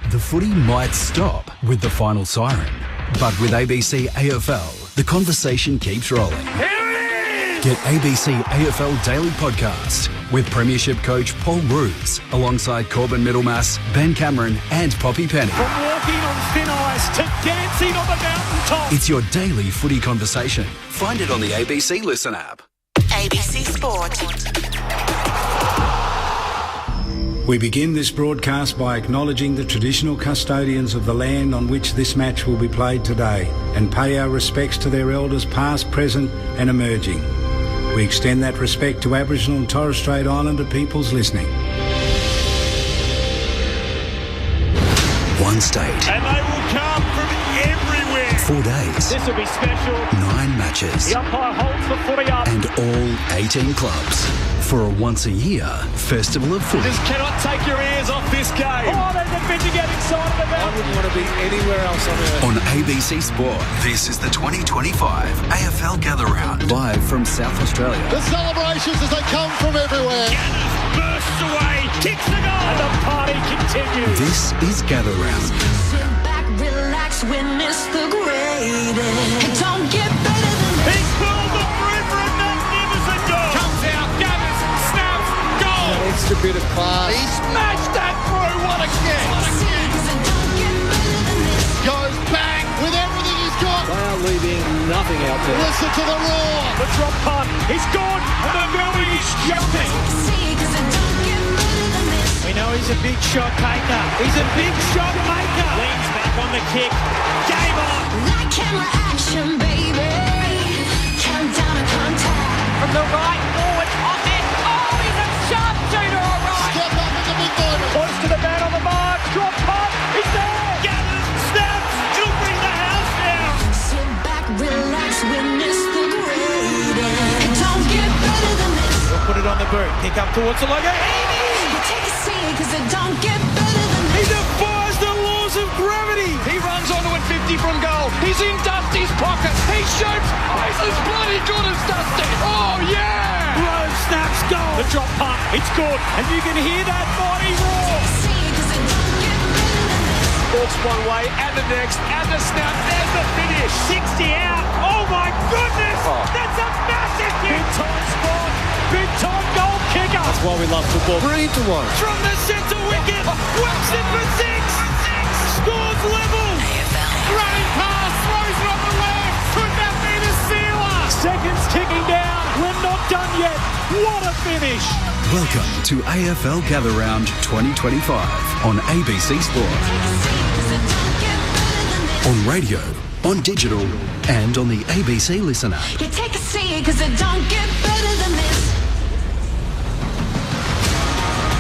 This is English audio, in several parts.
The footy might stop with the final siren, but with ABC AFL, the conversation keeps rolling. Get ABC AFL Daily Podcast with Premiership coach Paul Roos alongside Corbin Middlemass, Ben Cameron and Poppy Penny. From walking on thin ice to dancing on the mountaintop. It's your daily footy conversation. Find it on the ABC Listen app. ABC Sport. We begin this broadcast by acknowledging the traditional custodians of the land on which this match will be played today and pay our respects to their elders past, present and emerging. We extend that respect to Aboriginal and Torres Strait Islander peoples listening. One state. And they will come from everywhere. 4 days. This will be special. 9 matches. The umpire holds the footy up. And all 18 clubs. For a once-a-year festival of footy. Just cannot take your ears off this game. Oh, there's a bit to get excited about. I wouldn't want to be anywhere else on earth. On ABC Sport, this is the 2025 AFL Gather Round, live from South Australia. The celebrations as they come from everywhere. Gathers bursts away, kicks the goal, and the party continues. This is Gather Round. Sit back, relax, witness the greatest. It don't get better than this. He's pulled the through for a magnificent goal. Comes out, gathers, snaps, goal. An extra bit of class. He smashed that through. What a kick. Goes bang with everything he's got. They are leaving nothing out there. Listen to the roar. The drop punt. He's gone. And the building is jumping. We know he's a big shot taker. He's a big shot maker. Leans back on the kick. Game on. Like camera action, baby. Countdown to contact. From the right forward. On it. Oh, he's a sharpshooter, all right. Step up in the big moment. Close to the man on the mark. Drop punt. He's there. Gathers. Snaps. He'll bring the house down. Sit back, relax, witness the greatest. It don't get better than this. We'll put it on the boot. Kick up towards the logo. You take a seat, cause it don't get better than He this. defies the laws of gravity. He runs onto it 50 from goal. He's in Dusty's pocket. He shoots. Oh, he's as bloody good as Dusty. Oh, yeah. Rose snaps goal. The drop punt. It's good. And you can hear that mighty roar. Walks one way and the next and the snap. There's the finish. 60 out. Oh, my goodness. That's a massive kick. Big time spot. Big time goal kicker. That's why we love football. Brilliant to watch. From the centre wicket, whacks it for 6, scores level, running pass, throws it on the left, could that be the sealer? Seconds ticking down, we're not done yet, what a finish! Welcome to AFL Gather Round 2025 on ABC Sport. On radio, on digital, and on the ABC Listen app. You take a seat, cause it don't get better than this.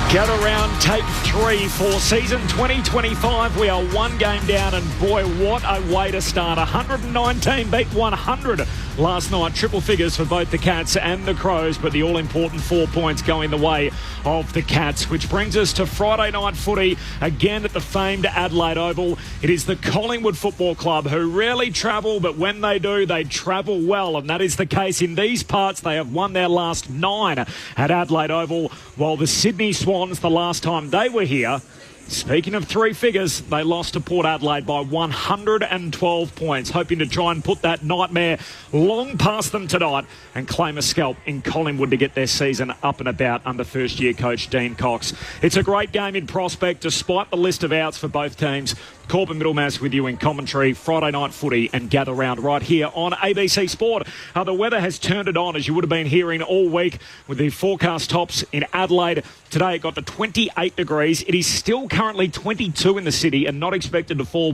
Gather round tape 3 for season 2025. We are one game down and boy, what a way to start. 119 beat 100 last night. Triple figures for both the Cats and the Crows, but the all-important 4 points going the way of the Cats, which brings us to Friday night footy again at the famed Adelaide Oval. It is the Collingwood Football Club who rarely travel, but when they do, they travel well, and that is the case in these parts. They have won their last 9 at Adelaide Oval, while the Sydney Swans, the last time they were here, speaking of 3 figures, they lost to Port Adelaide by 112 points, hoping to try and put that nightmare long past them tonight and claim a scalp in Collingwood to get their season up and about under first-year coach Dean Cox. It's a great game in prospect, despite the list of outs for both teams. Corbin Middlemass with you in commentary, Friday night footy and Gather Round right here on ABC Sport. The weather has turned it on, as you would have been hearing all week, with the forecast tops in Adelaide. Today it got to 28 degrees. It is still currently 22 in the city and not expected to fall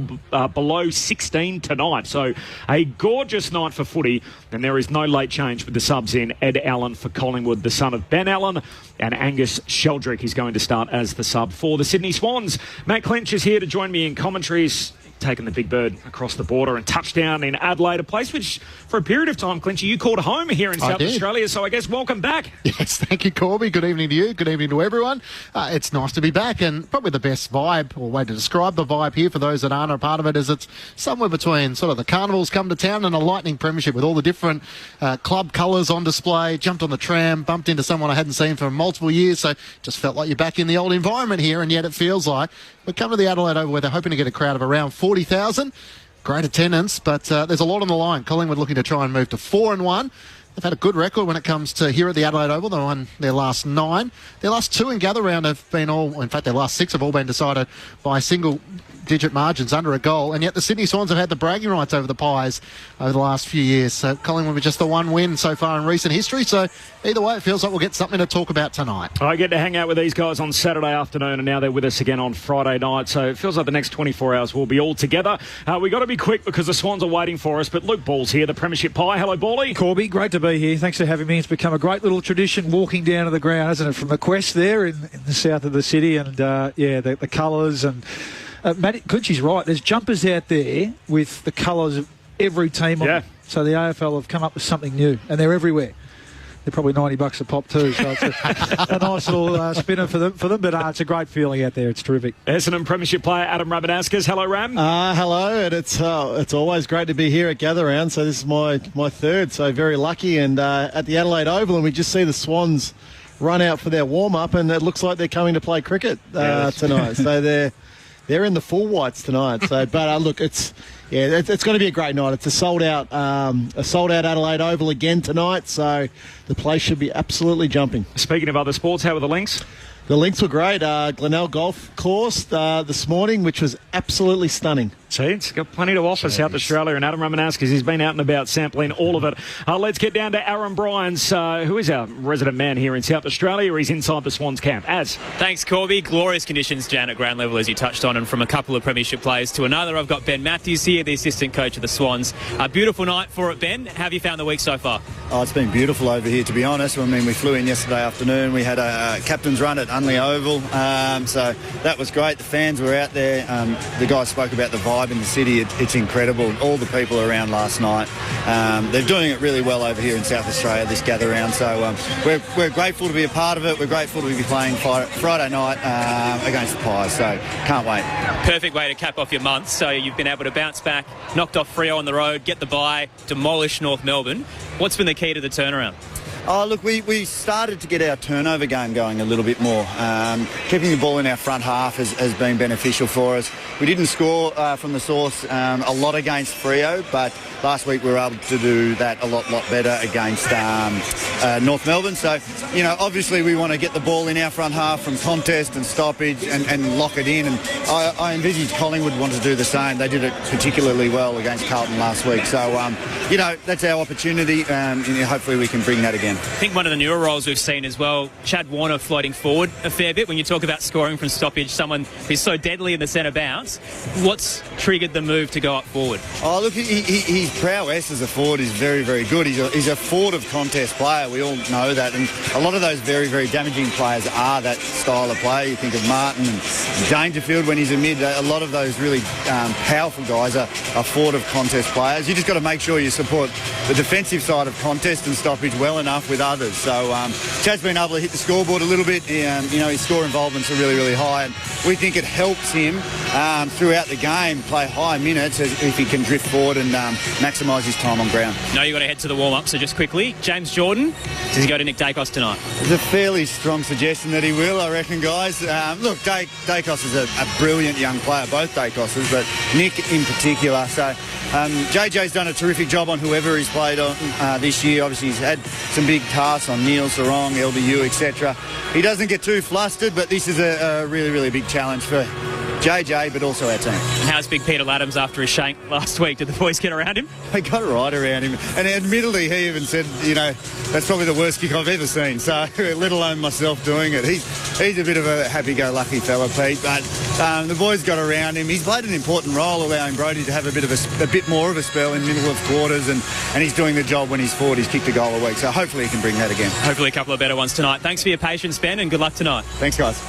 below 16 tonight. So a gorgeous night for footy, and there is no late change with the subs in. Ed Allen for Collingwood, the son of Ben Allen, and Angus Sheldrick is going to start as the sub for the Sydney Swans. Matt Clinch is here to join me in commentary. taken the big bird across the border and touchdown in Adelaide, a place which, for a period of time, Clinchy, you called home here in South Australia. So I guess welcome back. Yes, thank you, Corby. Good evening to you. Good evening to everyone. It's nice to be back, and probably the best vibe, or way to describe the vibe here for those that aren't a part of it, is it's somewhere between sort of the carnivals come to town and a lightning premiership with all the different club colours on display. Jumped on the tram, bumped into someone I hadn't seen for multiple years, so just felt like you're back in the old environment here, and yet it feels like we come to the Adelaide Oval where they're hoping to get a crowd of around 40,000. Great attendance, but there's a lot on the line. Collingwood looking to try and move to 4-1. They've had a good record when it comes to here at the Adelaide Oval. They won their last 9. Their last 2 in gather round have been their last 6 have all been decided by single-digit margins under a goal. And yet the Sydney Swans have had the bragging rights over the Pies over the last few years. So Collingwood with just the one win so far in recent history. So either way, it feels like we'll get something to talk about tonight. I get to hang out with these guys on Saturday afternoon, and now they're with us again on Friday night. So it feels like the next 24 hours will be all together. We've got to be quick because the Swans are waiting for us. But Luke Ball's here, the Premiership Pie. Hello, Bally. Corby, great to be here. Thanks for having me. It's become a great little tradition walking down to the ground, hasn't it, from the Quest there in the south of the city. And, the colours. And Matty Clinchy's right. There's jumpers out there with the colours of every team on them. So the AFL have come up with something new, and they're everywhere. They're probably $90 a pop too, so it's a nice little spinner for them. But it's a great feeling out there. It's terrific. Essendon Premiership player Adam Rabanaskas. Hello, Ram. Hello, and it's always great to be here at Gather Round. So this is my third, so very lucky. And at the Adelaide Oval, and we just see the Swans run out for their warm up, and it looks like they're coming to play cricket tonight. So they're in the full whites tonight. So, but look, it's going to be a great night. It's a sold out Adelaide Oval again tonight. So the place should be absolutely jumping. Speaking of other sports, how were the Lynx? The Lynx were great. Glenelg Golf Course this morning, which was absolutely stunning. See, it's got plenty to offer South Australia, and Adam Ramanaskas, he's been out and about sampling all of it. Let's get down to Aaron Bryans, who is our resident man here in South Australia. He's inside the Swans camp. Az. Thanks, Corby. Glorious conditions down at ground level, as you touched on, and from a couple of premiership players to another, I've got Ben Matthews here, the assistant coach of the Swans. A beautiful night for it, Ben. How have you found the week so far? Oh, it's been beautiful over here, to be honest. I mean, we flew in yesterday afternoon. We had a captain's run at Unley Oval, so that was great. The fans were out there. The guys spoke about the vibe in the city. It's incredible. All the people around last night. They're doing it really well over here in South Australia, this gather round. So we're grateful to be a part of it. We're grateful to be playing Friday night against the Pies. So can't wait. Perfect way to cap off your month. So you've been able to bounce back, knocked off Freo on the road, get the bye, demolish North Melbourne. What's been the key to the turnaround? Oh, look, we started to get our turnover game going a little bit more. Keeping the ball in our front half has been beneficial for us. We didn't score from the source a lot against Freo, but last week we were able to do that a lot better against North Melbourne. So, obviously we want to get the ball in our front half from contest and stoppage and lock it in. And I envisage Collingwood want to do the same. They did it particularly well against Carlton last week. So, that's our opportunity. Hopefully we can bring that again. I think one of the newer roles we've seen as well, Chad Warner floating forward a fair bit. When you talk about scoring from stoppage, someone who's so deadly in the centre bounce, what's triggered the move to go up forward? Oh, look, his prowess as a forward is very, very good. He's a forward of contest player. We all know that. And a lot of those very, very damaging players are that style of player. You think of Martin and Dangerfield when he's a mid. A lot of those really powerful guys are forward of contest players. You just got to make sure you support the defensive side of contest and stoppage well enough with others. So Chad's been able to hit the scoreboard a little bit. His score involvements are really, really high, and we think it helps him throughout the game play high minutes if he can drift forward and maximise his time on ground. No, you've got to head to the warm-up, so just quickly, James Jordan, does he go to Nick Dacos tonight? It's a fairly strong suggestion that he will, I reckon, guys. Look, Dacos is a brilliant young player, both Dacoses, but Nick in particular. So JJ's done a terrific job on whoever he's played on this year. Obviously, he's had some big tasks on Neil Sarong, LBU, etc. He doesn't get too flustered, but this is a really, really big challenge for JJ, but also our team. And how's Big Peter Laddams after his shank last week? Did the boys get around him? They got right around him. And admittedly, he even said, that's probably the worst kick I've ever seen. So, let alone myself doing it. He's a bit of a happy-go-lucky fella, Pete. But the boys got around him. He's played an important role, allowing Brodie to have a bit more of a spell in middle of quarters. And he's doing the job when he's forward. He's kicked a goal a week. So, hopefully he can bring that again. Hopefully a couple of better ones tonight. Thanks for your patience, Ben, and good luck tonight. Thanks, guys.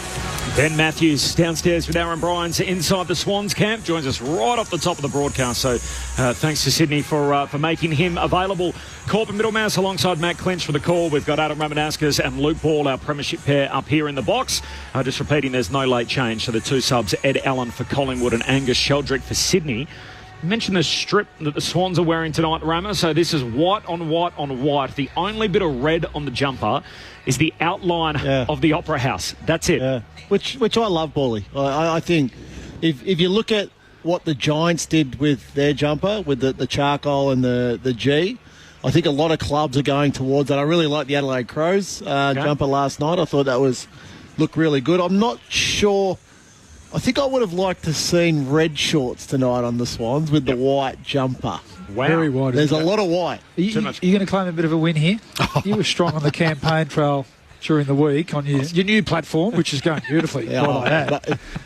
Ben Matthews downstairs with Aaron Bryans inside the Swans camp. Joins us right off the top of the broadcast. So thanks to Sydney for making him available. Corbin Middlemouse alongside Matt Clinch for the call. We've got Adam Ramanaskas and Luke Ball, our premiership pair, up here in the box. Just repeating, there's no late change. So the two subs, Ed Allen for Collingwood and Angus Sheldrick for Sydney. You mentioned the strip that the Swans are wearing tonight, Rama. So this is white on white on white. The only bit of red on the jumper is the outline of the Opera House. That's it. Yeah. Which I love, Bally. I think if you look at what the Giants did with their jumper, with the charcoal and the G, I think a lot of clubs are going towards that. I really like the Adelaide Crows jumper last night. I thought that looked really good. I'm not sure. I think I would have liked to have seen red shorts tonight on the Swans with the white jumper. Wow. Very white. There's a lot of white. Are you going to claim a bit of a win here? You were strong on the campaign trail during the week on your new platform, which is going beautifully. Are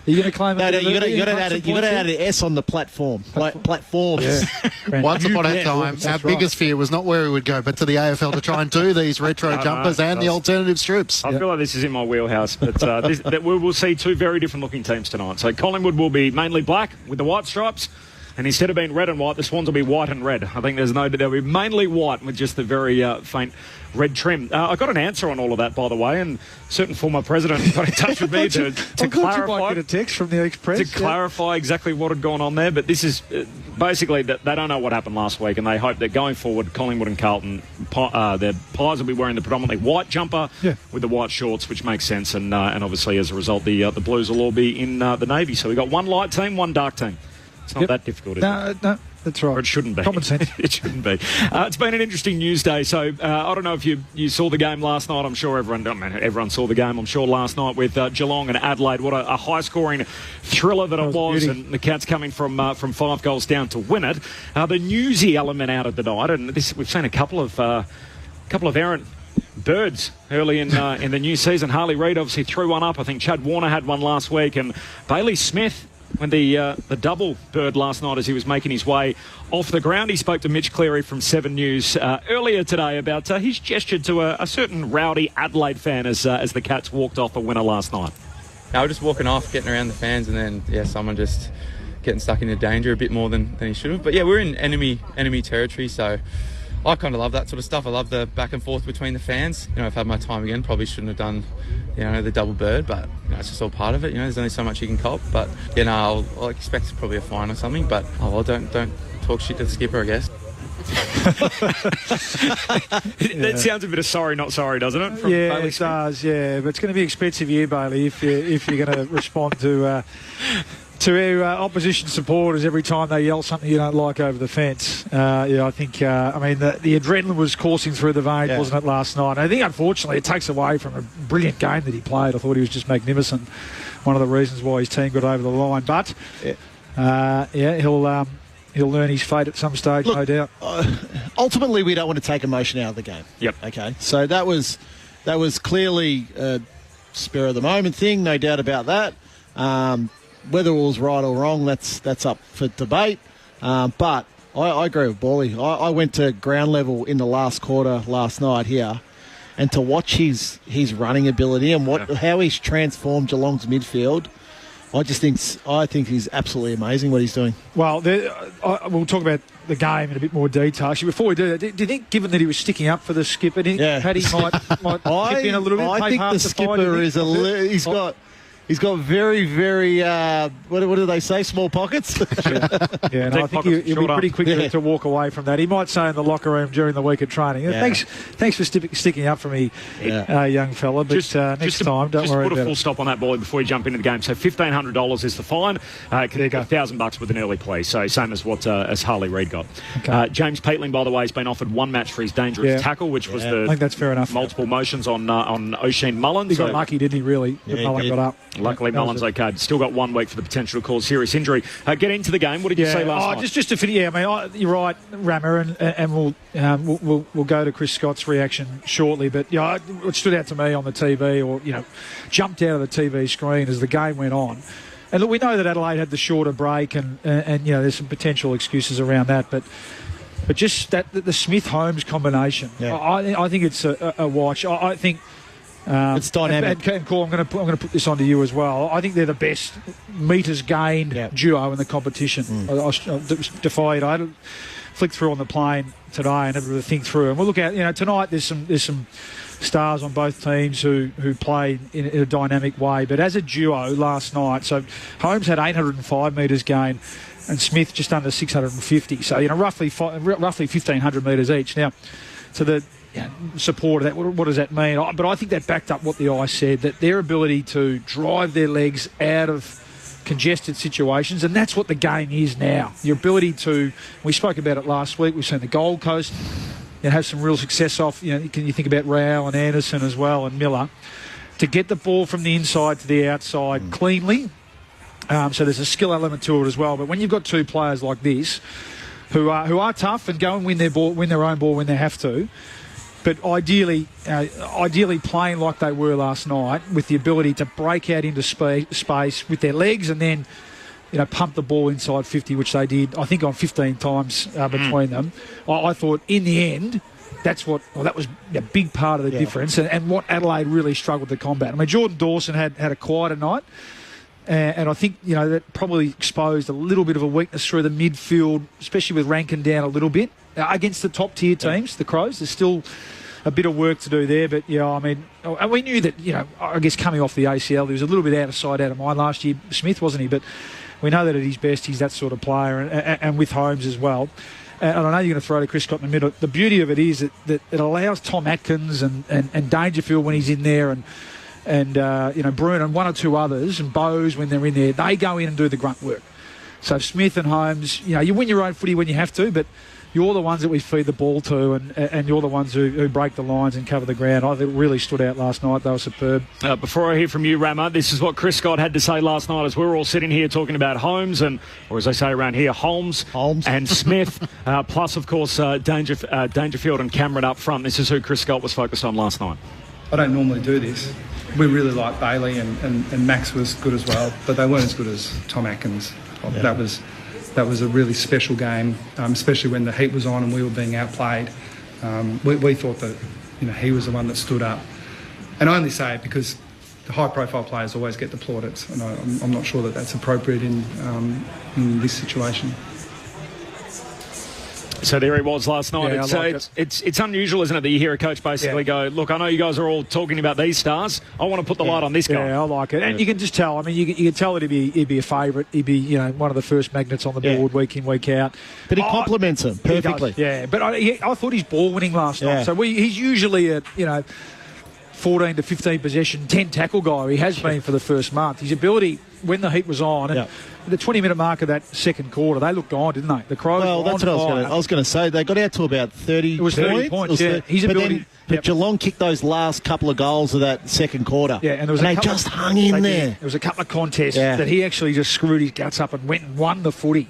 you going to claim a bit of a win? You've got to add an S on the platform. Platforms. Yeah. Once upon a time, our biggest fear was not where we would go, but to the AFL to try and do these retro jumpers and the alternative strips. I feel like this is in my wheelhouse, but we will see two very different looking teams tonight. So Collingwood will be mainly black with the white stripes. And instead of being red and white, the Swans will be white and red. I think they'll be mainly white with just the very faint red trim. I got an answer on all of that, by the way, and a certain former president got in touch with me to clarify. You might get a text from the Express. To clarify exactly what had gone on there. But this is basically that they don't know what happened last week, and they hope that going forward, Collingwood and Carlton, their Pies will be wearing the predominantly white jumper with the white shorts, which makes sense. And obviously, as a result, the Blues will all be in the navy. So we've got one light team, one dark team. It's not that difficult, is it? No, that's right. Or it shouldn't be. Common sense. It shouldn't be. It's been an interesting news day. So I don't know if you saw the game last night. I'm sure everyone saw the game, I'm sure, last night with Geelong and Adelaide. What a high-scoring thriller that it was. And the Cats coming from 5 goals down to win it. The newsy element out of the night, and we've seen a couple of errant birds early in the new season. Harley Reid obviously threw one up. I think Chad Warner had one last week. And Bailey Smith, when the double bird last night as he was making his way off the ground. He spoke to Mitch Cleary from 7 News earlier today about his gesture to a certain rowdy Adelaide fan as the Cats walked off a winner last night. I was just walking off, getting around the fans, and then, someone just getting stuck into danger a bit more than he should have. But, we're in enemy territory, so I kind of love that sort of stuff. I love the back and forth between the fans. I've had my time again. Probably shouldn't have done, the double bird, but it's just all part of it. There's only so much you can cop. But I'll expect probably a fine or something. But don't talk shit to the skipper, I guess. That sounds a bit of sorry, not sorry, doesn't it? From yeah, Bailey it Smith? does. Yeah, but it's going to be expensive year, Bailey, if you're going to respond to our opposition supporters every time they yell something you don't like over the fence. I think, the adrenaline was coursing through the veins, wasn't it, last night? And I think, unfortunately, it takes away from a brilliant game that he played. I thought he was just magnificent. One of the reasons why his team got over the line. But, he'll learn his fate at some stage, no doubt. Ultimately, we don't want to take emotion out of the game. Yep. Okay. So that was clearly a spur of the moment thing, no doubt about that. Whether it was right or wrong, that's up for debate. But I agree with Bally. I went to ground level in the last quarter last night here, and to watch his running ability and how he's transformed Geelong's midfield, I think he's absolutely amazing what he's doing. Well, we'll talk about the game in a bit more detail. Actually, before we do that, do you think, given that he was sticking up for the skipper, Paddy might chip in a little bit? I think the skipper he's got very, very, what do they say, small pockets? And I think he'll be pretty quick to walk away from that. He might say in the locker room during the week of training, thanks for sticking up for me, young fella, but next time, don't worry about it. Just put a full stop on that, Bally, before you jump into the game. So $1,500 is the fine. $1,000 with an early play, so same as what as Harley Reid got. Okay. James Peatling, by the way, has been offered 1 match for his dangerous tackle, which was I think that's fair enough. Multiple motions on O'Sheen Mullins. He got lucky, didn't he, really? Mullen got up. Luckily, Mullins okay. Still got 1 week for the potential to cause serious injury. Get into the game. What did you say last night? Just to finish. You're right, Rammer, and we'll go to Chris Scott's reaction shortly. But what stood out to me on the TV, or jumped out of the TV screen as the game went on. And look, we know that Adelaide had the shorter break, and there's some potential excuses around that, but just that the Smith-Holmes combination, I think it's a watch. I think It's dynamic. And Cor, I'm going to put this onto you as well. I think they're the best metres gained duo in the competition. I defy it. I had to flick through on the plane today and have a think through. And we'll look at, tonight there's some stars on both teams who play in a dynamic way. But as a duo last night, so Holmes had 805 metres gained and Smith just under 650. So, roughly 1,500 metres each. Now, to the support of that, what does that mean? But I think that backed up what the eye said, that their ability to drive their legs out of congested situations, and that's what the game is now. Your ability to, we spoke about it last week, we've seen the Gold Coast have some real success off, can you think about Rao and Anderson as well and Miller, to get the ball from the inside to the outside cleanly. So there's a skill element to it as well. But when you've got two players like this who are tough and go and win their own ball when they have to, but ideally playing like they were last night with the ability to break out into space with their legs and then pump the ball inside 50, which they did, I think, on 15 times between them. I thought in the end that was a big part of the difference and what Adelaide really struggled to combat. I mean, Jordan Dawson had a quieter night. And I think, that probably exposed a little bit of a weakness through the midfield, especially with Rankin down a little bit. Against the top-tier teams, the Crows, there's still a bit of work to do there. But, we knew that, I guess coming off the ACL, he was a little bit out of sight, out of mind last year, Smith, wasn't he? But we know that at his best, he's that sort of player, and with Holmes as well. And I know you're going to throw to Chris Scott in the middle. The beauty of it is that it allows Tom Atkins and Dangerfield when he's in there and Bruno and one or two others and Bowes when they're in there, they go in and do the grunt work. So Smith and Holmes, you win your own footy when you have to, but you're the ones that we feed the ball to and you're the ones who break the lines and cover the ground. I think it really stood out last night. They were superb. Before I hear from you, Rama, this is what Chris Scott had to say last night as we were all sitting here talking about Holmes or as they say around here, Holmes. and Smith, plus, of course, Dangerfield and Cameron up front. This is who Chris Scott was focused on last night. I don't normally do this. We really like Bailey and Max was good as well, but they weren't as good as Tom Atkins. That was a really special game, especially when the heat was on and we were being outplayed. We thought that he was the one that stood up. And I only say it because the high-profile players always get the plaudits, and I'm not sure that that's appropriate in this situation. So there he was last night. Yeah, It's unusual, isn't it, that you hear a coach basically go, look, I know you guys are all talking about these stars. I want to put the light on this guy. Yeah, I like it. And you can just tell. I mean, you can tell that he'd be a favourite. He'd be, one of the first magnets on the board week in, week out. But he complements him perfectly. Yeah, but I thought he's ball winning last night. So he's usually a 14 to 15 possession, 10 tackle guy. He has been for the first month. His ability when the heat was on. And the 20-minute mark of that second quarter, they looked on, didn't they? The Crows. Well, that's what I was going to say. They got out to about 30. It was 30 points. His ability. But Geelong kicked those last couple of goals of that second quarter. Yeah, and they just hung in there. There was a couple of contests that he actually just screwed his guts up and went and won the footy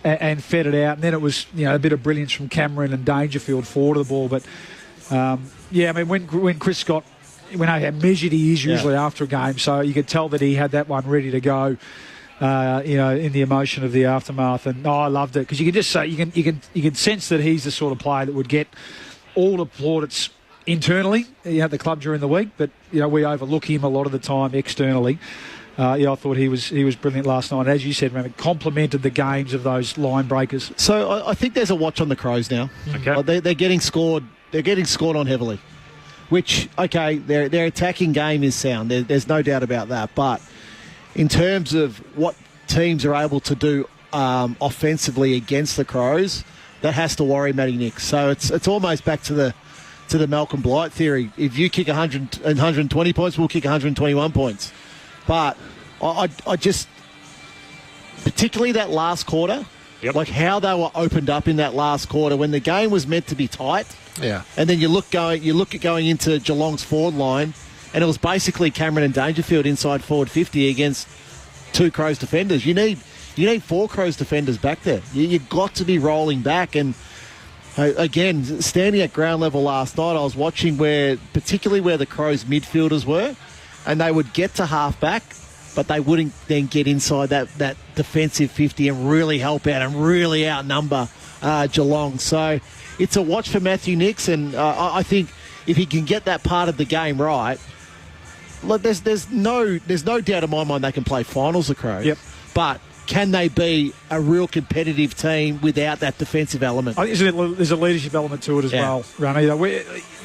and fed it out. And then it was a bit of brilliance from Cameron and Dangerfield forward of the ball. But when Chris Scott, how measured he is usually after a game, so you could tell that he had that one ready to go. In the emotion of the aftermath, and I loved it because you can just say you can sense that he's the sort of player that would get all the plaudits internally at the club during the week, but we overlook him a lot of the time externally. I thought he was brilliant last night. As you said, man, it complemented the games of those line breakers. So I think there's a watch on the Crows now. Okay, they're getting scored. They're getting scored on heavily, which their attacking game is sound. There's no doubt about that, but in terms of what teams are able to do offensively against the Crows, that has to worry Matty Nicks. So it's almost back to the Malcolm Blight theory. If you kick 120 points, we'll kick 121 points. But I just, particularly that last quarter, like how they were opened up in that last quarter when the game was meant to be tight. Yeah. And then you look at going into Geelong's forward line, and it was basically Cameron and Dangerfield inside forward 50 against two Crows defenders. You need four Crows defenders back there. You've got to be rolling back. And again, standing at ground level last night, I was watching particularly where the Crows midfielders were, and they would get to half back, but they wouldn't then get inside that defensive 50 and really help out and really outnumber Geelong. So it's a watch for Matthew Nicks, and I think if he can get that part of the game right, look, there's no doubt in my mind they can play finals, the Crows. Yep. But can they be a real competitive team without that defensive element? I think there's a leadership element to it as well, Ronnie. We're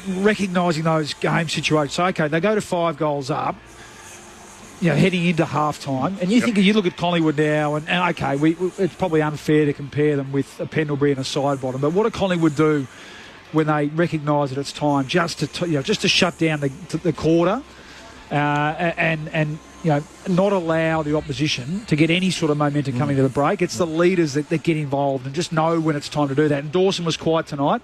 recognising those game situations. So, okay, they go to 5 goals up, heading into half-time, and you look at Collingwood now, and okay, it's probably unfair to compare them with a Pendlebury and a Sidebottom, but what do Collingwood do when they recognise that it's time just to shut down the quarter and not allow the opposition to get any sort of momentum coming to the break? It's the leaders that get involved and just know when it's time to do that. And Dawson was quiet tonight,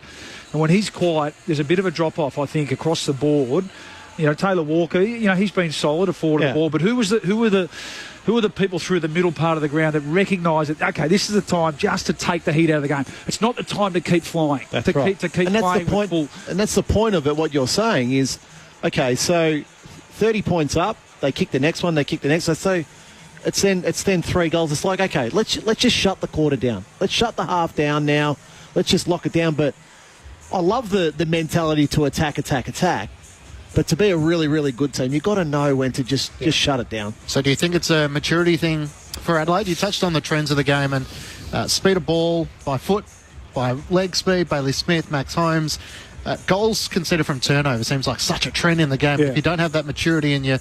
and when he's quiet, there's a bit of a drop-off, I think, across the board. Taylor Walker, he's been solid, a forward of the ball, but who were the people through the middle part of the ground that recognise that, okay, this is the time just to take the heat out of the game. It's not the time to keep flying. That's right. To keep and that's playing the point. And that's the point of it, what you're saying is, okay, so 30 points up, they kick the next one, they kick the next one, so it's then 3 goals. It's like, okay, let's just shut the quarter down. Let's shut the half down now. Let's just lock it down. But I love the mentality to attack. But to be a really, really good team, you've got to know when to just shut it down. So do you think it's a maturity thing for Adelaide? You touched on the trends of the game and speed of ball, by foot, by leg speed, Bailey Smith, Max Holmes. Goals conceded from turnover seems like such a trend in the game. Yeah. If you don't have that maturity in your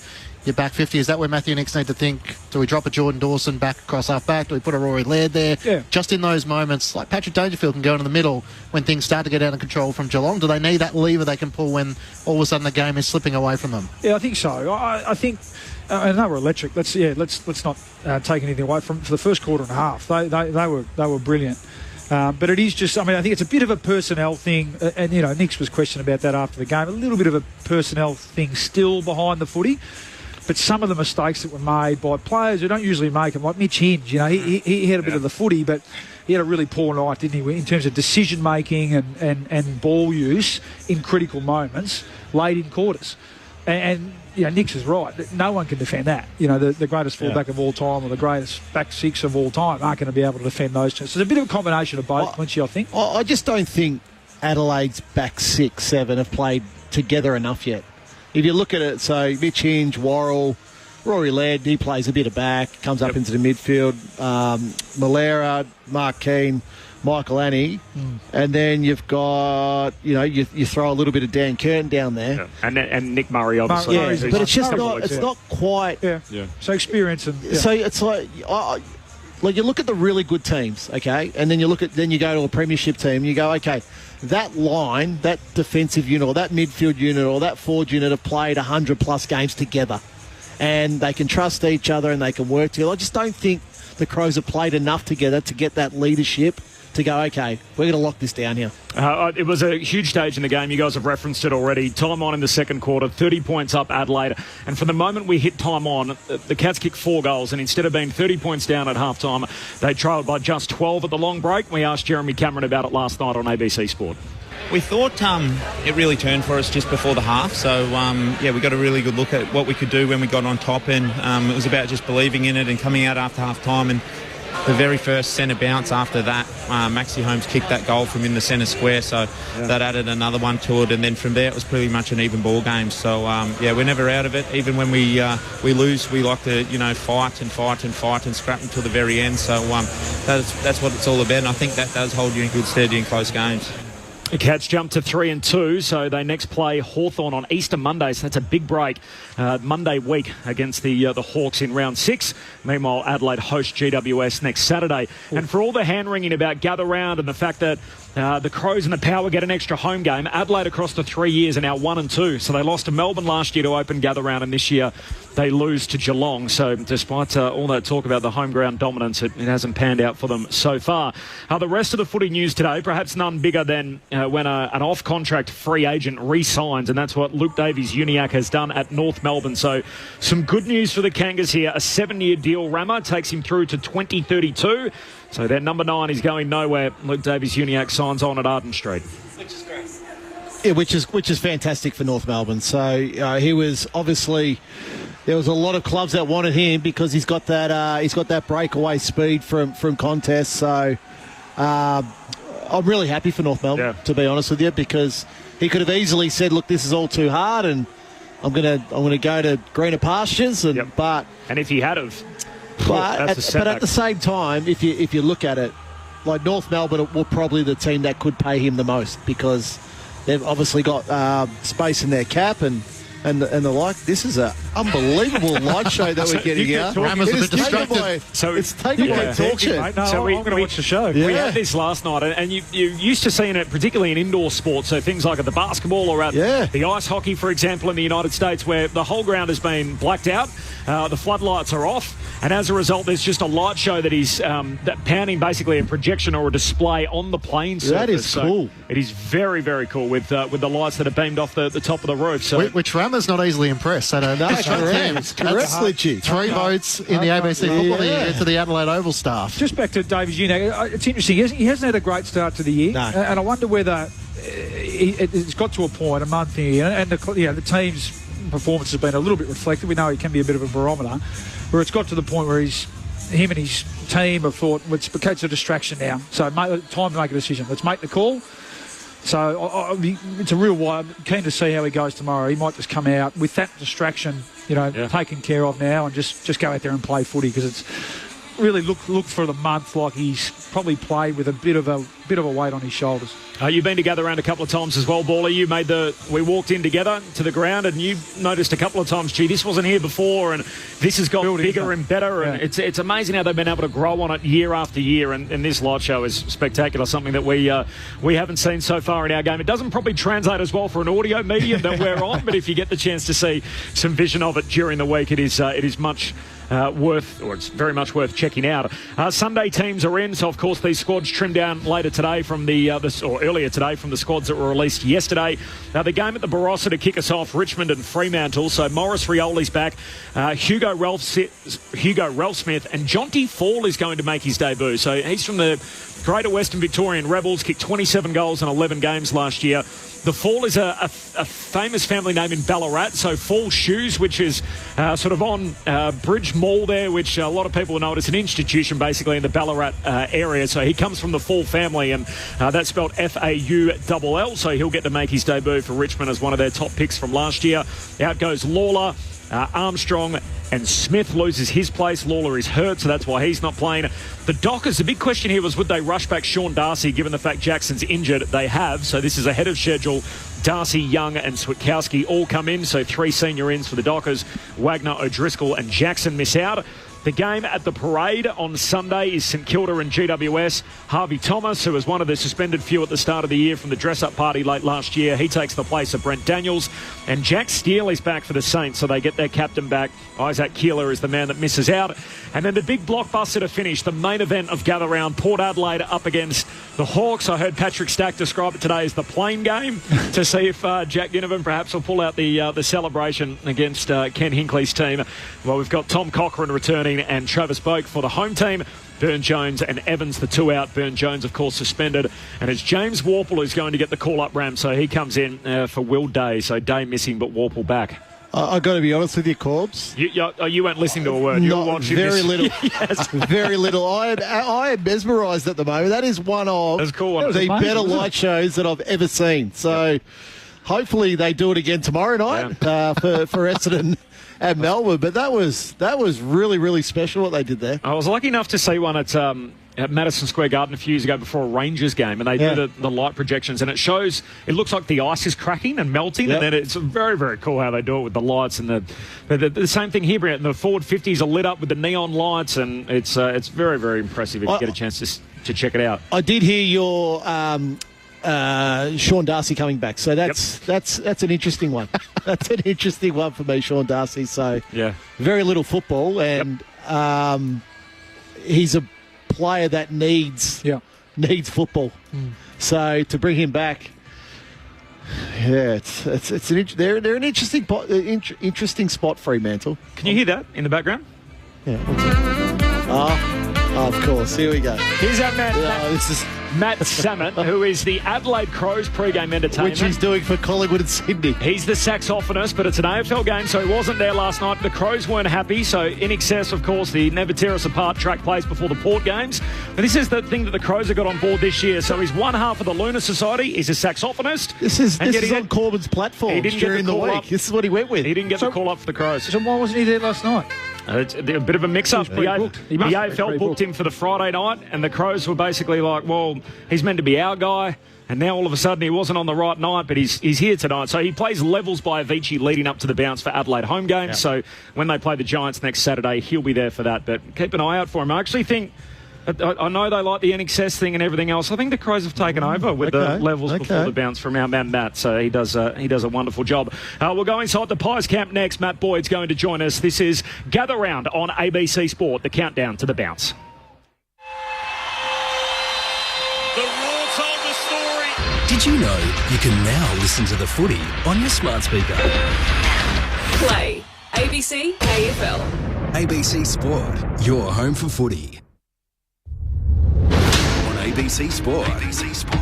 back 50, is that where Matthew Nicks need to think, do we drop a Jordan Dawson back across half back? Do we put a Rory Laird there? Yeah. Just in those moments, like Patrick Dangerfield can go into the middle when things start to get out of control from Geelong. Do they need that lever they can pull when all of a sudden the game is slipping away from them? Yeah, I think so. I think, and they were electric. Let's not take anything away from for the first quarter and a half. They were brilliant. But it is just, I think it's a bit of a personnel thing, and Nicks was questioned about that after the game. A little bit of a personnel thing still behind the footy, but some of the mistakes that were made by players who don't usually make them, like Mitch Hinge, he had a bit of the footy, but he had a really poor night, didn't he, in terms of decision making and ball use in critical moments late in quarters. And Nicks is right. No one can defend that. The greatest fullback of all time or the greatest back 6 of all time aren't going to be able to defend those two. So it's a bit of a combination of both, I think. I just don't think Adelaide's back 6, 7 have played together enough yet. If you look at it, so Mitch Hinge, Worrell, Rory Laird, he plays a bit of back, comes up into the midfield. Malera, Mark Keane, Michael Annie, and then you've got, you throw a little bit of Dan Curtin down there. Yeah. And Nick Murray, obviously. But it's just not quite. Yeah. So experience and. Yeah. So it's like you look at the really good teams, okay, and then you go to a premiership team, and you go, okay, that line, that defensive unit, or that midfield unit, or that forward unit have played 100+ games together, and they can trust each other and they can work together. I just don't think the Crows have played enough together to get that leadership to go, okay, we're going to lock this down here. It was a huge stage in the game. You guys have referenced it already. Time on in the second quarter, 30 points up Adelaide. And from the moment we hit time on, the Cats kicked 4 goals. And instead of being 30 points down at halftime, they trailed by just 12 at the long break. We asked Jeremy Cameron about it last night on ABC Sport. We thought it really turned for us just before the half. So, we got a really good look at what we could do when we got on top. And it was about just believing in it and coming out after half-time. And the very first centre bounce after that, Maxi Holmes kicked that goal from in the centre square, so that added another one to it, and then from there it was pretty much an even ball game. So we're never out of it. Even when we lose, we like to fight and scrap until the very end. So that's what it's all about, and I think that does hold you in good stead in close games. The Cats jump to 3-2, so they next play Hawthorn on Easter Monday, so that's a big break Monday week against the Hawks in round 6. Meanwhile, Adelaide host GWS next Saturday. And for all the hand-wringing about gather round and the fact that the Crows and the Power get an extra home game, Adelaide across the 3 years are now 1-2. So they lost to Melbourne last year to open gather round, and this year they lose to Geelong. So despite all that talk about the home ground dominance, it hasn't panned out for them so far. The rest of the footy news today, perhaps none bigger than when an off-contract free agent re-signs, and that's what Luke Davies-Uniacke has done at North Melbourne. So some good news for the Kangas here. A 7-year deal, Rammer, takes him through to 2032. So their number 9 is going nowhere. Luke Davies-Uniacke signs on at Arden Street. Which is great. Yeah, which is fantastic for North Melbourne. So he was obviously, there was a lot of clubs that wanted him because he's got that breakaway speed from contests. So I'm really happy for North Melbourne, to be honest with you, because he could have easily said, look, this is all too hard, and I'm gonna go to greener pastures, and and if he had have, but at the same time, if you look at it, like North Melbourne were probably the team that could pay him the most because they've obviously got space in their cap and the like. This is an unbelievable light show that we're getting out. It's taken by talking. I'm going to watch the show. We had this last night, and you used to seeing it particularly in indoor sports, so things like at the basketball or at the ice hockey, for example, in the United States, where the whole ground has been blacked out, the floodlights are off, and as a result, there's just a light show that is pounding basically a projection or a display on the plane surface. That is cool. So it is very, very cool with the lights that are beamed off the top of the roof. So which Rammer's not easily impressed. So correct, Glitchy. 3 votes in the ABC football to the Adelaide Oval staff. Just back to David Uniacke, it's interesting. He hasn't had a great start to the year, and I wonder whether it's got to a point, a month in, and the team's performance has been a little bit reflective. We know he can be a bit of a barometer, where it's got to the point where him and his team have thought, it's a distraction now. So time to make a decision. Let's make the call. So it's a real wide. I'm keen to see how he goes tomorrow. He might just come out with that distraction, taken care of now, and just go out there and play footy, because it's really look for the month like he's probably played with a bit of a weight on his shoulders. You've been to gather around a couple of times as well, Baller. We walked in together to the ground, and you noticed a couple of times, this wasn't here before, and this has got bigger and better. And it's amazing how they've been able to grow on it year after year. And this light show is spectacular, something that we haven't seen so far in our game. It doesn't probably translate as well for an audio medium that we're on, but if you get the chance to see some vision of it during the week, it is much it's very much worth checking out. Sunday teams are in, so of course these squads trimmed down later today from earlier today from the squads that were released yesterday. Now the game at the Barossa to kick us off, Richmond and Fremantle. So Morris Rioli's back, Hugo Ralphsmith, and Jonty Fall is going to make his debut. So he's from the Greater Western Victorian Rebels, kicked 27 goals in 11 games last year. The Fall is a famous family name in Ballarat, so Fall Shoes, which is sort of on Bridge Mall there, which a lot of people know it's an institution basically in the Ballarat area. So he comes from the Fall family, and that's spelled F-A-U-L-L, so he'll get to make his debut for Richmond as one of their top picks from last year. Out goes Lawler, Armstrong, and Smith loses his place. Lawler is hurt, so that's why he's not playing. The Dockers, the big question here was, would they rush back Sean Darcy, given the fact Jackson's injured? They have, so this is ahead of schedule. Darcy, Young and Switkowski all come in, so 3 senior ins for the Dockers. Wagner, O'Driscoll and Jackson miss out. The game at the Parade on Sunday is St Kilda and GWS. Harvey Thomas, who was one of the suspended few at the start of the year from the dress-up party late last year, he takes the place of Brent Daniels. And Jack Steele is back for the Saints, so they get their captain back. Isaac Keeler is the man that misses out. And then the big blockbuster to finish, the main event of Gather Round, Port Adelaide up against the Hawks. I heard Patrick Stack describe it today as the plane game to see if Jack Ginnivan perhaps will pull out the celebration against Ken Hinckley's team. Well, we've got Tom Cochrane returning and Travis Boak for the home team. Burn Jones and Evans, the 2 out. Burn Jones, of course, suspended. And it's James Warple who's going to get the call-up ram, so he comes in for Will Day. So Day missing, but Warple back. I've got to be honest with you, Corbs. You weren't listening to a word. You were watching very this. Little. Yes. Very little. I am mesmerised at the moment. That is one of the better light shows that I've ever seen. So hopefully they do it again tomorrow night for Essendon and Melbourne. But that was really, really special what they did there. I was lucky enough to see one at Madison Square Garden a few years ago before a Rangers game, and they do the light projections, and it looks like the ice is cracking and melting, and then it's very, very cool how they do it with the lights, and the same thing here, and the forward 50s are lit up with the neon lights, and it's very, very impressive if you get a chance to check it out. I did hear your Sean Darcy coming back, so that's an interesting one. That's an interesting one for me, Sean Darcy. So very little football, and he's a player that needs football. So to bring him back, they're an interesting spot, Fremantle. Can you hear that in the background? Yeah. Of course, here we go. Here's our man, This is Matt Sammett, who is the Adelaide Crows pre-game entertainment. which he's doing for Collingwood and Sydney. He's the saxophonist, but it's an AFL game, so he wasn't there last night. The Crows weren't happy, so in excess, of course, the Never Tear Us Apart track plays before the Port games. But this is the thing that the Crows have got on board this year. So he's one half of the Lunar Society. He's a saxophonist. This is on Corbyn's platform during the week. Up. This is what he went with. He didn't get the call up for the Crows. So why wasn't he there last night? It's a bit of a mix-up. The AFL booked him for the Friday night, and the Crows were basically like, well, he's meant to be our guy, and now all of a sudden he wasn't on the right night, but he's here tonight. So he plays levels by Avicii leading up to the bounce for Adelaide home games. Yeah. So when they play the Giants next Saturday, he'll be there for that. But keep an eye out for him. I actually think... I know they like the NXS thing and everything else. I think the Crows have taken over with the levels before the bounce from our man Matt. So he does a wonderful job. We'll go inside the Pies camp next. Matt Boyd's going to join us. This is Gather Round on ABC Sport, the countdown to the bounce. The Raw told the story. Did you know you can now listen to the footy on your smart speaker? Play ABC AFL. ABC Sport, your home for footy. ABC Sport.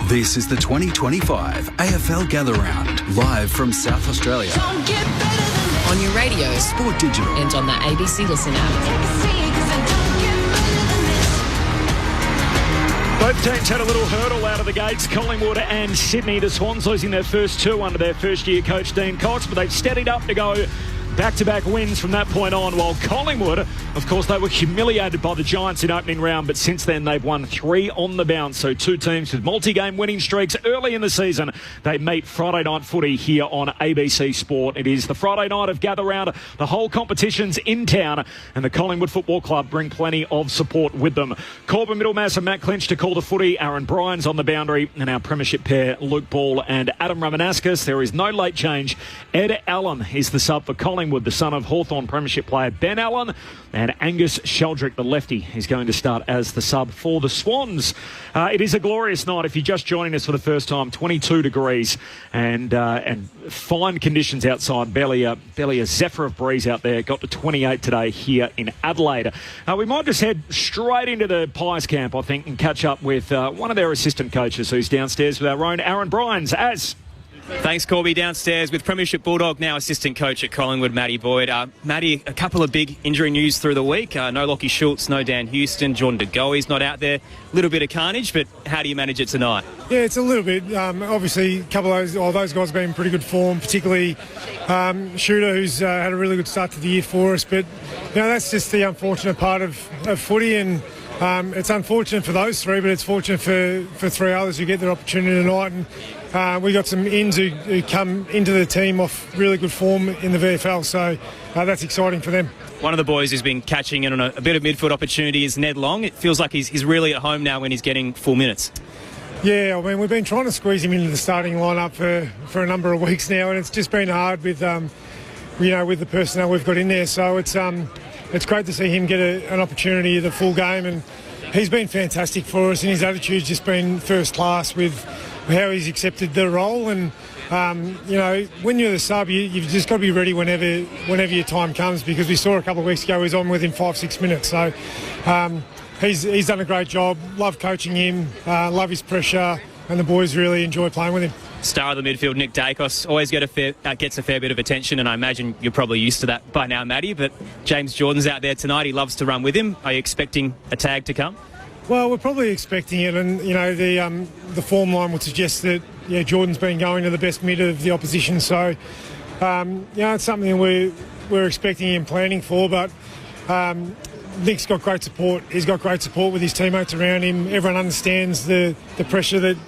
This is the 2025 AFL Gather Round, live from South Australia. On your radio, Sport Digital, and on the ABC Listen app. Both teams had a little hurdle out of the gates, Collingwood and Sydney. The Swans losing their first two under their first-year coach, Dean Cox, but they've steadied up to go back-to-back wins from that point on, while Collingwood, of course, they were humiliated by the Giants in opening round, but since then they've won 3 on the bounce. So two teams with multi-game winning streaks early in the season. They meet Friday night footy here on ABC Sport. It is the Friday night of Gather Round. The whole competition's in town, and the Collingwood Football Club bring plenty of support with them. Corbin Middlemass and Matt Clinch to call the footy. Aaron Bryans on the boundary, and our premiership pair, Luke Ball and Adam Ramanauskas. There is no late change. Ed Allen is the sub for Collingwood, the son of Hawthorn premiership player Ben Allen, and Angus Sheldrick, the lefty, is going to start as the sub for the Swans. It is a glorious night. If you're just joining us for the first time, 22 degrees and fine conditions outside. Barely a zephyr of breeze out there. Got to 28 today here in Adelaide. We might just head straight into the Pies camp, I think, and catch up with one of their assistant coaches who's downstairs with our own Aaron Bryans. Thanks, Corby. Downstairs with Premiership Bulldog, now assistant coach at Collingwood, Matty Boyd. Matty, a couple of big injury news through the week. No Lockie Schultz, no Dan Houston, Jordan De Goey's not out there. A little bit of carnage, but how do you manage it tonight? Yeah, it's a little bit. Obviously, a couple of those guys have been in pretty good form, particularly Shooter, who's had a really good start to the year for us. But that's just the unfortunate part of footy, and it's unfortunate for those three, but it's fortunate for three others who get their opportunity tonight. And we got some ins who come into the team off really good form in the VFL, so that's exciting for them. One of the boys who's been catching in on a bit of midfield opportunity is Ned Long. It feels like he's really at home now when he's getting full minutes. Yeah, I mean, we've been trying to squeeze him into the starting lineup for a number of weeks now, and it's just been hard with with the personnel we've got in there. So it's great to see him get an opportunity of the full game, and he's been fantastic for us, and his attitude's just been first class with how he's accepted the role. And when you're the sub, you've just got to be ready whenever your time comes, because we saw a couple of weeks ago he was on within 5-6 minutes. So he's done a great job. Love coaching him, love his pressure, and the boys really enjoy playing with him. Star of the midfield, Nick Dacos, always gets a fair bit of attention, and I imagine you're probably used to that by now, Matty, but James Jordan's out there tonight. He loves to run with him. Are you expecting a tag to come? Well, we're probably expecting it, and the form line would suggest that Jordan's been going to the best mid of the opposition, so it's something we're expecting and planning for. But Nick's got great support. He's got great support with his teammates around him. Everyone understands the pressure that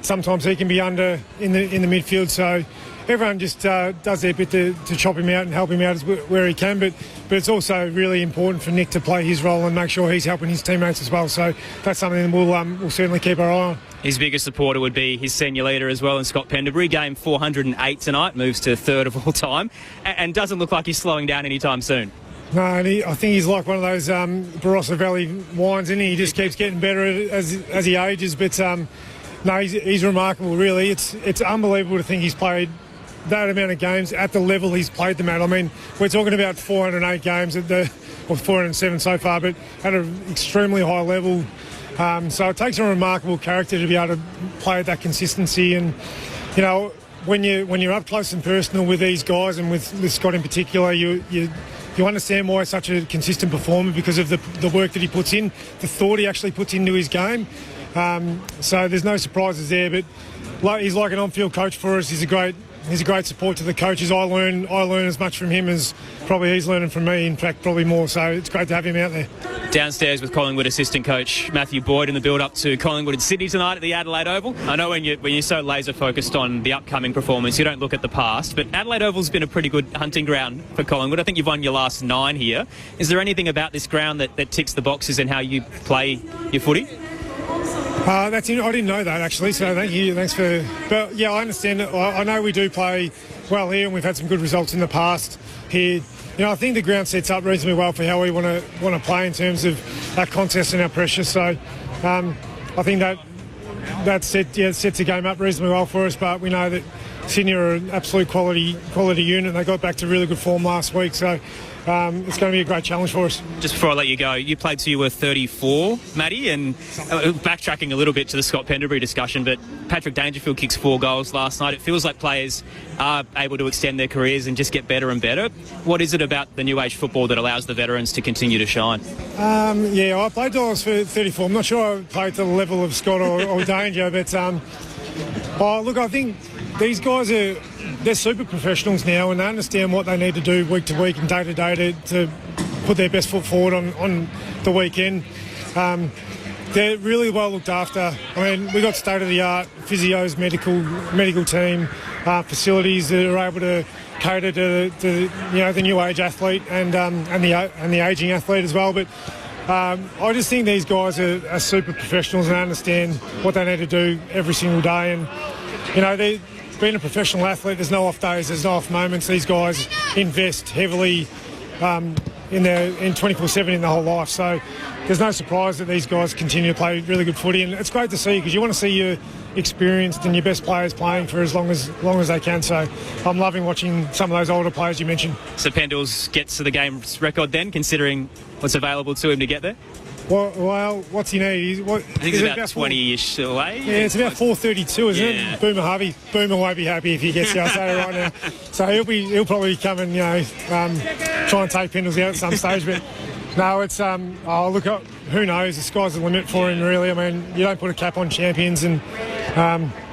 sometimes he can be under in the midfield. So everyone just does their bit to chop him out and help him out where he can. But it's also really important for Nick to play his role and make sure he's helping his teammates as well. So that's something we'll certainly keep our eye on. His biggest supporter would be his senior leader as well, and Scott Penderbury. Game 408 tonight, moves to third of all time, and doesn't look like he's slowing down anytime soon. No, and I think he's like one of those Barossa Valley wines, isn't he? He just keeps getting better as he ages. But no, he's remarkable, really. It's unbelievable to think he's played that amount of games at the level he's played them at. I mean, we're talking about 408 games at the 407 so far, but at an extremely high level. So it takes a remarkable character to be able to play at that consistency. And, you know, when you're up close and personal with these guys, and with Scott in particular, you understand why he's such a consistent performer, because of the work that he puts in, the thought he actually puts into his game. So there's no surprises there, but he's like an on-field coach for us. He's a great support to the coaches. I learn as much from him as probably he's learning from me, in fact, probably more. So it's great to have him out there. Downstairs with Collingwood assistant coach Matthew Boyd in the build-up to Collingwood in Sydney tonight at the Adelaide Oval. I know when you're so laser-focused on the upcoming performance, you don't look at the past, but Adelaide Oval's been a pretty good hunting ground for Collingwood. I think you've won your last 9 here. Is there anything about this ground that ticks the boxes in how you play your footy? I didn't know that, actually, so thank you. Thanks for... But, yeah, I understand it. I know we do play well here, and we've had some good results in the past here. You know, I think the ground sets up reasonably well for how we want to play in terms of our contest and our pressure. So I think that sets the game up reasonably well for us. But we know that Sydney are an absolute quality unit. They got back to really good form last week. So it's going to be a great challenge for us. Just before I let you go, you played till you were 34, Matty, and backtracking a little bit to the Scott Pendlebury discussion, but Patrick Dangerfield kicks 4 goals last night. It feels like players are able to extend their careers and just get better and better. What is it about the new age football that allows the veterans to continue to shine? I played till I was 34. I'm not sure I played to the level of Scott or Danger, but look, I think these guys they're super professionals now, and they understand what they need to do week to week and day to day to put their best foot forward on the weekend. They're really well looked after. I mean, we got state-of-the-art physios, medical team, facilities that are able to cater to the new age athlete and the ageing athlete as well. But I just think these guys are super professionals and understand what they need to do every single day. And you know, being a professional athlete, there's no off days, there's no off moments. These guys invest heavily in 24/7 in the whole life. So there's no surprise that these guys continue to play really good footy, and it's great to see, because you want to see your experienced and your best players playing for as long as they can. So I'm loving watching some of those older players you mentioned. So Pendles gets to the game's record then, considering what's available to him to get there? Well, what's he need? I think it's about 20-ish away. Yeah, it's about 4:32, isn't it? Boomer won't be happy if he gets there, I'll say it right now. So he'll probably come and try and take Pendles out at some stage. But no, it's who knows? The sky's the limit for him, really. I mean, you don't put a cap on champions, and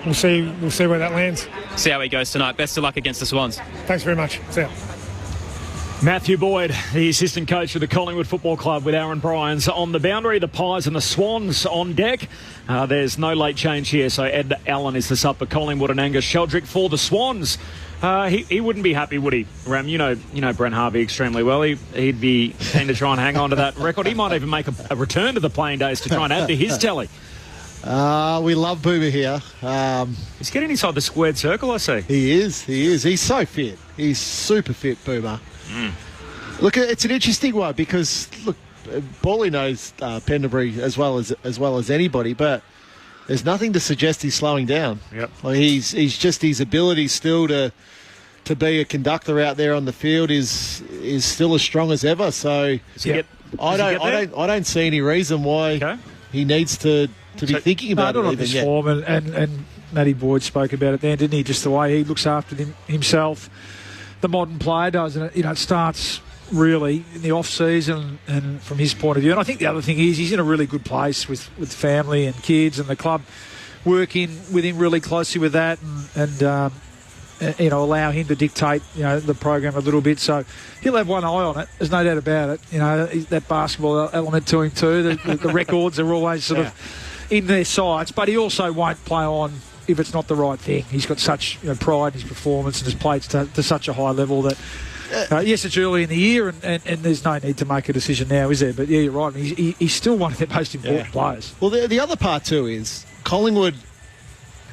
we'll see where that lands. See how he goes tonight. Best of luck against the Swans. Thanks very much. See ya. Matthew Boyd, the assistant coach of the Collingwood Football Club, with Aaron Bryans on the boundary. The Pies and the Swans on deck. There's no late change here, so Ed Allen is the sub for Collingwood and Angus Sheldrick for the Swans. He wouldn't be happy, would he, Ram? You know Brent Harvey extremely well. He'd be keen to try and hang on to that record. He might even make a return to the playing days to try and add to his tally. We love Boomer here. He's getting inside the squared circle, I see. He is. He's so fit. He's super fit, Boomer. Look, it's an interesting one because, look, Paulie knows Pendlebury as well as anybody, but there's nothing to suggest he's slowing down. Yep. Like he's just his ability still to be a conductor out there on the field is still as strong as ever. So I don't see any reason why he needs to be thinking about it. This form, and Matty Boyd spoke about it then, didn't he? Just the way he looks after himself. The modern player does, and it starts really in the off season and from his point of view. And I think the other thing is he's in a really good place with family and kids, and the club working with him really closely with that, and allow him to dictate the program a little bit. So he'll have one eye on it. There's no doubt about it. That basketball element to him too. The records are always sort of in their sights, but he also won't play on if it's not the right thing. He's got such pride in his performance and has played to such a high level that yes, it's early in the year and there's no need to make a decision now, is there? But yeah, you're right. He's still one of their most important players. Well, the other part too is Collingwood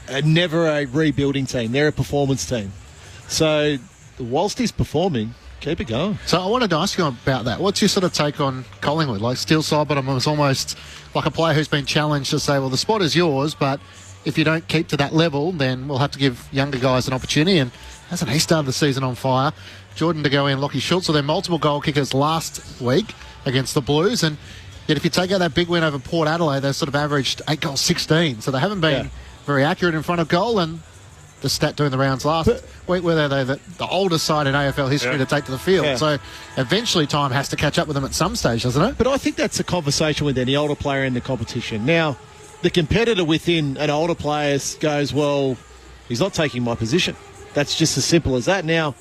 are never a rebuilding team. They're a performance team. So whilst he's performing, keep it going. So I wanted to ask you about that. What's your sort of take on Collingwood? Like Steele Sidebottom was almost like a player who's been challenged to say, well, the spot is yours, but if you don't keep to that level, then we'll have to give younger guys an opportunity. And hasn't he started the season on fire? Jordan De Goey and Lockie Schultz were their multiple goal kickers last week against the Blues, and yet if you take out that big win over Port Adelaide, they've sort of averaged 8 goals 16, so they haven't been very accurate in front of goal, and the stat doing the rounds last week where they're the oldest side in AFL history to take to the field. So eventually time has to catch up with them at some stage, doesn't it? But I think that's a conversation with any older player in the competition. Now, the competitor within an older player goes, well, he's not taking my position. That's just as simple as that. Now,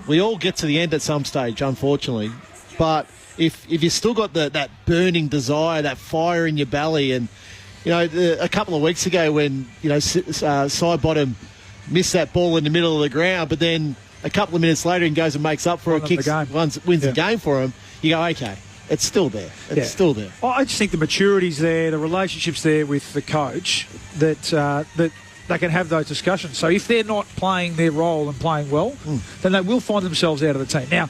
we all get to the end at some stage, unfortunately. But if you still got that burning desire, that fire in your belly, and, you know, a couple of weeks ago when, you know, Sidebottom missed that ball in the middle of the ground, but then a couple of minutes later he goes and makes up for it, wins the game for him, you go, okay, it's still there. It's still there. I just think the maturity's there, the relationship's there with the coach, that they can have those discussions. So if they're not playing their role and playing well, then they will find themselves out of the team. Now,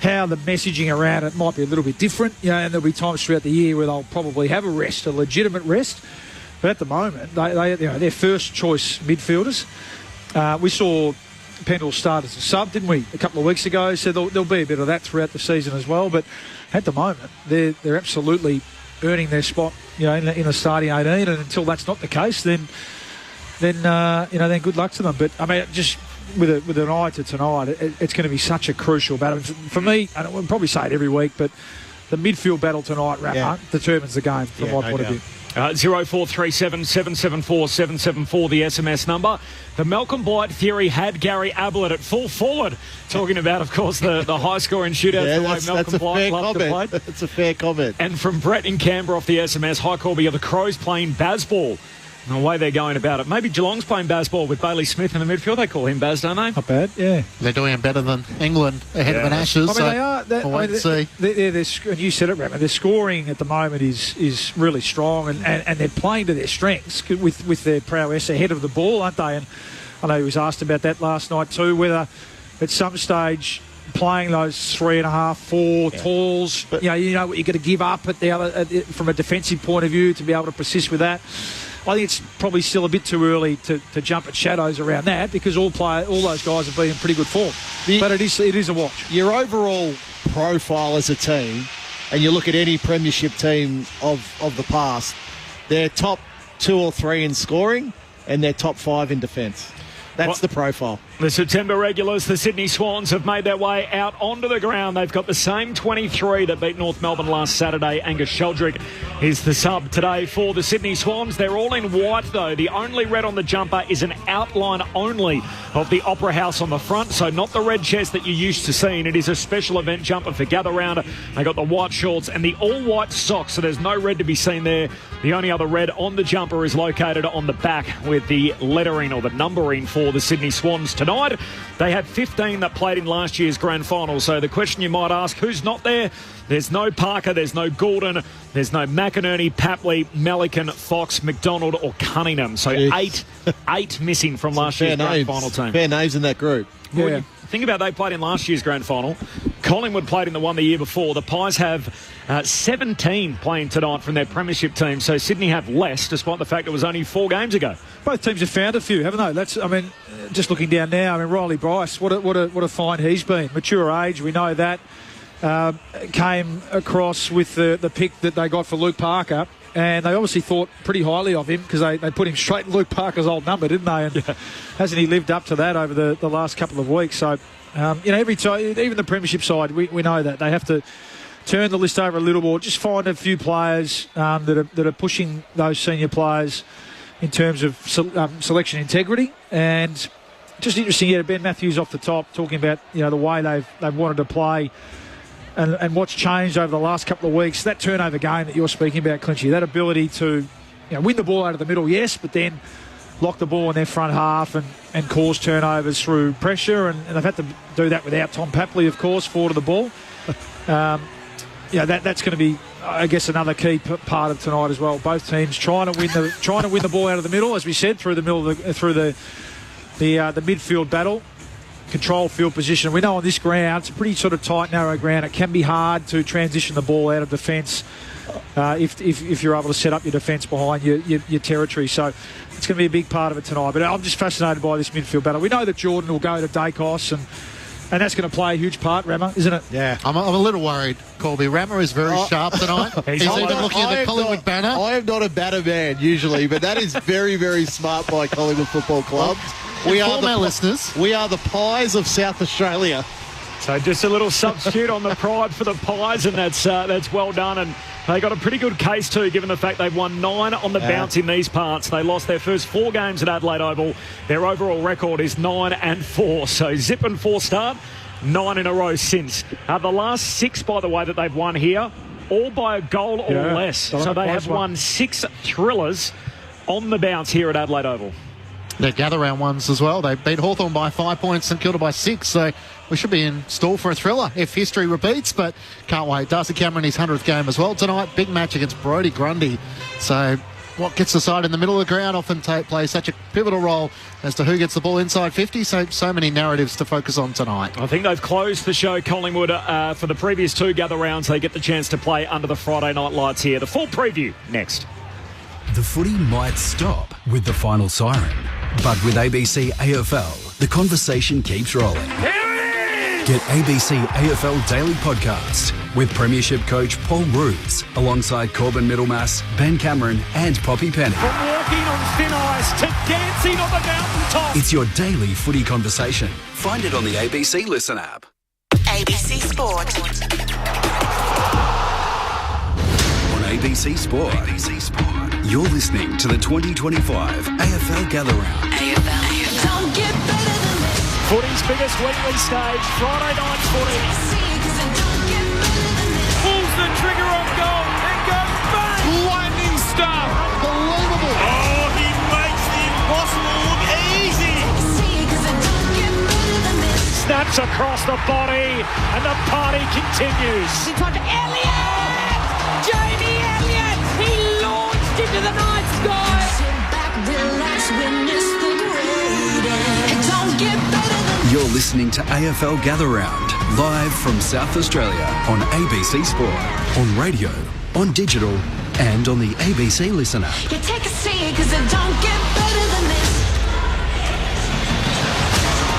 how the messaging around it might be a little bit different, you know, and there'll be times throughout the year where they'll probably have a rest, a legitimate rest. But at the moment, they're first choice midfielders. We saw Pendle start as a sub, didn't we, a couple of weeks ago? So there'll be a bit of that throughout the season as well. But at the moment, they're absolutely earning their spot, you know, in the starting 18. And until that's not the case, then good luck to them. But I mean, just with an eye to tonight, it's going to be such a crucial battle for me. And I'll probably say it every week, but the midfield battle tonight, determines the game from my point of view. 0437 774 774, the SMS number. The Malcolm Blight theory had Gary Ablett at full forward. Talking about, of course, the high-scoring shootouts the way Malcolm Blight loved to play. That's a fair comment. And from Brett in Canberra off the SMS, hi Corby, are the Crows playing Bazball? And the way they're going about it. Maybe Geelong's playing Bazball with Bailey Smith in the midfield. They call him Baz, don't they? Not bad, yeah. They're doing it better than England ahead of an Ashes. I mean, they are. We'll wait and see. And you said it, Ram, their scoring at the moment is really strong, and they're playing to their strengths with their prowess ahead of the ball, aren't they? And I know he was asked about that last night too, whether at some stage playing those 3.5, 4 talls, but, you know what you're going to give up at the other from a defensive point of view to be able to persist with that. I think it's probably still a bit too early to jump at shadows around that, because all those guys have been in pretty good form. But it is a watch. Your overall profile as a team, and you look at any premiership team of the past, they're top 2 or 3 in scoring, and they're top 5 in defence. That's the profile. The September regulars, the Sydney Swans, have made their way out onto the ground. They've got the same 23 that beat North Melbourne last Saturday. Angus Sheldrick is the sub today for the Sydney Swans. They're all in white, though. The only red on the jumper is an outline only of the Opera House on the front, so not the red chest that you're used to seeing. It is a special event jumper for Gather Round. They got the white shorts and the all-white socks, so there's no red to be seen there. The only other red on the jumper is located on the back with the lettering or the numbering for the Sydney Swans tonight. They had 15 that played in last year's grand final, so the question you might ask, who's not there? There's no Parker, there's no Gordon, there's no McInerney, Papley, Melican, Fox, McDonald or Cunningham. So eight missing from last year's grand final team. Fair names in that group. Yeah. Think about they played in last year's grand final. Collingwood played in the one the year before. The Pies have 17 playing tonight from their premiership team. So Sydney have less, despite the fact it was only 4 games ago. Both teams have found a few, haven't they? Just looking down now, Riley Bryce, what a find he's been. Mature age, we know that. Came across with the pick that they got for Luke Parker. And they obviously thought pretty highly of him, because they put him straight in Luke Parker's old number, didn't they? And hasn't he lived up to that over the last couple of weeks? So, every time, even the premiership side, we know that they have to turn the list over a little more. Just find a few players that are pushing those senior players in terms of selection integrity. And just interesting, Ben Matthews off the top talking about the way they've wanted to play. And what's changed over the last couple of weeks, that turnover game that you're speaking about, Clinchy, that ability to win the ball out of the middle, yes, but then lock the ball in their front half and cause turnovers through pressure. And they've had to do that without Tom Papley, of course, forward of the ball. That's going to be, I guess, another key part of tonight as well. Both teams trying to win the ball out of the middle, as we said, through the midfield battle. Control field position. We know on this ground, it's a pretty sort of tight, narrow ground. It can be hard to transition the ball out of defence if you're able to set up your defence behind your territory. So it's going to be a big part of it tonight. But I'm just fascinated by this midfield battle. We know that Jordan will go to Dacos, and And that's going to play a huge part, Rammer, isn't it? Yeah. I'm a little worried, Colby. Rammer is very sharp tonight. He's even looking at the Collingwood banner. I am not a banner man usually, but that is very, very smart by Collingwood Football Club. We are the listeners. We are the Pies of South Australia. So just a little substitute on the pride for the Pies, and that's well done. And they got a pretty good case too, given the fact they've won 9 on the bounce in these parts. They lost their first 4 games at Adelaide Oval. Their overall record is 9-4. So zip and 4 start, 9 in a row since. The last 6, by the way, that they've won here, all by a goal or less. So they have won 6 thrillers on the bounce here at Adelaide Oval. Their gather round ones as well. They beat Hawthorn by 5 points, St Kilda by 6. So we should be in store for a thriller if history repeats, but can't wait. Darcy Cameron, his 100th game as well tonight. Big match against Brodie Grundy. So what gets the side in the middle of the ground often plays such a pivotal role as to who gets the ball inside 50. So many narratives to focus on tonight. I think they've closed the show, Collingwood, for the previous 2 gather rounds. They get the chance to play under the Friday night lights here. The full preview next. The footy might stop with the final siren, but with ABC AFL, the conversation keeps rolling. Get ABC AFL Daily Podcast with Premiership coach Paul Roos alongside Corbin Middlemass, Ben Cameron and Poppy Penny. From walking on thin ice to dancing on the mountaintop. It's your daily footy conversation. Find it on the ABC Listen app. ABC Sport. On ABC Sport. You're listening to the 2025 AFL Gather Round. Don't get better than this. Footy's biggest weekly stage, Friday night footy. Pulls the trigger on goal and goes bang! Lightning stuff! Unbelievable. Oh, he makes the impossible look easy! Snaps across the body and the party continues. In front of Elliott! Jamie Elliott! He launched into the night sky! Sit back, relax, witness the greatest. Don't get better than You're listening to AFL Gather Round, live from South Australia on ABC Sport, on radio, on digital, and on the ABC Listen app. You take a seat, cause it don't get better than this.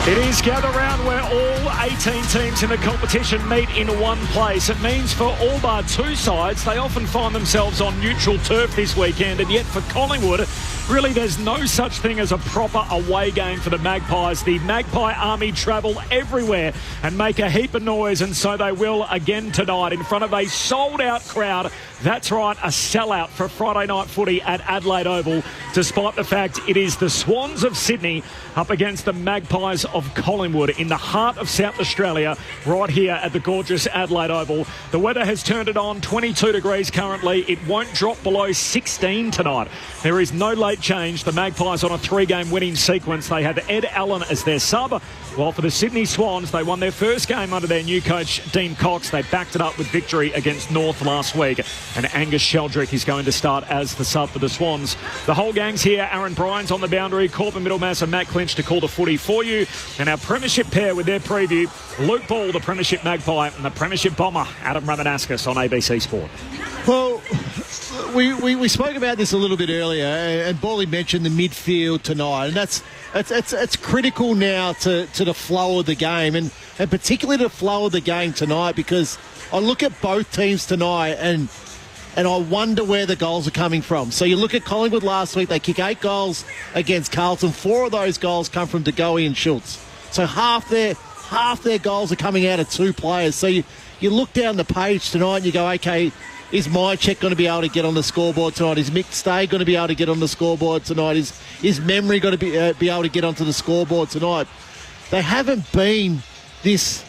It is Gather Round where all 18 teams in the competition meet in one place. It means for all bar 2 sides, they often find themselves on neutral turf this weekend, and yet for Collingwood, really there's no such thing as a proper away game for the Magpies. The Magpie Army travel everywhere and make a heap of noise, and so they will again tonight in front of a sold-out crowd. That's right, a sellout for Friday night footy at Adelaide Oval, despite the fact it is the Swans of Sydney up against the Magpies of Collingwood in the heart of South Australia, right here at the gorgeous Adelaide Oval. The weather has turned it on, 22 degrees currently. It won't drop below 16 tonight. There is no late change. The Magpies on a 3-game winning sequence. They have Ed Allen as their sub, while for the Sydney Swans, they won their first game under their new coach, Dean Cox. They backed it up with victory against North last week, and Angus Sheldrick is going to start as the sub for the Swans. The whole gang's here. Aaron Bryant's on the boundary, Corbin Middlemass and Matt Clinch to call the footy for you, and our premiership pair with their preview, Luke Ball, the premiership Magpie, and the premiership bomber, Adam Ramanauskas on ABC Sport. Well, we spoke about this a little bit earlier, and Bally mentioned the midfield tonight, and it's critical now to the flow of the game, and particularly the flow of the game tonight, because I look at both teams tonight and I wonder where the goals are coming from. So you look at Collingwood last week, they kick 8 goals against Carlton. 4 of those goals come from De Goey and Schultz. So half their goals are coming out of 2 players. So you look down the page tonight and you go, okay, is Mycheck going to be able to get on the scoreboard tonight? Is Mick Stay going to be able to get on the scoreboard tonight? Is Memory going to be able to get onto the scoreboard tonight? They haven't been this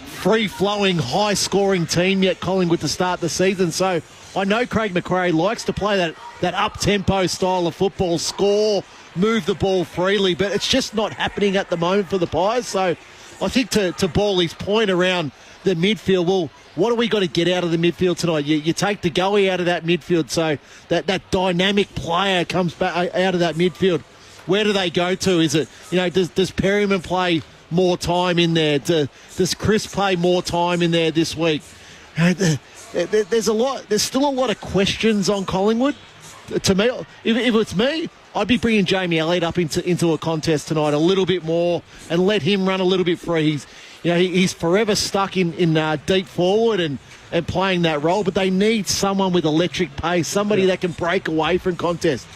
free-flowing, high-scoring team yet, Collingwood, to start the season. So I know Craig McRae likes to play that up-tempo style of football, score, move the ball freely, but it's just not happening at the moment for the Pies. So I think to Bally's point around the midfield, well, what do we got to get out of the midfield tonight? You take De Goey out of that midfield, so that dynamic player comes back out of that midfield. Where do they go to? Is it, does Perryman play more time in there? Does Chris play more time in there this week? There's still a lot of questions on Collingwood. To me, if it's me, I'd be bringing Jamie Elliott up into a contest tonight a little bit more and let him run a little bit free. he's forever stuck in deep forward and playing that role, but they need someone with electric pace, somebody that can break away from contest.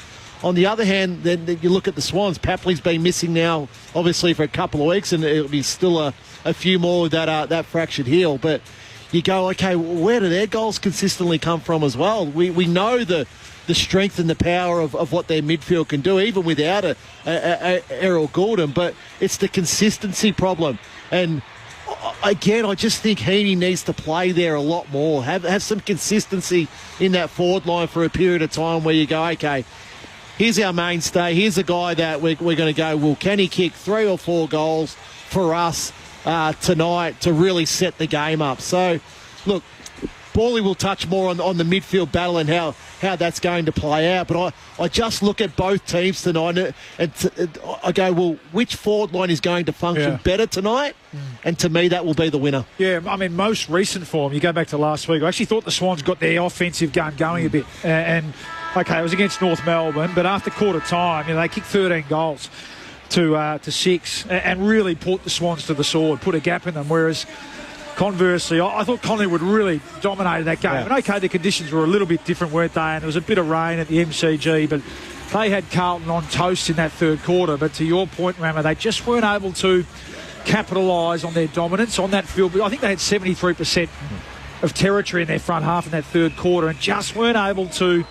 On the other hand, then you look at the Swans. Papley's been missing now, obviously, for a couple of weeks, and it'll be still a few more with that fractured heel. But you go, okay, where do their goals consistently come from as well? We know the strength and the power of what their midfield can do, even without a Errol Gordon, but it's the consistency problem. And again, I just think Heaney needs to play there a lot more, have some consistency in that forward line for a period of time where you go, okay, here's our mainstay, here's a guy that we're going to go, well, can he kick 3 or 4 goals for us tonight to really set the game up? So, look, Bally will touch more on the midfield battle and how that's going to play out. But I just look at both teams tonight and I go, well, which forward line is going to function better tonight? And to me, that will be the winner. Yeah, I mean, most recent form, you go back to last week, I actually thought the Swans got their offensive game going a bit. And okay, it was against North Melbourne, but after quarter time, they kicked 13 goals to 6 and really put the Swans to the sword, put a gap in them, whereas conversely, I thought Collingwood really dominated that game. And okay, the conditions were a little bit different, weren't they? And there was a bit of rain at the MCG, but they had Carlton on toast in that third quarter. But to your point, Rama, they just weren't able to capitalise on their dominance on that field. I think they had 73% of territory in their front half in that third quarter and just weren't able to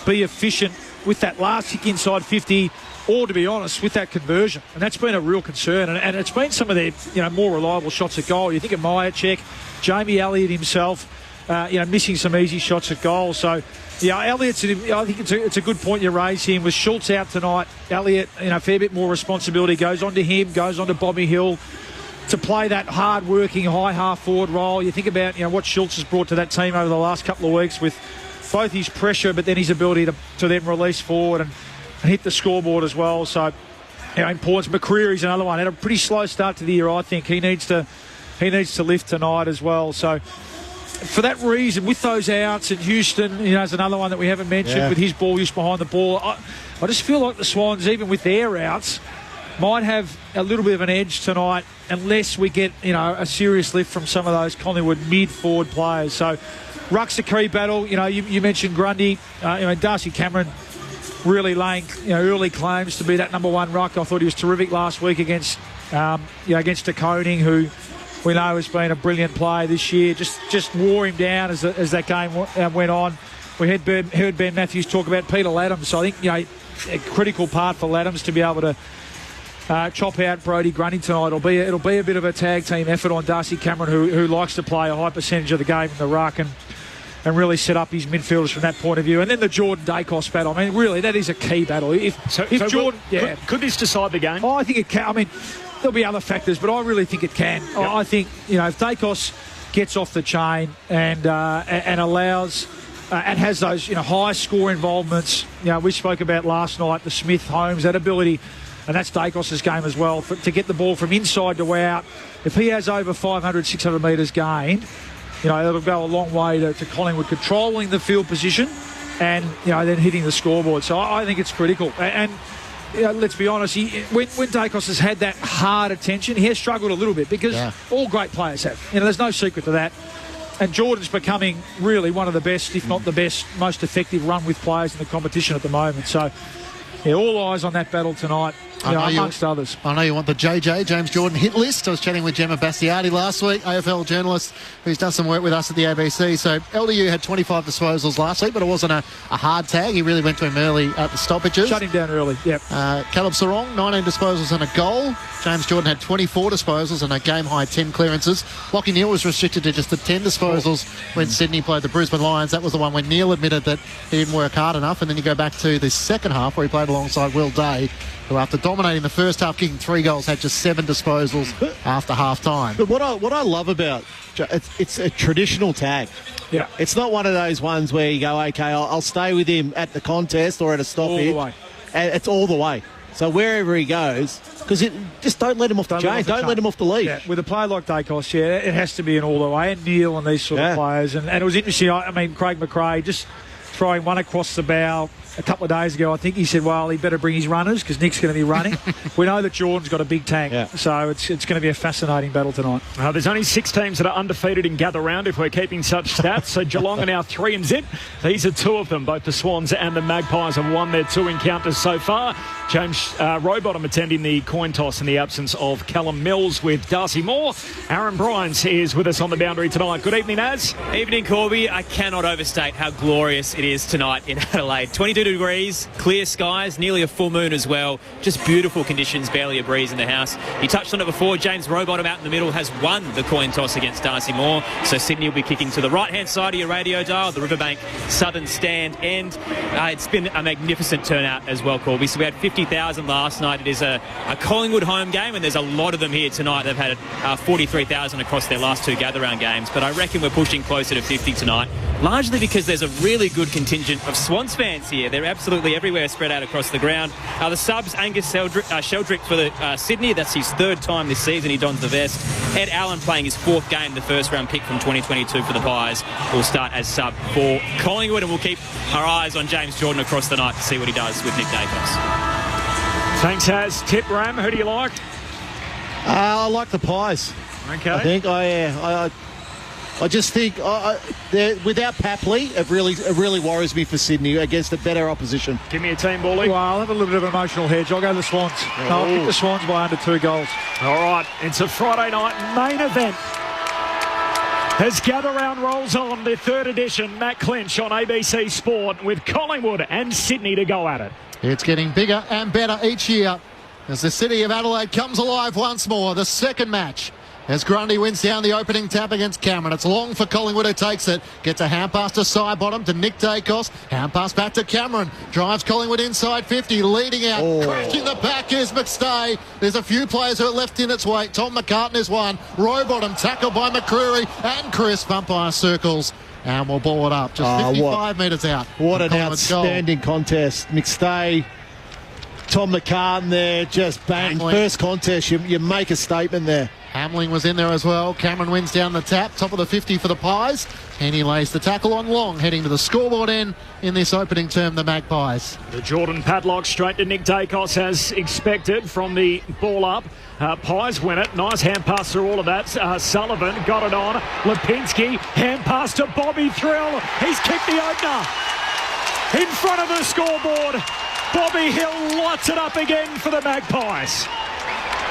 be efficient with that last kick inside 50 or, to be honest, with that conversion. And that's been a real concern. And it's been some of their more reliable shots at goal. You think of Myercheck, Jamie Elliott himself, missing some easy shots at goal. So, Elliott's, I think it's a good point you raise here. With Schultz out tonight, Elliott, a fair bit more responsibility goes on to him, goes on to Bobby Hill to play that hard-working, high half-forward role. You think about, what Schultz has brought to that team over the last couple of weeks with both his pressure but then his ability to then release forward and hit the scoreboard as well. So, importance. McCreary's another one. Had a pretty slow start to the year, I think. He needs to lift tonight as well. So, for that reason, with those outs at Houston, is another one that we haven't mentioned with his ball use behind the ball. I just feel like the Swans, even with their outs, might have a little bit of an edge tonight unless we get, a serious lift from some of those Collingwood mid-forward players. So, ruck's a key battle. You mentioned Grundy. Darcy Cameron really laying early claims to be that number one ruck. I thought he was terrific last week against De Koning, who we know has been a brilliant player this year. Just wore him down as that game went on. We heard Ben Matthews talk about Peter Laddams. So I think a critical part for Laddams to be able to chop out Brodie Grundy tonight. It'll be a bit of a tag team effort on Darcy Cameron, who likes to play a high percentage of the game in the ruck and really set up his midfielders from that point of view. And then the Jordan Dacos battle. I mean, really, that is a key battle. If Jordan... Could this decide the game? Oh, I think it can. I mean, there'll be other factors, but I really think it can. Yep. I think, if Dacos gets off the chain and allows... and has those, high score involvements. We spoke about last night, the Smith-Holmes, that ability... And that's Dacos' game as well, to get the ball from inside to out. If he has over 500, 600 metres gained, it'll go a long way to Collingwood controlling the field position and, then hitting the scoreboard. So I think it's critical. And let's be honest, when Dacos has had that hard attention, he has struggled a little bit because all great players have. There's no secret to that. And Jordan's becoming really one of the best, if not the best, most effective run with players in the competition at the moment. So, all eyes on that battle tonight, amongst others. I know you want the James Jordan hit list. I was chatting with Gemma Bastiardi last week, AFL journalist who's done some work with us at the ABC. So LDU had 25 disposals last week, but it wasn't a hard tag. He really went to him early at the stoppages. Shut him down early, yep. Caleb Sarong, 19 disposals and a goal. James Jordan had 24 disposals and a game-high 10 clearances. Lachie Neale was restricted to just the 10 disposals when Sydney played the Brisbane Lions. That was the one when Neale admitted that he didn't work hard enough. And then you go back to the second half where he played alongside Will Day, who after dominating the first half, kicking 3 goals, had just 7 disposals after half-time. But what I love about it's a traditional tag. Yeah. It's not one of those ones where you go, okay, I'll stay with him at the contest or at a stoppage. All the way. And it's all the way. So wherever he goes, because just don't let him off the chain. Don't let him off the lead. Yeah, with a player like Dacos, it has to be an all the way. And Neale and these sort of players. And it was interesting. I mean, Craig McRae just throwing one across the bow, a couple of days ago, I think he said, well, he better bring his runners because Nick's going to be running. We know that Jordan's got a big tank, so it's going to be a fascinating battle tonight. There's only 6 teams that are undefeated in Gather Round if we're keeping such stats. So Geelong are now 3-0. These are 2 of them. Both the Swans and the Magpies have won their 2 encounters so far. James Rowbottom attending the coin toss in the absence of Callum Mills with Darcy Moore. Aaron Bryans is with us on the boundary tonight. Good evening, Az. Evening, Corby. I cannot overstate how glorious it is tonight in Adelaide. 22 degrees, clear skies, nearly a full moon as well. Just beautiful conditions, barely a breeze in the house. You touched on it before. James Rowbottom out in the middle has won the coin toss against Darcy Moore. So Sydney will be kicking to the right-hand side of your radio dial, the Riverbank Southern Stand end. It's been a magnificent turnout as well, Corby. So we had 50,000 last night. It is a Collingwood home game, and there's a lot of them here tonight. They've had 43,000 across their last 2 gather-round games, but I reckon we're pushing closer to 50 tonight, largely because there's a really good contingent of Swans fans here. They're absolutely everywhere, spread out across the ground. The subs, Angus Sheldrick for the Sydney. That's his 3rd time this season he dons the vest. Ed Allen playing his 4th game, the first-round pick from 2022 for the Pies, will start as sub for Collingwood, and we'll keep our eyes on James Jordan across the night to see what he does with Nick Dacos. Thanks, Az. Tip, Ram, who do you like? I like the Pies. Okay. I think I just think without Papley, it really worries me for Sydney against a better opposition. Give me a team, Bally. Well, I'll have a little bit of an emotional hedge. I'll go the Swans. No, I'll pick the Swans by under 2 goals. All right, it's a Friday night main event. As Gather Round rolls on, the 3rd edition, Matt Clinch on ABC Sport with Collingwood and Sydney to go at it. It's getting bigger and better each year as the city of Adelaide comes alive once more. The second match as Grundy wins down the opening tap against Cameron. It's long for Collingwood, who takes it. Gets a hand pass to side bottom to Nick Dacos. Hand pass back to Cameron. Drives Collingwood inside 50. Leading out. Crashing the back is McStay. There's a few players who are left in its wake. Tom McCartan is one. Rowbottom tackled by McCreary and Chris. Umpire circles. And we'll ball it up. Just 55 metres out. What an outstanding contest. McStay, Tom McCartan there, just bang. First contest, you make a statement there. Hamling was in there as well. Cameron wins down the tap, top of the 50 for the Pies. And he lays the tackle on Long, heading to the scoreboard end in this opening term, the Magpies. The Jordan padlock straight to Nick Dacos as expected from the ball up. Pies win it. Nice hand pass through all of that. Sullivan got it on. Lipinski, hand pass to Bobby Thrill. He's kicked the opener. In front of the scoreboard. Bobby Hill lights it up again for the Magpies.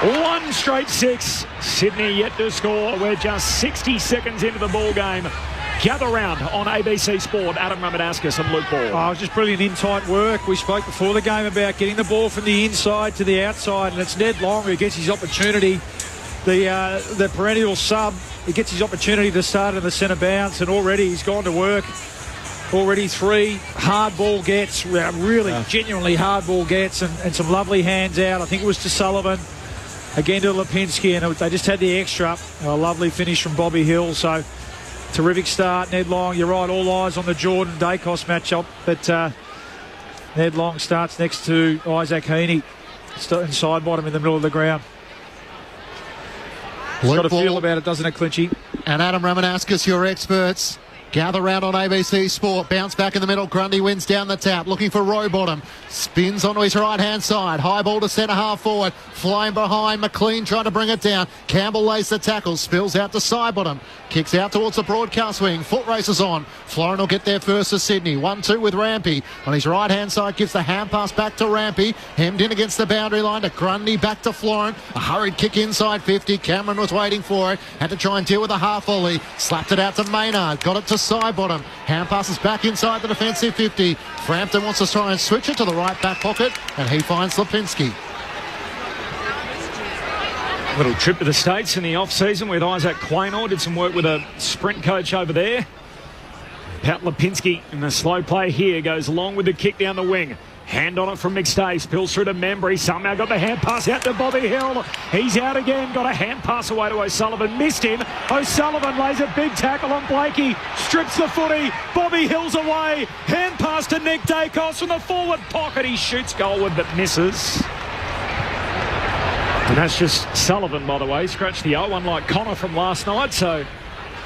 1 straight 6. Sydney yet to score. We're just 60 seconds into the ball game. Gather Round on ABC Sport. Adam Ramadauskas and Luke Ball. It was just brilliant in tight work. We spoke before the game about getting the ball from the inside to the outside, and it's Ned Long who gets his opportunity. The perennial sub, he gets his opportunity to start in the centre bounce, and already he's gone to work. Already 3 hard ball gets, really genuinely hard ball gets, and some lovely hands out. I think it was to Sullivan. Again to Lipinski, and they just had the extra. A lovely finish from Bobby Hill. So, terrific start, Ned Long. You're right, all eyes on the Jordan-Dacos matchup. But Ned Long starts next to Isaac Heaney, inside bottom in the middle of the ground. It's got a feel about it, doesn't it, Clinchy? And Adam Ramadauskas, your experts. Gather Round on ABC Sport. Bounce back in the middle. Grundy wins down the tap. Looking for Rowbottom. Spins onto his right-hand side. High ball to centre half forward. Flying behind. McLean trying to bring it down. Campbell lays the tackle. Spills out to Sidebottom. Kicks out towards the broadcast wing. Foot races on. Florin will get there first to Sydney. 1-2 with Rampy. On his right-hand side gives the hand pass back to Rampy. Hemmed in against the boundary line to Grundy. Back to Florin. A hurried kick inside 50. Cameron was waiting for it. Had to try and deal with a half volley. Slapped it out to Maynard. Got it to Sidebottom. Hand passes back inside the defensive 50. Frampton wants to try and switch it to the right back pocket, and he finds Lipinski. Little trip to the States in the off-season with Isaac Quaynor. Did some work with a sprint coach over there. Pat Lipinski in the slow play here goes along with the kick down the wing. Hand on it from McStay. Spills through to Membry. Somehow got the hand pass out to Bobby Hill. He's out again. Got a hand pass away to O'Sullivan. Missed him. O'Sullivan lays a big tackle on Blakey. Strips the footy. Bobby Hill's away. Hand pass to Nick Dacos from the forward pocket. He shoots goalward but misses. And that's just Sullivan, by the way. Scratched the O, unlike Connor from last night. So,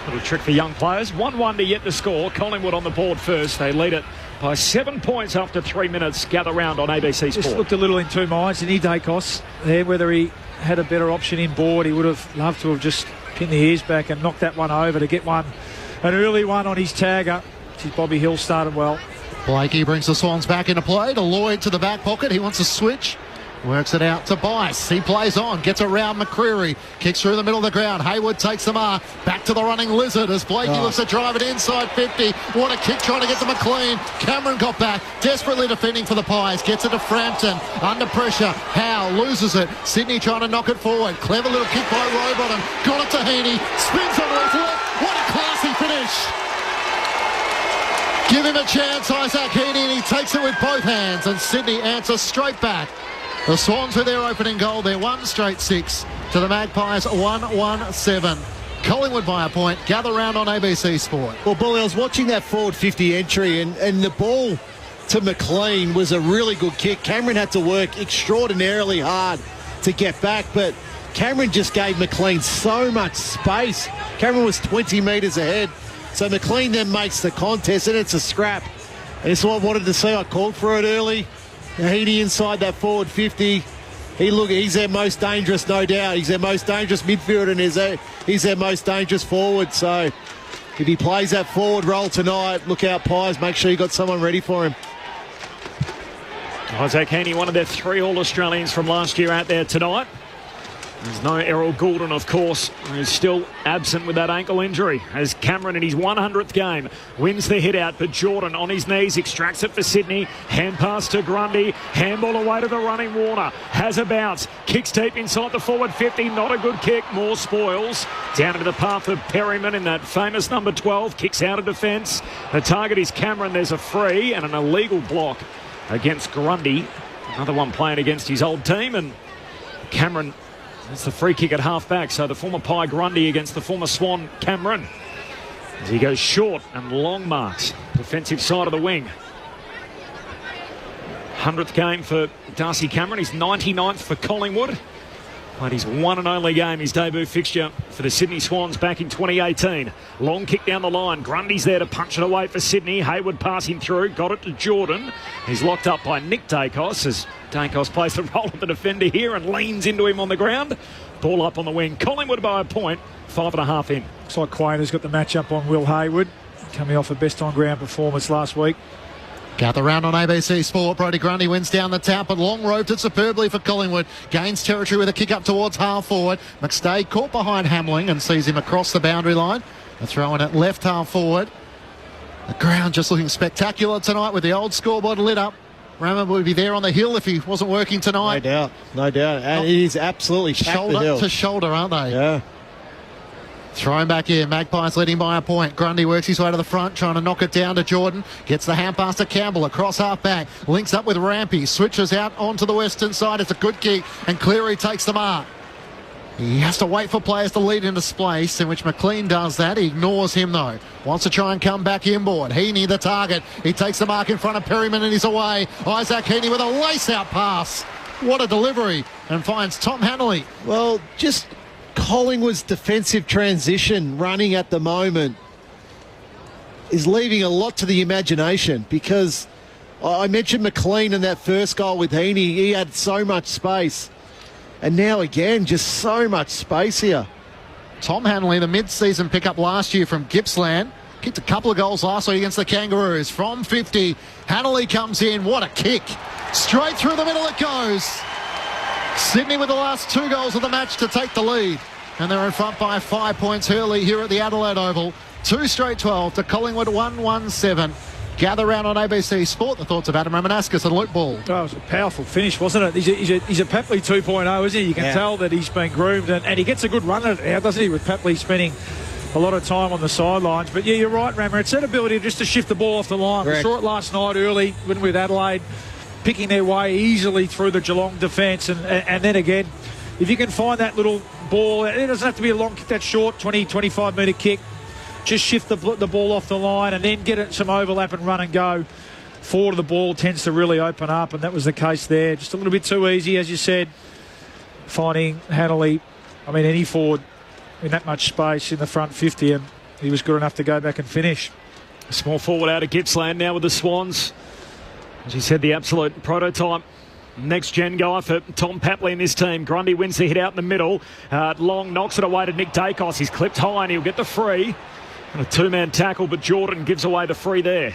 little trick for young players. 1-1 to yet to score. Collingwood on the board first. They lead it by 7 points after 3 minutes. Gather round on ABC Sport. Just looked a little in two minds, didn't he, Dacos? There, whether he had a better option in board, he would have loved to have just pinned the ears back and knocked that one over to get an early one on his tagger. Bobby Hill started well. Blakey brings the Swans back into play to Lloyd to the back pocket. He wants a switch. Works it out to Bice. He plays on, gets around McCreary, kicks through the middle of the ground. Hayward takes the mark. Back to the running Lizard as Blakey looks to drive it inside 50. What a kick trying to get to McLean. Cameron got back, desperately defending for the Pies. Gets it to Frampton. Under pressure. Howe loses it. Sydney trying to knock it forward. Clever little kick by Rowbottom. Got it to Heaney. Spins on his left. What a classy finish. Give him a chance, Isaac Heaney, and he takes it with both hands. And Sydney answers straight back. The Swans with their opening goal, their 1 straight 6 to the Magpies 1-1-7. Collingwood by a point. Gather round on ABC Sport. Well, Bully, I was watching that forward 50 entry and the ball to McLean was a really good kick. Cameron had to work extraordinarily hard to get back, but Cameron just gave McLean so much space. Cameron was 20 metres ahead. So McLean then makes the contest and it's a scrap. And it's what I wanted to see. I called for it early. Heaney inside that forward 50. He's their most dangerous, no doubt. He's their most dangerous midfielder and he's their most dangerous forward. So if he plays that forward role tonight, look out, Pies. Make sure you got someone ready for him. Isaac Heaney, one of their 3 All-Australians from last year out there tonight. There's no Errol Goulden, of course, who's still absent with that ankle injury, as Cameron in his 100th game wins the hit out, but Jordan on his knees extracts it for Sydney. Hand pass to Grundy, handball away to the running Warner, has a bounce, kicks deep inside the forward 50, not a good kick, more spoils. Down into the path of Perryman in that famous number 12, kicks out of defence. The target is Cameron, there's a free and an illegal block against Grundy. Another one playing against his old team, and Cameron... It's the free kick at half-back, so the former Pie Grundy against the former Swan Cameron. As he goes short and long marks, defensive side of the wing. 100th game for Darcy Cameron, his 99th for Collingwood. Played his one and only game, his debut fixture for the Sydney Swans back in 2018. Long kick down the line. Grundy's there to punch it away for Sydney. Hayward passing through. Got it to Jordan. He's locked up by Nick Dacos as Dacos plays the role of the defender here and leans into him on the ground. Ball up on the wing. Collingwood by a point. 5.5 in. Looks like Quayne has got the match up on Will Hayward, coming off a best on ground performance last week. Gather round on ABC Sport. Brodie Grundy wins down the tap, but long roved it superbly for Collingwood. Gains territory with a kick up towards half forward. McStay caught behind Hamling and sees him across the boundary line. A throw in at left half forward. The ground just looking spectacular tonight with the old scoreboard lit up. Ramon would be there on the hill if he wasn't working tonight. No doubt. And it is absolutely shoulder to shoulder, aren't they? Yeah. Thrown back in. Magpies leading by a point. Grundy works his way to the front, trying to knock it down to Jordan. Gets the hand pass to Campbell across half back. Links up with Rampy. Switches out onto the western side. It's a good kick, and Cleary takes the mark. He has to wait for players to lead into space, in which McLean does that. He ignores him, though. Wants to try and come back inboard. Heaney, the target. He takes the mark in front of Perryman, and he's away. Isaac Heaney with a lace-out pass. What a delivery. And finds Tom Hanley. Well, just... Collingwood's defensive transition running at the moment is leaving a lot to the imagination, because I mentioned McLean in that first goal with Heaney. He had so much space. And now again, just so much space here. Tom Hanley, the mid-season pickup last year from Gippsland. Kicked a couple of goals last week against the Kangaroos. From 50, Hanley comes in. What a kick. Straight through the middle it goes. Sydney with the last 2 goals of the match to take the lead. And they're in front by 5 points early here at the Adelaide Oval. 2 straight 12 to Collingwood 1-1-7. Gather round on ABC Sport. The thoughts of Adam Ramanaskas and Luke Ball. Oh, it was a powerful finish, wasn't it? He's a Papley 2.0, isn't he? You can tell that he's been groomed, and he gets a good run at it now, doesn't he, with Papley spending a lot of time on the sidelines. But yeah, you're right, Rammer. It's that ability just to shift the ball off the line. Correct. We saw it last night early when with Adelaide, picking their way easily through the Geelong defence. And then again, if you can find that little ball, it doesn't have to be a long kick, that short 20, 25 metre kick. Just shift the ball off the line and then get it some overlap and run and go. Forward of the ball tends to really open up, and that was the case there. Just a little bit too easy, as you said, finding Hanley, any forward in that much space in the front 50, and he was good enough to go back and finish. Small forward out of Gippsland now with the Swans. As you said, the absolute prototype. Next gen guy for Tom Papley and this team. Grundy wins the hit out in the middle. Long knocks it away to Nick Dacos. He's clipped high and he'll get the free. And a two-man tackle, but Jordan gives away the free there.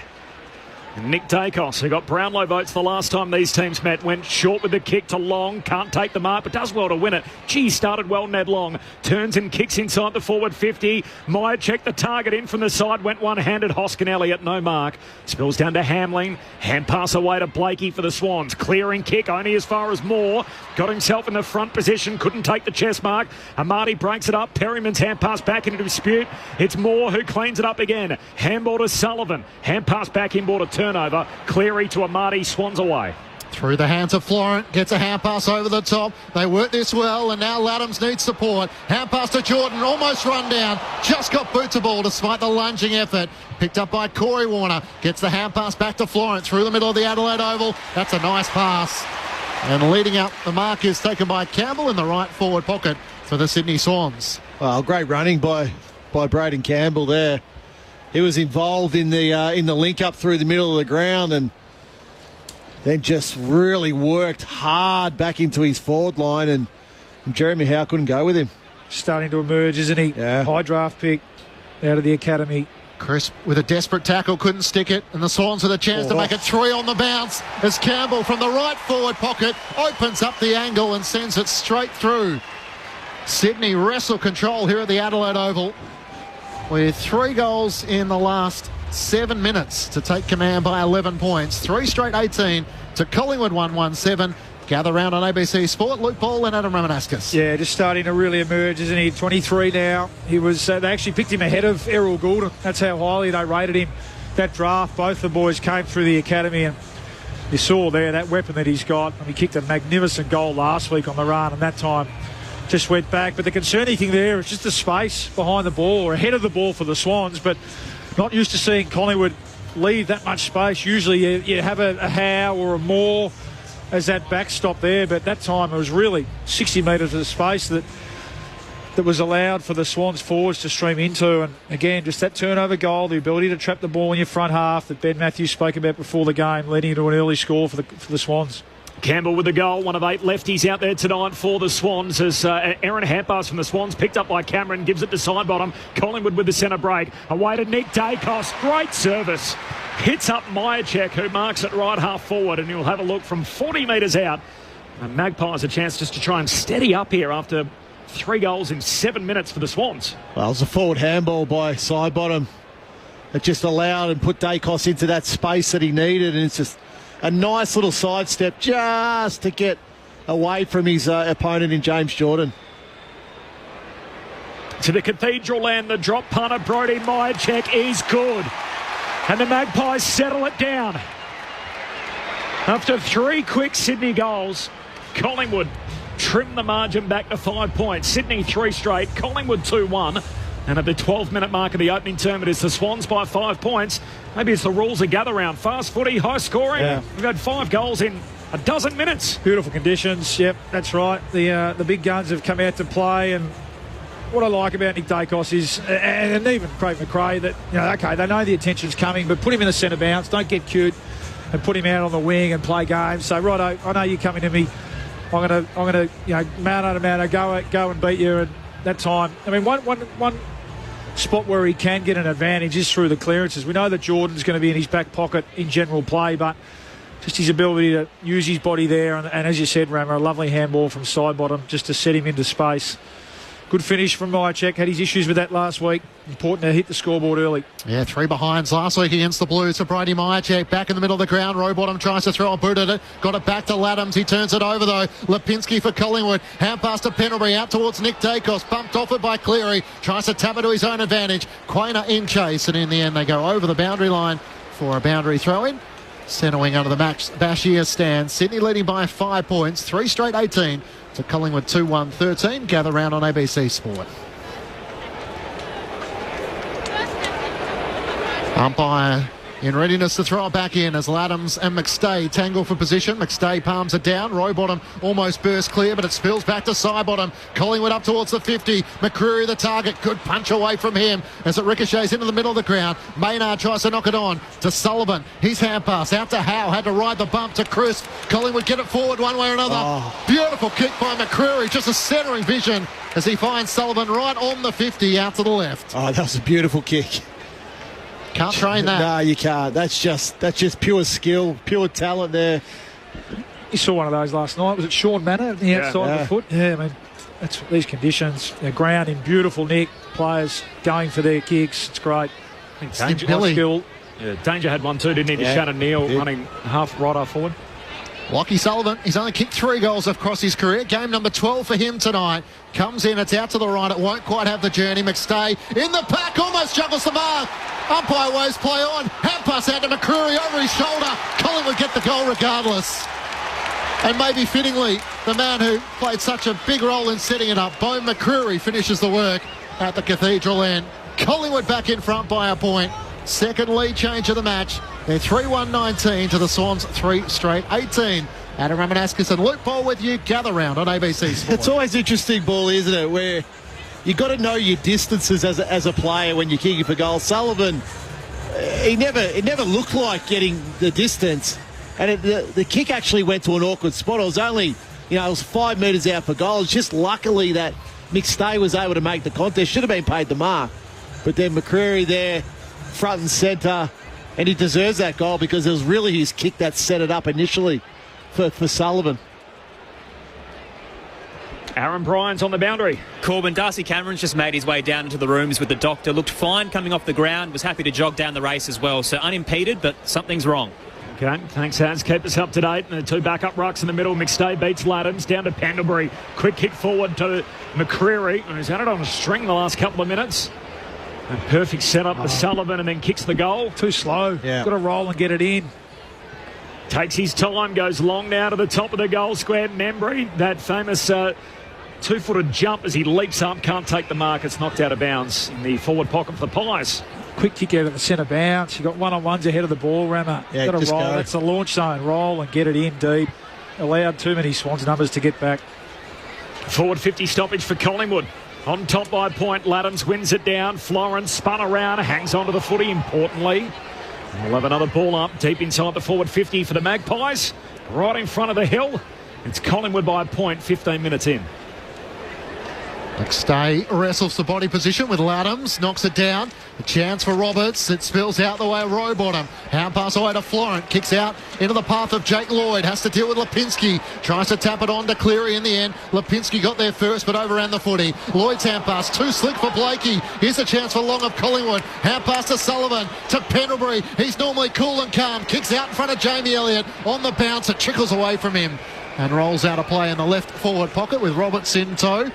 And Nick Dacos, who got Brownlow votes the last time these teams met, went short with the kick to Long. Can't take the mark, but does well to win it. Gee, started well, Ned Long. Turns and kicks inside the forward 50. Meyer checked the target in from the side. Went one-handed. Hoskin Elliott, no mark. Spills down to Hamling. Hand pass away to Blakey for the Swans. Clearing kick only as far as Moore. Got himself in the front position. Couldn't take the chest mark. Amati breaks it up. Perryman's hand pass back into dispute. It's Moore who cleans it up again. Handball to Sullivan. Hand pass back inboard to turnover. Cleary to Amati. Swans away. Through the hands of Florent, gets a hand pass over the top. They work this well, and now Laddams needs support. Hand pass to Jordan, almost run down. Just got boot to ball despite the lunging effort. Picked up by Corey Warner. Gets the hand pass back to Florent through the middle of the Adelaide Oval. That's a nice pass. And leading up, the mark is taken by Campbell in the right forward pocket for the Sydney Swans. Well, great running by Braden Campbell there. He was involved in the link up through the middle of the ground and then just really worked hard back into his forward line, and Jeremy Howe couldn't go with him. Starting to emerge, isn't he? Yeah. High draft pick out of the academy. Chris with a desperate tackle, couldn't stick it, and the Swans with a chance to make it 3 on the bounce as Campbell from the right forward pocket opens up the angle and sends it straight through. Sydney wrestle control here at the Adelaide Oval with 3 goals in the last 7 minutes to take command by 11 points. 3 straight 18 to Collingwood 1-1-7. Gather round on ABC Sport. Luke Ball and Adam Ramanauskas. Yeah, just starting to really emerge, isn't he? 23 now. He was. They actually picked him ahead of Errol Goulden. That's how highly they rated him. That draft, both the boys came through the academy, and you saw there that weapon that he's got. And he kicked a magnificent goal last week on the run, and that time just went back. But the concerning thing there is just the space behind the ball, or ahead of the ball for the Swans. But not used to seeing Collingwood leave that much space. Usually you have a Howe or a Moore as that backstop there, but that time it was really 60 metres of space that was allowed for the Swans forwards to stream into. And again, just that turnover goal, the ability to trap the ball in your front half that Ben Matthews spoke about before the game, leading to an early score for the Swans. Campbell with the goal, one of 8 lefties out there tonight for the Swans as Aaron Handpass from the Swans picked up by Cameron, gives it to Sidebottom. Collingwood with the centre break. Away to Nick Dacos. Great service. Hits up Myercheck, who marks it right half forward, and he'll have a look from 40 metres out. And Magpies a chance just to try and steady up here after 3 goals in 7 minutes for the Swans. Well, it was a forward handball by Sidebottom. It just allowed and put Dacos into that space that he needed, and it's just a nice little sidestep just to get away from his opponent in James Jordan. To the Cathedral land, the drop punter, Brodie Myercheck, is good. And the Magpies settle it down. After 3 quick Sydney goals, Collingwood trimmed the margin back to 5 points. Sydney 3 straight, Collingwood 2-1. And at the 12-minute mark of the opening term, it is the Swans by 5 points. Maybe it's the rules of gather round. Fast footy, high scoring. Yeah. We've had 5 goals in a dozen minutes. Beautiful conditions. Yep, that's right. The big guns have come out to play, and what I like about Nick Dacos is, and even Craig McRae, that okay, they know the attention's coming, but put him in the centre bounce. Don't get cute, and put him out on the wing and play games. So righto, I know you're coming to me. I'm gonna mano go and beat you. And that time, I mean, one spot where he can get an advantage is through the clearances. We know that Jordan's going to be in his back pocket in general play, but just his ability to use his body there, and as you said, Rammer, a lovely handball from Sidebottom just to set him into space. Good finish from Myercheck. Had his issues with that last week. Important to hit the scoreboard early. Yeah, 3 behinds last week against the Blues for Brodie Myercheck. Back in the middle of the ground. Rowbottom tries to throw a boot at it. Got it back to Laddams. He turns it over, though. Lipinski for Collingwood. Hand pass to Pendlebury. Out towards Nick Dacos. Bumped off it by Cleary. Tries to tap it to his own advantage. Quainer in chase. And in the end, they go over the boundary line for a boundary throw-in. Centre wing under the Bashir stand. Sydney leading by 5 points. 3 straight 18 to Collingwood 2-1-13. Gather round on ABC Sport. Umpire in readiness to throw it back in as Laddams and McStay tangle for position. McStay palms it down. Rowbottom almost burst clear, but it spills back to Sidebottom. Collingwood up towards the 50. McCreary the target. Good punch away from him as it ricochets into the middle of the ground. Maynard tries to knock it on to Sullivan. His hand pass out to Howe. Had to ride the bump to Crisp. Collingwood get it forward one way or another. Beautiful kick by McCreary. Just a centering vision as he finds Sullivan right on the 50 out to the left. Oh, that was a beautiful kick. Can't train that. No, you can't. That's just pure skill, pure talent there. You saw one of those last night. Was it Sean Manor, the outside of the foot? Yeah, I mean, that's these conditions. The ground in beautiful nick. Players going for their kicks. It's great. Danger, skill. Yeah, Danger had one too, didn't he? To Shannon Neal running half forward. Lachie Sullivan, he's only kicked 3 goals across his career. Game number 12 for him tonight. Comes in, it's out to the right. It won't quite have the journey. McStay in the pack, almost juggles the mark. Umpire waves play on. Hand pass out to McCreary over his shoulder. Collingwood get the goal regardless. And maybe fittingly, the man who played such a big role in setting it up, Bo McCreary, finishes the work at the Cathedral end. Collingwood back in front by a point. Second lead change of the match. They're 3-1-19 to the Swans 3 straight 18. Adam Ramanauskas and Luke Ball with you. Gather round on ABC Sport. It's always interesting, Ball, isn't it, where you got to know your distances as a player when you're kicking for goal. Sullivan, it never looked like getting the distance, and the kick actually went to an awkward spot. It was only, it was 5 metres out for goal. It's just luckily that McStay was able to make the contest. Should have been paid the mark, but then McCreary there, front and centre, and he deserves that goal because it was really his kick that set it up initially for Sullivan. Aaron Bryant's on the boundary. Corbin, Darcy Cameron's just made his way down into the rooms with the doctor. Looked fine coming off the ground. Was happy to jog down the race as well. So unimpeded, but something's wrong. Okay, thanks, Hans. Keep us up to date. And the 2 backup rucks in the middle. McStay beats Laddams down to Pendlebury. Quick kick forward to McCreary, who's had it on a string the last couple of minutes. A perfect setup to Sullivan and then kicks the goal. Too slow. Got to roll and get it in. Takes his time, goes long now to the top of the goal square. Membry, that famous 2-footed jump as he leaps up, can't take the mark. It's knocked out of bounds in the forward pocket for the Pies. Quick kick out of the centre bounce. You got one-on-ones ahead of the ball, Rammer. Yeah, got to roll. Go. That's the launch zone. Roll and get it in deep. Allowed too many Swans numbers to get back. Forward 50 stoppage for Collingwood. On top by a point, Laddams wins it down. Florence spun around, hangs onto the footy importantly. We'll have another ball up deep inside the forward 50 for the Magpies. Right in front of the hill. It's Collingwood by a point, 15 minutes in. McStay wrestles the body position with Laddams, knocks it down. A chance for Roberts. It spills out the way of Rowbottom. Hand pass away to Florent. Kicks out into the path of Jake Lloyd. Has to deal with Lipinski. Tries to tap it on to Cleary in the end. Lipinski got there first but overran the footy. Lloyd's hand pass too slick for Blakey. Here's a chance for Long of Collingwood. Hand pass to Sullivan. To Pendlebury. He's normally cool and calm. Kicks out in front of Jamie Elliott. On the bounce. It trickles away from him. And rolls out of play in the left forward pocket with Roberts in tow.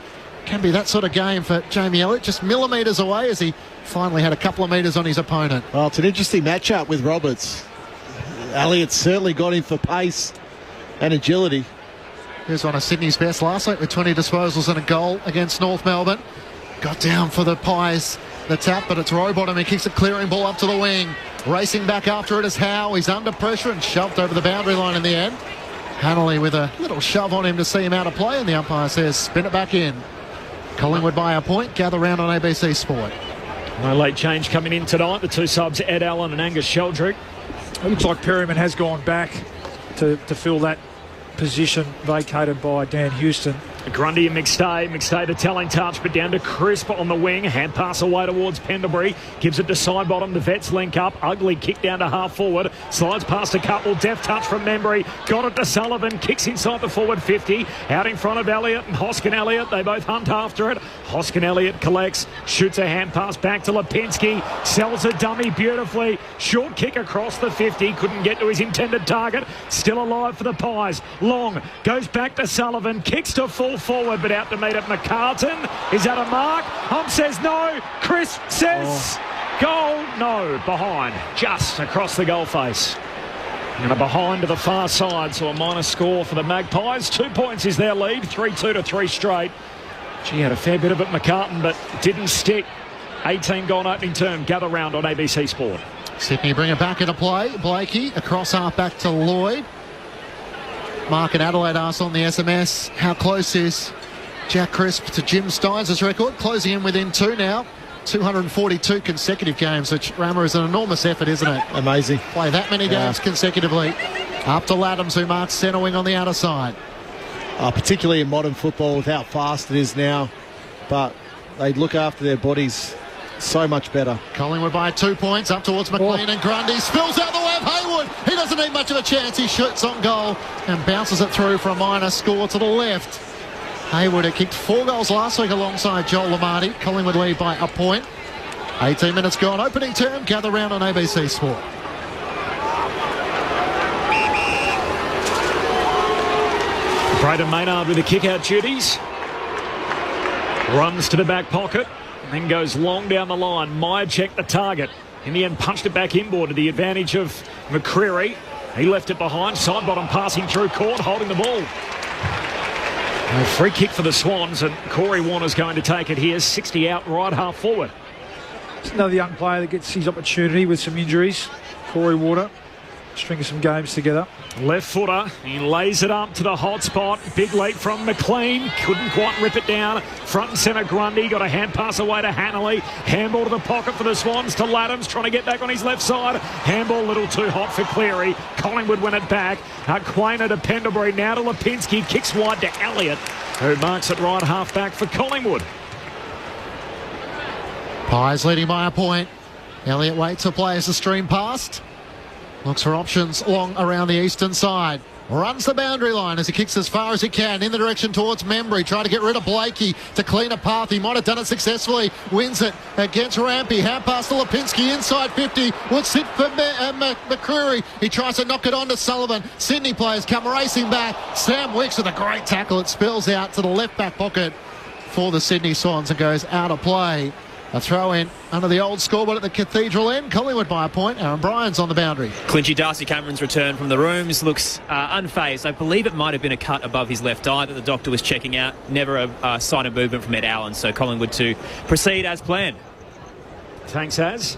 Can be that sort of game for Jamie Elliott, just millimetres away as he finally had a couple of metres on his opponent. Well, it's an interesting matchup with Roberts. Elliott certainly got him for pace and agility. Here's one of Sydney's best last week with 20 disposals and a goal against North Melbourne. Got down for the Pies, the tap, but it's Rowbottom. He kicks a clearing ball up to the wing. Racing back after it is Howe. He's under pressure and shoved over the boundary line in the end. Hanley with a little shove on him to see him out of play, and the umpire says spin it back in. Collingwood by a point. Gather round on ABC Sport. No late change coming in tonight. The 2 subs, Ed Allen and Angus Sheldrick. It looks like Perryman has gone back to fill that position vacated by Dan Houston. Grundy and McStay the telling touch, but down to Crisp on the wing. Hand pass away towards Pendlebury. Gives it to Sidebottom. The Vets link up. Ugly kick down to half forward. Slides past a couple. Deft touch from Membry. Got it to Sullivan. Kicks inside the forward 50. Out in front of Elliott and Hoskin Elliott. They both hunt after it. Hoskin Elliott collects. Shoots a hand pass back to Lipinski. Sells a dummy beautifully. Short kick across the 50. Couldn't get to his intended target. Still alive for the Pies. Long goes back to Sullivan. Kicks to full forward, but out to meet it McCartan. Is that a mark? Hump says no. Chris says goal. No, behind. Just across the goal face. And a behind to the far side, so a minor score for the Magpies. 2 points is their lead. 3-2 to 3 straight. She had a fair bit of it, McCartan, but didn't stick. 18 gone opening term. Gather round on ABC Sport. Sydney bring it back into play. Blakey across half back to Lloyd. Mark in Adelaide asked on the SMS, how close is Jack Crisp to Jim Steins' record? Closing in within 2 now. 242 consecutive games, which, Rammer, is an enormous effort, isn't it? Amazing. Play that many games consecutively. Up to Laddams, who marks centre wing on the outer side. Particularly in modern football with how fast it is now. But they look after their bodies so much better. Collingwood by 2 points, up towards McLean and Grundy. Spills out the way of Haywood. He doesn't need much of a chance. He shoots on goal and bounces it through for a minor score to the left. Haywood had kicked 4 goals last week alongside Joel Lamarty. Collingwood lead by a point. 18 minutes gone. Opening term. Gather round on ABC Sport. Braden Maynard with the kick-out duties. Runs to the back pocket and then goes long down the line. Meyer checked the target. In the end, punched it back inboard to the advantage of McCreary. He left it behind. Side bottom passing through court, holding the ball. A free kick for the Swans, and Corey Warner's going to take it here. 60 out, right half forward. It's another young player that gets his opportunity with some injuries. Corey Warner, stringing some games together. Left footer, he lays it up to the hot spot. Big leap from McLean, couldn't quite rip it down. Front and centre Grundy, got a hand pass away to Hanley. Handball to the pocket for the Swans, to Laddams, trying to get back on his left side. Handball a little too hot for Cleary. Collingwood win it back. Quainer to Pendlebury, now to Lipinski, kicks wide to Elliott, who marks it right half back for Collingwood. Pies leading by a point. Elliott waits for players to stream past. Looks for options long around the eastern side. Runs the boundary line as he kicks as far as he can in the direction towards Membry. Trying to get rid of Blakey to clean a path. He might have done it successfully. Wins it against Rampy. Hand pass to Lipinski inside 50. Would sit for McCreary. He tries to knock it on to Sullivan. Sydney players come racing back. Sam Wicks with a great tackle. It spills out to the left back pocket for the Sydney Swans and goes out of play. A throw in under the old scoreboard at the Cathedral end. Collingwood by a point. Aaron Bryant's on the boundary. Clinchy Darcy Cameron's return from the rooms looks unfazed. I believe it might have been a cut above his left eye that the doctor was checking out. Never a sign of movement from Ed Allen. So Collingwood to proceed as planned. Thanks, Az.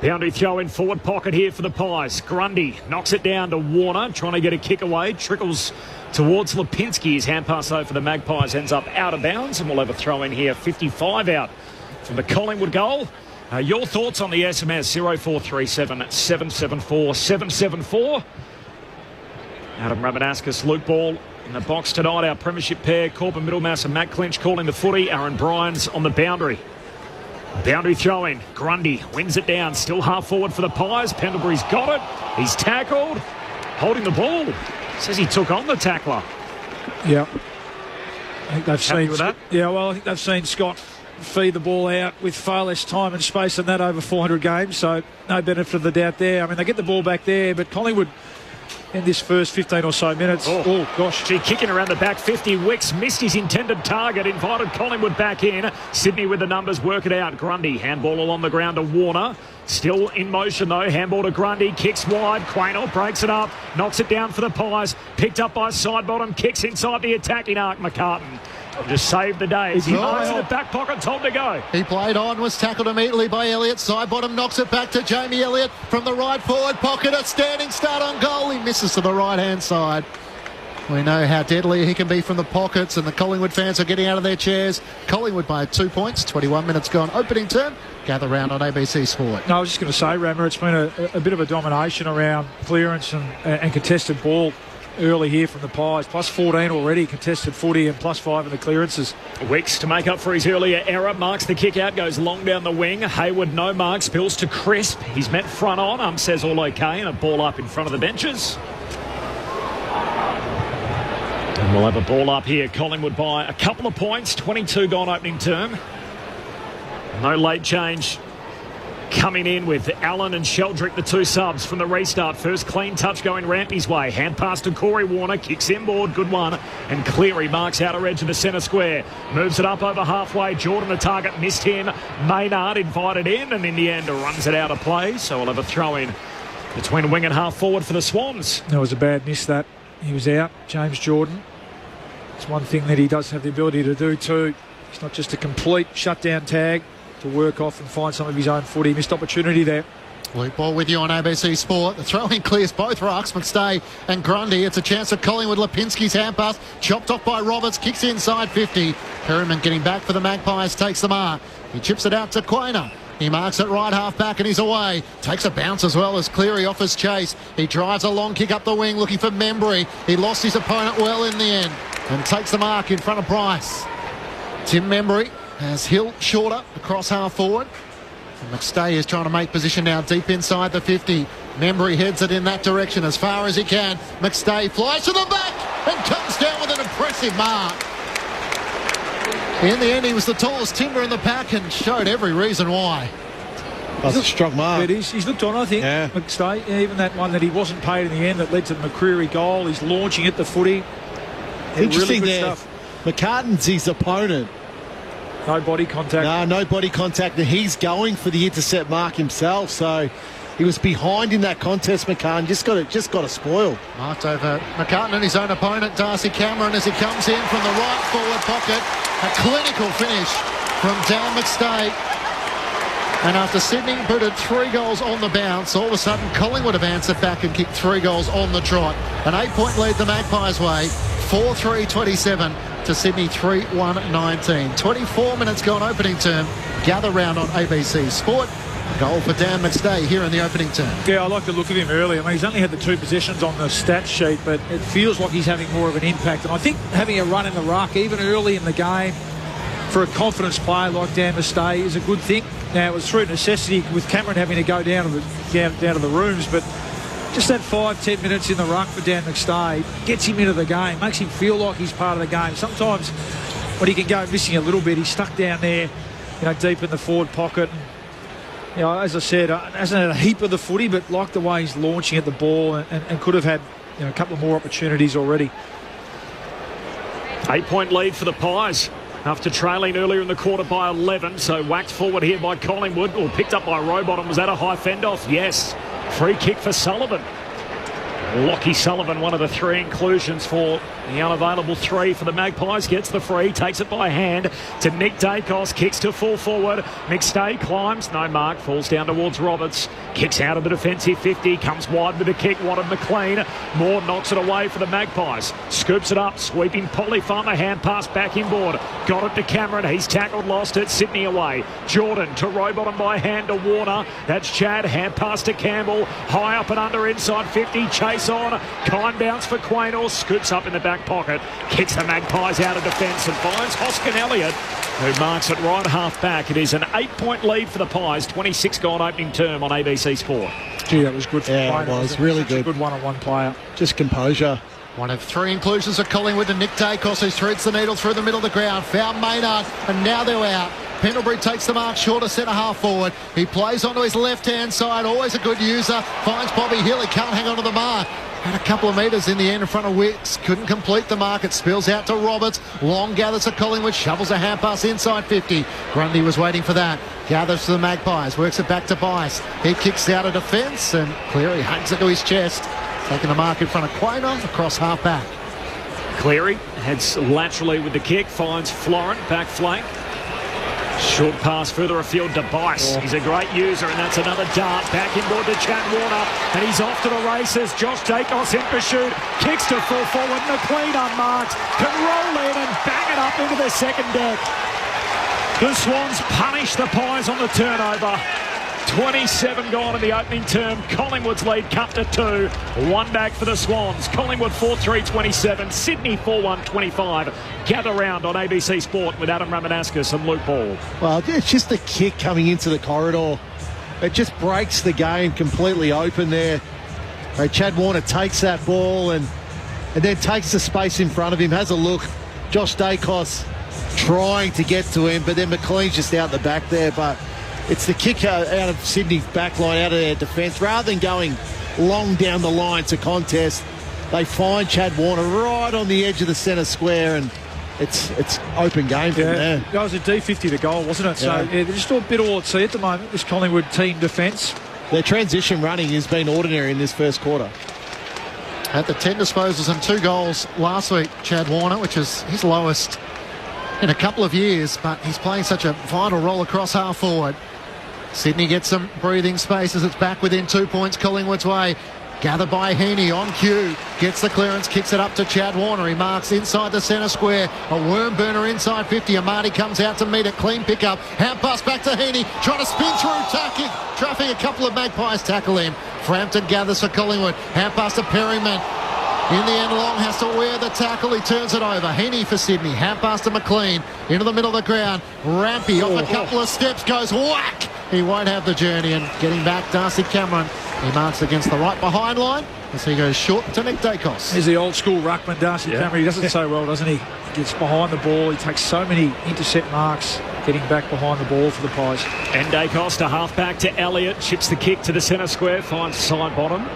Boundary throw in forward pocket here for the Pies. Grundy knocks it down to Warner, trying to get a kick away. Trickles towards Lipinski. His hand pass over for the Magpies ends up out of bounds, and we'll have a throw in here. 55 out from the Collingwood goal. Your thoughts on the SMS 0437 774 774. Adam Rabanauskas, Luke Ball in the box tonight. Our premiership pair, Corbin Middlemass and Matt Clinch calling the footy. Aaron Bryant's on the boundary. Boundary throw in. Grundy wins it down. Still half forward for the Pies. Pendlebury's got it. He's tackled. Holding the ball. Says he took on the tackler. Yeah. I think they've Happy seen with that? Yeah, well, I think they've seen Scott feed the ball out with far less time and space than that over 400 games, so no benefit of the doubt there. I mean, they get the ball back there, but Collingwood in this first 15 or so minutes. Oh gosh. Gee, kicking around the back 50. Wicks missed his intended target, invited Collingwood back in. Sydney with the numbers, work it out. Grundy, handball along the ground to Warner. Still in motion though, handball to Grundy, kicks wide. Quaynor breaks it up, knocks it down for the Pies. Picked up by side bottom, kicks inside the attacking arc. McCartan just saved the day. He marks in the back pocket, told to go. He played on, was tackled immediately by Elliott. Side bottom knocks it back to Jamie Elliott from the right forward pocket. A standing start on goal. He misses to the right hand side. We know how deadly he can be from the pockets, and the Collingwood fans are getting out of their chairs. Collingwood by 2 points, 21 minutes gone. Opening term. Gather round on ABC Sport. No, I was just going to say, Rammer, it's been a bit of a domination around clearance and contested ball early here from the Pies. Plus 14 already contested footy and plus 5 in the clearances. Wicks to make up for his earlier error. Marks the kick out, goes long down the wing. Haywood no mark, spills to Crisp. He's met front on. Says all okay, and a ball up in front of the benches. And we'll have a ball up here. Collingwood by a couple of points. 22 gone opening term. No late change coming in with Allen and Sheldrick, the two subs from the restart. First clean touch going Rampy's way. Hand pass to Corey Warner. Kicks inboard. Good one. And Cleary marks outer edge of the centre square. Moves it up over halfway. Jordan, the target, missed him. Maynard invited in, and in the end runs it out of play. So we'll have a throw in between wing and half forward for the Swans. That was a bad miss that. He was out, James Jordan. It's one thing that he does have the ability to do too. It's not just a complete shutdown tag to work off and find some of his own footy. Missed opportunity there. Luke Ball with you on ABC Sport. The throw-in clears both rucks, McStay and Grundy. It's a chance for Collingwood. Lipinski's hand pass, chopped off by Roberts, kicks inside 50. Perryman getting back for the Magpies, takes the mark. He chips it out to Quainer. He marks it right half back and he's away. Takes a bounce as well as Cleary offers chase. He drives a long kick up the wing looking for Membry. He lost his opponent well in the end and takes the mark in front of Bryce. Tim Membry has Hill shorter across half forward. And McStay is trying to make position now deep inside the 50. Membry heads it in that direction as far as he can. McStay flies to the back and comes down with an impressive mark. In the end, he was the tallest timber in the pack and showed every reason why. That's a strong mark. It is. He's looked on, I think, McStay. Even that one that he wasn't paid in the end that led to the McCreary goal. He's launching at the footy. Interesting really there. McCartan's his opponent. No body contact. No body contact. And he's going for the intercept mark himself. So he was behind in that contest, McCartan. Just got it spoiled. Marked over McCartan and his own opponent, Darcy Cameron, as he comes in from the right forward pocket. A clinical finish from Dan McStay. And after Sydney booted 3 goals on the bounce, all of a sudden Collingwood have answered back and kicked 3 goals on the trot. An 8-point lead the Magpies' way. 4-3-27 to Sydney 3-1-19. 24 minutes gone opening term. Gather round on ABC Sport. Goal for Dan McStay here in the opening term. Yeah, I like the look of him early. I mean, he's only had the 2 possessions on the stat sheet, but it feels like he's having more of an impact. And I think having a run in the ruck, even early in the game, for a confidence player like Dan McStay is a good thing. Now, it was through necessity with Cameron having to go down to the rooms, but just that 5-10 minutes in the ruck for Dan McStay gets him into the game, makes him feel like he's part of the game. Sometimes when he can go missing a little bit, he's stuck down there, deep in the forward pocket. As I said, hasn't had a heap of the footy, but like the way he's launching at the ball and could have had a couple of more opportunities already. 8-point lead for the Pies after trailing earlier in the quarter by 11. So whacked forward here by Collingwood, or picked up by Rowbottom. Was that a high fend-off? Yes. Free kick for Sullivan. Lockie Sullivan, one of the 3 inclusions for the unavailable 3 for the Magpies, gets the free, takes it by hand to Nick Dacos, kicks to full forward. McStay climbs, no mark, falls down towards Roberts, kicks out of the defensive 50, comes wide with a kick, wanted McLean. Moore knocks it away for the Magpies, scoops it up, sweeping Polyfarmer, hand pass back inboard, got it to Cameron, he's tackled, lost it, Sydney away. Jordan to Rowbottom by hand to Warner, that's Chad, hand pass to Campbell, high up and under inside 50, chase on, kind bounce for Quaynor, scoops up in the back pocket, kicks the Magpies out of defence and finds Hoskin Elliott, who marks it right half back. It is an 8-point lead for the Pies, 26 gone opening term on ABC Sport. Gee, that was good for Quaynor. It was really good. A good one-on-one player. Just composure. One of 3 inclusions of Collingwood and Nick Dacos, who threads the needle through the middle of the ground. Found Maynard, and now they're out. Pendlebury takes the mark, shorter centre half forward. He plays onto his left-hand side, always a good user. Finds Bobby Hill, he can't hang on to the mark. Had a couple of metres in the end in front of Wicks. Couldn't complete the mark. It spills out to Roberts. Long gathers to Collingwood. Shovels a hand pass inside 50. Grundy was waiting for that. Gathers to the Magpies. Works it back to Bice. He kicks out of defence and Cleary hugs it to his chest. Taking the mark in front of Quaynor across half back. Cleary heads laterally with the kick. Finds Florent back flank. Short pass further afield to Bice. He's a great user, and that's another dart back inboard to Chad Warner, and he's off to the races. Josh Dacos in pursuit, kicks to full forward. McLean unmarked, can roll in and bang it up into the second deck. The Swans punish the Pies on the turnover. 27 gone in the opening term. Collingwood's lead cut to 2. 1 back for the Swans. Collingwood 4-3-27. Sydney 4-1-25. Gather round on ABC Sport with Adam Ramanaskas and Luke Ball. Well, it's just the kick coming into the corridor. It just breaks the game completely open there. Chad Warner takes that ball and then takes the space in front of him, has a look. Josh Dacos trying to get to him, but then McLean's just out the back there. But it's the kick out of Sydney's back line, out of their defence. Rather than going long down the line to contest, they find Chad Warner right on the edge of the centre square, and it's open game from there. That was a D50 to goal, wasn't it? So they're just a bit all at sea at the moment, this Collingwood team defence. Their transition running has been ordinary in this first quarter. Had the 10 disposals and 2 goals last week, Chad Warner, which is his lowest in a couple of years, but he's playing such a vital role across half forward. Sydney gets some breathing space as it's back within 2 points Collingwood's way. Gathered by Heaney on cue. Gets the clearance, kicks it up to Chad Warner. He marks inside the centre square. A worm burner inside 50. Amati comes out to meet it. Clean pickup. Hand pass back to Heaney. Trying to spin through. Traffic. A couple of Magpies tackle him. Frampton gathers for Collingwood. Hand pass to Perryman. In the end, Long has to wear the tackle. He turns it over. Heaney for Sydney. Hand pass to McLean. Into the middle of the ground. Rampy off a couple of steps. Goes whack. He won't have the journey. And getting back, Darcy Cameron. He marks against the right behind line as he goes short to Nick Dacos. He's the old school ruckman, Darcy Cameron. He does it so well, doesn't he? He gets behind the ball. He takes so many intercept marks, getting back behind the ball for the Pies. And Dacos to half-back to Elliott. Chips the kick to the centre square. Finds side bottom.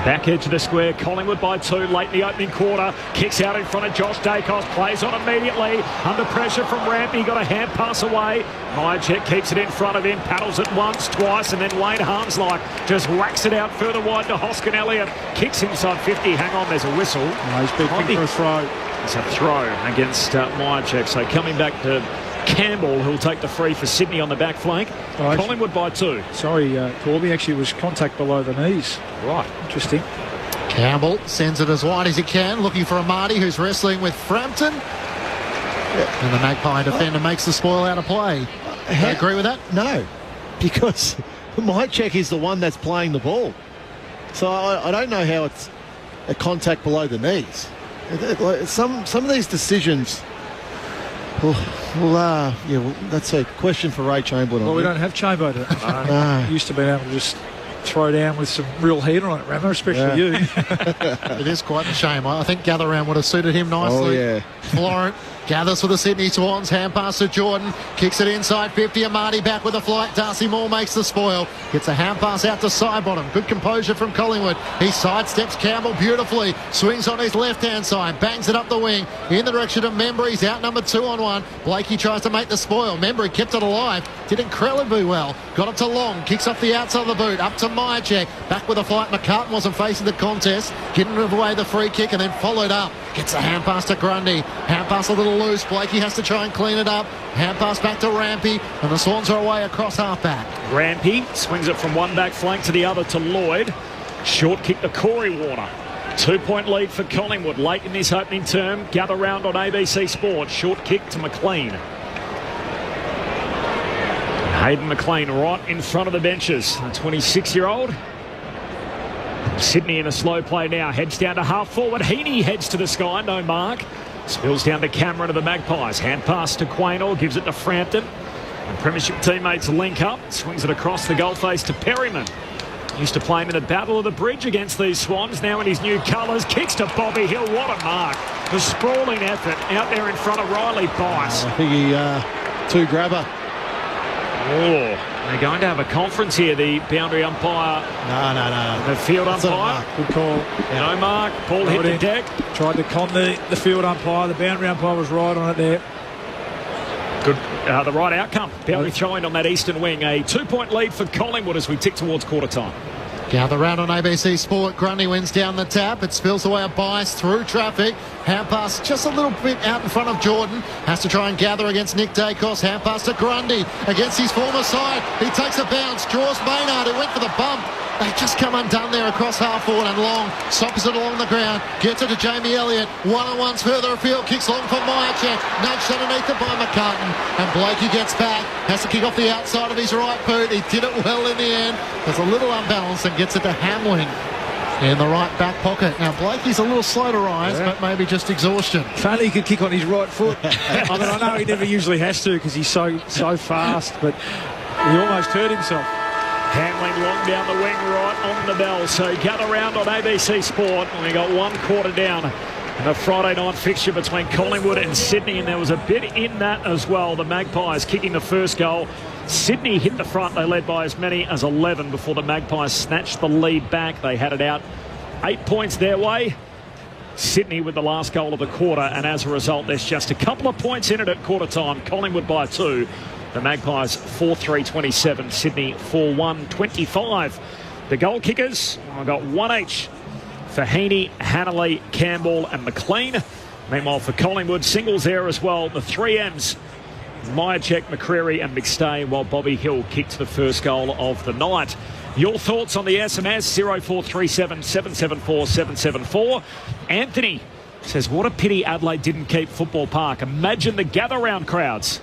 Back edge of the square. Collingwood by 2 late in the opening quarter. Kicks out in front of Josh Dacos. Plays on immediately. Under pressure from Rampy. Got a hand pass away. Myercheck keeps it in front of him. Paddles it once, twice, and then Wayne Harmslike just whacks it out further wide to Hoskin Elliott. Kicks inside 50. Hang on, there's a whistle. No, he's been picked for a throw. It's a throw against Myercheck. So coming back to Campbell, who'll take the free for Sydney on the back flank. Oh, Collingwood by 2. Sorry, Corby, actually was contact below the knees. Right. Interesting. Campbell sends it as wide as he can, looking for Amati, who's wrestling with Frampton. And the Magpie defender makes the spoil out of play. Do you agree with that? No, because Myercheck is the one that's playing the ball. So I don't know how it's a contact below the knees. Some of these decisions... Well, that's a question for Ray Chamberlain. Well, we don't have Chambo. Used to be able to just throw down with some real heat on it, Rammer, especially you. It is quite a shame. I think Gather Round would have suited him nicely. Oh, yeah. Florent gathers for the Sydney Swans. Hand pass to Jordan. Kicks it inside 50. Amati back with a flight. Darcy Moore makes the spoil. Gets a hand pass out to Sidebottom. Good composure from Collingwood. He sidesteps Campbell beautifully. Swings on his left-hand side. Bangs it up the wing. In the direction of Membry. He's outnumbered 2-on-1. Blakey tries to make the spoil. Membry kept it alive. Did incredibly well. Got it to Long. Kicks off the outside of the boot. Up to Myercheck. Back with a flight. McCartan wasn't facing the contest. Getting away the free kick and then followed up. Gets a hand pass to Grundy. Hand pass a little loose. Blakey has to try and clean it up. Hand pass back to Rampy. And the Swans are away across half-back. Rampy swings it from one back flank to the other to Lloyd. Short kick to Corey Warner. 2-point lead for Collingwood late in this opening term. Gather round on ABC Sport. Short kick to McLean. Hayden McLean right in front of the benches. The 26-year-old. Sydney in a slow play now. Heads down to half forward. Heaney heads to the sky. No mark. Spills down to Cameron of the Magpies. Hand pass to Quaynor. Gives it to Frampton. And Premiership teammates link up. Swings it across the goalface to Perryman. Used to playing in the Battle of the Bridge against these Swans. Now in his new colours. Kicks to Bobby Hill. What a mark. The sprawling effort out there in front of Riley Bice. I think he two-grabber. Oh, they're going to have a conference here, the boundary umpire. No. The field umpire. Good call. No mark. Ball hit the deck. Tried to con the field umpire. The boundary umpire was right on it there. Good. The right outcome. Boundary throwing on that eastern wing. A 2-point lead for Collingwood as we tick towards quarter time. Gather round on ABC Sport. Grundy wins down the tap. It spills away a bias through traffic. Hand pass just a little bit out in front of Jordan. Has to try and gather against Nick Dacos. Hand pass to Grundy against his former side. He takes a bounce. Draws Maynard, who went for the bump. They just come undone there across half forward, and Long sops it along the ground. Gets it to Jamie Elliott. One-on-ones further afield. Kicks long for Myercheck. Nudged underneath it by McCartan. And Blakey gets back. Has to kick off the outside of his right boot. He did it well in the end. There's a little unbalanced and gets it to Hamling in the right back pocket. Now Blakey's a little slow to rise, but maybe just exhaustion. If only he could kick on his right foot. I mean, I know he never usually has to because he's so fast, but he almost hurt himself. Hamling long down the wing, right on the bell. So gather round on ABC Sport. And we got 1 quarter down in a Friday night fixture between Collingwood and Sydney, and there was a bit in that as well. The Magpies kicking the first goal. Sydney hit the front. They led by as many as 11 before the Magpies snatched the lead back. They had it out 8 points their way. Sydney with the last goal of the quarter, and as a result, there's just a couple of points in it at quarter time. Collingwood by 2. The Magpies 4-3-27, Sydney 4-1-25. The goal kickers, I got 1 each for Heaney, Hanley, Campbell and McLean. Meanwhile for Collingwood, singles there as well. The 3 M's Myercheck, McCreary and McStay, while Bobby Hill kicked the first goal of the night. Your thoughts on the SMS, 0437 774 774. Anthony says, what a pity Adelaide didn't keep Football Park. Imagine the gather-round crowds.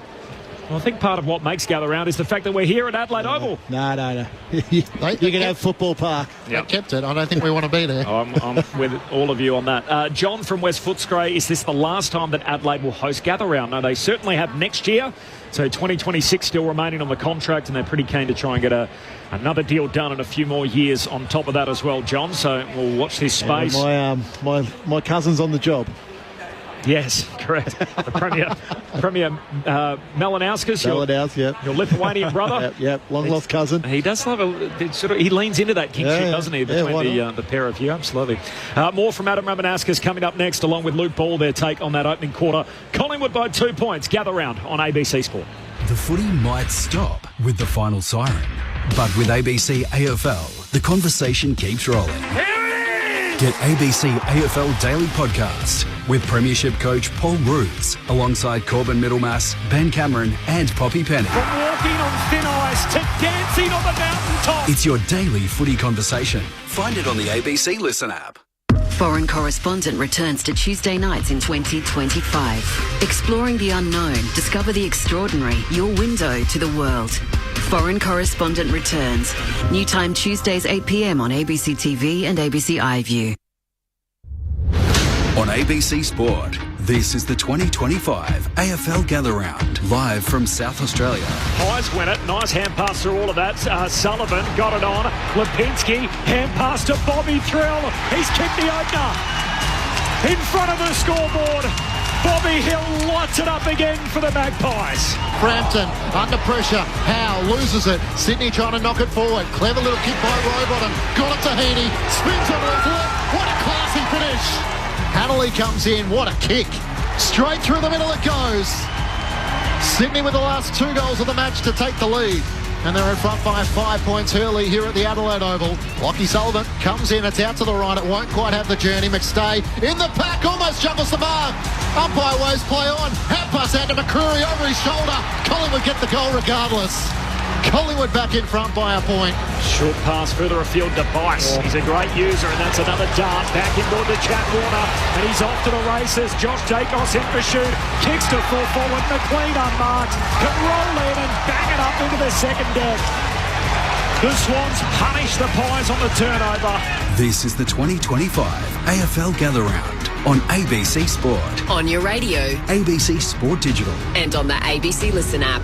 Well, I think part of what makes gather-round is the fact that we're here at Adelaide Oval. No. You can have Football Park. They kept it. I don't think we want to be there. I'm with all of you on that. John from West Footscray, is this the last time that Adelaide will host gather-round? No, they certainly have next year. So 2026 still remaining on the contract, and they're pretty keen to try and get another deal done in a few more years on top of that as well, John. So we'll watch this space. My cousin's on the job. Yes, correct. The Premier Malinauskas. Yep. Your Lithuanian brother. Yep. Long lost cousin. He does love he leans into that kingship, doesn't he, between the pair of you? Absolutely. More from Adam Ramanauskas coming up next, along with Luke Ball, their take on that opening quarter. Collingwood by 2 points. Gather round on ABC Sport. The footy might stop with the final siren, but with ABC AFL, the conversation keeps rolling. Get ABC AFL Daily Podcast with Premiership coach Paul Roos alongside Corbin Middlemass, Ben Cameron and Poppy Penny. From walking on thin ice to dancing on the mountaintop. It's your daily footy conversation. Find it on the ABC Listen app. Foreign Correspondent returns to Tuesday nights in 2025. Exploring the unknown, discover the extraordinary, your window to the world. Foreign Correspondent returns. New time Tuesdays 8 p.m. on ABC TV and ABC iView. On ABC Sport, this is the 2025 AFL Gather Round, live from South Australia. Highs win it. Nice hand pass through all of that. Sullivan got it on. Lipinski, hand pass to Bobby Thrill. He's kicked the opener. In front of the scoreboard. Bobby Hill lights it up again for the Magpies. Frampton under pressure. Howe loses it. Sydney trying to knock it forward. Clever little kick by Rowbottom. Got it to Heaney. Spins on the foot. What a classy finish. Hanley comes in. What a kick. Straight through the middle it goes. Sydney with the last 2 goals of the match to take the lead. And they're in front by 5 points early here at the Adelaide Oval. Lockie Sullivan comes in. It's out to the right. It won't quite have the journey. McStay in the pack. Almost juggles the bar. Umpire waves play on. Hand pass out to McCreary over his shoulder. Collingwood get the goal regardless. Collingwood back in front by a point. Short pass further afield to Bice. He's a great user, and that's another dart back inboard to Chad Warner. And he's off to the races. Josh Dacos in pursuit. Kicks to full forward. McLean unmarked. Can roll in and bang it up into the second deck. The Swans punish the Pies on the turnover. This is the 2025 AFL Gather Round on ABC Sport. On your radio. ABC Sport Digital. And on the ABC Listen app.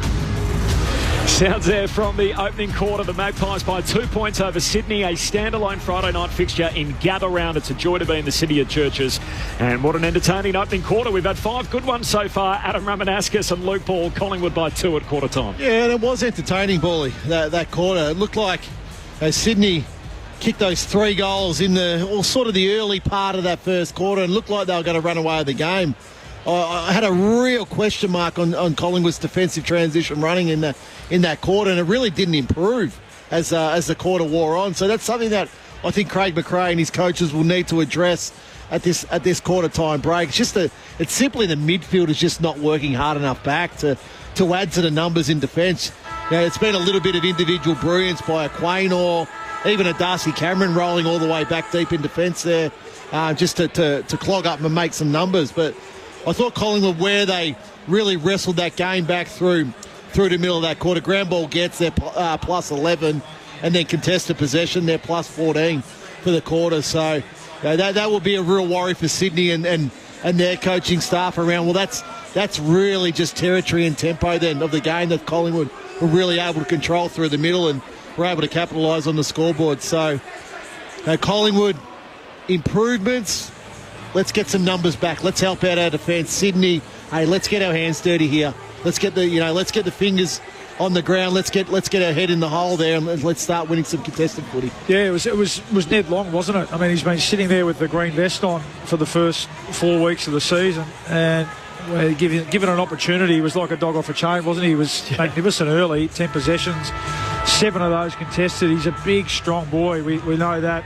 Sounds there from the opening quarter. The Magpies by 2 points over Sydney. A standalone Friday night fixture in Gather Round. It's a joy to be in the city of churches. And what an entertaining opening quarter. We've had 5 good ones so far. Adam Ramanauskas and Luke Ball. Collingwood by 2 at quarter time. Yeah, and it was entertaining, Bally, that quarter. It looked like Sydney kicked those 3 goals in the early part of that first quarter and looked like they were going to run away with the game. I had a real question mark on Collingwood's defensive transition running in that quarter, and it really didn't improve as the quarter wore on. So that's something that I think Craig McRae and his coaches will need to address at this quarter time break. It's simply the midfield is just not working hard enough back to add to the numbers in defence. You know, it's been a little bit of individual brilliance by a Quain or even a Darcy Cameron rolling all the way back deep in defence there, just to clog up and make some numbers, but. I thought Collingwood, where they really wrestled that game back through the middle of that quarter, ground ball gets their plus 11, and then contested possession, they're plus 14 for the quarter. So that will be a real worry for Sydney and their coaching staff around. Well, that's really just territory and tempo then of the game that Collingwood were really able to control through the middle and were able to capitalise on the scoreboard. So Collingwood improvements. Let's get some numbers back. Let's help out our defence. Sydney, hey, let's get our hands dirty here. Let's get the fingers on the ground. Let's get our head in the hole there, and let's start winning some contested footy. Yeah, it was Ned Long, wasn't it? I mean, he's been sitting there with the green vest on for the first 4 weeks of the season, and given an opportunity, he was like a dog off a chain, wasn't he? He was magnificent early, 10 possessions, 7 of those contested. He's a big, strong boy. We know that.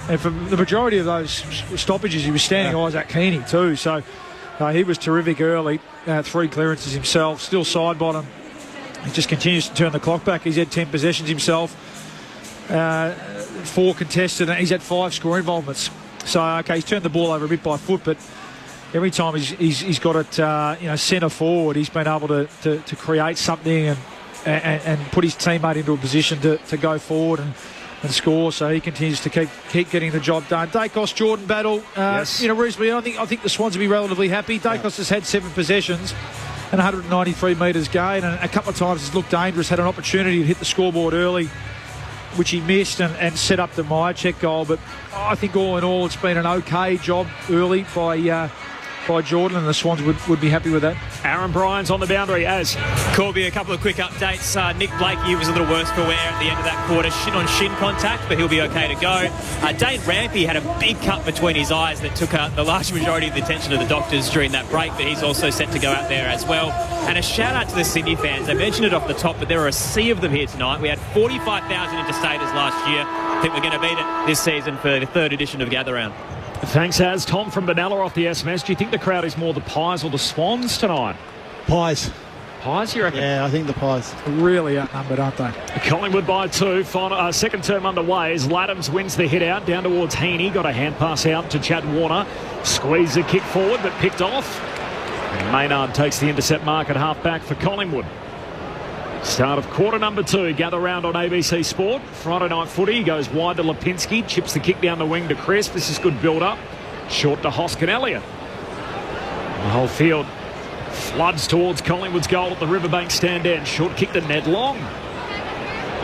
And for the majority of those stoppages, he was standing Isaac Keaney too. So He was terrific early. 3 clearances himself, still side bottom. He just continues to turn the clock back. He's had 10 possessions himself, 4 contested, and he's had 5 score involvements. So, okay, he's turned the ball over a bit by foot, but every time he's got it, centre forward, he's been able to create something and put his teammate into a position to go forward and score. So he continues to keep getting the job done. Dacos Jordan battle, yes. Reasonably. I think the Swans will be relatively happy. Dacos has had 7 possessions and 193 metres gain, and a couple of times has looked dangerous. Had an opportunity to hit the scoreboard early, which he missed, and set up the Myercheck goal. But I think all in all, it's been an okay job early by Jordan, and the Swans would be happy with that. Aaron Bryant's on the boundary as Corby, a couple of quick updates. Nick Blakey was a little worse for wear at the end of that quarter, shin-on-shin contact, but he'll be okay to go. Dane Rampy had a big cut between his eyes that took the large majority of the attention of the doctors during that break, but he's also set to go out there as well. And a shout-out to the Sydney fans. I mentioned it off the top, but there are a sea of them here tonight. We had 45,000 interstaters last year. I think we're going to beat it this season for the 3rd edition of Gather Round. Thanks, Az. Tom from Benalla off the SMS. Do you think the crowd is more the Pies or the Swans tonight? Pies. Pies, you reckon? Yeah, I think the Pies. Really outnumbered, aren't they? Collingwood by 2. Second term underway as Laddams wins the hit out down towards Heaney. Got a hand pass out to Chad Warner. Squeezed a kick forward but picked off. And Maynard takes the intercept mark at half back for Collingwood. Start of quarter number 2. Gather round on ABC Sport. Friday night footy. Goes wide to Lipinski. Chips the kick down the wing to Crisp. This is good build-up. Short to Hoskin Elliott. The whole field floods towards Collingwood's goal at the Riverbank stand end. Short kick to Ned Long.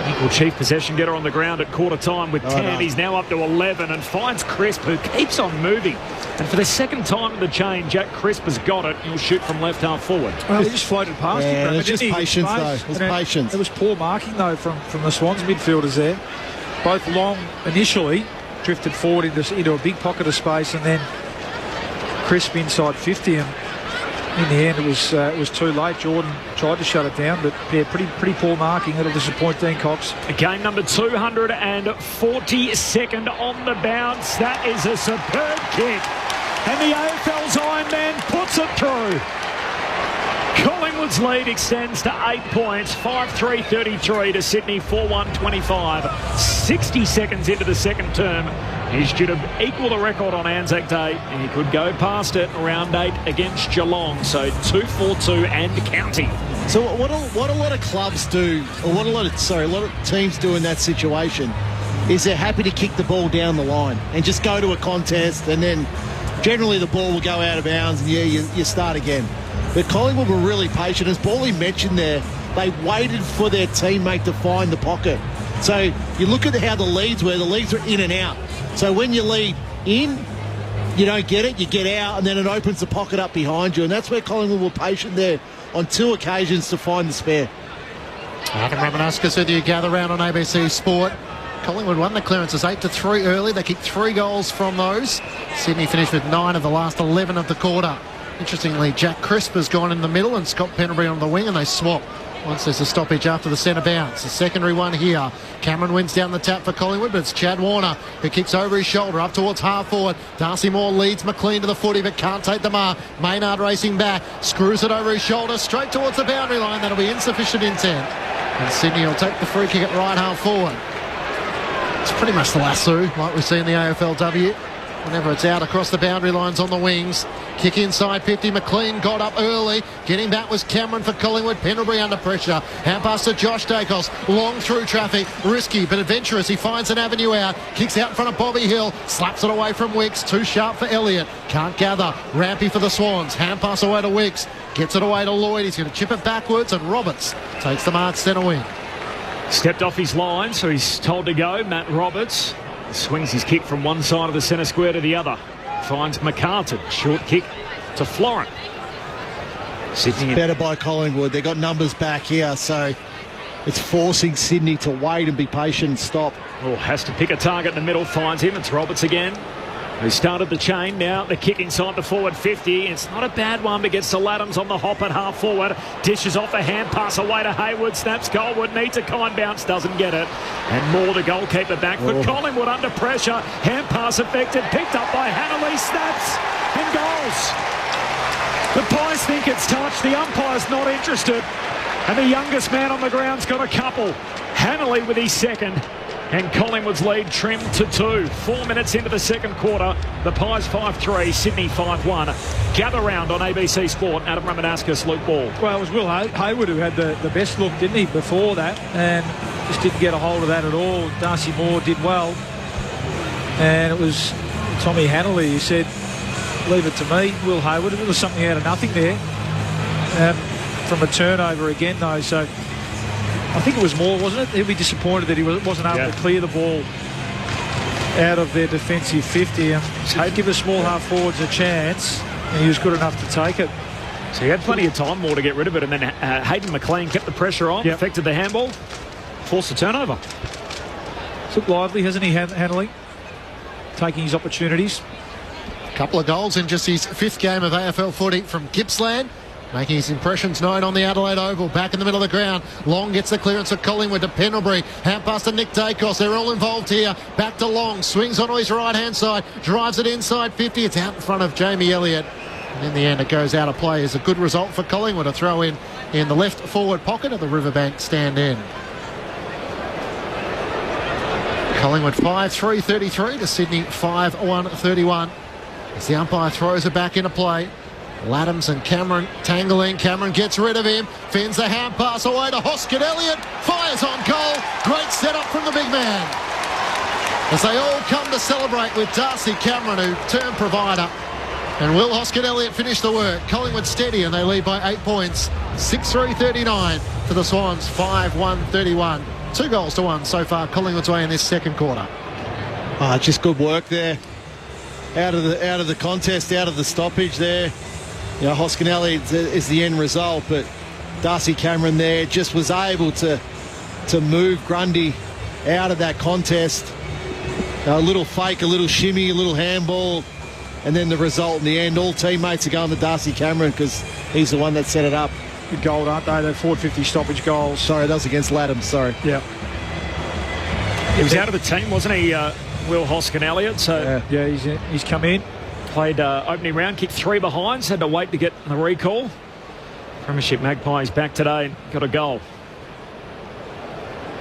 Equal chief possession getter on the ground at quarter time with 10. No. He's now up to 11 and finds Crisp, who keeps on moving. And for the second time in the chain, Jack Crisp has got it. He'll shoot from left half forward. Well, he just floated past him. It was just patience, though. It was patience. It was poor marking, though, from the Swans midfielders there. Both Long initially drifted forward into a big pocket of space, and then Crisp inside 50, and in the end it was too late. Jordan tried to shut it down, but yeah, pretty poor marking. That'll disappoint Dean Cox. Game number 242nd on the bounce. That is a superb kick, and the AFL's Iron Man puts it through. Collingwood's lead extends to 8 points, 5-3-33 to Sydney, 4-1-25. 60 seconds into the second term. He's due to equal the record on Anzac Day, and he could go past it round 8 against Geelong. So 2-4-2 and counting. So what a lot of clubs do, or what a lot of teams do in that situation, is they're happy to kick the ball down the line and just go to a contest, and then generally the ball will go out of bounds, and you start again. But Collingwood were really patient. As Paulie mentioned there, they waited for their teammate to find the pocket. So you look at how the leads were. The leads were in and out. So when you lead in, you don't get it, you get out, and then it opens the pocket up behind you. And that's where Collingwood were patient there on 2 occasions to find the spare. Adam Ramanuskas with you. Gather round on ABC Sport. Collingwood won the clearances 8-3 early. They kicked 3 goals from those. Sydney finished with 9 of the last 11 of the quarter. Interestingly, Jack Crisp has gone in the middle and Scott Pendlebury on the wing, and they swap once there's a stoppage after the centre bounce. The secondary one here. Cameron wins down the tap for Collingwood, but it's Chad Warner who kicks over his shoulder up towards half forward. Darcy Moore leads McLean to the footy, but can't take the mark. Maynard racing back, screws it over his shoulder straight towards the boundary line. That'll be insufficient intent. And Sydney will take the free kick at right half forward. It's pretty much the lasso like we see in the AFLW. Whenever it's out across the boundary lines on the wings. Kick inside 50. McLean got up early. Getting back was Cameron for Collingwood. Pendlebury under pressure. Hand pass to Josh Dacos. Long through traffic. Risky but adventurous. He finds an avenue out. Kicks out in front of Bobby Hill. Slaps it away from Wicks. Too sharp for Elliott. Can't gather. Rampy for the Swans. Hand pass away to Wicks. Gets it away to Lloyd. He's going to chip it backwards, and Roberts takes the mark centre wing. Stepped off his line, so he's told to go. Matt Roberts swings his kick from one side of the centre square to the other. Finds McCartan. Short kick to Florent. Sydney better by Collingwood. They got numbers back here, so it's forcing Sydney to wait and be patient and stop. Oh, has to pick a target in the middle. Finds him. It's Roberts again, who started the chain. Now the kick inside the forward 50. It's not a bad one, but gets to Laddams on the hop at half forward. Dishes off a hand pass away to Hayward. Snaps Goldwood. Needs a kind bounce. Doesn't get it. And Moore, the goalkeeper, back for Collingwood under pressure. Hand pass affected. Picked up by Hanley. Snaps and goals. gets touched. The umpire's not interested. And the youngest man on the ground's got a couple. Hanley with his second. And Collingwood's lead trimmed to 2. 4 minutes into the second quarter. The Pies 5-3, Sydney 5-1. Gather round on ABC Sport. Adam Ramanauskas, Luke Ball. Well, it was Will Hayward who had the best look, didn't he, before that? And just didn't get a hold of that at all. Darcy Moore did well. And it was Tommy Hanley who said, leave it to me, Will Hayward. It was something out of nothing there. From a turnover again, though. So I think it was Moore, wasn't it? He'll be disappointed that he wasn't able to clear the ball out of their defensive 50 and give the small half forwards a chance, and he was good enough to take it. So he had plenty of time more to get rid of it, and then Hayden McLean kept the pressure on, affected the handball, forced the turnover. It's looked lively, hasn't he, Hanley? Taking his opportunities. A couple of goals in just his 5th game of AFL footy from Gippsland. Making his impressions known on the Adelaide Oval. Back in the middle of the ground. Long gets the clearance of Collingwood to Pendlebury. Hand pass to Nick Dacos. They're all involved here. Back to Long. Swings onto his right-hand side. Drives it inside 50. It's out in front of Jamie Elliott. And in the end, it goes out of play. It's a good result for Collingwood. A throw in the left forward pocket of the Riverbank stand in. Collingwood 5-3-33 to Sydney 5-1-31. As the umpire throws it back into play. Laddams and Cameron tangling. Cameron gets rid of him. Fends the hand pass away to Hoskin. Elliott fires on goal. Great setup from the big man. As they all come to celebrate with Darcy Cameron, who turned provider. And Will Hoskin Elliott finish the work. Collingwood steady, and they lead by 8 points. 6-3-39 to the Swans. 5-1-31. 2 goals to 1 so far Collingwood's way in this second quarter. Just good work there. Out of the contest, out of the stoppage there. You know, Hoskin Elliott is the end result, but Darcy Cameron there just was able to move Grundy out of that contest. A little fake, a little shimmy, a little handball, and then the result in the end. All teammates are going to Darcy Cameron because he's the one that set it up. Good goal, aren't they? The 450 stoppage goals. Sorry, that was against Laddams, sorry. Yeah. He was out of the team, wasn't he, Will Hoskin Elliott? So yeah, he's come in. Played opening round, kicked 3 behinds, had to wait to get the recall. Premiership Magpies back today, got a goal.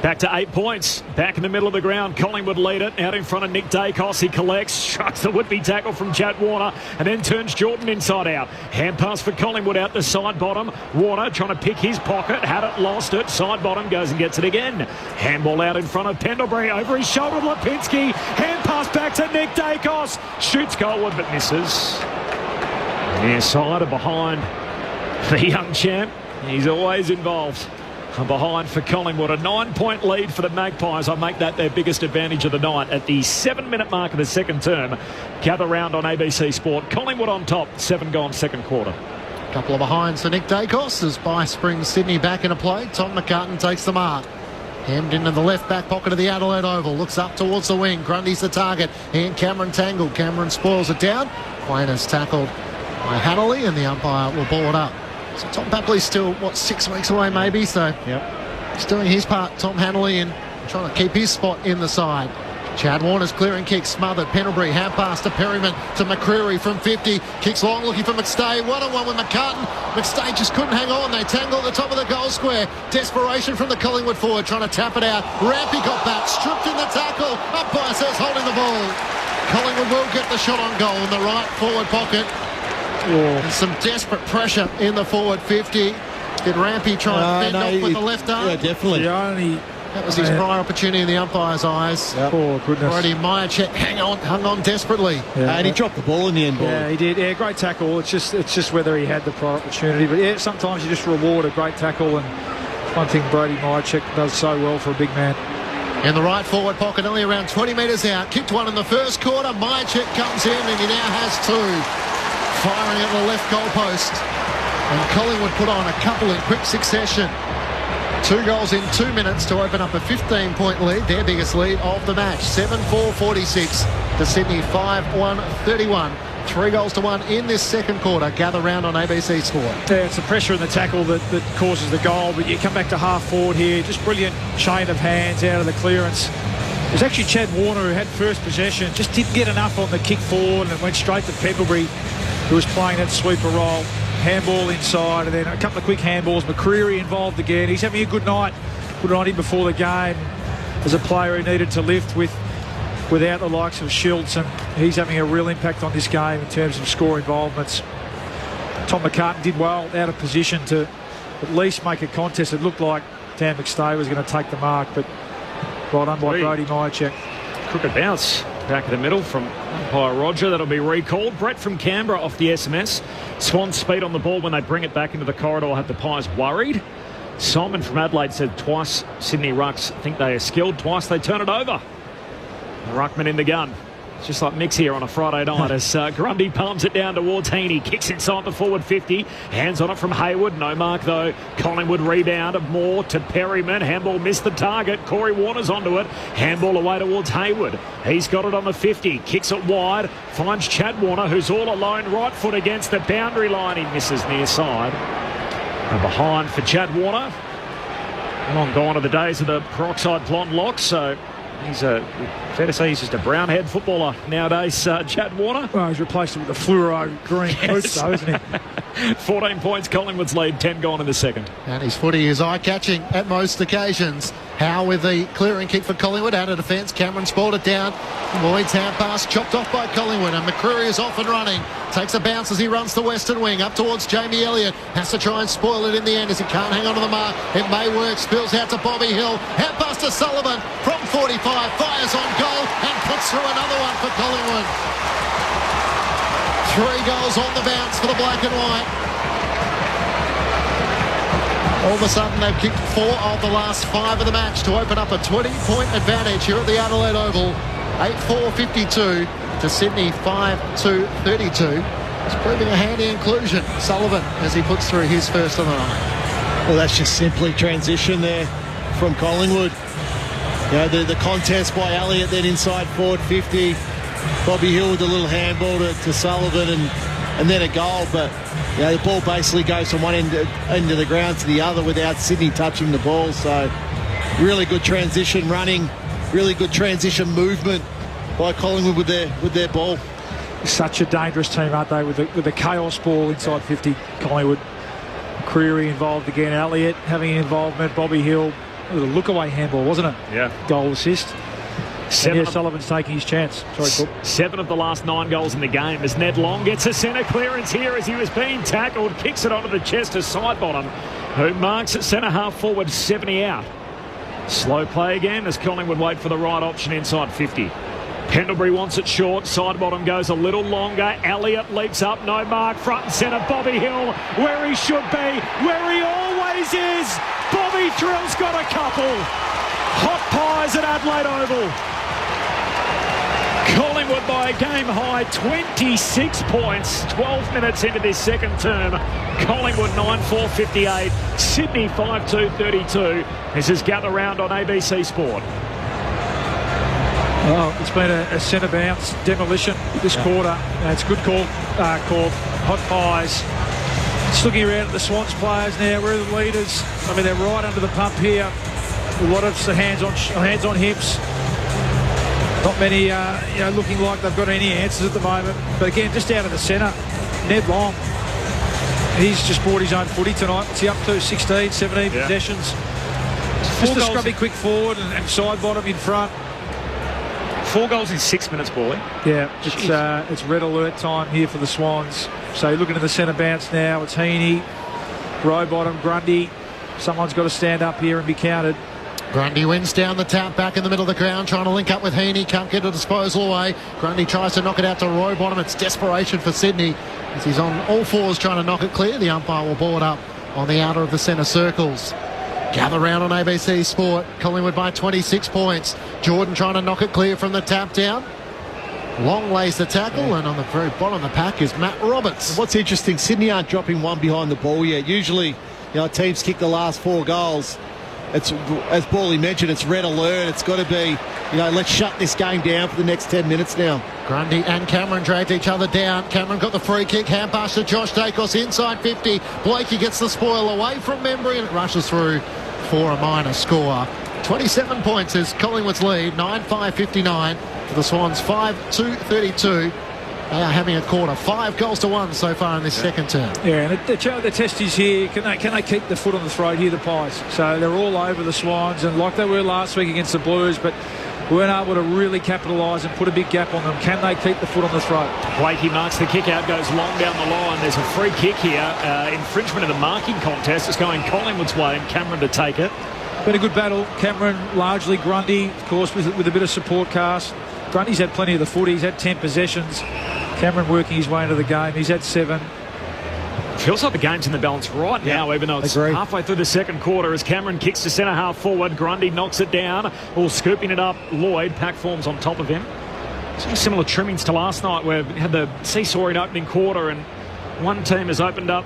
Back to 8 points. Back in the middle of the ground. Collingwood lead it. Out in front of Nick Dacos. He collects. Shucks the would-be tackle from Chad Warner. And then turns Jordan inside out. Hand pass for Collingwood out the side bottom. Warner trying to pick his pocket. Had it, lost it. Side bottom goes and gets it again. Handball out in front of Pendlebury. Over his shoulder, Lipinski. Hand pass back to Nick Dacos. Shoots goalward but misses. Near side or behind the young champ. He's always involved. Behind for Collingwood, a 9-point lead for the Magpies. I make that their biggest advantage of the night at the 7-minute mark of the second term. Gather round on ABC Sport. Collingwood on top, 7 gone second quarter. Couple of behinds for Nick Dacos as Bice brings Sydney back into play. Tom McCartan takes the mark. Hemmed into the left back pocket of the Adelaide Oval. Looks up towards the wing. Grundy's the target. And Cameron tangled. Cameron spoils it down. Quain is tackled by Hanley and the umpire will ball it up. So Tom Papley's still, 6 weeks away maybe, so he's doing his part, Tom Hanley, and trying to keep his spot in the side. Chad Warner's clearing kick, smothered. Pendlebury, hand pass to Perryman, to McCreary from 50. Kicks long, looking for McStay. One-on-one with McCartan. McStay just couldn't hang on. They tangle at the top of the goal square. Desperation from the Collingwood forward, trying to tap it out. Rampy got back, stripped in the tackle. Umpire says holding the ball. Collingwood will get the shot on goal in the right forward pocket. And some desperate pressure in the forward 50. Did Rampy try and fend off with the left arm? Yeah, definitely. That was his prior opportunity in the umpire's eyes. Oh, goodness. Already Myercheck hung on desperately. And he dropped the ball in the end. Yeah, he did. Yeah, great tackle. It's just whether he had the prior opportunity. But yeah, sometimes you just reward a great tackle. And one thing Brady Myercheck does so well for a big man. In the right forward pocket, only around 20 metres out. Kicked one in the first quarter. Myercheck comes in and he now has 2. Firing at the left goal post. And Collingwood put on a couple in quick succession. 2 goals in 2 minutes to open up a 15-point lead, their biggest lead of the match. 7-4-46 to Sydney 5-1-31. 3 goals to 1 in this second quarter. Gather round on ABC Sport. Yeah, it's the pressure in the tackle that causes the goal, but you come back to half forward here. Just brilliant chain of hands out of the clearance. It was actually Chad Warner who had first possession, just didn't get enough on the kick forward and went straight to Pendlebury, who was playing that sweeper role. handball inside, and then a couple of quick handballs. McCreary involved again. He's having a good night. Put it on him before the game as a player who needed to lift without the likes of Schultz, and he's having a real impact on this game in terms of score involvements. Tom McCartan did well out of position to at least make a contest. It looked like Dan McStay was going to take the mark, but well done by Brody Myercheck. Crooked bounce back in the middle from umpire Roger. That'll be recalled. Brett from Canberra off the SMS. Swans speed on the ball when they bring it back into the corridor. Have the Pies worried? Simon from Adelaide said twice Sydney Rucks think they are skilled. Twice they turn it over. Ruckman in the gun. It's just like Mix here on a Friday night as Grundy palms it down towards Heaney. Kicks inside the forward 50. Hands on it from Hayward. No mark though. Collingwood rebound. Moore to Perryman. Handball missed the target. Corey Warner's onto it. Handball away towards Hayward. He's got it on the 50. Kicks it wide. Finds Chad Warner, who's all alone. Right foot against the boundary line. He misses near side. And behind for Chad Warner. Long gone are the days of the peroxide blonde locks, so he's fair to say he's just a brown head footballer nowadays, Chad Warner. Well, he's replaced him with a fluoro green boots, though, isn't he? 14 points, Collingwood's lead, 10 gone in the second. And his footy is eye-catching at most occasions. Howe with the clearing kick for Collingwood, out of defence. Cameron spoiled it down. Lloyd's hand pass chopped off by Collingwood, and McCreary is off and running. Takes a bounce as he runs the western wing up towards Jamie Elliott. Has to try and spoil it in the end as he can't hang on to the mark. It may work. Spills out to Bobby Hill. Hand pass to Sullivan from 45. Fires on goal and puts through another one for Collingwood. 3 goals on the bounce for the black and white. All of a sudden they've kicked 4 of the last 5 of the match to open up a 20-point advantage here at the Adelaide Oval. 8-4-52 to Sydney 5-2-32. It's proving a handy inclusion. Sullivan as he puts through his first of the night. Well, that's just simply transition there from Collingwood. You know, the contest by Elliott, then inside forward 50. Bobby Hill with a little handball to Sullivan and then a goal, but you know, the ball basically goes from one end of the ground to the other without Sydney touching the ball. So really good transition running, really good transition movement by Collingwood with their ball. Such a dangerous team, aren't they, with the chaos ball inside 50. Collingwood. Creary involved again. Elliott having an involvement. Bobby Hill with a look-away handball, wasn't it? Yeah. Goal assist. Sullivan's taking his chance. Sorry, Cook. 7 of the last 9 goals in the game as Ned Long gets a centre clearance here as he was being tackled. Kicks it onto the chest of Sidebottom, who marks at centre half forward, 70 out. Slow play again as Collingwood wait for the right option inside 50. Pendlebury wants it short. Sidebottom goes a little longer. Elliott leaps up. No mark. Front and centre. Bobby Hill where he should be. Where he always is. Bobby Thrill's got a couple. Hot pies at Adelaide Oval. Collingwood by a game high 26 points. 12 minutes into this second term. Collingwood 9-4-58. Sydney 5-2-32. This is Gather Round on ABC Sport. Oh, it's been a centre bounce demolition this quarter. It's a good call. Hot pies. Just looking around at the Swans players now. Where are the leaders? I mean, they're right under the pump here. A lot of hands on hips. Not many, looking like they've got any answers at the moment. But again, just out of the centre, Ned Long. He's just brought his own footy tonight. What's he up to? 16, 17 possessions. Just a scrubby quick forward and side bottom in front. 4 goals in 6 minutes, Paulie. Yeah, it's red alert time here for the Swans. So you're looking at the centre bounce now. It's Heaney, Rowbottom, Grundy. Someone's got to stand up here and be counted. Grundy wins down the tap, back in the middle of the ground, trying to link up with Heaney. Can't get a disposal away. Grundy tries to knock it out to Rowbottom. It's desperation for Sydney as he's on all fours trying to knock it clear. The umpire will board up on the outer of the centre circles. Gather Round on ABC Sport. Collingwood by 26 points. Jordan trying to knock it clear from the tap down. Long lays the tackle, and on the very bottom of the pack is Matt Roberts. What's interesting, Sydney aren't dropping one behind the ball yet. Usually, teams kick the last 4 goals. It's, as Paulie mentioned, it's red alert. It's got to be, let's shut this game down for the next 10 minutes now. Grundy and Cameron dragged each other down. Cameron got the free kick. Hand pass to Josh Dacos inside 50. Blakey gets the spoil away from Membry, and it rushes through for a minor score. 27 points is Collingwood's lead. 9-5-59 for the Swans. 5-2-32 They are having a quarter. 5-1 so far in this second term. Yeah, and the test is here. Can they keep the foot on the throat here, the Pies? So they're all over the Swans, and like they were last week against the Blues, but weren't able to really capitalise and put a big gap on them. Can they keep the foot on the throat? Blakey marks the kick out, goes long down the line. There's a free kick here. Infringement of the marking contest. It's going Collingwood's way, and Cameron to take it. Been a good battle. Cameron, largely Grundy, of course, with a bit of support cast. Grundy's had plenty of the footy. He's had 10 possessions. Cameron working his way into the game. He's had 7. Feels like the game's in the balance right now, even though it's halfway through the second quarter as Cameron kicks to centre half forward. Grundy knocks it down, all scooping it up. Lloyd, pack forms on top of him. Sort of similar trimmings to last night where we had the seesawing opening quarter and one team has opened up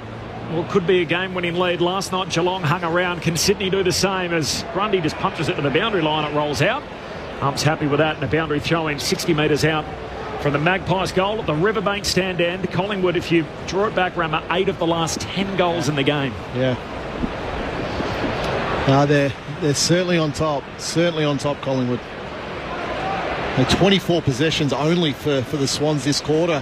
what could be a game-winning lead. Last night Geelong hung around. Can Sydney do the same as Grundy just punches it to the boundary line? It rolls out. Ump's happy with that, and a boundary throw-in 60 metres out from the Magpies goal at the Riverbank stand end. Collingwood, if you draw it back, Rammer, 8 of the last 10 goals in the game. Yeah. They're certainly on top. Certainly on top, Collingwood. 24 possessions only for the Swans this quarter,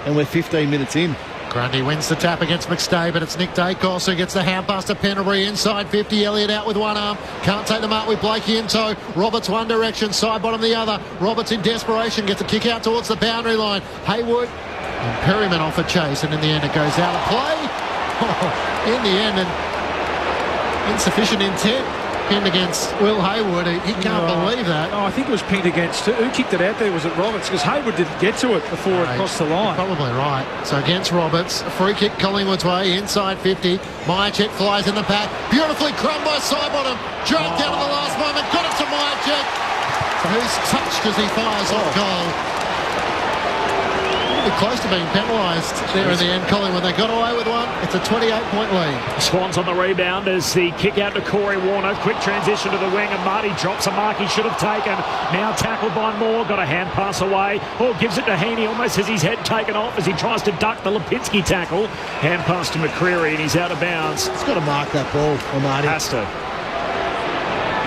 and we're 15 minutes in. Grundy wins the tap against McStay, but it's Nick Dacos who gets the hand pass to Pendlebury inside 50. Elliott out with one arm. Can't take the mark with Blakey in tow. Roberts one direction, side bottom the other. Roberts in desperation gets a kick out towards the boundary line. Haywood and Perryman off a chase, and in the end it goes out of play. In the end, and insufficient intent. Pinned against Will Haywood. He can't believe that. Oh, I think it was pinned against. Who kicked it out there? Was it Roberts? Because Haywood didn't get to it before it crossed the line. Probably right. So against Roberts, a free kick Collingwood's way, inside 50. Myercheck flies in the pack. Beautifully crumbed by Sidebottom. Dragged down at the last moment. Got it to Myercheck. So who's touched as he fires off goal. Close to being penalised there in the end. Collingwood, they got away with one. It's a 28-point lead. Swans on the rebound as the kick out to Corey Warner. Quick transition to the wing, and Marty drops a mark he should have taken. Now tackled by Moore. Got a hand pass away. Gives it to Heaney. Almost has his head taken off as he tries to duck the Lipinski tackle. Hand pass to McCreary, and he's out of bounds. He's got to mark that ball, Marty. Has to.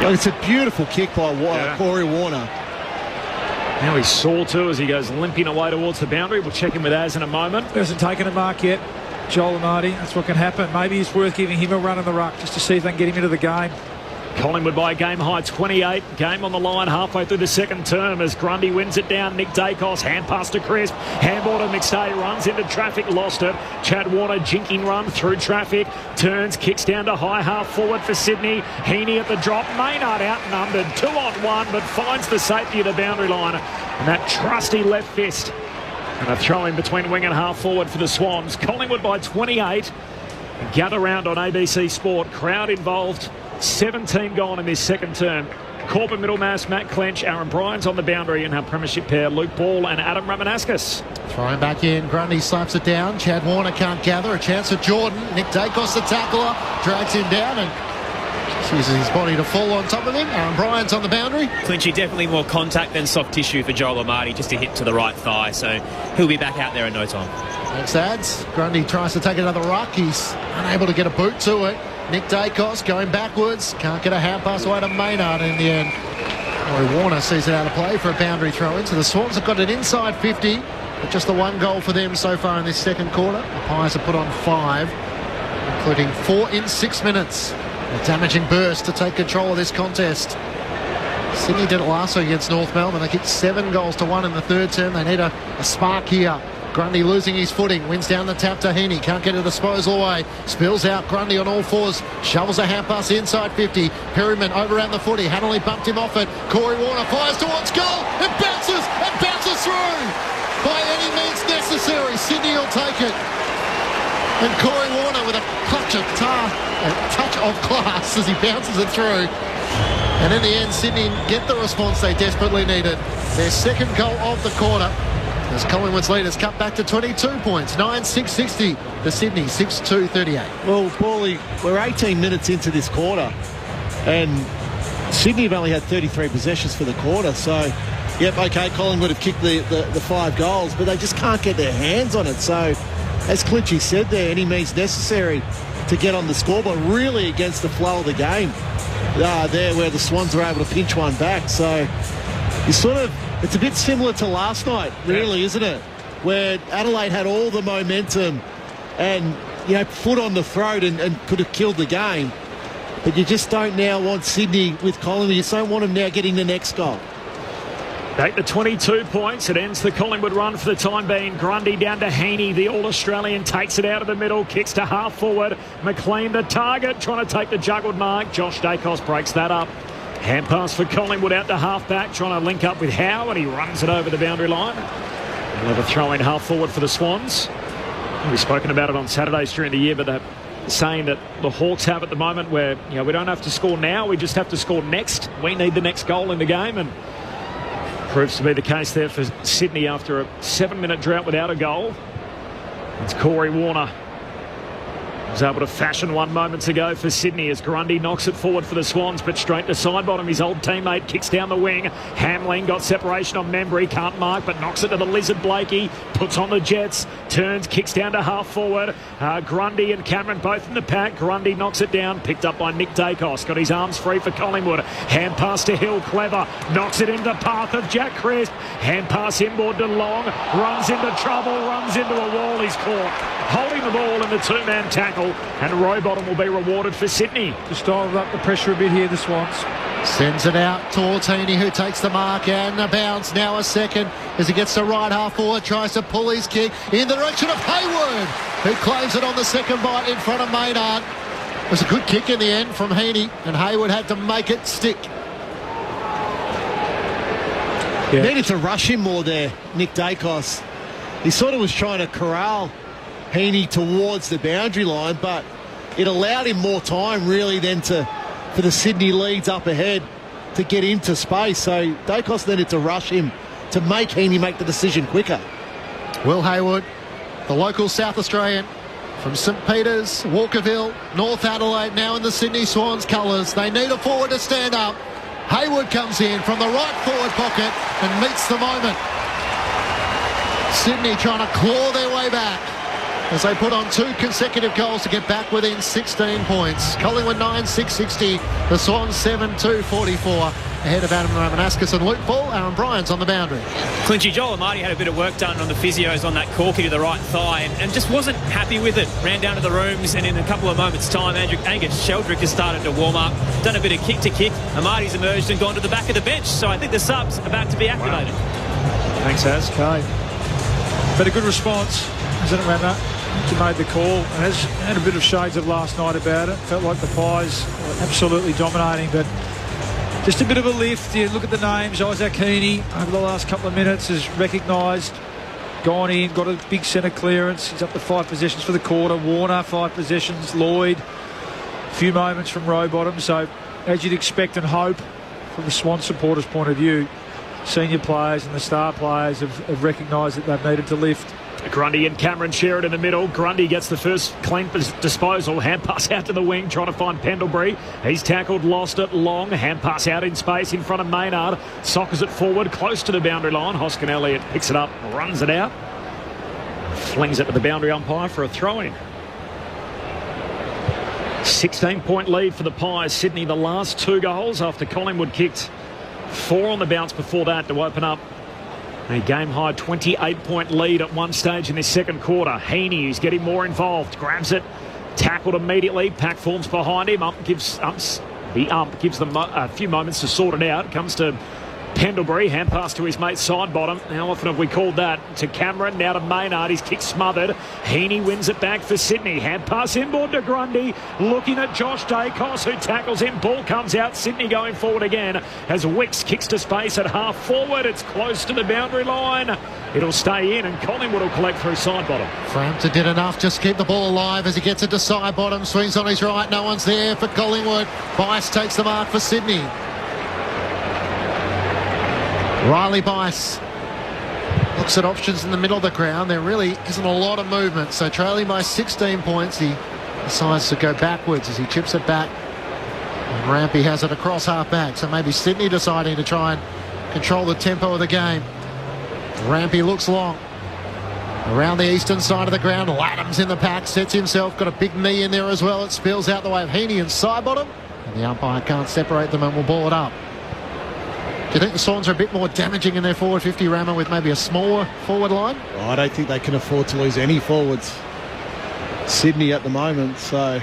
Yep. It's a beautiful kick by Corey Warner. Now he's sore too as he goes limping away towards the boundary. We'll check in with Az in a moment. He hasn't taken a mark yet. Joel Amartey, that's what can happen. Maybe it's worth giving him a run in the ruck just to see if they can get him into the game. Collingwood by game high 28. Game on the line halfway through the second term as Grundy wins it down. Nick Dacos, hand pass to Crisp. Handball to McStay, runs into traffic, lost it. Chad Warner, jinking run through traffic. Turns, kicks down to high half forward for Sydney. Heaney at the drop. Maynard outnumbered. 2-on-1, but finds the safety of the boundary line. And that trusty left fist. And a throw in between wing and half forward for the Swans. Collingwood by 28. Gather round on ABC Sport. Crowd involved. 17 gone in this second term. Corbin Middlemass, Matt Clench, Aaron Bryans on the boundary, and our premiership pair, Luke Ball and Adam Ramanauskas. Throwing back in, Grundy slaps it down. Chad Warner can't gather. A chance for Jordan. Nick Dacos, the tackler, drags him down and uses his body to fall on top of him. Aaron Bryans on the boundary. Clinchy, definitely more contact than soft tissue for Joel Amartey, just a hit to the right thigh, so he'll be back out there in no time. Thanks, Ads. Grundy tries to take another ruck. He's unable to get a boot to it. Nick Dacos going backwards. Can't get a hand pass away to Maynard in the end. Corey Warner sees it out of play for a boundary throw-in. So the Swans have got it inside 50. But just the one goal for them so far in this second quarter. The Pies have put on 5, including 4 in 6 minutes. A damaging burst to take control of this contest. Sydney did it last week against North Melbourne. They kicked 7-1 in the third term. They need a spark here. Grundy losing his footing, wins down the tap to Heaney, can't get a disposal away, spills out. Grundy on all fours, shovels a hand pass inside 50. Perryman over around the footy, Hanley bumped him off it. Corey Warner fires towards goal, it bounces through by any means necessary. Sydney will take it, and Corey Warner with a touch of class as he bounces it through. And in the end, Sydney get the response they desperately needed. Their second goal of the quarter. As Collingwood's leaders cut back to 22 points, 9-6-60 to Sydney, 6-2-38. Well, Paulie, we're 18 minutes into this quarter, and Sydney have only had 33 possessions for the quarter. So, yep, okay, Collingwood have kicked the 5 goals, but they just can't get their hands on it. So, as Clinchy said there, any means necessary to get on the scoreboard, really against the flow of the game. There where the Swans were able to pinch one back. So, you sort of... It's a bit similar to last night, really, isn't it? where Adelaide had all the momentum and, foot on the throat and could have killed the game. But you just don't now want Sydney with Collingwood. You just don't want them now getting the next goal. Back to 22 points. It ends the Collingwood run for the time being. Grundy down to Heaney. The All-Australian takes it out of the middle. Kicks to half forward. McLean the target. Trying to take the juggled mark. Josh Dacos breaks that up. Hand pass for Collingwood out to half back. Trying to link up with Howe. And he runs it over the boundary line. We'll have a throw in half forward for the Swans. We've spoken about it on Saturdays during the year, but they're saying that the Hawks have at the moment where we don't have to score now. We just have to score next. We need the next goal in the game. And proves to be the case there for Sydney after a 7-minute drought without a goal. It's Corey Warner. Was able to fashion one moments ago for Sydney as Grundy knocks it forward for the Swans, but straight to side bottom. His old teammate kicks down the wing. Hamling got separation on Membry, can't mark, but knocks it to the Lizard Blakey. Puts on the Jets, turns, kicks down to half forward. Grundy and Cameron both in the pack. Grundy knocks it down, picked up by Nick Dacos. Got his arms free for Collingwood. Hand pass to Hill, clever. Knocks it into the path of Jack Crisp. Hand pass inboard to Long. Runs into trouble, runs into a wall. He's caught holding the ball in the two-man tackle, and Rowbottom will be rewarded for Sydney. Just dialed up the pressure a bit here, the Swans. Sends it out towards Heaney, who takes the mark and a bounce. Now a second as he gets to right half forward, tries to pull his kick in the direction of Hayward, who claims it on the second bite in front of Maynard. It was a good kick in the end from Heaney, and Hayward had to make it stick. Needed to rush him more there, Nick Dacos. He sort of was trying to corral Heaney towards the boundary line, but it allowed him more time really than for the Sydney leads up ahead to get into space. So Dacos needed to rush him to make Heaney make the decision quicker. Will Hayward, the local South Australian from St Peters, Walkerville, North Adelaide, now in the Sydney Swans colours. They need a forward to stand up. Hayward comes in from the right forward pocket and meets the moment. Sydney trying to claw their way back as they put on 2 consecutive goals to get back within 16 points. Collingwood 9-6-60, the Swans 7-2-44. Ahead of Adam Ramanauskas and Luke Ball. Aaron Bryant's on the boundary. Clinchy, Joel Amati had a bit of work done on the physios on that corky to the right thigh and just wasn't happy with it. Ran down to the rooms, and in a couple of moments' time, Angus Sheldrick has started to warm up, done a bit of kick-to-kick. Amati's emerged and gone to the back of the bench, so I think the sub's about to be activated. Wow. Thanks, Az. Okay. But a good response, isn't it, Ramna? He made the call and has had a bit of shades of last night about it. Felt like the Pies were absolutely dominating, but just a bit of a lift. You look at the names. Isaac Heaney over the last couple of minutes has recognised, gone in, got a big centre clearance. He's up to 5 possessions for the quarter. Warner 5 possessions. Lloyd a few moments from Rowbottom. So as you'd expect and hope from the Swan supporters' point of view, senior players and the star players have recognised that they've needed to lift. Grundy and Cameron share it in the middle. Grundy gets the first clean disposal. Hand pass out to the wing, trying to find Pendlebury. He's tackled, lost it. Long hand pass out in space in front of Maynard. Sockers it forward, close to the boundary line. Hoskin Elliott picks it up, runs it out. Flings it to the boundary umpire for a throw-in. 16-point lead for the Pies. Sydney the last 2 goals after Collingwood kicked 4 on the bounce before that to open up a game-high 28-point lead at one stage in this second quarter. Heaney, who's getting more involved, grabs it, tackled immediately. Pack forms behind him. The ump gives them a few moments to sort it out. Comes to Pendlebury, hand pass to his mate side bottom. How often have we called that? To Cameron, now to Maynard. His kick smothered. Heaney wins it back for Sydney. Hand pass inboard to Grundy. Looking at Josh Dacos, who tackles him. Ball comes out. Sydney going forward again as Wicks kicks to space at half forward. It's close to the boundary line. It'll stay in and Collingwood will collect through side bottom. Frampton did enough, just keep the ball alive as he gets it to side bottom. Swings on his right. No one's there for Collingwood. Bice takes the mark for Sydney. Riley Bice looks at options in the middle of the ground. There really isn't a lot of movement. So trailing by 16 points, he decides to go backwards as he chips it back. And Rampy has it across half back. So maybe Sydney deciding to try and control the tempo of the game. Rampy looks long. Around the eastern side of the ground, Laddam's in the pack, sets himself, got a big knee in there as well. It spills out the way of Heaney and Sidebottom. And the umpire can't separate them and will ball it up. Do you think the Swans are a bit more damaging in their forward 50, Rammer, with maybe a smaller forward line? Well, I don't think they can afford to lose any forwards. Sydney at the moment, so...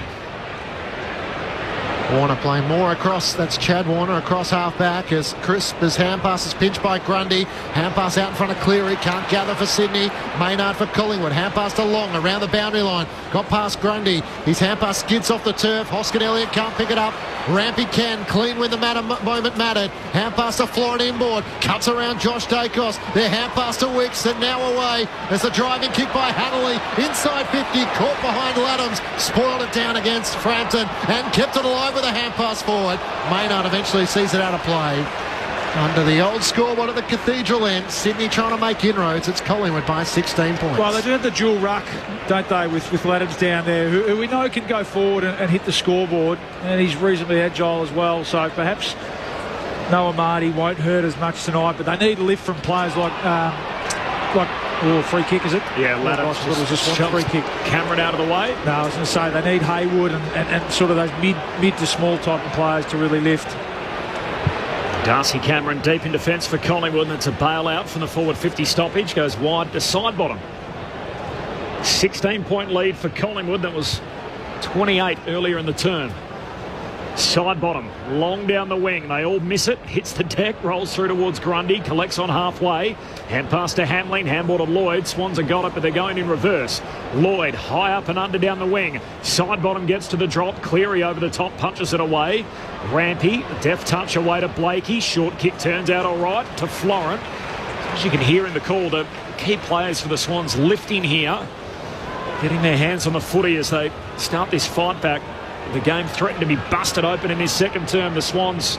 Warner playing more across. That's Chad Warner across half-back as Crisp, hand pass is pinched by Grundy. Hand pass out in front of Cleary. Can't gather for Sydney. Maynard for Collingwood. Hand pass to Long around the boundary line. Got past Grundy. His hand pass skids off the turf. Hoskin Elliott can't pick it up. Rampy can. Clean when the moment mattered. Hand pass to Florent inboard. Cuts around Josh Dacos. Their hand pass to Wicks and now away as the driving kick by Hanley. Inside 50. Caught behind Laddams. Spoiled it down against Frampton and kept it alive with a hand pass forward. Maynard eventually sees it out of play. Under the old scoreboard at the Cathedral end, Sydney trying to make inroads. It's Collingwood by 16 points. Well, they do have the dual ruck, don't they, with Laddams down there, who we know can go forward and hit the scoreboard, and he's reasonably agile as well, so perhaps Noah Marty won't hurt as much tonight, but they need a lift from players like free kick, is it? Yeah, Laddams just free kick. Cameron out of the way. No, I was going to say they need Haywood and sort of those mid to small type of players to really lift. Darcy Cameron deep in defence for Collingwood, and it's a bailout from the forward 50 stoppage. Goes wide to side bottom. 16-point lead for Collingwood. That was 28 earlier in the turn. Side bottom, long down the wing. They all miss it. Hits the deck, rolls through towards Grundy, collects on halfway. Hand pass to Hamlin, handball to Lloyd. Swans have got it, but they're going in reverse. Lloyd, high up and under down the wing. Side bottom gets to the drop. Cleary over the top, punches it away. Rampy, deft touch away to Blakey. Short kick turns out all right to Florent. As you can hear in the call, the key players for the Swans lifting here, getting their hands on the footy as they start this fight back. The game threatened to be busted open in his second term. The Swans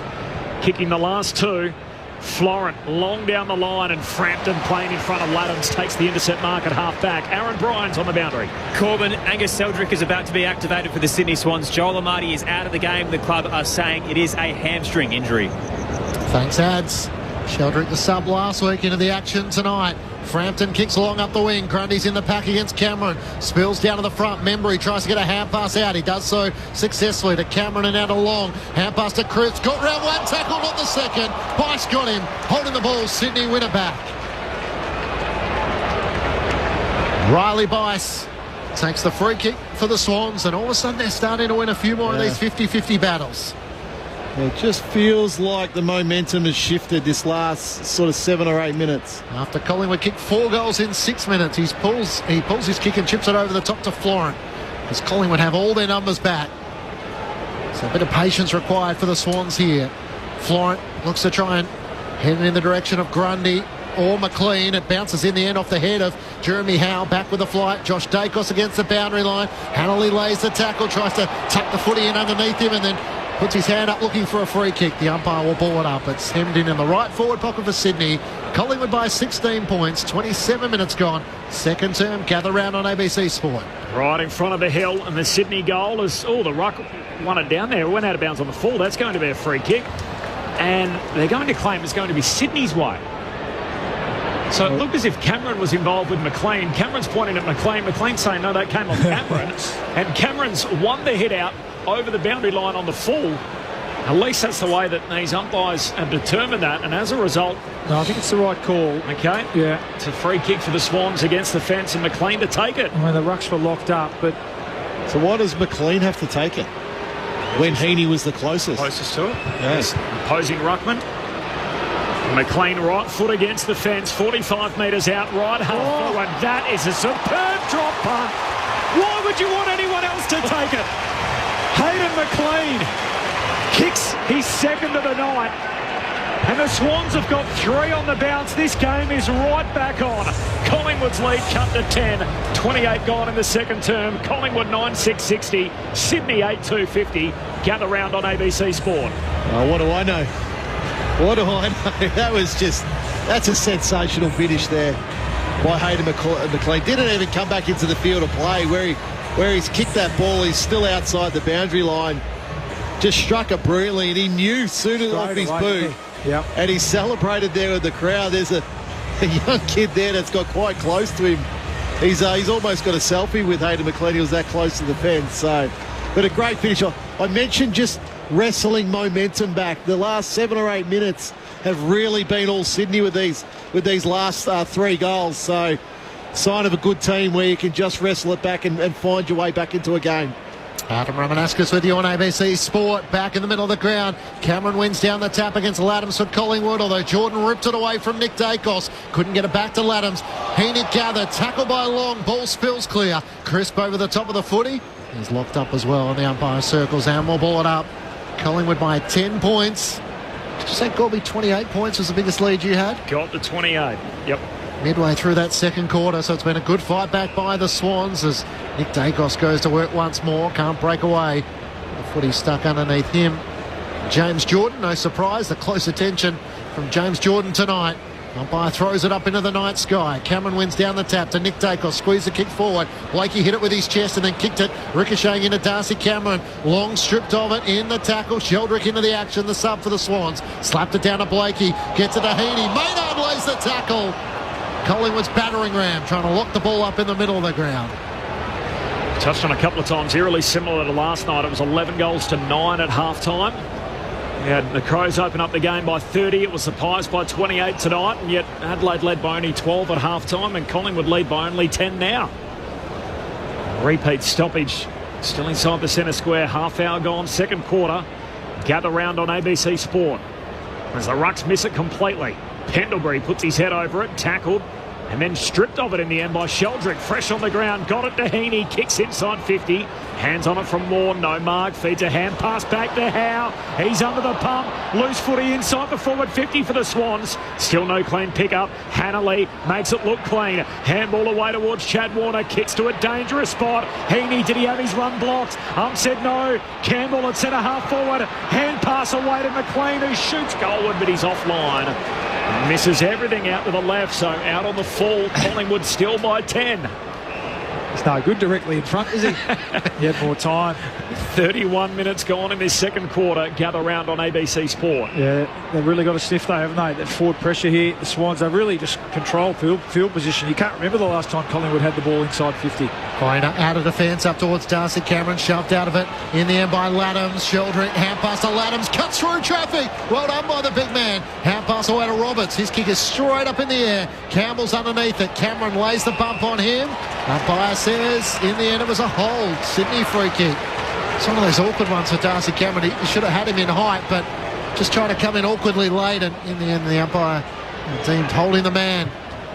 kicking the last two. Florent long down the line, and Frampton playing in front of Laddams takes the intercept mark at half back. Aaron Bryant's on the boundary. Corbin, Angus Seldrick is about to be activated for the Sydney Swans. Joel Amati is out of the game. The club are saying it is a hamstring injury. Thanks, Ads. Sheldrick the sub last week into the action tonight. Frampton kicks along up the wing. Grundy's in the pack against Cameron. Spills down to the front. Membry tries to get a hand pass out. He does so successfully to Cameron and out to Long. Hand pass to Cripps. Got round one tackle, not the second. Bice got him. Holding the ball. Sydney win it back. Riley Bice takes the free kick for the Swans, and all of a sudden they're starting to win a few more of these 50-50 battles. It just feels like the momentum has shifted this last sort of 7 or 8 minutes. After Collingwood kicked 4 goals in 6 minutes, he pulls his kick and chips it over the top to Florent, as Collingwood have all their numbers back. So a bit of patience required for the Swans here. Florent looks to try and head in the direction of Grundy or McLean. It bounces in the end off the head of Jeremy Howe. Back with the flight. Josh Dacos against the boundary line. Hanley lays the tackle, tries to tuck the footy in underneath him, and then puts his hand up looking for a free kick. The umpire will ball it up. It's hemmed in the right forward pocket for Sydney. Collingwood by 16 points. 27 minutes gone. Second term. Gather round on ABC Sport. Right in front of the hill, and the Sydney goal is... Oh, the ruck won it down there. It went out of bounds on the full. That's going to be a free kick. And they're going to claim it's going to be Sydney's way. So it looked as if Cameron was involved with McLean. Cameron's pointing at McLean. McLean's saying, no, that came on Cameron. And Cameron's won the hit out over the boundary line on the full. At least that's the way that these umpires have determined that, and as a result... No, I think it's the right call. Okay. Yeah. It's a free kick for the Swans against the fence, and McLean to take it. I mean, the rucks were locked up, but... So why does McLean have to take it when Heaney was the closest? Closest to it. Yes. Opposing ruckman. McLean right foot against the fence, 45 metres out, right half forward. That is a superb drop punt. Why would you want anyone else to take it? Hayden McLean kicks his second of the night, and the Swans have got 3 on the bounce. This game is right back on. Collingwood's lead cut to 10. 28 gone in the second term. Collingwood 9-6-60. Sydney 8-2-50. Gather round on ABC Sport. Oh, what do I know? What do I know? That's a sensational finish there by Hayden McLean. Didn't even come back into the field of play where he's kicked that ball. He's still outside the boundary line. Just struck it brilliantly, and he knew sooner off his boot. Yep. And he celebrated there with the crowd. There's a young kid there that's got quite close to him. He's almost got a selfie with Hayden McLean. He was that close to the fence. So, but a great finish. I mentioned just wrestling momentum back. The last 7 or 8 minutes have really been all Sydney with these last 3 goals. So, sign of a good team where you can just wrestle it back and find your way back into a game. Adam Ramanauskas with you on ABC Sport. Back in the middle of the ground. Cameron wins down the tap against Laddams for Collingwood, although Jordan ripped it away from Nick Dacos. Couldn't get it back to Laddams. Heaney gathered. Tackle by Long. Ball spills clear. Crisp over the top of the footy. He's locked up as well on the umpire circles. And we'll ball it up. Collingwood by 10 points. Did you say, Gorby, 28 points was the biggest lead you had? Got to 28. Yep. Midway through that second quarter, so it's been a good fight back by the Swans as Nick Dacos goes to work once more. Can't break away. The footy stuck underneath him. James Jordan, no surprise, the close attention from James Jordan tonight. Umpire throws it up into the night sky. Cameron wins down the tap to Nick Dacos. Squeeze the kick forward. Blakey hit it with his chest and then kicked it, ricocheting into Darcy Cameron. Long stripped of it in the tackle. Sheldrick into the action, the sub for the Swans. Slapped it down to Blakey. Gets it to Heaney. Maynard lays the tackle. Collingwood's battering ram, trying to lock the ball up in the middle of the ground. Touched on a couple of times, eerily similar to last night. It was 11 goals to 9 at half-time. We had the Crows open up the game by 30. It was the Pies by 28 tonight, and yet Adelaide led by only 12 at half-time, and Collingwood lead by only 10 now. Repeat stoppage, still inside the centre square. Half hour gone, second quarter. Gather round on ABC Sport. As the Rucks miss it completely. Pendlebury puts his head over it, tackled, and then stripped of it in the end by Sheldrick. Fresh on the ground, got it to Heaney, kicks inside 50. Hands on it from Moore, no mark, feeds a hand pass back to Howe. He's under the pump, loose footy inside the forward 50 for the Swans. Still no clean pickup. Hanley makes it look clean. Handball away towards Chad Warner, kicks to a dangerous spot. Heaney, did he have his run blocked? Said no. Campbell at centre half forward. Hand pass away to McLean, who shoots goalward, but he's offline. Misses everything out to the left, so out on the full. Collingwood still by 10. It's no good directly in front, is he? He had more time. 31 minutes gone in this second quarter. Gather round on ABC Sport. Yeah, they've really got a sniff though, haven't they? That forward pressure here. The Swans, they've really just controlled field position. You can't remember the last time Collingwood had the ball inside 50. Poiner out of defence up towards Darcy Cameron, shoved out of it in the end by Laddams. Sheldrick, hand pass to Laddams, cuts through traffic. Well done by the big man. Hand pass away to Roberts. His kick is straight up in the air. Campbell's underneath it. Cameron lays the bump on him. Umpire says in the end it was a hold. Sydney free kick. It's one of those awkward ones for Darcy Cameron. He should have had him in height, but just trying to come in awkwardly late, and in the end the umpire deemed holding the man.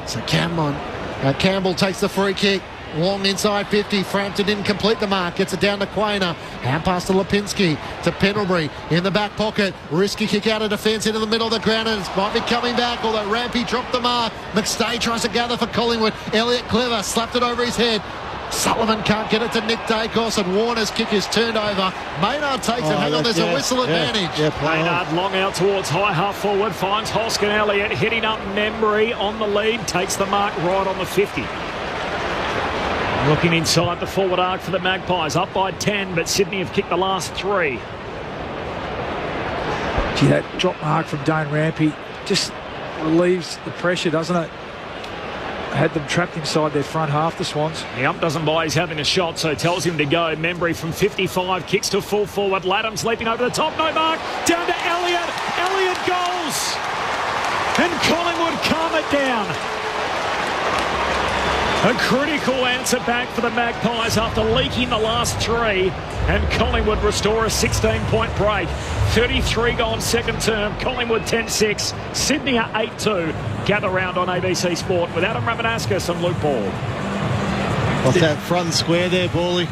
So Campbell takes the free kick. Long inside 50. Frampton didn't complete the mark. Gets it down to Quainer. Hand pass to Lipinski. To Pendlebury in the back pocket. Risky kick out of defence into the middle of the ground. And it might be coming back, although Rampy dropped the mark. McStay tries to gather for Collingwood. Elliott clever. Slapped it over his head. Sullivan can't get it to Nick Dacos, and Warner's kick is turned over. Maynard takes it. Hang on, there's a whistle advantage. Maynard long out towards high half forward. Finds Hoskin Elliott hitting up Membry on the lead. Takes the mark right on the 50. Looking inside the forward arc for the Magpies. Up by 10, but Sydney have kicked the last 3. Gee, that drop mark from Dane Rampy just relieves the pressure, doesn't it? Had them trapped inside their front half, the Swans. The ump doesn't buy he's having a shot, so tells him to go. Membry from 55 kicks to full forward. Laddams leaping over the top, no mark. Down to Elliott. Elliott goals. And Collingwood calm it down. A critical answer back for the Magpies after leaking the last 3. And Collingwood restore a 16-point break. 33 gone second term. Collingwood 10-6. Sydney are 8-2. Gather round on ABC Sport with Adam Ramanauskas and Luke Ball. Off that front and square there, Bally.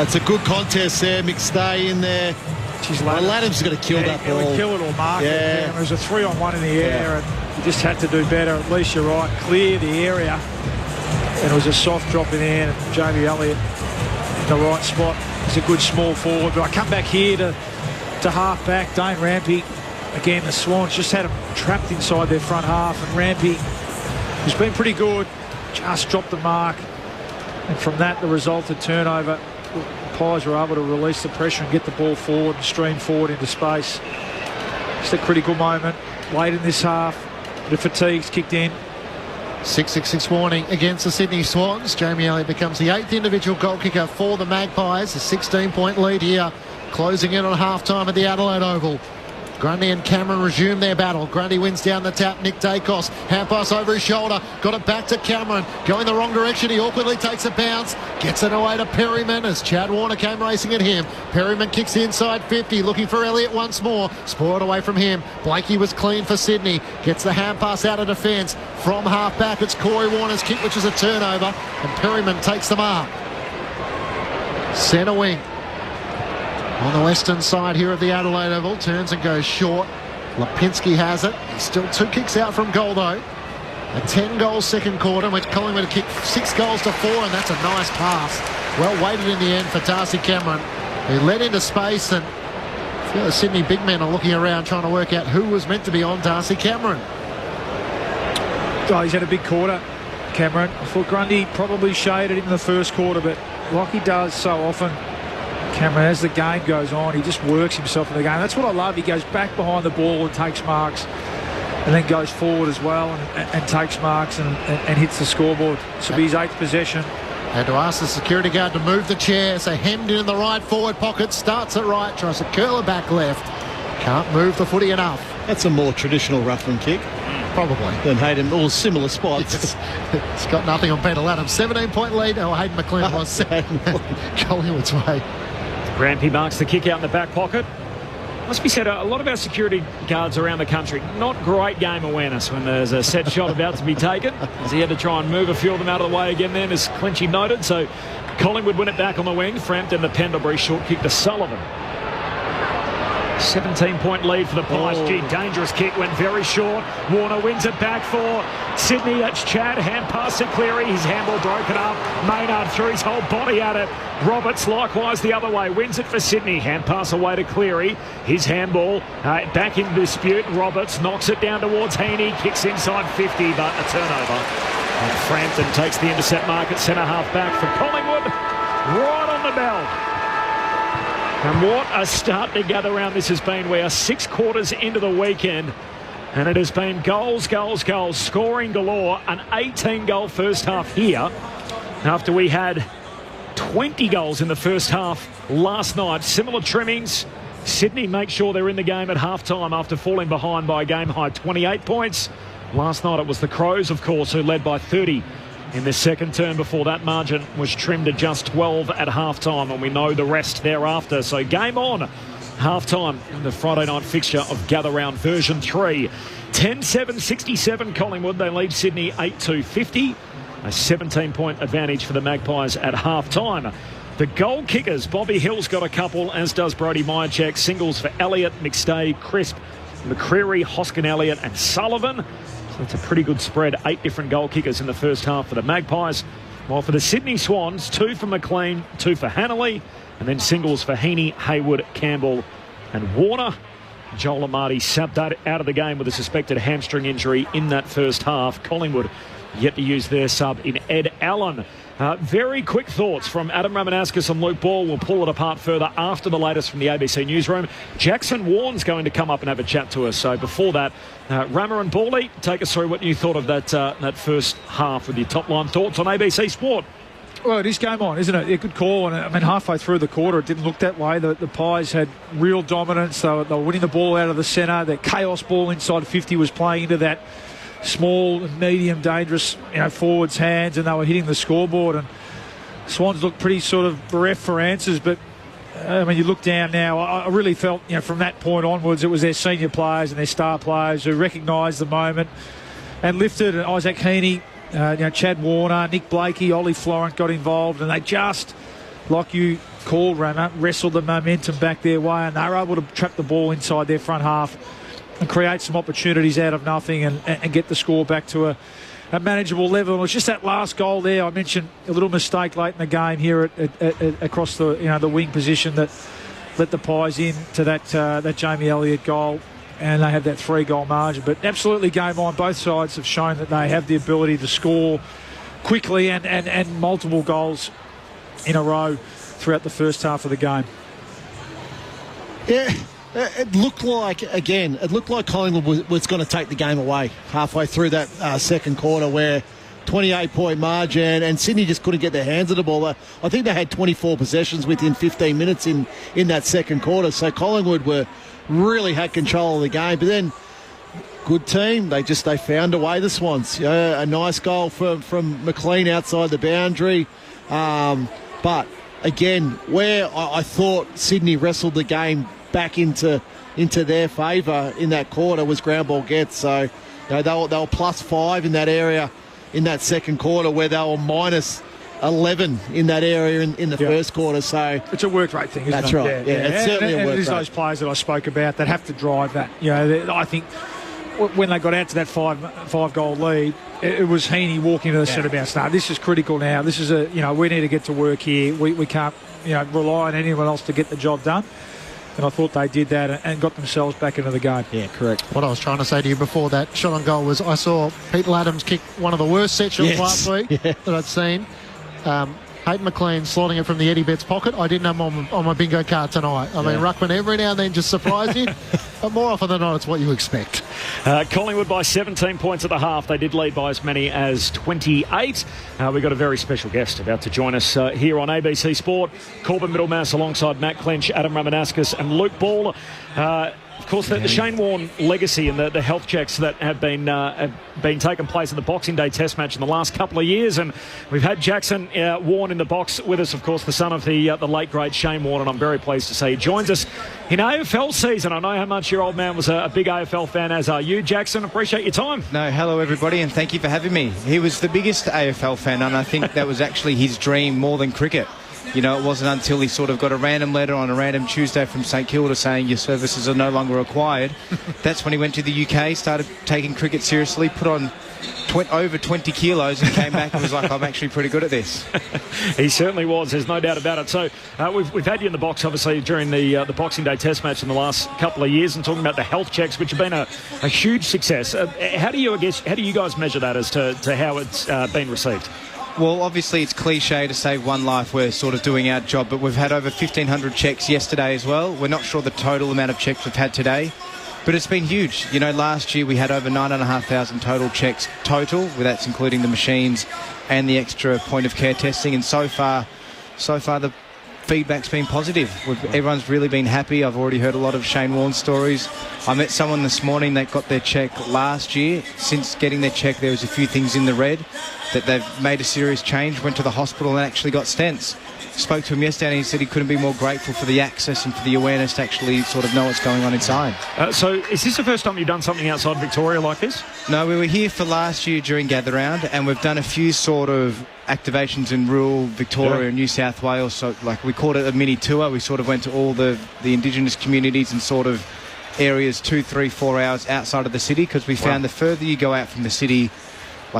It's a good contest there. McStay in there. Laddams going to kill that ball. He'll kill it or mark it. There was a 3-on-1 in the air, and you just had to do better. At least you're right. Clear the area. And it was a soft drop in there, and Jamie Elliott in the right spot. It's a good small forward. But I come back here to half back. Dane Rampy. Again, the Swans just had him trapped inside their front half, and Rampy, who's been pretty good, just dropped the mark. And from that, the resulted turnover. The Pies were able to release the pressure and get the ball forward and stream forward into space. Just a critical moment late in this half. The fatigue's kicked in. 6-6 warning against the Sydney Swans. Jamie Elliott becomes the 8th individual goal kicker for the Magpies. A 16-point lead here closing in on half-time at the Adelaide Oval. Grundy and Cameron resume their battle. Grundy wins down the tap. Nick Dacos, hand pass over his shoulder. Got it back to Cameron. Going the wrong direction. He awkwardly takes a bounce. Gets it away to Perryman as Chad Warner came racing at him. Perryman kicks inside 50. Looking for Elliott once more. Spoiled away from him. Blakey was clean for Sydney. Gets the hand pass out of defence. From half back, it's Corey Warner's kick, which is a turnover. And Perryman takes the mark. Centre wing. On the western side here of the Adelaide Oval, turns and goes short. Lipinski has it. He's still 2 kicks out from goal though. A 10-goal second quarter, in which Collingwood kicked 6 goals to 4, and that's a nice pass. Well weighted in the end for Darcy Cameron, who led into space, and the Sydney big men are looking around trying to work out who was meant to be on Darcy Cameron. Oh, he's had a big quarter, Cameron. I thought Grundy probably shaded him in the first quarter, but like he does so often, Cameron, as the game goes on, he just works himself in the game. That's what I love. He goes back behind the ball and takes marks, and then goes forward as well and takes marks and hits the scoreboard. This will be his 8th possession. Had to ask the security guard to move the chair, so hemmed in the right forward pocket, starts it right, tries to curl it back left. Can't move the footy enough. That's a more traditional ruckman kick. Probably. Than Hayden, all similar spots. It's got nothing on Peter Adams. 17-point lead. Oh, Hayden McLean was Collingwood's way. Grampy marks the kick out in the back pocket. Must be said, a lot of our security guards around the country, not great game awareness when there's a set shot about to be taken, as he had to try and move a few of them out of the way again then, as Clinchy noted. So Collingwood win it back on the wing. Frampton, the Pendlebury short kick to Sullivan. 17-point lead for the Pies. Gee, dangerous kick, went very short. Warner wins it back for Sydney. That's Chad. Hand pass to Cleary. His handball broken up. Maynard threw his whole body at it. Roberts likewise the other way. Wins it for Sydney. Hand pass away to Cleary. His handball back in dispute. Roberts knocks it down towards Heaney. Kicks inside 50, but a turnover. And Frampton takes the intercept mark at centre half back for Collingwood. Right on the bell. And what a start to gather around this has been. We are 6 quarters into the weekend, and it has been goals, goals, goals, scoring galore. An 18-goal first half here after we had 20 goals in the first half last night. Similar trimmings. Sydney make sure they're in the game at half-time after falling behind by a game-high 28 points. Last night it was the Crows, of course, who led by 30 in the second term. Before that, margin was trimmed to just 12 at half-time, and we know the rest thereafter. So game on. Half-time in the Friday night fixture of Gather Round version 3. 10-7-67 Collingwood. They lead Sydney 8-2-50. A 17-point advantage for the Magpies at half-time. The goal kickers, Bobby Hill's got a couple, as does Brody Myercheck. Singles for Elliott, McStay, Crisp, McCreary, Hoskin, Elliott and Sullivan. So it's a pretty good spread. 8 different goal kickers in the first half for the Magpies. While for the Sydney Swans, 2 for McLean, 2 for Hanley, and then singles for Heaney, Hayward, Campbell and Warner. Joel Amati subbed out of the game with a suspected hamstring injury in that first half. Collingwood yet to use their sub in Ed Allen. Very quick thoughts from Adam Ramanauskas and Luke Ball. We'll pull it apart further after the latest from the ABC newsroom. Jackson Warren's going to come up and have a chat to us. So before that, Rama and Bally, take us through what you thought of that first half with your top-line thoughts on ABC Sport. Well, it is game on, isn't it? A good call. And I mean, halfway through the quarter, it didn't look that way. The Pies had real dominance. They were winning the ball out of the centre. Their chaos ball inside 50 was playing into that small, medium, dangerous, forwards' hands, and they were hitting the scoreboard. And Swans looked pretty sort of bereft for answers. But I mean, you look down now. I really felt, from that point onwards, it was their senior players and their star players who recognised the moment and lifted. And Isaac Heaney, Chad Warner, Nick Blakey, Ollie Florent got involved, and they just, like you called, Rama, wrestled the momentum back their way, and they were able to trap the ball inside their front half and create some opportunities out of nothing and get the score back to a manageable level. And it was just that last goal there. I mentioned a little mistake late in the game here across the the wing position that let the Pies in to that Jamie Elliott goal, and they have that 3-goal margin. But absolutely game on. Both sides have shown that they have the ability to score quickly and multiple goals in a row throughout the first half of the game. Yeah. It looked like Collingwood was going to take the game away halfway through that second quarter, where 28-point margin, and Sydney just couldn't get their hands on the ball. I think they had 24 possessions within 15 minutes in that second quarter. So Collingwood really had control of the game. But then, good team. They found a way, the Swans. A nice goal from McLean outside the boundary. But again, where I thought Sydney wrestled the game back into their favour in that quarter was ground ball gets. So they were +5 in that area in that second quarter, where they were -11 in that area in the first quarter. So it's a work rate thing, isn't it? That's right. Yeah, it's certainly a work rate. It is those players that I spoke about that have to drive that. I think when they got out to that five goal lead, it was Heaney walking to the centre bounce. No, this is critical now. This is we need to get to work here. We can't rely on anyone else to get the job done. And I thought they did that and got themselves back into the game. Yeah, correct. What I was trying to say to you before that shot on goal was I saw Peter Adams kick one of the worst set shots last week that I'd seen. Hayden McLean slotting it from the Eddie Betts pocket. I didn't have him on my bingo card tonight. I mean, Ruckman every now and then just surprised you, but more often than not, it's what you expect. Collingwood by 17 points at the half. They did lead by as many as 28. We've got a very special guest about to join us here on ABC Sport. Corbin Middlemass alongside Matt Clinch, Adam Ramanauskas and Luke Ball. Of course, the Shane Warne legacy and the health checks that have been taking place in the Boxing Day Test match in the last couple of years, and we've had Jackson Warne in the box with us, of course, the son of the late great Shane Warne, and I'm very pleased to say he joins us in AFL season. I know how much your old man was a big AFL fan, as are you, Jackson. Appreciate your time. No, hello everybody, and thank you for having me. He was the biggest AFL fan, and I think that was actually his dream more than cricket. It wasn't until he sort of got a random letter on a random Tuesday from St Kilda saying your services are no longer required. That's when he went to the UK, started taking cricket seriously, put on over 20 kilos and came back and was like, I'm actually pretty good at this. He certainly was, there's no doubt about it. So we've had you in the box, obviously, during the Boxing Day Test match in the last couple of years, and talking about the health checks, which have been a huge success. How do you guys measure that as to how it's been received? Well, obviously it's cliche to save one life. We're sort of doing our job, but we've had over 1,500 checks yesterday as well. We're not sure the total amount of checks we've had today, but it's been huge. Last year we had over 9,500 total checks total, that's including the machines and the extra point of care testing, and so far the feedback's been positive. Everyone's really been happy. I've already heard a lot of Shane Warne stories. I met someone this morning that got their check last year. Since getting their check, there was a few things in the red that they've made a serious change, went to the hospital and actually got stents. Spoke to him yesterday and he said he couldn't be more grateful for the access and for the awareness to actually sort of know what's going on inside. So is this the first time you've done something outside Victoria like this? No, we were here for last year during Gather Round, and we've done a few sort of activations in rural Victoria and New South Wales. So we called it a mini tour. We sort of went to all the Indigenous communities and sort of areas 2, 3, 4 hours outside of the city, because we found the further you go out from the city,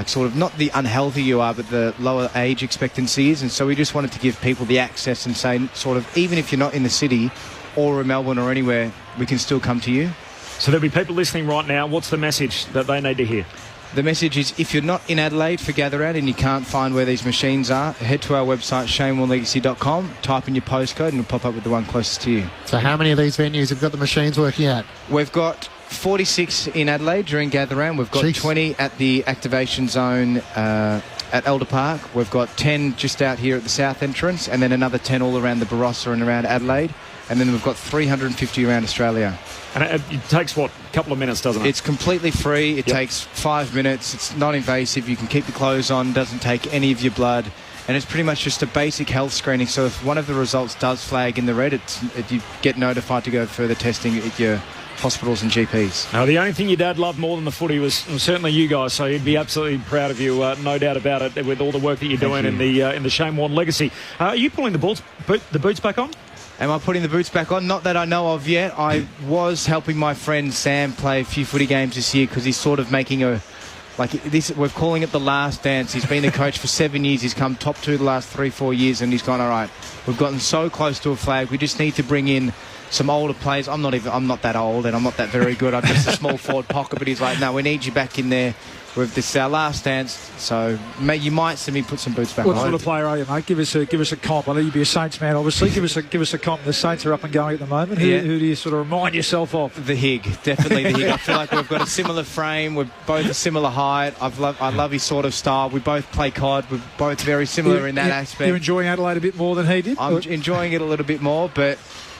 sort of not the unhealthy you are, but the lower age expectancy is. And so we just wanted to give people the access and say, sort of, even if you're not in the city or in Melbourne or anywhere, we can still come to you. So there'll be people listening right now. What's the message that they need to hear? The message is, if you're not in Adelaide for Gather Round and you can't find where these machines are, head to our website, shanewarnelegacy.com, type in your postcode and it'll pop up with the one closest to you. So how many of these venues have got the machines working at? We've got 46 in Adelaide during Gather Round. We've got 20 at the activation zone at Elder Park. We've got 10 just out here at the south entrance, and then another 10 all around the Barossa and around Adelaide. And then we've got 350 around Australia. And it takes, a couple of minutes, doesn't it? It's completely free. It takes 5 minutes. It's not invasive. You can keep your clothes on, doesn't take any of your blood. And it's pretty much just a basic health screening. So if one of the results does flag in the red, you get notified to go further testing at your hospitals and GPs. Now, the only thing your dad loved more than the footy was certainly you guys, so he'd be absolutely proud of you, no doubt about it, with all the work that you're doing in the Shane Warne legacy. Are you pulling the boots back on? Am I putting the boots back on? Not that I know of yet. I was helping my friend Sam play a few footy games this year, because he's sort of making we're calling it the last dance. He's been a coach for 7 years. He's come top 2 the last 3-4 years, and he's gone, all right, we've gotten so close to a flag. We just need to bring in some older players. I'm not that old, and I'm not that very good. I'm just a small forward pocket, but he's like, no, we need you back in there. This is our last dance, so you might see me put some boots back on. What sort of player are you, mate? Give us a comp. I know you'd be a Saints man, obviously. Give us a comp. The Saints are up and going at the moment. Who do you sort of remind yourself of? The Hig, definitely the Hig. I feel like we've got a similar frame. We're both a similar height. I love his sort of style. We both play COD. We're both very similar in that aspect. You're enjoying Adelaide a bit more than he did? I'm enjoying it a little bit more, but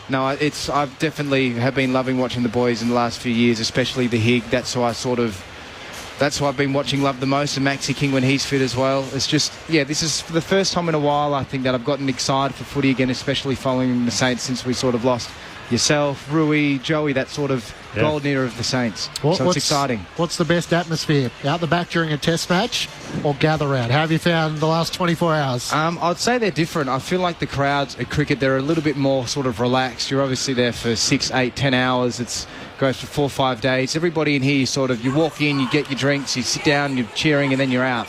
no, I've definitely have been loving watching the boys in the last few years, especially the Hig. That's who I've been watching love the most, and Maxi King when he's fit as well. It's just, this is for the first time in a while, I think, that I've gotten excited for footy again, especially following the Saints since we sort of lost yourself, Rui, Joey, that sort of golden era of the Saints. So it's exciting. What's the best atmosphere? Out the back during a test match or gather round? How have you found the last 24 hours? I'd say they're different. I feel like the crowds at cricket, they're a little bit more sort of relaxed. You're obviously there for 6, 8, 10 hours. It goes for 4 or 5 days. Everybody in here, you walk in, you get your drinks, you sit down, you're cheering, and then you're out.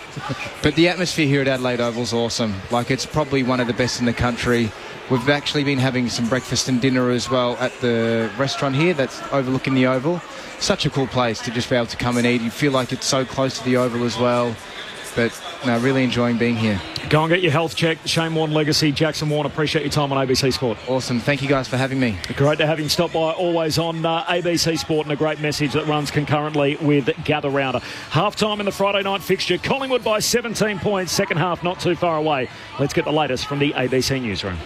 But the atmosphere here at Adelaide Oval is awesome. Like, it's probably one of the best in the country. We've actually been having some breakfast and dinner as well at the restaurant here that's overlooking the Oval. Such a cool place to just be able to come and eat. You feel like it's so close to the Oval as well. But no, really enjoying being here. Go and get your health checked. Shane Warne Legacy, Jackson Warne, appreciate your time on ABC Sport. Awesome. Thank you guys for having me. Great to have him stop by, always on ABC Sport, and a great message that runs concurrently with Gather Rounder. Half-time in the Friday night fixture. Collingwood by 17 points. Second half not too far away. Let's get the latest from the ABC Newsroom.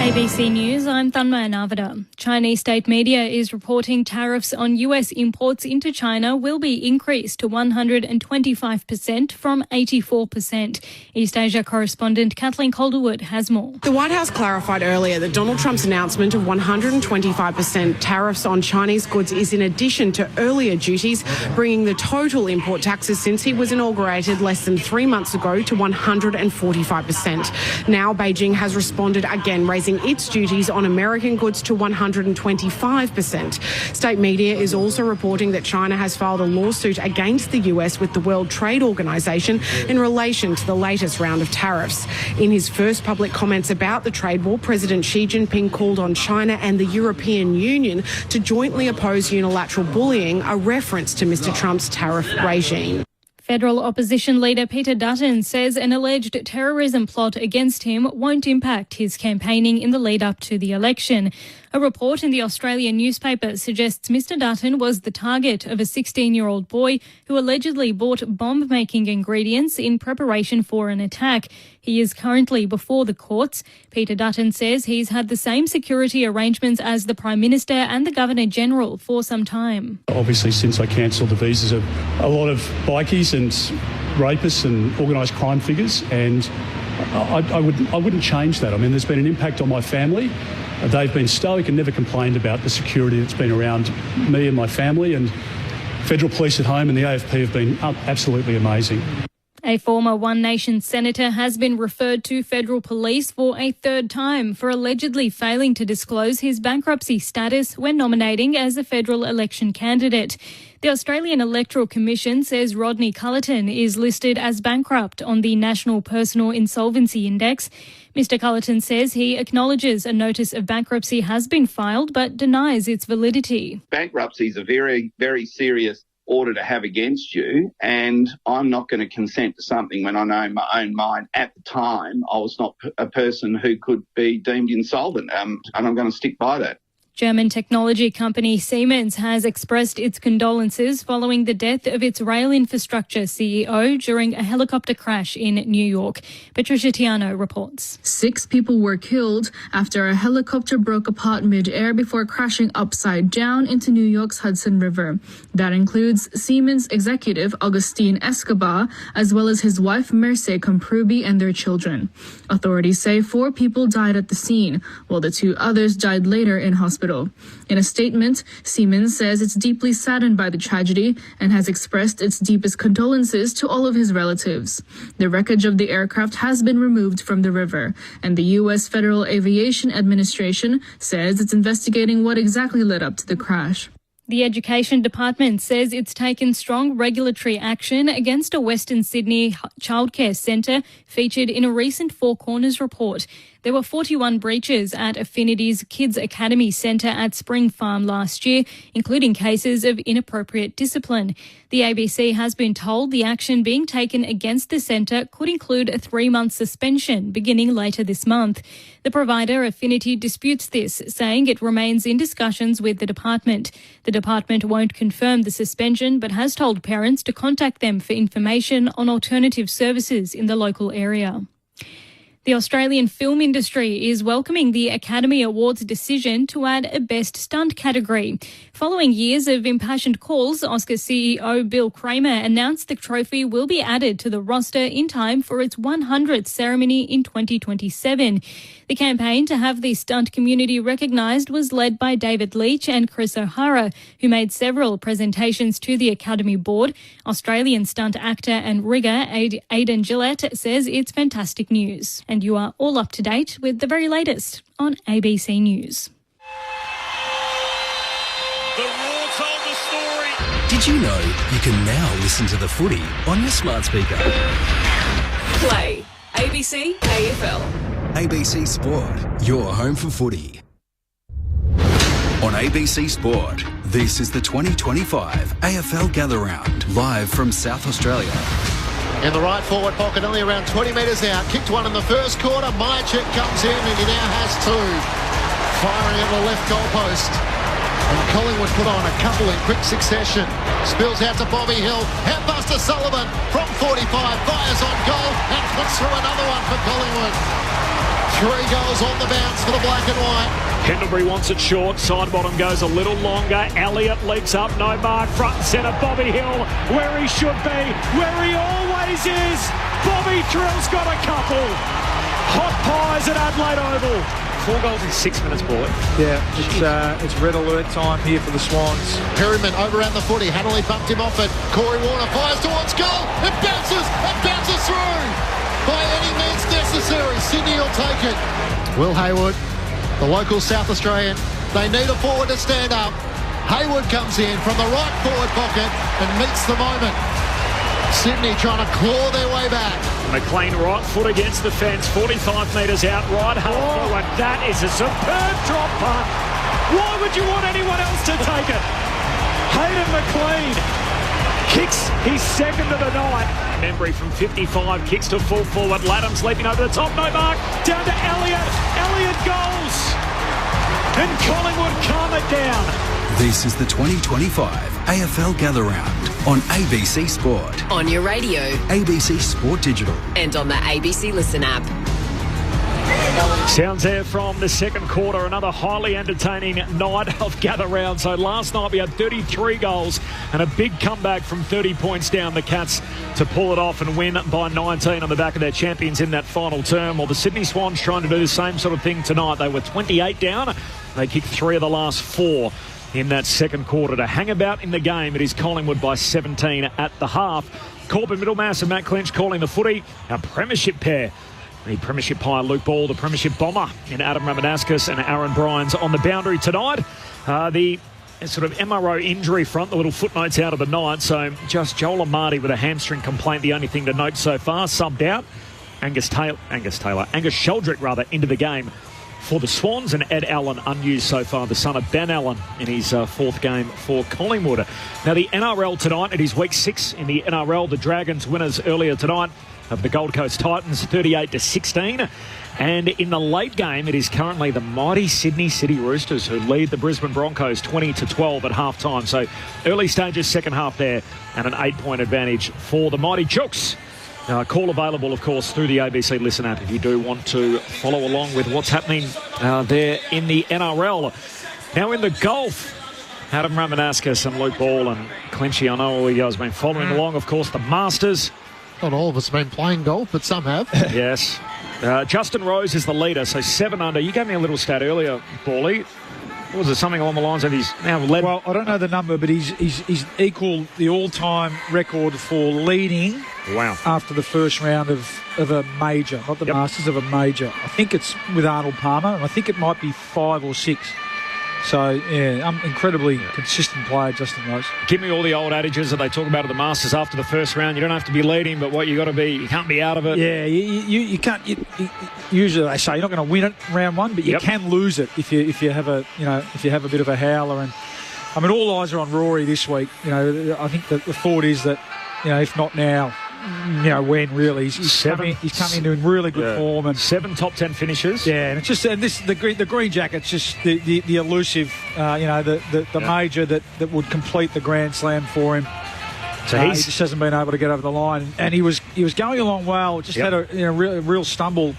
ABC News, I'm Thanmaya Navada. Chinese state media is reporting tariffs on US imports into China will be increased to 125% from 84%. East Asia correspondent Kathleen Calderwood has more. The White House clarified earlier that Donald Trump's announcement of 125% tariffs on Chinese goods is in addition to earlier duties, bringing the total import taxes since he was inaugurated less than 3 months ago to 145%. Now Beijing has responded again, raising its duties on American goods to 125%. State media is also reporting that China has filed a lawsuit against the US with the World Trade Organization in relation to the latest round of tariffs. In his first public comments about the trade war, President Xi Jinping called on China and the European Union to jointly oppose unilateral bullying, a reference to Mr. Trump's tariff regime. Federal opposition leader Peter Dutton says an alleged terrorism plot against him won't impact his campaigning in the lead-up to the election. A report in the Australian newspaper suggests Mr. Dutton was the target of a 16-year-old boy who allegedly bought bomb-making ingredients in preparation for an attack. He is currently before the courts. Peter Dutton says he's had the same security arrangements as the Prime Minister and the Governor-General for some time. Obviously, since I cancelled the visas of a lot of bikies and rapists and organised crime figures, and I wouldn't change that. I mean, there's been an impact on my family. They've been stoic and never complained about the security that's been around me and my family, and federal police at home and the AFP have been absolutely amazing. A former One Nation senator has been referred to federal police for a third time for allegedly failing to disclose his bankruptcy status when nominating as a federal election candidate. The Australian Electoral Commission says Rodney Cullerton is listed as bankrupt on the National Personal Insolvency Index. Mr. Cullerton says he acknowledges a notice of bankruptcy has been filed but denies its validity. Bankruptcy is a very, very serious order to have against you, and I'm not going to consent to something when I know in my own mind at the time I was not a person who could be deemed insolvent, and I'm going to stick by that. German technology company Siemens has expressed its condolences following the death of its rail infrastructure CEO during a helicopter crash in New York. Patricia Tiano reports. 6 people were killed after a helicopter broke apart mid-air before crashing upside down into New York's Hudson River. That includes Siemens executive Augustin Escobar, as well as his wife Merce Comprubi and their children. Authorities say 4 people died at the scene, while the 2 others died later in hospital. In a statement, Siemens says it's deeply saddened by the tragedy and has expressed its deepest condolences to all of his relatives. The wreckage of the aircraft has been removed from the river, and the U.S. Federal Aviation Administration says it's investigating what exactly led up to the crash. The Education Department says it's taken strong regulatory action against a Western Sydney childcare centre featured in a recent Four Corners report. There were 41 breaches at Affinity's Kids Academy Centre at Spring Farm last year, including cases of inappropriate discipline. The ABC has been told the action being taken against the centre could include a 3-month suspension beginning later this month. The provider, Affinity, disputes this, saying it remains in discussions with the department. The department won't confirm the suspension but has told parents to contact them for information on alternative services in the local area. The Australian film industry is welcoming the Academy Awards decision to add a Best Stunt category. Following years of impassioned calls, Oscar CEO Bill Kramer announced the trophy will be added to the roster in time for its 100th ceremony in 2027. The campaign to have the stunt community recognised was led by David Leitch and Chris O'Hara, who made several presentations to the Academy Board. Australian stunt actor and rigger Aidan Gillette says it's fantastic news. And you are all up to date with the very latest on ABC News. The Raw told the story. Did you know you can now listen to the footy on your smart speaker? Play ABC AFL. ABC Sport, your home for footy. On ABC Sport, this is the 2025 AFL Gather Round, live from South Australia. In the right forward pocket, only around 20 metres out. Kicked one in the first quarter. Mychik comes in and he now has two. Firing at the left goalpost. And Collingwood put on a couple in quick succession. Spills out to Bobby Hill. Handbuster Sullivan from 45. Fires on goal and puts through another one for Collingwood. 3 goals on the bounce for the black and white. Pendlebury wants it short. Side bottom goes a little longer. Elliott leaps up. No mark. Front and centre. Bobby Hill where he should be. Where he always is. Bobby Thrill's got a couple. Hot pies at Adelaide Oval. 4 goals in 6 minutes, boy. Yeah, it's red alert time here for the Swans. Perryman overran the footy. Hanley bumped him off it. Corey Warner fires towards goal. It bounces through. By any means necessary, Sydney will take it. Will Hayward, the local South Australian, they need a forward to stand up. Hayward comes in from the right forward pocket and meets the moment. Sydney trying to claw their way back. McLean right foot against the fence, 45 metres out, right half forward. That is a superb drop punt. Why would you want anyone else to take it? Hayden McLean kicks his second of the night. Membry from 55 kicks to full forward. Laddam's leaping over the top, no mark. Down to Elliott. Elliott goes. And Collingwood calm it down. This is the 2025 AFL Gather Round on ABC Sport. On your radio. ABC Sport Digital. And on the ABC Listen app. Sounds there from the second quarter. Another highly entertaining night of gather round. So last night we had 33 goals and a big comeback from 30 points down. The Cats to pull it off and win by 19 on the back of their champions in that final term. Well, the Sydney Swans trying to do the same sort of thing tonight. They were 28 down. They kicked 3 of the last 4 in that second quarter to hang about in the game. It is Collingwood by 17 at the half. Corbin Middlemass and Matt Clinch calling the footy. Our premiership pair. The premiership high Luke Ball, the premiership bomber in Adam Ramanauskas and Aaron Bryans on the boundary tonight. The sort of MRO injury front, the little footnotes out of the night. So just Joel Amati with a hamstring complaint, the only thing to note so far. Subbed out. Angus Sheldrick into the game for the Swans, and Ed Allen unused so far, the son of Ben Allen in his 4th game for Collingwood. Now the NRL tonight, it is week 6 in the NRL. The Dragons winners earlier tonight of the Gold Coast Titans 38-16, and in the late game it is currently the mighty Sydney City Roosters who lead the Brisbane Broncos 20-12 at half time. So early stages, second half there, and an 8-point advantage for the mighty Chooks. Call available, of course, through the ABC Listen app if you do want to follow along with what's happening there in the NRL. Now in the golf, Adam Ramanauskas and Luke Ball and Clinchy, I know all you guys have been following along, of course, the Masters. Not all of us have been playing golf, but some have. Yes. Justin Rose is the leader, so 7 under. You gave me a little stat earlier, Bally. What was it, something along the lines of he's now led? Well, I don't know the number, but he's equalled the all-time record for leading. Wow. After the first round of a major, not the Masters, of a major. I think it's with Arnold Palmer, and I think it might be 5 or 6. So, yeah, incredibly consistent player, Justin Rose. Give me all the old adages that they talk about at the Masters after the first round. You don't have to be leading, but what you got to be, you can't be out of it. Yeah, you can't. Usually they say you're not going to win it round one, but you can lose it if you have a bit of a howler. And I mean, all eyes are on Rory this week. I think that the thought is that if not now, when really he's coming into in really good form and 7 top 10 finishes. Yeah, and it's just the green jacket's just the elusive, the major that would complete the Grand Slam for him. So he just hasn't been able to get over the line, and he was going along well. Just had a real stumble.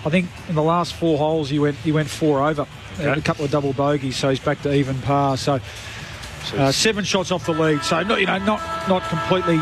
I think in the last 4 holes he went 4 over, a couple of double bogeys, so he's back to even par. So 7 shots off the lead. So not completely.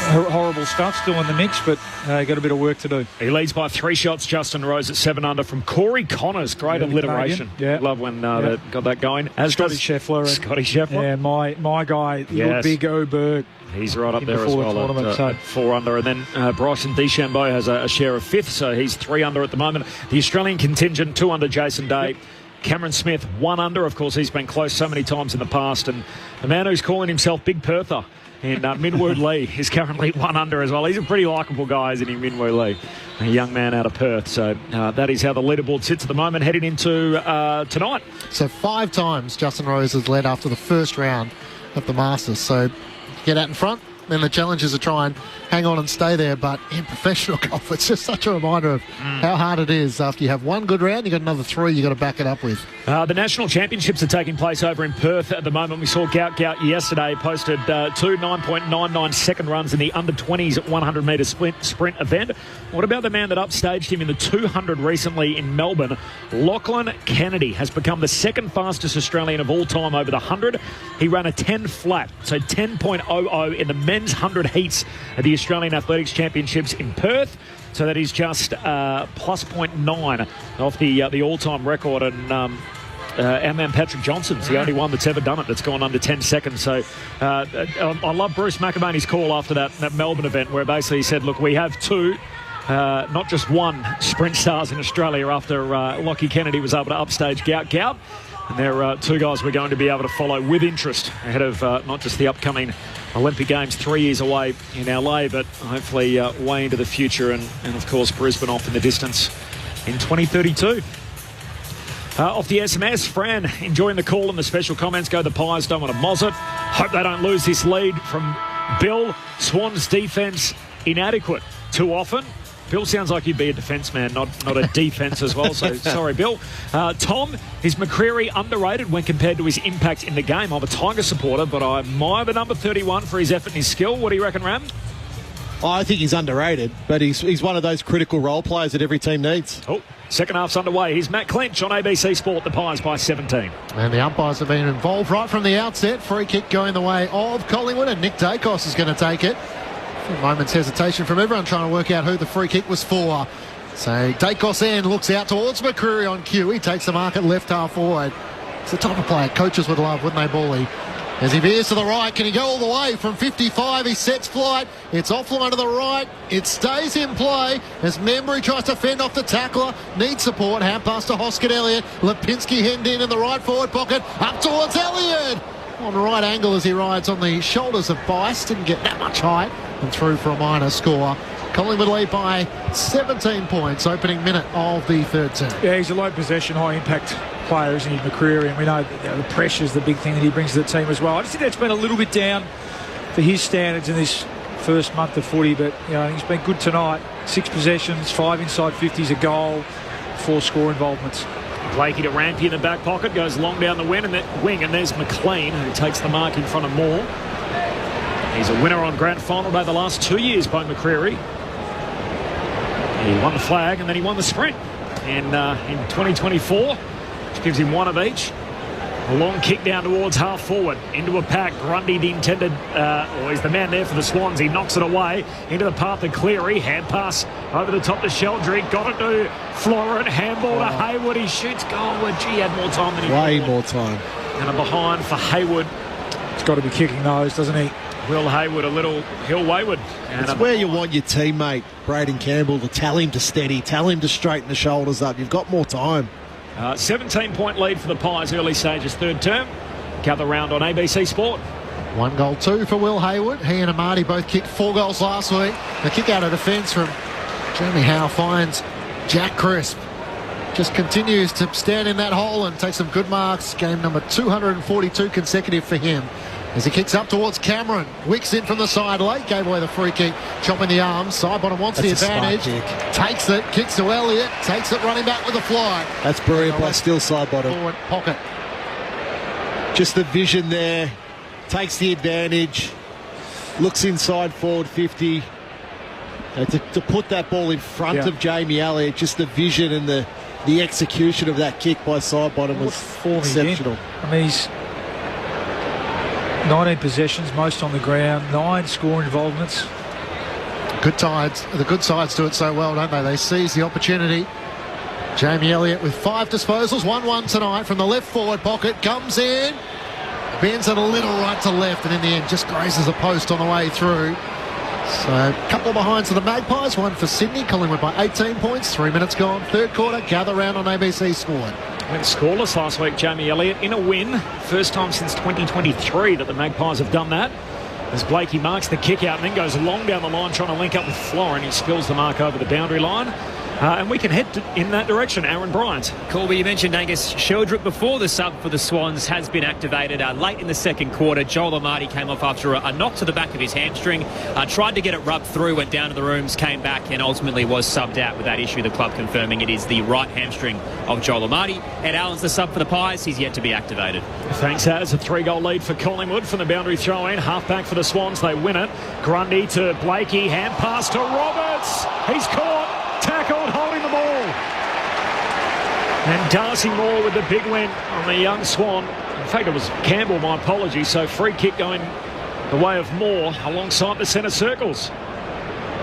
Horrible stuff, still in the mix, but got a bit of work to do. He leads by 3 shots, Justin Rose at 7 under from Corey Connors. Great alliteration. Yeah. Love when they got that going. Scotty Scheffler. Yeah, my guy, little Big Oberg. He's right up there as well at 4 under. And then Bryson DeChambeau has a share of 5th, so he's 3 under at the moment. The Australian contingent, 2 under Jason Day. Yep. Cameron Smith, 1 under. Of course, he's been close so many times in the past. And the man who's calling himself Big Pertha and Minwoo Lee is currently 1 under as well. He's a pretty likeable guy, isn't he, Minwoo Lee? A young man out of Perth. So that is how the leaderboard sits at the moment, heading into tonight. So 5 times Justin Rose has led after the first round of the Masters. So get out in front. Then the challenge is to try and hang on and stay there. But in professional golf, it's just such a reminder of how hard it is. After you have 1 good round, you've got another 3 you've got to back it up with. The National Championships are taking place over in Perth at the moment. We saw Gout yesterday posted 2 9.99 second runs in the under-20s 100-metre sprint event. What about the man that upstaged him in the 200 recently in Melbourne? Lachlan Kennedy has become the 2nd fastest Australian of all time over the 100. He ran a 10 flat, so 10.00 in the men's 100 heats at the Australian Athletics Championships in Perth. So that is just plus 0.9 off the all-time record. And our man Patrick Johnson's the only one that's ever done it that's gone under 10 seconds. So I love Bruce McAvaney's call after that Melbourne event where basically he said, look, we have 2, not just 1 sprint stars in Australia after Lockie Kennedy was able to upstage Gout. And there are 2 guys we're going to be able to follow with interest ahead of not just the upcoming Olympic Games 3 years away in LA, but hopefully way into the future, and of course Brisbane off in the distance in 2032. Off the SMS, Fran enjoying the call and the special comments. Go the Pies, don't want to moz it. Hope they don't lose this lead from Bill. Swans defence inadequate too often. Bill sounds like you'd be a defence man, not a defence as well, so sorry, Bill. Tom, is McCreery underrated when compared to his impact in the game? I'm a Tiger supporter, but I admire the number 31 for his effort and his skill. What do you reckon, Ram? I think he's underrated, but he's one of those critical role players that every team needs. Oh, second half's underway. Here's Matt Clinch on ABC Sport, the Pies by 17. And the umpires have been involved right from the outset. Free kick going the way of Collingwood, and Nick Dacos is going to take it. A moment's hesitation from everyone trying to work out who the free kick was for. So Dacos in, looks out towards McCreery on cue. He takes the mark at left half forward. It's the type of player coaches would love, wouldn't they, Bally? As he veers to the right, can he go all the way from 55? He sets flight. It's offline to the right. It stays in play as Membry tries to fend off the tackler. Needs support. Hand pass to Hoskett Elliott. Lipinski hemmed in the right forward pocket. Up towards Elliott. On right angle as he rides on the shoulders of Bice. Didn't get that much height. And through for a minor score. Collingwood lead by 17 points, opening minute of the third term. Yeah, he's a low possession, high impact player, isn't he, McCreery? And we know that the pressure's the big thing that he brings to the team as well. I just think that's been a little bit down for his standards in this first month of footy, but I think he's been good tonight. 6 possessions, 5 inside 50s, a goal, 4 score involvements. Blakey to Rampy in the back pocket, goes long down the wing, and there's McLean, who takes the mark in front of Moore. He's a winner on grand final by the last 2 years by McCreery. He won the flag and then he won the sprint. And in 2024, which gives him 1 of each. A long kick down towards half forward. Into a pack. Grundy, the intended, he's the man there for the Swans. He knocks it away into the path of Cleary. Hand pass over the top to Sheldrick. Got it to Florent. Handball to Hayward. He shoots goalward. Gee, he had more time than he Way more time. And a behind for Hayward. He's got to be kicking those, doesn't he? Will Hayward a little Hill Wayward. And it's where you want your teammate, Braden Campbell, to tell him to steady, tell him to straighten the shoulders up. You've got more time. 17-point lead for the Pies early stages, third term. Gather round on ABC Sport. 1 goal, 2 for Will Hayward. He and Amati both kicked 4 goals last week. The kick out of defence from Jeremy Howe finds Jack Crisp. Just continues to stand in that hole and take some good marks. Game number 242 consecutive for him. As he kicks up towards Cameron. Wicks in from the side late. Gave away the free kick. Chopping the arms. Sidebottom wants the advantage. Takes it. Kicks to Elliott. Takes it running back with a fly. That's brilliant by Still Sidebottom. Forward pocket. Just the vision there. Takes the advantage. Looks inside forward 50. To put that ball in front of Jamie Elliott. Just the vision and the execution of that kick by Sidebottom was exceptional. I mean, he's 19 possessions, most on the ground, 9 score involvements. Good sides. The good sides do it so well, don't they? They seize the opportunity. Jamie Elliott with 5 disposals, 1-1 tonight from the left forward pocket. Comes in, bends it a little right to left, and in the end just grazes a post on the way through. So a couple of behinds for the Magpies, 1 for Sydney. Collingwood by 18 points, 3 minutes gone. Third quarter, gather round on ABC Sport. Went scoreless last week, Jamie Elliott, in a win. First time since 2023 that the Magpies have done that. As Blakey marks the kick out and then goes long down the line trying to link up with Florin. He spills the mark over the boundary line. And we can head in that direction. Aaron Bryant. Corby, you mentioned Angus Sheldrick before. The sub for the Swans has been activated late in the second quarter. Joel Amati came off after a knock to the back of his hamstring. Tried to get it rubbed through, went down to the rooms, came back and ultimately was subbed out with that issue. The club confirming it is the right hamstring of Joel Amati. Ed Allen's the sub for the Pies. He's yet to be activated. Thanks, Az. A 3-goal lead for Collingwood from the boundary throw-in. Half-back for the Swans. They win it. Grundy to Blakey. Hand pass to Roberts. He's caught. Tackled, holding the ball. And Darcy Moore with the big win on the young Swan. In fact, it was Campbell, my apologies. So free kick going the way of Moore alongside the centre circles.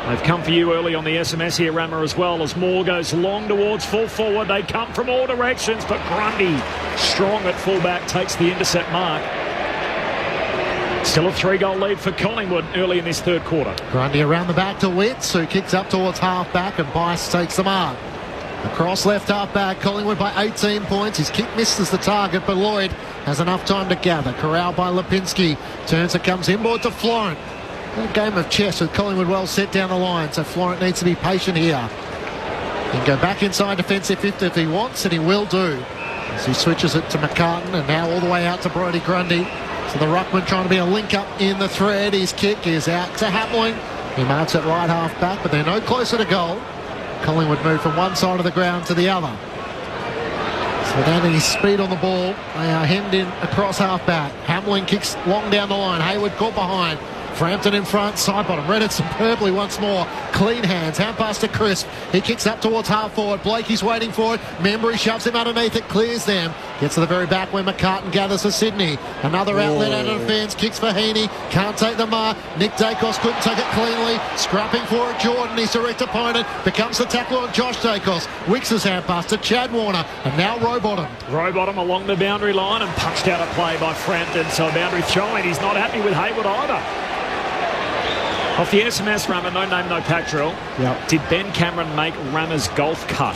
They've come for you early on the SMS here, Rammer, as well, as Moore goes long towards full forward. They come from all directions, but Grundy, strong at fullback, takes the intercept mark. Still a 3-goal lead for Collingwood early in this third quarter. Grundy around the back to Witts, who kicks up towards half-back, and Bice takes the mark. Across left half-back, Collingwood by 18 points. His kick misses the target, but Lloyd has enough time to gather. Corralled by Lipinski. Turns it, comes inboard to Florent. A game of chess with Collingwood well set down the line, so Florent needs to be patient here. He can go back inside defensive 50 if he wants, and he will do. As he switches it to McCartan, and now all the way out to Brodie Grundy. So the ruckman trying to be a link-up in the thread. His kick is out to Hamling. He marks it right half-back, but they're no closer to goal. Collingwood move from one side of the ground to the other. So without any speed on the ball, they are hemmed in across half-back. Hamling kicks long down the line. Hayward caught behind. Frampton in front, Sidebottom read it superbly once more. Clean hands, hand pass to Crisp. He kicks up towards half forward. Blakey's waiting for it. Membry shoves him underneath it, clears them. Gets to the very back where McCartan gathers for Sydney. Another outlet out of defence, kicks for Heaney. Can't take the mark. Nick Dacos couldn't take it cleanly. Scrapping for it, Jordan, his direct opponent. Becomes the tackler on Josh Dacos. Wicks' hand pass to Chad Warner. And now Rowbottom. Rowbottom along the boundary line and punched out a play by Frampton. So a boundary throw-in. He's not happy with Hayward either. Off the SMS, Rammer, no name, no pack drill. Yep. Did Ben Cameron make Rammer's golf cut?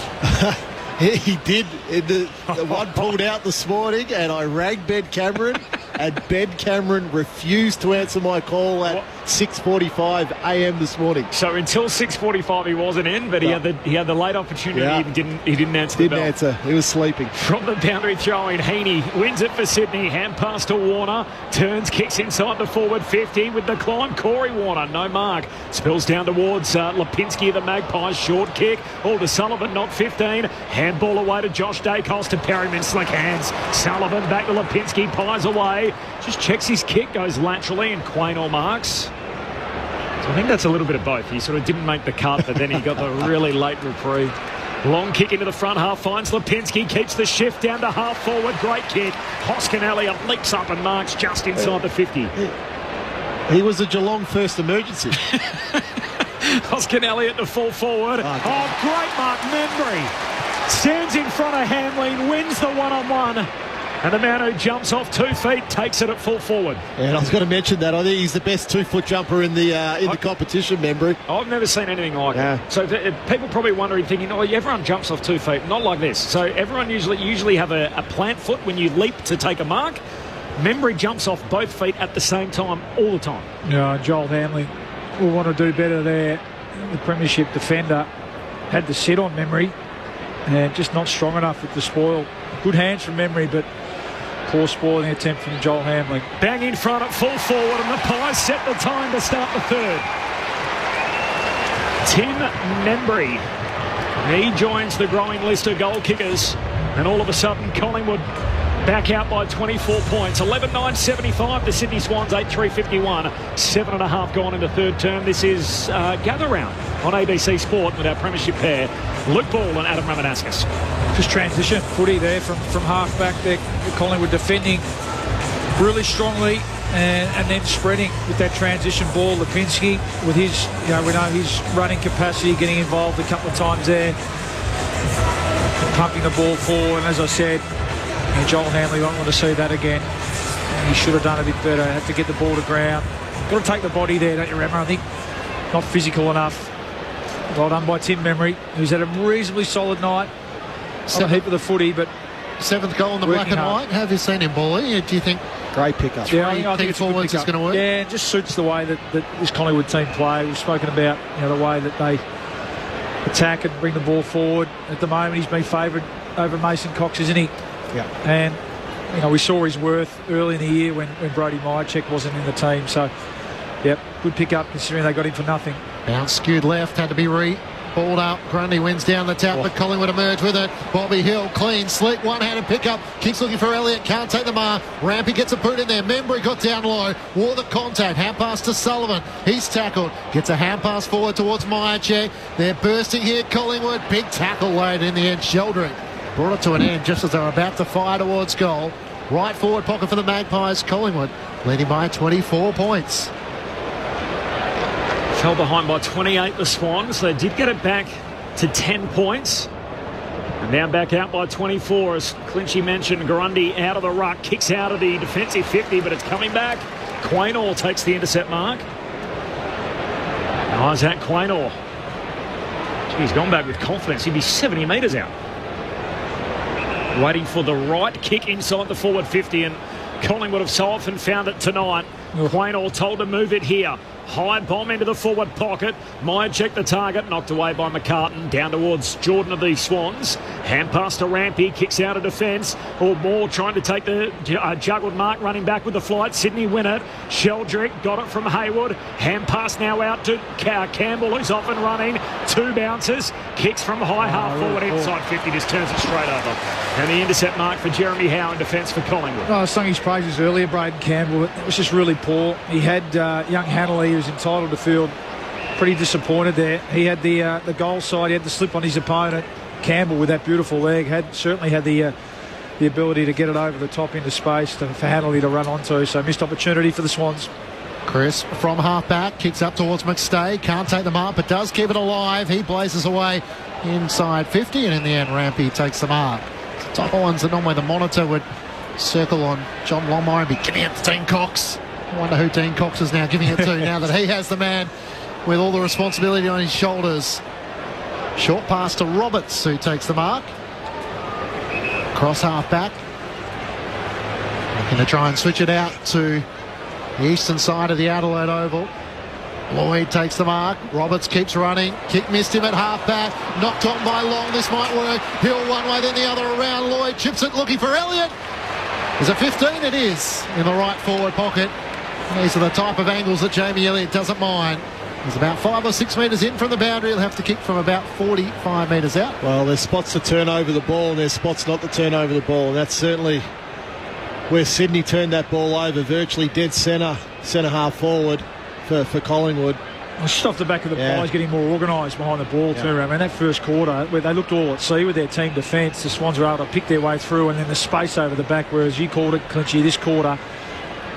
He did. The one pulled out this morning, and I rang Ben Cameron, and Ben Cameron refused to answer my call at 6:45 a.m. this morning. So until 6:45 he wasn't in, but he had the late opportunity. Yeah. He didn't answer the bell. Didn't answer. He was sleeping. From the boundary throw-in, Heaney wins it for Sydney. Hand pass to Warner. Turns, kicks inside the forward 50 with the climb. Corey Warner, no mark. Spills down towards Lipinski of the Magpies. Short kick. All to Sullivan, not 15. Handball away to Josh Dacos to Perryman. Slick hands. Sullivan back to Lipinski. Pies away. Just checks his kick. Goes laterally and Quaynor marks. I think that's a little bit of both. He sort of didn't make the cut, but then he got the really late reprieve. Long kick into the front half, finds Lipinski, keeps the shift down to half forward. Great kick. Hoskin Elliott leaps up and marks just inside the 50. He was a Geelong first emergency. Hoskin Elliott to full forward. Great mark. Membry stands in front of Hamlin, wins the one-on-one. And the man who jumps off 2 feet takes it at full forward. Yeah, and I was going to mention that. I think he's the best 2-foot jumper in the competition, Membry. I've never seen anything like it. So people probably wondering, thinking, oh, everyone jumps off 2 feet. Not like this. So everyone usually have a plant foot when you leap to take a mark. Membry jumps off both feet at the same time all the time. Yeah, Joel Hamley will want to do better there. The premiership defender had to sit on Membry and just not strong enough with the spoil. Good hands from Membry, but poor spoiling attempt from Joel Hamley. Bang in front at full forward, and the Pies set the time to start the third. Tim Membry. He joins the growing list of goal kickers, and all of a sudden Collingwood back out by 24 points. 11-9-75, the Sydney Swans 8-3-51. 7.5 gone in the third term. This is Gather Round on ABC Sport with our premiership pair, Luke Ball and Adam Ramanauskas. Just transition footy there from half back there. Collingwood defending really strongly and then spreading with that transition ball. Lipinski with his, we know his running capacity, getting involved a couple of times there, pumping the ball forward. And as I said, Joel Hamley won't want to see that again. He should have done a bit better. Had to get the ball to ground. Got to take the body there, don't you remember? I think not physical enough. Well done by Tim Membry, who's had a reasonably solid night. On a heap of the footy, but 7th goal in the black and white. Have you seen him, Bully? Do you think great pickup? Yeah, I think it's forwards is going to work. Yeah, it just suits the way that this Collingwood team play. We've spoken about the way that they attack and bring the ball forward. At the moment, he's been favoured over Mason Cox, isn't he? Yeah. And we saw his worth early in the year when Brody Myercheck wasn't in the team. So, yep, good pickup considering they got him for nothing. Bounce skewed left, had to be balled up. Grundy wins down the tap, but Collingwood emerge with it. Bobby Hill, keen, sleek, one-handed pickup. Kicks looking for Elliott, can't take the mark. Rampy gets a boot in there. Membry got down low, wore the contact. Hand pass to Sullivan. He's tackled. Gets a hand pass forward towards Myercheck. They're bursting here, Collingwood. Big tackle laid in the end. Sheldrick brought it to an end just as they were about to fire towards goal. Right forward pocket for the Magpies. Collingwood leading by 24 points. Fell behind by 28, the Swans. They did get it back to 10 points. And now back out by 24, as Clinchy mentioned. Grundy out of the ruck, kicks out of the defensive 50, but it's coming back. Quaynor takes the intercept mark. Isaac Quaynor. He's gone back with confidence. He'd be 70 metres out. Waiting for the right kick inside the forward 50, and Collingwood have so often found it tonight. Quaynor told to move it here. High bomb into the forward pocket. Myercheck the target, knocked away by McCartan. Down towards Jordan of the Swans. Hand pass to Rampy, kicks out of defence. Or Moore trying to take the juggled mark, running back with the flight. Sydney win it. Sheldrick got it from Hayward. Hand pass now out to Campbell, who's off and running. 2 bounces. Kicks from high half forward inside 50, just turns it straight over. And the intercept mark for Jeremy Howe in defence for Collingwood. I sung his praises earlier, Braden Campbell. It was just really poor. He had young Hanley, who's entitled to field, pretty disappointed there. He had the goal side. He had the slip on his opponent. Campbell with that beautiful leg certainly had the ability to get it over the top into space for Hanley to run onto. So missed opportunity for the Swans. Chris from half back kicks up towards McStay. Can't take them up, but does keep it alive. He blazes away inside 50, and in the end Rampy takes the mark. It's the type of ones that normally the monitor would circle on John Longmire and be giving it to Dean Cox. I wonder who Dean Cox is now giving it to now that he has the man with all the responsibility on his shoulders. Short pass to Roberts, who takes the mark. Cross half back. Looking to try and switch it out to the eastern side of the Adelaide Oval. Lloyd takes the mark. Roberts keeps running. Kick missed him at half back. Knocked on by Long. This might work. Hill one way, then the other around. Lloyd chips it, looking for Elliott. Is it 15? It is, in the right forward pocket. These are the type of angles that Jamie Elliott doesn't mind. He's about 5 or 6 metres in from the boundary. He'll have to kick from about 45 metres out. Well, there's spots to turn over the ball and there's spots not to turn over the ball. And that's certainly where Sydney turned that ball over, virtually dead centre half forward for Collingwood. Just off the back of the Pies, getting more organised behind the ball too. I mean, that first quarter, where they looked all at sea with their team defence, the Swans were able to pick their way through, and then the space over the back, whereas you called it, Clinchy, this quarter,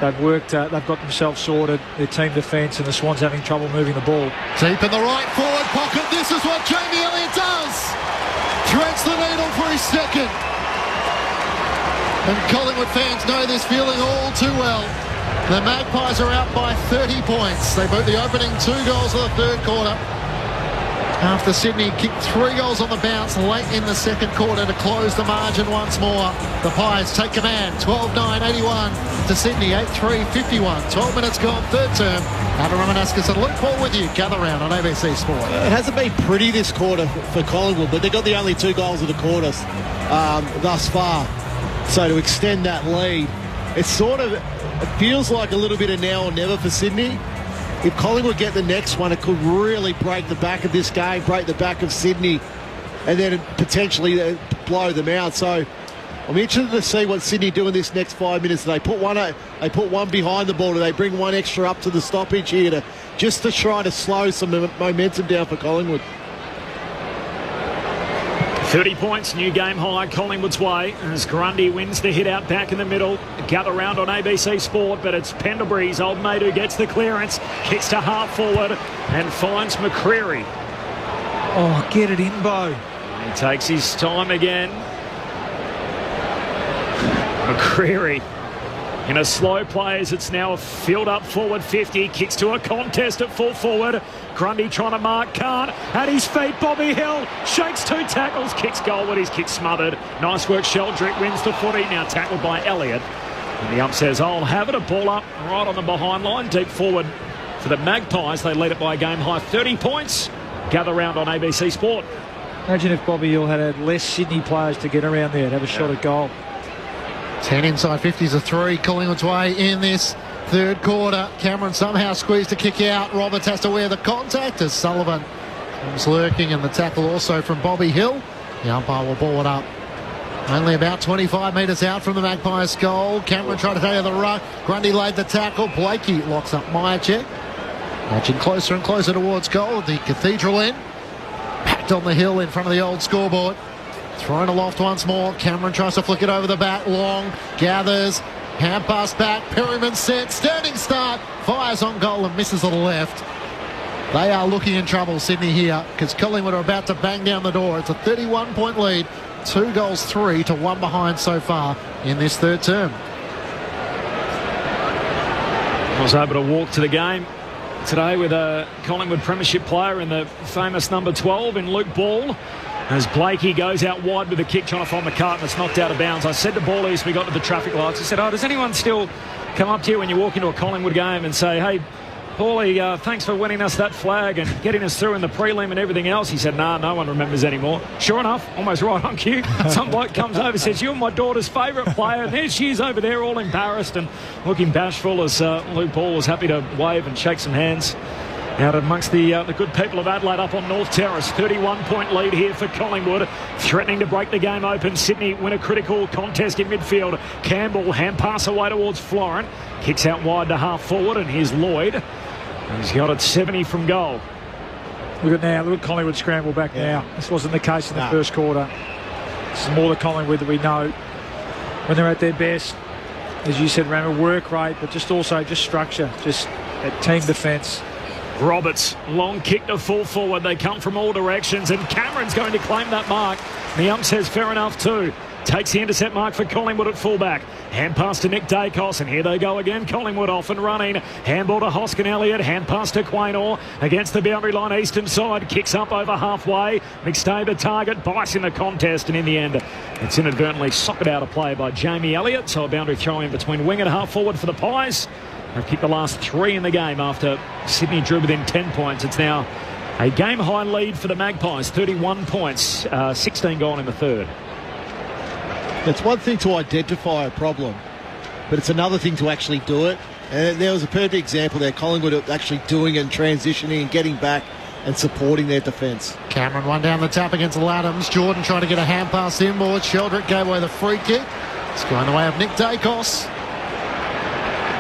they've worked, they've got themselves sorted, their team defence, and the Swans having trouble moving the ball. Deep in the right forward pocket, this is what Jamie Elliott does. Threads the needle for his second. And Collingwood fans know this feeling all too well. The Magpies are out by 30 points. They beat the opening 2 goals of the third quarter. After Sydney kicked 3 goals on the bounce late in the second quarter to close the margin once more. The Pies take command, 12-9, 81 to Sydney, 8-3, 51. 12 minutes gone, third term. Adam Romanascus and Luke Paul with you. Gather round on ABC Sport. It hasn't been pretty this quarter for Collingwood, but they got the only 2 goals of the quarter thus far. So to extend that lead, it feels like a little bit of now or never for Sydney. If Collingwood get the next one, it could really break the back of this game, break the back of Sydney, and then potentially blow them out. So I'm interested to see what Sydney do in this next 5 minutes. They put one behind the ball. Do they bring one extra up to the stoppage here just to try to slow some momentum down for Collingwood? 30 points, new game high, Collingwood's way, as Grundy wins the hit out back in the middle. Gather round on ABC Sport, but it's Pendlebury's old mate who gets the clearance, kicks to half forward and finds McCreary. Oh, get it in, Bo. He takes his time again. McCreary in a slow play as it's now a field up forward 50, kicks to a contest at full forward. Grundy trying to mark, can't. At his feet, Bobby Hill shakes 2 tackles, kicks goal with his kick smothered. Nice work, Sheldrick wins the footy, now tackled by Elliott. And the ump says, I'll have it, a ball up right on the behind line, deep forward for the Magpies. They lead it by a game high 30 points. Gather round on ABC Sport. Imagine if Bobby Hill had less Sydney players to get around there and have a shot at goal. 10 inside 50s a 3, Collingwood's way in this third quarter. Cameron somehow squeezed a kick out. Roberts has to wear the contact as Sullivan comes lurking, and the tackle also from Bobby Hill. The umpire will ball it up. Only about 25 metres out from the Magpies' goal. Cameron tried to take the ruck. Grundy laid the tackle. Blakey locks up Myercheck. Matching closer and closer towards goal. The Cathedral end. Packed on the hill in front of the old scoreboard. Thrown aloft once more. Cameron tries to flick it over the back. Long gathers. Hand pass back. Perryman set. Standing start. Fires on goal and misses to the left. They are looking in trouble, Sydney, here, because Collingwood are about to bang down the door. It's a 31-point lead. 2 goals, 3 to 1 behind so far in this third term. I was able to walk to the game today with a Collingwood premiership player in the famous number 12 in Luke Ball. As Blakey goes out wide with a kick trying to find McCartan, it's knocked out of bounds. I said to Ballies as we got to the traffic lights, I said, does anyone still come up to you when you walk into a Collingwood game and say, hey, Paulie, thanks for winning us that flag and getting us through in the prelim and everything else? He said, nah, no one remembers anymore. Sure enough, almost right on cue. Some bloke comes over and says, you're my daughter's favourite player. And there she is over there all embarrassed and looking bashful as Luke Paul was happy to wave and shake some hands out amongst the good people of Adelaide up on North Terrace. 31-point lead here for Collingwood, threatening to break the game open. Sydney win a critical contest in midfield. Campbell hand pass away towards Florent, kicks out wide to half forward, and here's Lloyd. He's got it 70 from goal. Look at Collingwood scramble back now. This wasn't the case in the first quarter. This is more the Collingwood that we know when they're at their best. As you said, Rammer, work rate, but just structure, just that team defence. Roberts, long kick to full forward. They come from all directions, and Cameron's going to claim that mark. The ump says fair enough too. Takes the intercept mark for Collingwood at fullback. Hand pass to Nick Dacos, and here they go again. Collingwood off and running. Handball to Hoskin Elliott. Hand pass to Quaynor against the boundary line eastern side. Kicks up over halfway. McStay the target. Bites in the contest, and in the end, it's inadvertently socked out of play by Jamie Elliott. So a boundary throw in between wing and half forward for the Pies. They've kicked the last 3 in the game after Sydney drew within 10 points. It's now a game-high lead for the Magpies, 31 points, 16 gone in the third. It's one thing to identify a problem, but it's another thing to actually do it. And there was a perfect example there. Collingwood actually doing it and transitioning and getting back and supporting their defence. Cameron one down the tap against Laddams. Jordan trying to get a hand pass inboard. Sheldrick gave away the free kick. It's going the way of Nick Dacos.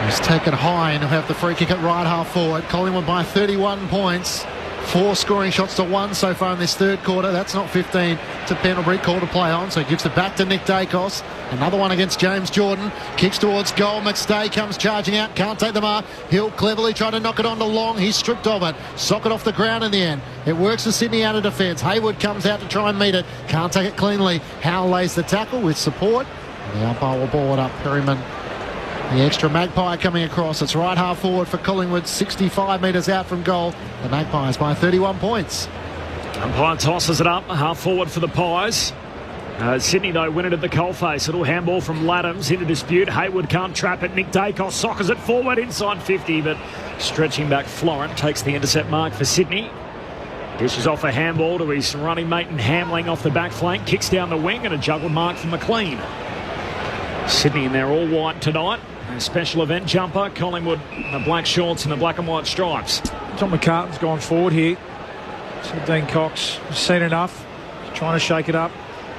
He's taken high and he'll have the free kick at right half forward. Collingwood by 31 points. 4 scoring shots to 1 so far in this third quarter. That's not 15 to Pendlebury. Call to play on, so he gives it back to Nick Dacos. Another one against James Jordan. Kicks towards goal. McStay comes charging out. Can't take the mark. Hill cleverly trying to knock it on to Long. He's stripped of it. Socket off the ground in the end. It works for Sydney out of defence. Hayward comes out to try and meet it. Can't take it cleanly. Howell lays the tackle with support. The umpire will ball it up. Perryman, the extra Magpie coming across. It's right half forward for Collingwood, 65 metres out from goal. The Magpies by 31 points. Umpire tosses it up, half forward for the Pies. Sydney, though, win it at the coalface. A little handball from Laddams into dispute. Hayward can't trap it. Nick Dacos soccers it forward inside 50, but stretching back, Florent takes the intercept mark for Sydney. Dishes off a handball to his running mate and Hamling off the back flank. Kicks down the wing and a juggle mark from McLean. Sydney in their all white tonight. A special event jumper. Collingwood in the black shorts and the black and white stripes. Tom McCartan's gone forward here. So Dean Cox has seen enough. He's trying to shake it up.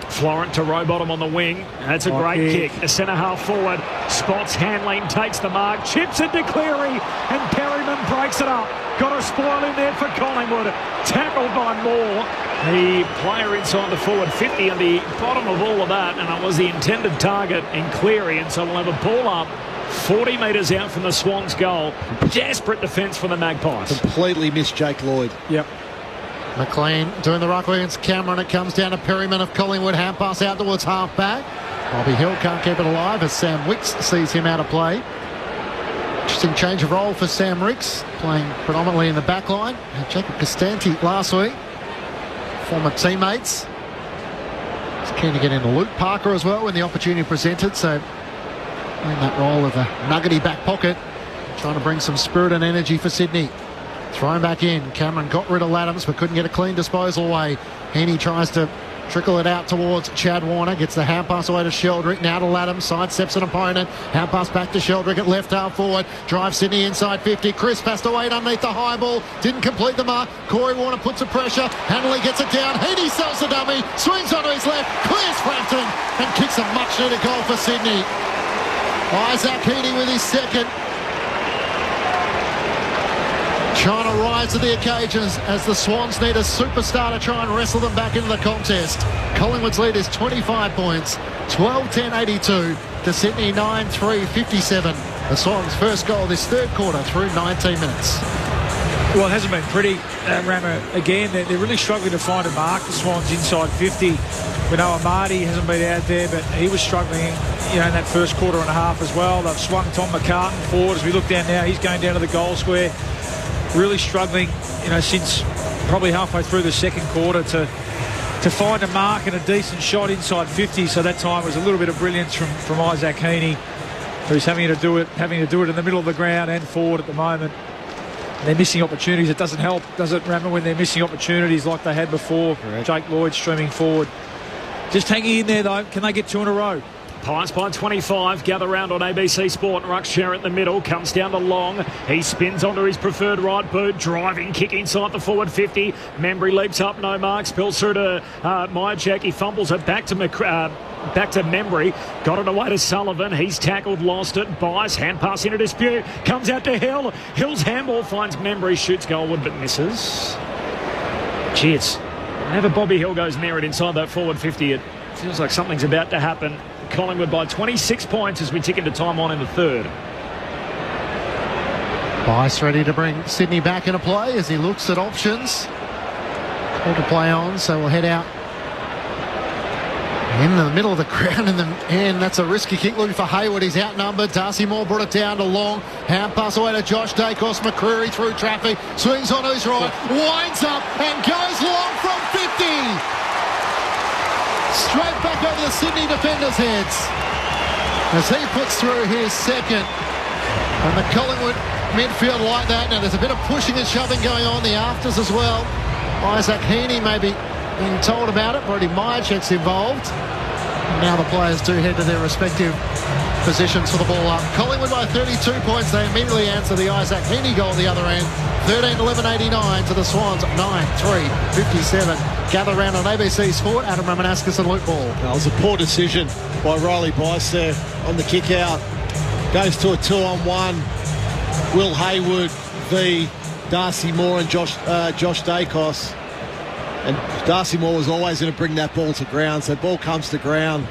Florent to Rowbottom on the wing. That's a great kick. A centre half forward. Spots Hanley, takes the mark. Chips it to Cleary. And Perryman breaks it up. Got a spoil in there for Collingwood. Tackled by Moore. The player inside the forward 50 and the bottom of all of that. And it was the intended target in Cleary. And so we'll have a ball up 40 metres out from the Swans' goal. Desperate defence for the Magpies. Completely missed Jake Lloyd. Yep. McLean doing the ruck against Cameron. It comes down to Perryman of Collingwood. Hand pass out towards half back. Bobby Hill can't keep it alive as Sam Wicks sees him out of play. Interesting change of role for Sam Wicks, playing predominantly in the back line. Jacob Costanti last week. Former teammates. He's keen to get into Luke Parker as well when the opportunity presented. So playing that role of a nuggety back pocket. Trying to bring some spirit and energy for Sydney. Thrown back in. Cameron got rid of Laddams but couldn't get a clean disposal away. Heaney tries to trickle it out towards Chad Warner. Gets the hand pass away to Sheldrick. Now to Laddams. Sidesteps an opponent. Hand pass back to Sheldrick at left half forward. Drives Sydney inside 50. Chris has to wait underneath the high ball. Didn't complete the mark. Corey Warner puts the pressure. Hanley gets it down. Heaney sells the dummy. Swings onto his left. Clears Frampton and kicks a much needed goal for Sydney. Isaac Heaney with his second. Trying to rise to the occasions as the Swans need a superstar to try and wrestle them back into the contest. Collingwood's lead is 25 points, 12-10-82 to Sydney 9-3-57. The Swans' first goal this third quarter through 19 minutes. Well, it hasn't been pretty, Rama. Again, they're really struggling to find a mark, the Swans inside 50. We know Amadi hasn't been out there, but he was struggling in that first quarter and a half as well. They've swung Tom McCartan forward. As we look down now, he's going down to the goal square. Really struggling, since probably halfway through the second quarter to find a mark and a decent shot inside 50. So that time was a little bit of brilliance from Isaac Heaney, who's having to do it in the middle of the ground and forward at the moment. They're missing opportunities. It doesn't help, does it, Rammer, when they're missing opportunities like they had before? Correct. Jake Lloyd streaming forward. Just hanging in there, though. Can they get two in a row? Pies by 25, gather round on ABC Sport. Ruckshare in the middle, comes down to Long. He spins onto his preferred right boot, driving kick inside the forward 50. Membry leaps up, no mark, spills through to Myercheck. He fumbles it back to Membry. Got it away to Sullivan. He's tackled, lost it. Bias, hand pass into dispute. Comes out to Hill. Hill's handball finds Membry, shoots goalward but misses. Gee, whenever Bobby Hill goes near it inside that forward 50, it feels like something's about to happen. Collingwood by 26 points as we tick into time on in the third. Bice ready to bring Sydney back into play as he looks at options. Call to play on, so we'll head out in the middle of the ground in the end. That's a risky kick looking for Hayward. He's outnumbered. Darcy Moore brought it down to Long. Hand pass away to Josh Dacos. McCreary through traffic. Swings on his right. Winds up and goes long from 50. Straight back over the Sydney defenders' heads as he puts through his second. And the Collingwood midfield like that. Now there's a bit of pushing and shoving going on the afters as well. Isaac Heaney may be being told about it. Brody Myercheck's involved. And now the players do head to their respective positions for the ball up. Collingwood by 32 points. They immediately answer the Isaac Heaney goal at the other end. 13-11-89 to the Swans. 9-3-57. Gather round on ABC Sport. Adam Romanascus and Luke Ball. That was a poor decision by Riley Bice there on the kick out. Goes to a 2-on-1. Will Hayward v Darcy Moore and Josh Dacos. And Darcy Moore was always going to bring that ball to ground. So ball comes to ground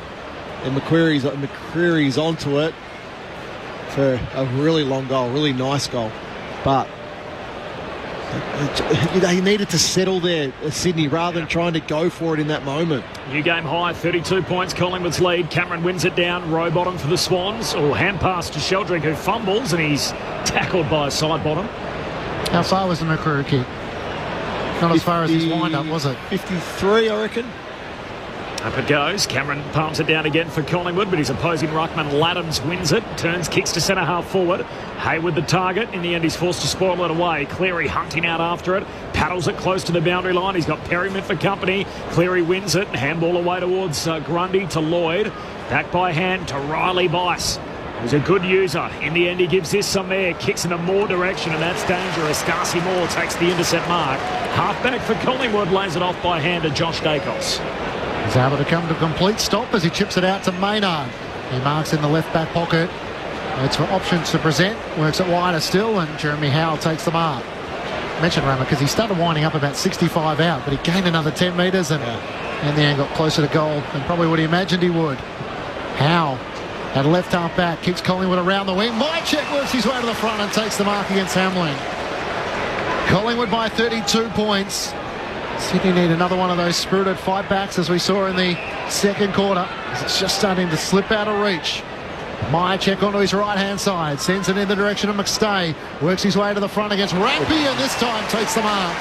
and McCreary's onto it for a really long goal, really nice goal. But He needed to settle there, Sydney, rather than trying to go for it in that moment. New game high, 32 points, Collingwood's lead. Cameron wins it down, row bottom for the Swans. Hand pass to Sheldrick, who fumbles, and he's tackled by a side bottom. How far was the Macquarie kick? Not as far as his wind-up, was it? 53, I reckon. Up it goes. Cameron palms it down again for Collingwood, but his opposing ruckman Laddams wins it. Turns, kicks to centre half forward. Hayward the target. In the end, he's forced to spoil it away. Cleary hunting out after it. Paddles it close to the boundary line. He's got Perryman for company. Cleary wins it. Handball away towards Grundy to Lloyd. Back by hand to Riley Bice. He's a good user. In the end, he gives this some air. Kicks in a Moore direction, and that's dangerous. Darcy Moore takes the intercept mark. Halfback for Collingwood lays it off by hand to Josh Dacos. He's able to come to a complete stop as he chips it out to Maynard. He marks in the left back pocket. Waits for options to present. Works it wider still, and Jeremy Howell takes the mark. Mentioned Rammer because he started winding up about 65 out, but he gained another 10 metres and in the end got closer to goal than probably what he imagined he would. Howell at left half back kicks Collingwood around the wing. Mychek works his way to the front and takes the mark against Hamlin. Collingwood by 32 points. Sydney need another one of those spirited fight backs as we saw in the second quarter. It's just starting to slip out of reach. Mychek onto his right-hand side. Sends it in the direction of McStay. Works his way to the front against Rampy and this time takes the mark.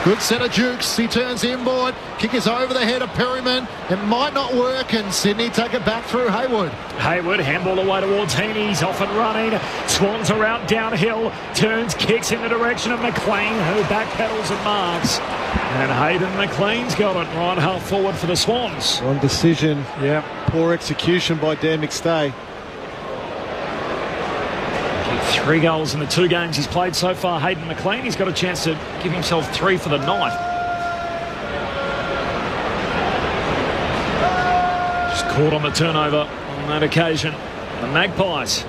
Good set of jukes. He turns inboard. Kick is over the head of Perryman. It might not work and Sydney take it back through Hayward. Hayward, handball away towards Heaney. He's off and running. Swans are out downhill. Turns, kicks in the direction of McLean, who backpedals and marks. And Hayden McLean's got it right half forward for the Swans. Wrong decision. Yeah. Poor execution by Dan McStay. 3 goals in the 2 games he's played so far, Hayden McLean. He's got a chance to give himself 3 for the night. Just caught on the turnover on that occasion. The Magpies.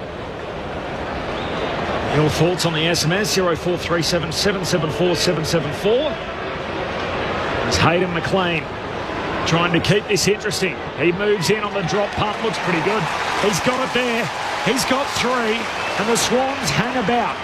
Your thoughts on the SMS, 0437 774 774. It's Hayden McLean trying to keep this interesting. He moves in on the drop punt, looks pretty good. He's got it there. He's got 3, and the Swans hang about.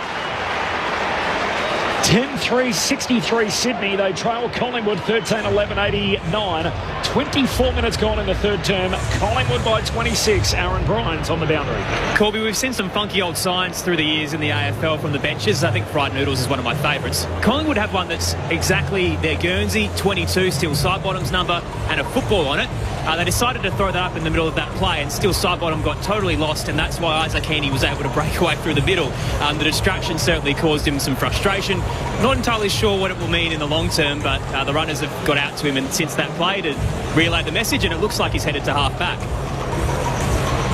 10-3-63 Sydney. They trail Collingwood 13-11-89. 24 minutes gone in the third term. Collingwood by 26. Aaron Bryans on the boundary. Corby, we've seen some funky old signs through the years in the AFL from the benches. I think fried noodles is one of my favourites. Collingwood have one that's exactly their Guernsey, 22, still side bottom's number, and a football on it. They decided to throw that up in the middle of that play, and still side bottom got totally lost, and that's why Isaac Heaney was able to break away through the middle. The distraction certainly caused him some frustration. Not entirely sure what it will mean in the long term, but the runners have got out to him and since that play to relay the message, and it looks like he's headed to half back.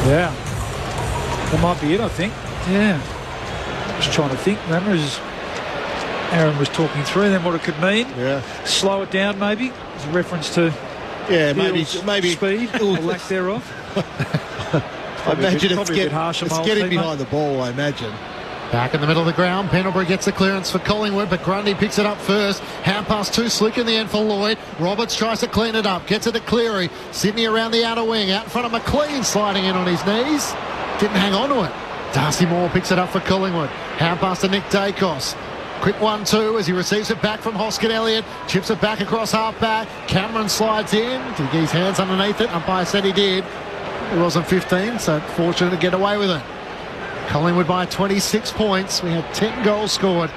Yeah, that might be it, I think. Yeah, just trying to think. Remember, as Aaron was talking through then what it could mean. Yeah, slow it down maybe. As a reference to maybe speed or lack thereof. I imagine it's getting team, behind the ball. I imagine. Back in the middle of the ground, Pendlebury gets the clearance for Collingwood, but Grundy picks it up first. Hand pass too slick in the end for Lloyd. Roberts tries to clean it up, gets it to Cleary. Sydney around the outer wing, out in front of McLean, sliding in on his knees. Didn't hang on to it. Darcy Moore picks it up for Collingwood. Hand pass to Nick Dacos. Quick 1-2 as he receives it back from Hoskin Elliott. Chips it back across half-back. Cameron slides in. Did he get his hands underneath it? Umpire said he did. It wasn't 15, so fortunate to get away with it. Collingwood by 26 points. We had 10 goals scored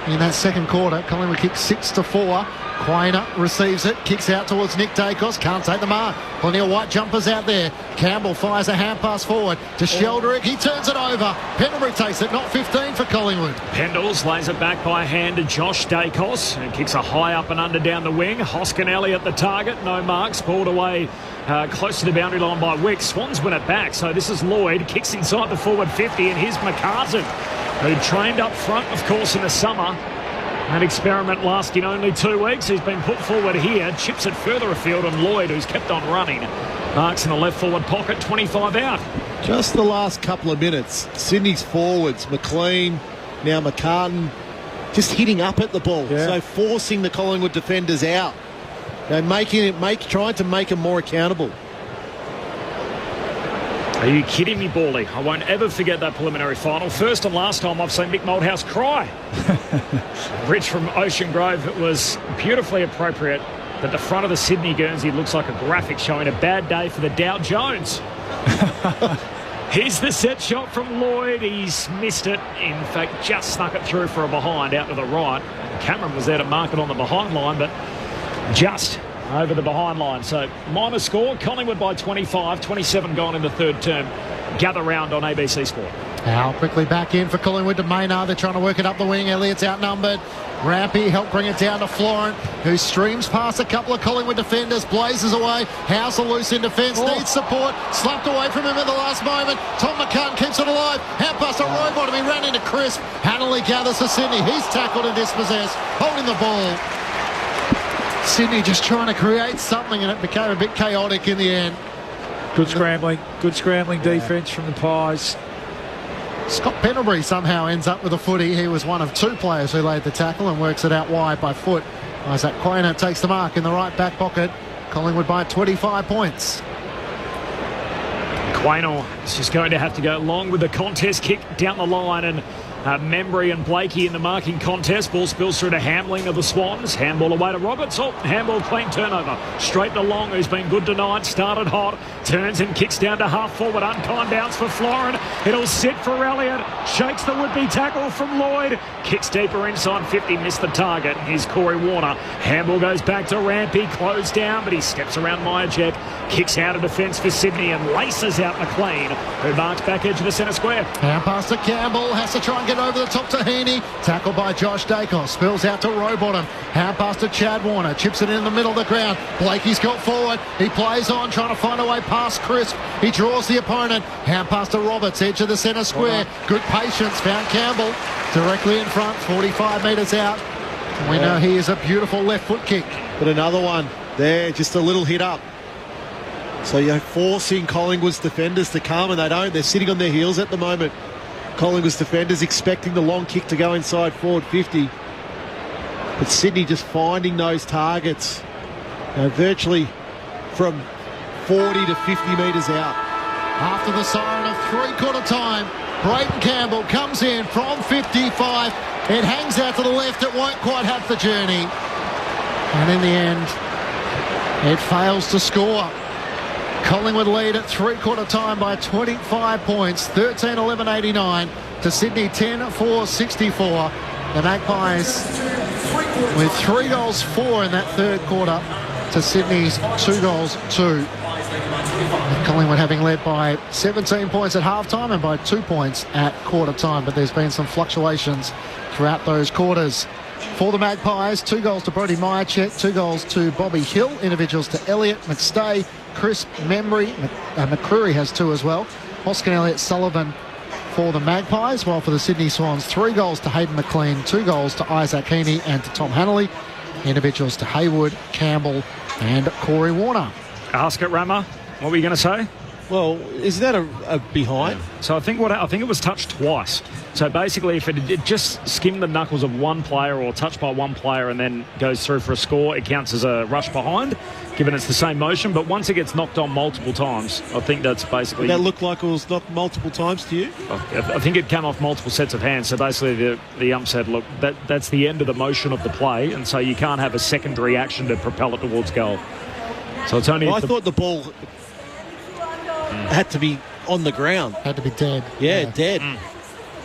in that second quarter. Collingwood kicked 6-4. Quainer receives it, kicks out towards Nick Dacos, can't take the mark. Plenty of white jumpers out there. Campbell fires a hand pass forward to Sheldrick. He turns it over. Pendlebury takes it, not 15 for Collingwood. Pendles lays it back by hand to Josh Dacos and kicks a high up and under down the wing. Hoskin Elliott the target, no marks, balled away close to the boundary line by Wick. Swans win it back, so this is Lloyd, kicks inside the forward 50, and here's McCartan, who trained up front, of course, in the summer. That experiment lasting only 2 weeks. He's been put forward here, chips it further afield, and Lloyd, who's kept on running, marks in the left forward pocket, 25 out. Just the last couple of minutes, Sydney's forwards, McLean, now McCartan, just hitting up at the ball, so forcing the Collingwood defenders out. They're trying to make them more accountable. Are you kidding me, Bawley? I won't ever forget that preliminary final. First and last time I've seen Mick Malthouse cry. Rich from Ocean Grove, it was beautifully appropriate that the front of the Sydney Guernsey looks like a graphic showing a bad day for the Dow Jones. Here's the set shot from Lloyd. He's missed it. In fact, just snuck it through for a behind out to the right. Cameron was there to mark it on the behind line, but just over the behind line. So minor score, Collingwood by 25, 27 gone in the third term. Gather round on ABC Sport. Now quickly back in for Collingwood to Maynard. They're trying to work it up the wing. Elliott's outnumbered. Rampy helped bring it down to Florent, who streams past a couple of Collingwood defenders, blazes away. House are loose in defence, needs support, slapped away from him at the last moment. Tom McCann keeps it alive. Hand pass to Robot, he ran into Crisp. Hanley gathers for Sydney. He's tackled and dispossessed, holding the ball. Sydney just trying to create something, and it became a bit chaotic in the end. Good scrambling defence from the Pies. Scott Pendlebury somehow ends up with a footy. He was one of two players who laid the tackle and works it out wide by foot. Isaac Quainer takes the mark in the right back pocket. Collingwood by 25 points. Quainer is just going to have to go long with the contest kick down the line, and Membry and Blakey in the marking contest. Ball spills through to Hamling of the Swans. Handball away to Roberts. Oh, handball clean turnover. Straight to Long, who's been good tonight. Started hot. Turns and kicks down to half forward. Unkind bounce for Florent. It'll sit for Elliott. Shakes the would-be tackle from Lloyd. Kicks deeper inside 50. Missed the target. Here's Corey Warner. Handball goes back to Rampy. Closed down, but he steps around Myercheck. Kicks out of defence for Sydney and laces out McLean, who marks back edge of the centre square. Hand pass to Campbell. Has to try and get over the top to Heaney. Tackled by Josh Dacos. Spills out to Rowbottom. Hand pass to Chad Warner. Chips it in the middle of the ground. Blakey's got forward. He plays on, trying to find a way past Crisp. He draws the opponent. Hand pass to Roberts. Edge of the centre square. Good patience. Found Campbell directly in front. 45 metres out. We know he is a beautiful left foot kick. But another one there. Just a little hit up. So you're forcing Collingwood's defenders to come, and they don't. They're sitting on their heels at the moment. Collingwood's defenders expecting the long kick to go inside forward 50. But Sydney just finding those targets, virtually from 40 to 50 metres out. After the siren of three-quarter time, Brayden Campbell comes in from 55. It hangs out to the left. It won't quite have the journey. And in the end, it fails to score. Collingwood lead at three-quarter time by 25 points, 13-11-89 to Sydney 10-4-64. The Magpies with 3 goals 4 in that third quarter to Sydney's 2 goals 2. Collingwood having led by 17 points at halftime and by 2 points at quarter time, but there's been some fluctuations throughout those quarters. For the Magpies, 2 goals to Brodie Myercheck, 2 goals to Bobby Hill, individuals to Elliott, McStay, Crisp, Membry, McCreary has 2 as well. Hoskin, Elliott, Sullivan for the Magpies, while for the Sydney Swans, 3 goals to Hayden McLean, 2 goals to Isaac Heaney and to Tom Hanley, individuals to Haywood, Campbell and Corey Warner. Ask it, Rama. What were you going to say? Well, is that a behind? Yeah. So I think it was touched twice. So basically, if it just skimmed the knuckles of one player or touched by one player and then goes through for a score, it counts as a rush behind, given it's the same motion. But once it gets knocked on multiple times, I think that's basically... Did that look like it was knocked multiple times to you? I think it came off multiple sets of hands. So basically, the ump said, look, that's the end of the motion of the play, and so you can't have a secondary action to propel it towards goal. So it's only... Well, I thought the ball had to be on the ground. Had to be dead. Yeah. Dead.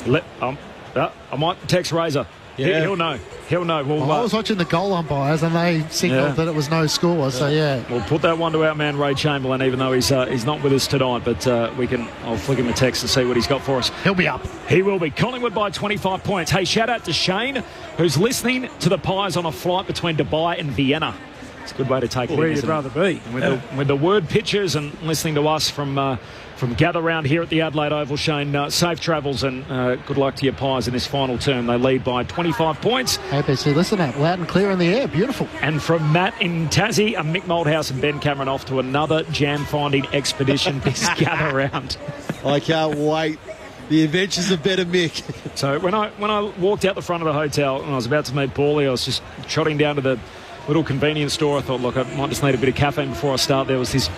I might text Razor. Yeah. He'll know. Well, I was watching the goal umpires and they signalled that it was no score. So we'll put that one to our man Ray Chamberlain, even though he's not with us tonight. But I'll flick him a text to see what he's got for us. He'll be up. He will be. Collingwood by 25 points. Hey, shout out to Shane, who's listening to the Pies on a flight between Dubai and Vienna. It's a good way to take it. Where you'd rather be. With the word pictures and listening to us from Gather Round here at the Adelaide Oval, Shane, safe travels and good luck to your Pies in this final term. They lead by 25 points. ABC, listen up, loud and clear in the air, beautiful. And from Matt in Tassie, Mick Moldhouse and Ben Cameron off to another jam-finding expedition this Gather Round. I can't wait. The adventures of better Mick. So when I walked out the front of the hotel and I was about to meet Paulie, I was just trotting down to the little convenience store. I thought, look, I might just need a bit of caffeine before I start. There was this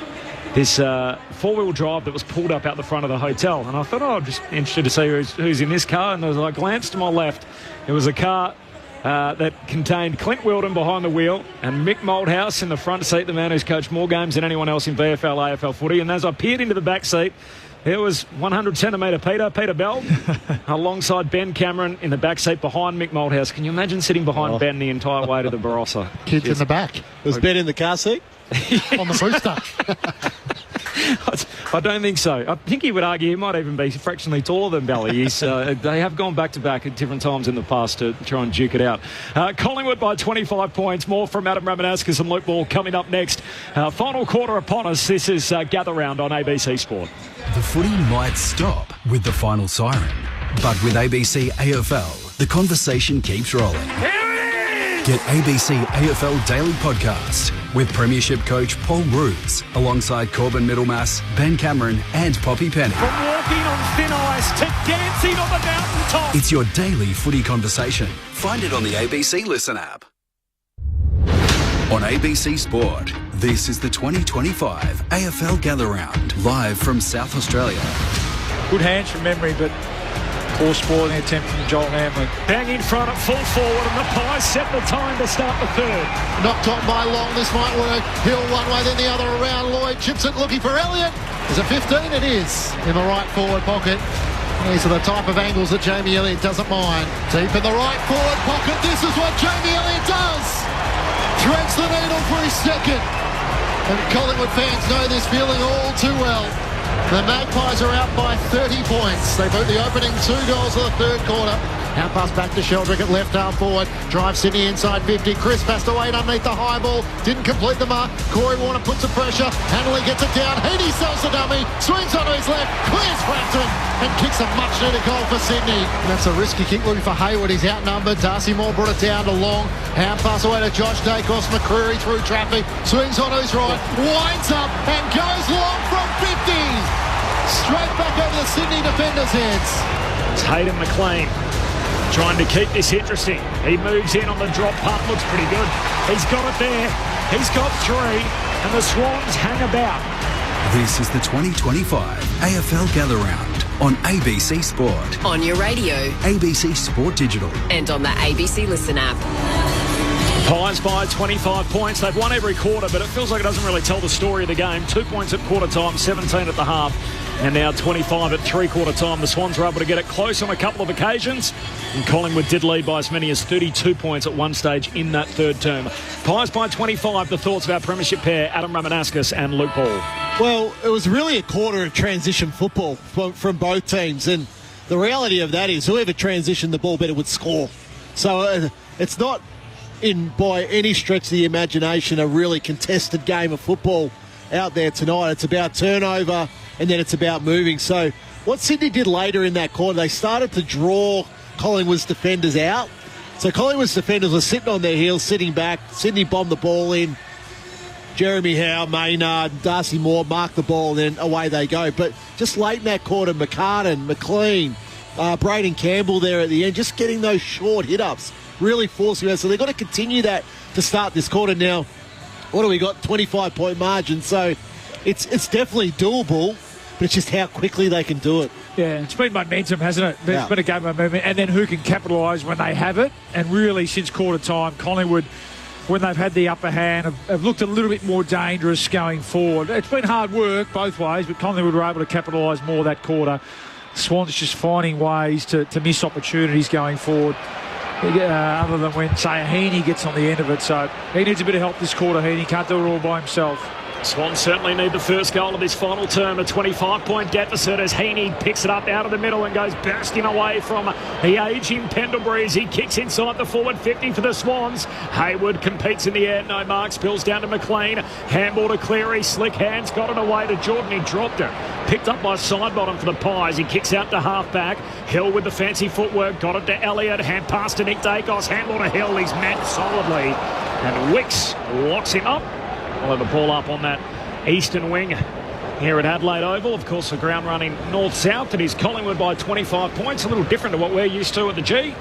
this four-wheel drive that was pulled up out the front of the hotel. And I thought, I'm just interested to see who's in this car. And as I glanced to my left, it was a car that contained Clint Wilden behind the wheel and Mick Moldhouse in the front seat, the man who's coached more games than anyone else in VFL, AFL footy. And as I peered into the back seat, there was 100-centimetre Peter Bell, alongside Ben Cameron in the back seat behind Mick Moldhouse. Can you imagine sitting behind Ben the entire way to the Barossa? Kids in the back. Was Ben in the car seat? On the booster. I don't think so. I think he would argue he might even be fractionally taller than Belly. They have gone back-to-back at different times in the past to try and duke it out. Collingwood by 25 points. More from Adam Ramanauskas and Luke Ball coming up next. Final quarter upon us. This is Gather Round on ABC Sport. The footy might stop with the final siren, but with ABC AFL, the conversation keeps rolling. Get ABC AFL Daily Podcast with Premiership coach Paul Roos alongside Corbin Middlemass, Ben Cameron and Poppy Penny. From walking on thin ice to dancing on the mountaintop. It's your daily footy conversation. Find it on the ABC Listen app. On ABC Sport, this is the 2025 AFL Gather Round, live from South Australia. Good hands from memory, but poor spoiling attempt from Joel Hamlin. Bang in front at full forward, and the Pies set the time to start the third. Knocked on by Long, this might work. Hill one way, then the other around. Lloyd chips it, looking for Elliott. Is it 15? It is, in the right forward pocket. These are the type of angles that Jamie Elliott doesn't mind. Deep in the right forward pocket, this is what Jamie Elliott does. Threads the needle for his second. And Collingwood fans know this feeling all too well. The Magpies are out by 30 points. They boot the opening 2 goals of the third quarter. Out pass back to Sheldrick at left half forward. Drives Sydney inside 50. Crisp has to wait underneath the high ball. Didn't complete the mark. Corey Warner puts the pressure. Hanley gets it down. Heaney sells the dummy. Swings onto his left. Clears Frampton. And kicks a much needed goal for Sydney. And that's a risky kick looking for Hayward. He's outnumbered. Darcy Moore brought it down to Long. Hand pass away to Josh Dacos. McCreary through traffic. Swings onto his right. Winds up and goes long from 50. Straight back over the Sydney defenders' heads. It's Hayden McLean trying to keep this interesting. He moves in on the drop punt. Looks pretty good. He's got it there. He's got 3. And the Swans hang about. This is the 2025 AFL Gather Round on ABC Sport. On your radio. ABC Sport Digital. And on the ABC Listen app. Pies by 25 points. They've won every quarter, but it feels like it doesn't really tell the story of the game. 2 points at quarter time, 17 at the half, and now 25 at three-quarter time. The Swans were able to get it close on a couple of occasions, and Collingwood did lead by as many as 32 points at one stage in that third term. Pies by 25. The thoughts of our premiership pair, Adam Ramanauskas and Luke Ball. Well, it was really a quarter of transition football from both teams, and the reality of that is whoever transitioned the ball better would score. So it's not by any stretch of the imagination a really contested game of football out there tonight. It's about turnover and then it's about moving. So what Sydney did later in that quarter, they started to draw Collingwood's defenders out. So Collingwood's defenders were sitting on their heels, sitting back. Sydney bombed the ball in. Jeremy Howe, Maynard, Darcy Moore marked the ball and then away they go. But just late in that quarter, McCartan, McLean, Braden Campbell there at the end, just getting those short hit-ups, really forcing us. So they've got to continue that to start this quarter. Now, what do we got? 25-point margin. So it's definitely doable, but it's just how quickly they can do it. Yeah, it's been momentum, hasn't it? It's been a game of movement, and then who can capitalise when they have it. And really, since quarter time, Collingwood, when they've had the upper hand, have looked a little bit more dangerous going forward. It's been hard work both ways, but Collingwood were able to capitalise more that quarter. Swans just finding ways to miss opportunities going forward. Other than when, say, Heaney gets on the end of it. So he needs a bit of help this quarter. Heaney can't do it all by himself. Swans certainly need the first goal of this final term. A 25-point deficit as Heaney picks it up out of the middle and goes bursting away from the ageing Pendlebury as he kicks inside the forward 50 for the Swans. Hayward competes in the air. No mark. Spills down to McLean. Handball to Cleary. Slick hands. Got it away to Jordan. He dropped it. Picked up by side bottom for the Pies. He kicks out to half-back. Hill with the fancy footwork. Got it to Elliott. Hand pass to Nick Dacos. Handball to Hill. He's met solidly. And Wicks locks him up. We'll have the ball up on that eastern wing here at Adelaide Oval. Of course, the ground running north-south. It is Collingwood by 25 points. A little different to what we're used to at the G.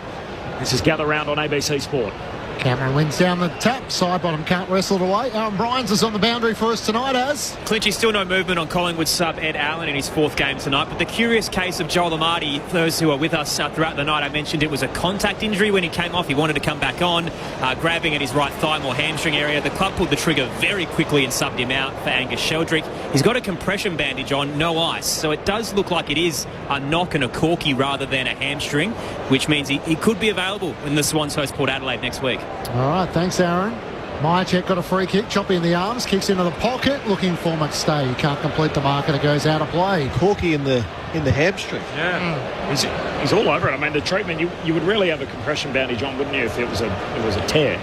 This is Gather Round on ABC Sport. Cameron wins down the tap. Side bottom can't wrestle it away. Aaron Bryans is on the boundary for us tonight, as Clinchy, still no movement on Collingwood sub Ed Allen in his 4th game tonight. But the curious case of Joel Amartey, for those who are with us throughout the night, I mentioned it was a contact injury when he came off. He wanted to come back on, grabbing at his right thigh, more hamstring area. The club pulled the trigger very quickly and subbed him out for Angus Sheldrick. He's got a compression bandage on, no ice. So it does look like it is a knock and a corky rather than a hamstring, which means he could be available when the Swans host Port Adelaide next week. All right, thanks, Aaron. Myercheck got a free kick, choppy in the arms, kicks into the pocket, looking for McStay. He can't complete the mark and it goes out of play. Corky in the hamstring. Yeah, he's all over it. I mean, the treatment, you would really have a compression bandage on, wouldn't you, if it was a tear?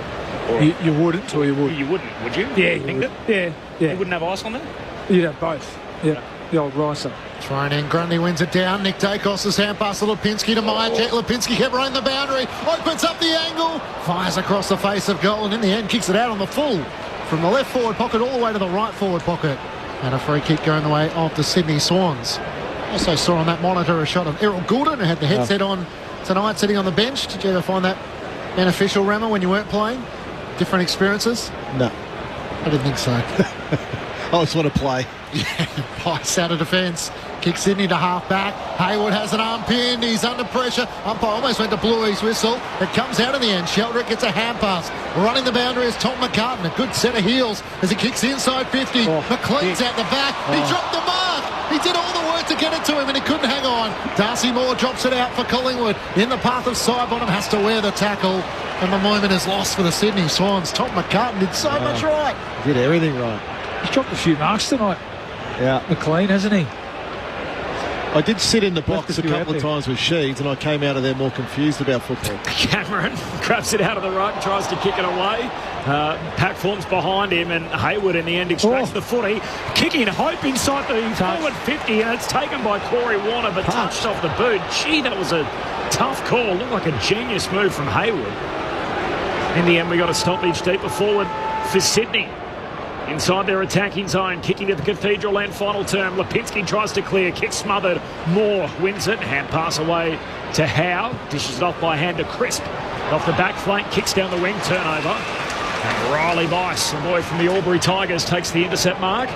Or you wouldn't, or you would? You wouldn't, would you? Yeah, you think would. that? Yeah. You wouldn't have ice on there? You'd have both. Yeah, the old ricer. Thrown in, Grundy wins it down. Nick Dacos' hand pass to Lipinski to Myercheck. Lipinski kept running the boundary, opens up the angle, fires across the face of goal, and in the end kicks it out on the full from the left forward pocket all the way to the right forward pocket. And a free kick going the way of the Sydney Swans. Also saw on that monitor a shot of Errol Goulden, who had the headset on tonight, sitting on the bench. Did you ever find that beneficial, Rammer, when you weren't playing? Different experiences? No. I didn't think so. I just want to play. Yeah, Pice out of defence. Kicks Sydney to half back. Hayward has an arm pinned. He's under pressure. Umpire almost went to blow his whistle. It comes out in the end. Sheldrick gets a hand pass. Running the boundary is Tom McCartan. A good set of heels as he kicks inside 50. McLean's out the back. He dropped the mark. He did all the work to get it to him and he couldn't hang on. Darcy Moore drops it out for Collingwood. In the path of Sidebottom, has to wear the tackle. And the moment is lost for the Sydney Swans. Tom McCartan did so much right. Did everything right. He's dropped a few marks tonight. Yeah. McLean, hasn't he? I did sit in the box a couple of times with Sheeds and I came out of there more confused about football. Cameron grabs it out of the ruck, tries to kick it away. Pack forms behind him and Hayward in the end extracts the footy. Kicking Hope inside the forward 50 and it's taken by Corey Warner but touched off the boot. Gee, that was a tough call. Looked like a genius move from Hayward. In the end, we got a stoppage deeper forward for Sydney. Inside their attacking zone, kicking to the Cathedral end final term. Lipinski tries to clear, kick smothered. Moore wins it, hand pass away to Howe. Dishes it off by hand to Crisp. Off the back flank, kicks down the wing, turnover. And Riley Bice, the boy from the Albury Tigers, takes the intercept mark.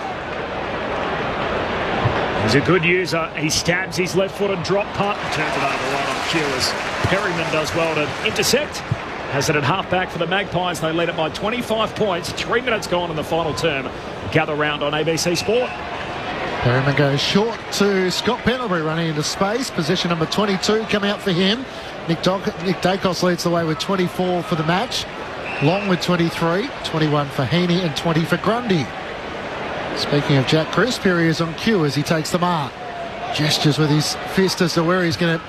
He's a good user. He stabs his left-footed drop punt, turns it over right on cue as Perryman does well to intercept. Has it at half-back for the Magpies. They lead it by 25 points. 3 minutes gone in the final term. Gather round on ABC Sport. Perryman goes short to Scott Pendlebury running into space. Position number 22 coming out for him. Nick Dacos leads the way with 24 for the match. Long with 23. 21 for Heaney and 20 for Grundy. Speaking of Jack Crisp, here he is on cue as he takes the mark. Gestures with his fist as to where he's going to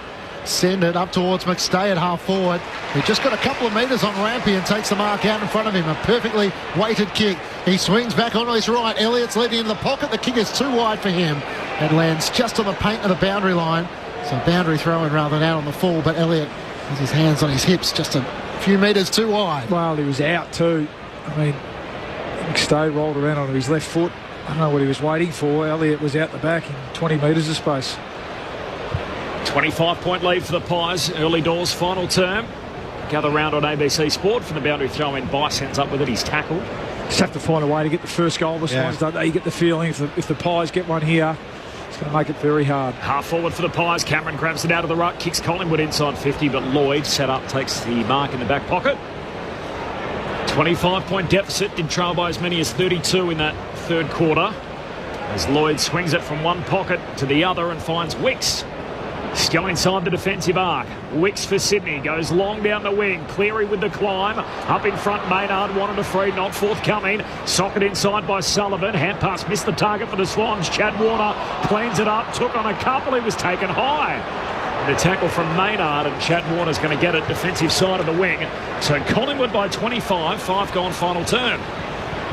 send it up towards McStay at half forward. He just got a couple of metres on Rampy and takes the mark out in front of him. A perfectly weighted kick. He swings back onto his right. Elliott's leading in the pocket. The kick is too wide for him and lands just on the paint of the boundary line. So boundary throw-in rather than out on the full, but Elliott has his hands on his hips just a few metres too wide. Well, he was out too. I mean, McStay rolled around onto his left foot. I don't know what he was waiting for. Elliott was out the back in 20 metres of space. 25-point lead for the Pies. Early doors final term. Gather round on ABC Sport from the boundary throw-in. Bice ends up with it. He's tackled. Just have to find a way to get the first goal. The Swans don't they? You get the feeling if the Pies get one here, it's going to make it very hard. Half forward for the Pies. Cameron grabs it out of the ruck. Kicks Collingwood inside 50, but Lloyd set up, takes the mark in the back pocket. 25-point deficit. Did trail by as many as 32 in that third quarter. As Lloyd swings it from one pocket to the other and finds Wicks. Still inside the defensive arc. Wicks for Sydney. Goes long down the wing. Cleary with the climb. Up in front, Maynard wanted a free. Not forthcoming. Socket inside by Sullivan. Hand pass missed the target for the Swans. Chad Warner cleans it up. Took on a couple. He was taken high. The tackle from Maynard and Chad Warner's going to get it defensive side of the wing. So Collingwood by 25. 5 gone final term.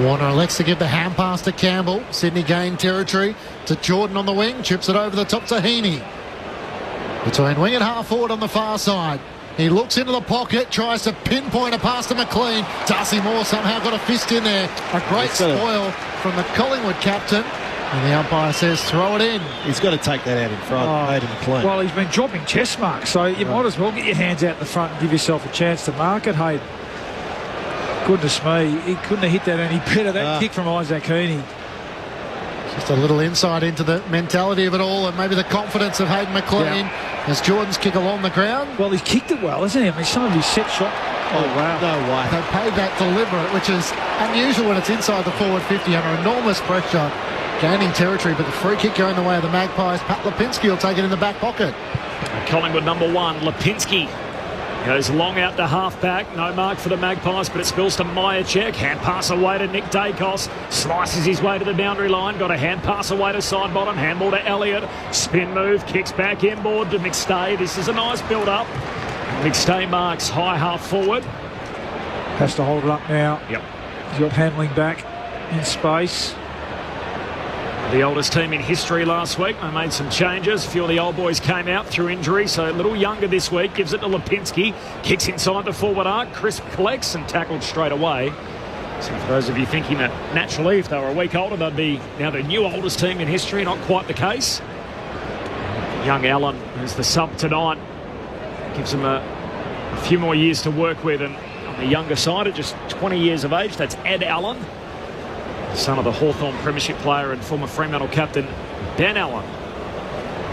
Warner elects to give the hand pass to Campbell. Sydney gain territory to Jordan on the wing. Chips it over the top to Heaney. Between wing and half forward on the far side. He looks into the pocket, tries to pinpoint a pass to McLean. Darcy Moore somehow got a fist in there. A great spoil from the Collingwood captain. And the umpire says throw it in. He's got to take that out in front. Hayden McLean. Well, he's been dropping chest marks, so you might as well get your hands out the front and give yourself a chance to mark it, Hayden. Goodness me, he couldn't have hit that any better. That kick from Isaac Heaney. Just a little insight into the mentality of it all and maybe the confidence of Hayden McLean as Jordan's kick along the ground. Well, he's kicked it well, hasn't he? I mean, some of his set shot. Oh, wow. No way. They paid that deliberate, which is unusual when it's inside the forward 50 under enormous pressure, gaining territory, but the free kick going the way of the Magpies. Pat Lipinski will take it in the back pocket. Collingwood number 1, Lipinski. Goes long out to half-back. No mark for the Magpies, but it spills to Myercheck. Hand pass away to Nick Dacos. Slices his way to the boundary line. Got a hand pass away to side bottom. Handball to Elliott. Spin move. Kicks back inboard to McStay. This is a nice build-up. McStay marks high half forward. Has to hold it up now. Yep. He's got handling back in space. The oldest team in history last week. They made some changes. A few of the old boys came out through injury, so a little younger this week. Gives it to Lipinski. Kicks inside the forward arc. Crisp collects and tackled straight away. So for those of you thinking that naturally, if they were a week older, they'd be now the new oldest team in history. Not quite the case. Young Allen, who's the sub tonight, gives them a few more years to work with. And on the younger side, at just 20 years of age, that's Ed Allen, son of the Hawthorn Premiership player and former Fremantle captain Ben Allen.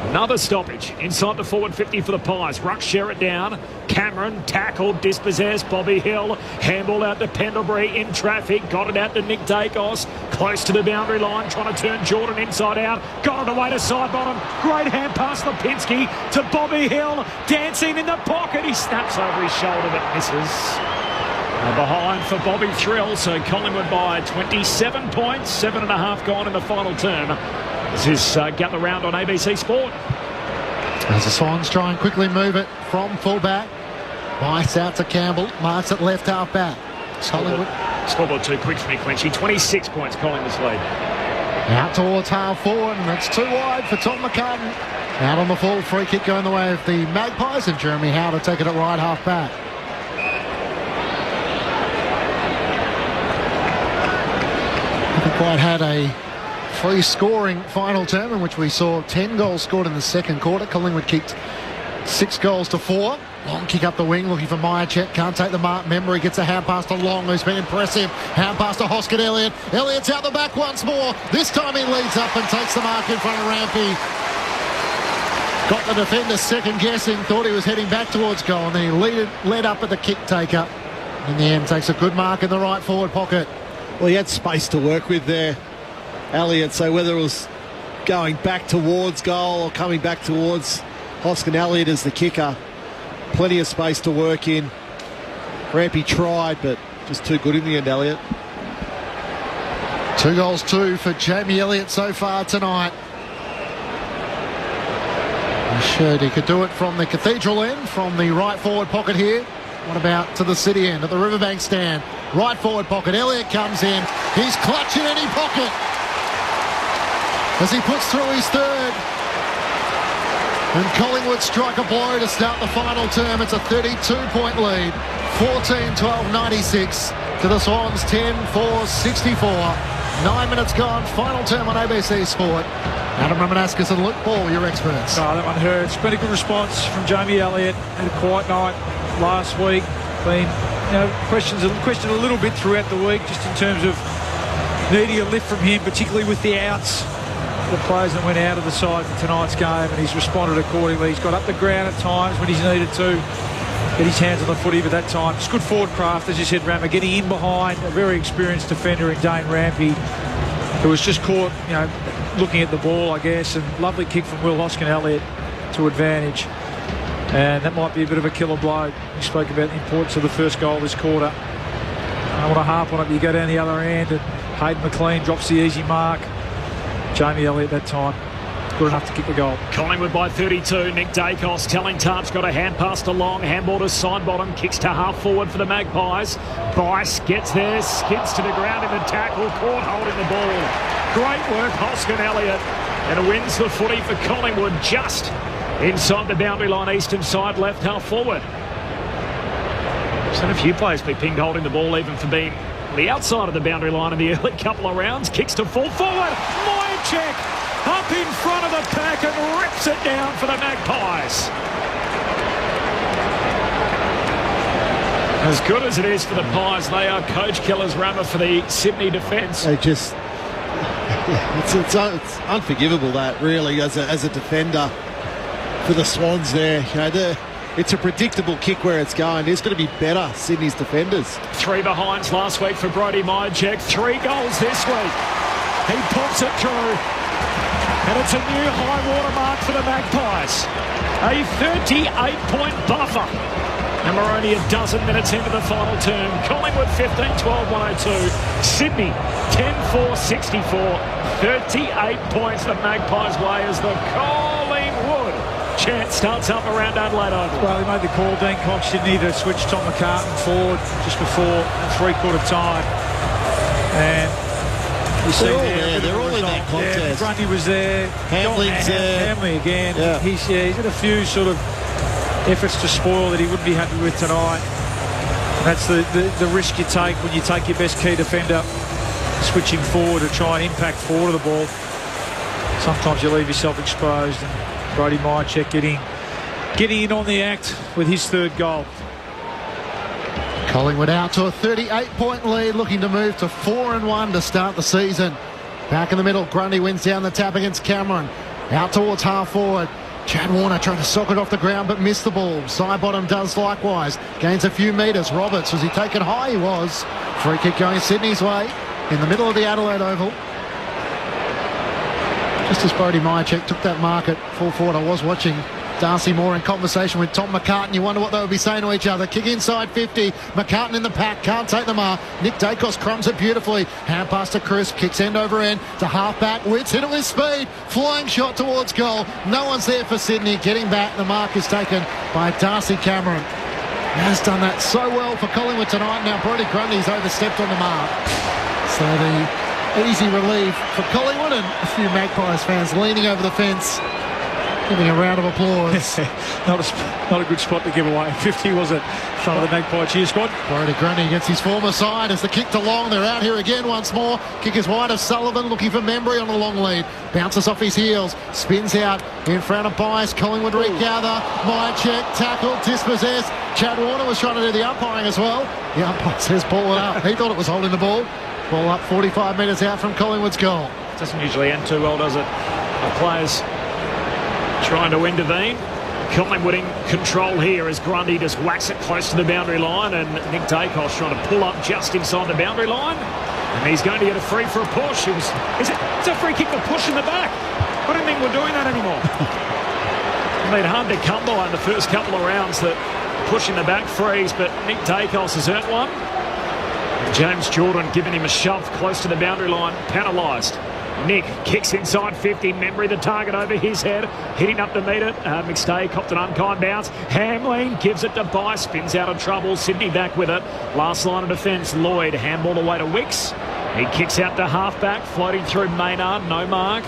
Another stoppage inside the forward 50 for the Pies. Ruck share it down. Cameron tackled, dispossessed. Bobby Hill handball out to Pendlebury in traffic. Got it out to Nick Dacos. Close to the boundary line, trying to turn Jordan inside out. Got it away to side bottom. Great hand pass Lipinski to Bobby Hill. Dancing in the pocket. He snaps over his shoulder but misses. Behind for Bobby Thrill, so Collingwood by 27 points, 7.5 gone in the final term. This is Gather Round on ABC Sport. As the Swans try and quickly move it from fullback. Bice out to Campbell, marks it left half back. Collingwood. Scoreboard too quick for me, Clinchy. 26 points, Collingwood's lead. Out towards half forward, and it's too wide for Tom McCartan. Out on the full, free kick going the way of the Magpies, and Jeremy Howe to take it at right half back. Haven't quite had a free scoring final term in which we saw 10 goals scored in the second quarter. Collingwood kicked 6 goals to 4. Long kick up the wing, looking for Myercheck. Can't take the mark. Member, he gets a hand pass to Long, who's been impressive. Hand pass to Hoskin Elliott. Elliott's out the back once more. This time he leads up and takes the mark in front of Rampy. Got the defender second guessing. Thought he was heading back towards goal, and then he led up at the kick taker. In the end, takes a good mark in the right forward pocket. Well, he had space to work with there, Elliott, so whether it was going back towards goal or coming back towards Hoskin Elliott as the kicker, plenty of space to work in. Rampy tried, but just too good in the end, Elliott. 2 goals, 2 for Jamie Elliott so far tonight. He showed he could do it from the Cathedral end, from the right forward pocket here. What about to the City end at the Riverbank stand? Right forward pocket. Elliott comes in. He's clutching any pocket as he puts through his third. And Collingwood strike a blow to start the final term. It's a 32-point lead. 14-12-96 to the Swans. 10-4-64. 9 minutes gone. Final term on ABC Sport. Adam Ramanaskas and Luke Ball, your experts. Oh, that one hurts. Been a good response from Jamie Elliott. Had a quiet night last week. Been, questioned a little bit throughout the week, just in terms of needing a lift from him, particularly with the outs, the players that went out of the side for tonight's game, and he's responded accordingly. He's got up the ground at times when he's needed to get his hands on the footy, but that time it's good forward craft, as you said, Rammer, getting in behind a very experienced defender in Dane Rampy, who was just caught, looking at the ball, I guess, and lovely kick from Will Hoskin Elliott to advantage. And that might be a bit of a killer blow. We spoke about the importance of the first goal this quarter. I don't want to harp on it, but you go down the other end and Hayden McLean drops the easy mark. Jamie Elliott that time, good enough to kick the goal. Collingwood by 32. Nick Dacos telling Tarp's got a hand pass to Long. Handball to side bottom. Kicks to half forward for the Magpies. Bice gets there, skids to the ground in the tackle. Caught holding the ball. Great work, Hoskin Elliott. And wins the footy for Collingwood just inside the boundary line, eastern side, left half forward. Seen a few players be pinged holding the ball, even for being on the outside of the boundary line in the early couple of rounds. Kicks to full forward. Myercheck up in front of the pack and rips it down for the Magpies. As good as it is for the Pies, they are coach killers, Rammer, for the Sydney defence. They just... It's unforgivable, that, really, as a defender for the Swans there. You know, it's a predictable kick where it's going. There's going to be better, Sydney's defenders. 3 behinds last week for Brody Myercheck. 3 goals this week. He pops it through. And it's a new high water mark for the Magpies. A 38-point buffer. And we're only a dozen minutes into the final term. Collingwood 15-12-102. Sydney 10-4-64. 38 points the Magpies way as the Collingwood chant starts up around Adelaide Oval. Well, he made the call, Dean Cox, didn't he, to switch Tom McCartan forward just before three-quarter time. And you see they're all in that contest. Yeah, Grundy was there. Hamlin's there. Hamlin again. Yeah. He's had a few sort of efforts to spoil that he wouldn't be happy with tonight. And that's the risk you take when you take your best key defender switching forward to try and impact forward of the ball. Sometimes you leave yourself exposed, and Brody Myercheck getting in on the act with his 3rd goal. Collingwood out to a 38-point lead, looking to move to 4-1 to start the season. Back in the middle, Grundy wins down the tap against Cameron. Out towards half forward. Chad Warner trying to sock it off the ground but missed the ball. Sidebottom does likewise. Gains a few metres. Roberts, was he taken high? He was. Free kick going Sydney's way in the middle of the Adelaide Oval. Just as Brody Myercheck took that mark at full forward, I was watching Darcy Moore in conversation with Tom McCartan. You wonder what they would be saying to each other. Kick inside 50. McCartan in the pack. Can't take the mark. Nick Dacos crumbs it beautifully. Hand pass to Crisp. Kicks end over end to half-back. Wits hit it with speed. Flying shot towards goal. No one's there for Sydney. Getting back. The mark is taken by Darcy Cameron. Has done that so well for Collingwood tonight. Now Brody Grundy's overstepped on the mark. So the easy relief for Collingwood, and a few Magpies fans leaning over the fence, giving a round of applause. not a good spot to give away. 50 was it? Front of the Magpie cheer squad. Brody Grundy against his former side as the kick to Long. They're out here again once more. Kick is wide of Sullivan, looking for Membry on a long lead. Bounces off his heels. Spins out in front of Bias. Collingwood regather. Myercheck tackled, dispossessed. Chad Warner was trying to do the umpiring as well. The umpire says ball it up. He thought it was holding the ball. Ball up 45 metres out from Collingwood's goal. Doesn't usually end too well, does it? The players trying to intervene. Collingwood in control here as Grundy just whacks it close to the boundary line, and Nick Dacos trying to pull up just inside the boundary line, and he's going to get a free for a push. It's a free kick for push in the back. I don't think we're doing that anymore. It's been hard to come by in the first couple of rounds, that push in the back freeze, but Nick Dacos has earned one. And James Jordan giving him a shove close to the boundary line, penalised. Nick kicks inside 50. Membry the target over his head. Hitting up to meet it. McStay copped an unkind bounce. Hamlin gives it to Bice. Spins out of trouble. Sydney back with it. Last line of defence. Lloyd handball away to Wicks. He kicks out to half-back. Floating through Maynard. No mark.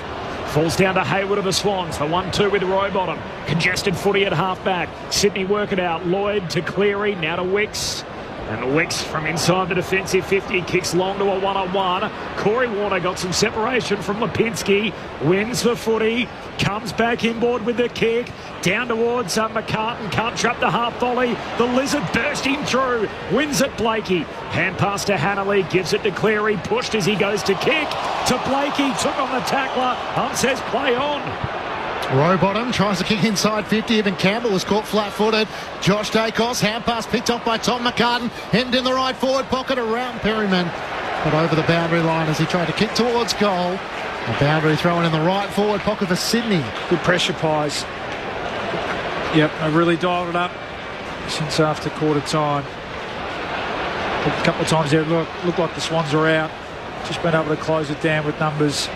Falls down to Hayward of the Swans. The 1-2 with Rowbottom. Congested footy at half-back. Sydney work it out. Lloyd to Cleary. Now to Wicks. And Wicks from inside the defensive 50 kicks long to a one-on-one. Corey Warner got some separation from Lipinski. Wins the footy. Comes back inboard with the kick. Down towards McCartan. Can't trap the half volley. The Lizard bursting through. Wins it Blakey. Hand pass to Hanley. Gives it to Cleary. Pushed as he goes to kick. To Blakey. Took on the tackler. Says play on. Rowbottom tries to kick inside 50. Even Campbell was caught flat-footed. Josh Dacos, hand pass picked up by Tom McCartan. Hemmed in the right forward pocket around Perryman, but over the boundary line as he tried to kick towards goal. A boundary thrown in the right forward pocket for Sydney. Good pressure, Pies. Yep, they really dialed it up since after quarter time. A couple of times there it looked like the Swans were out. Just been able to close it down with numbers.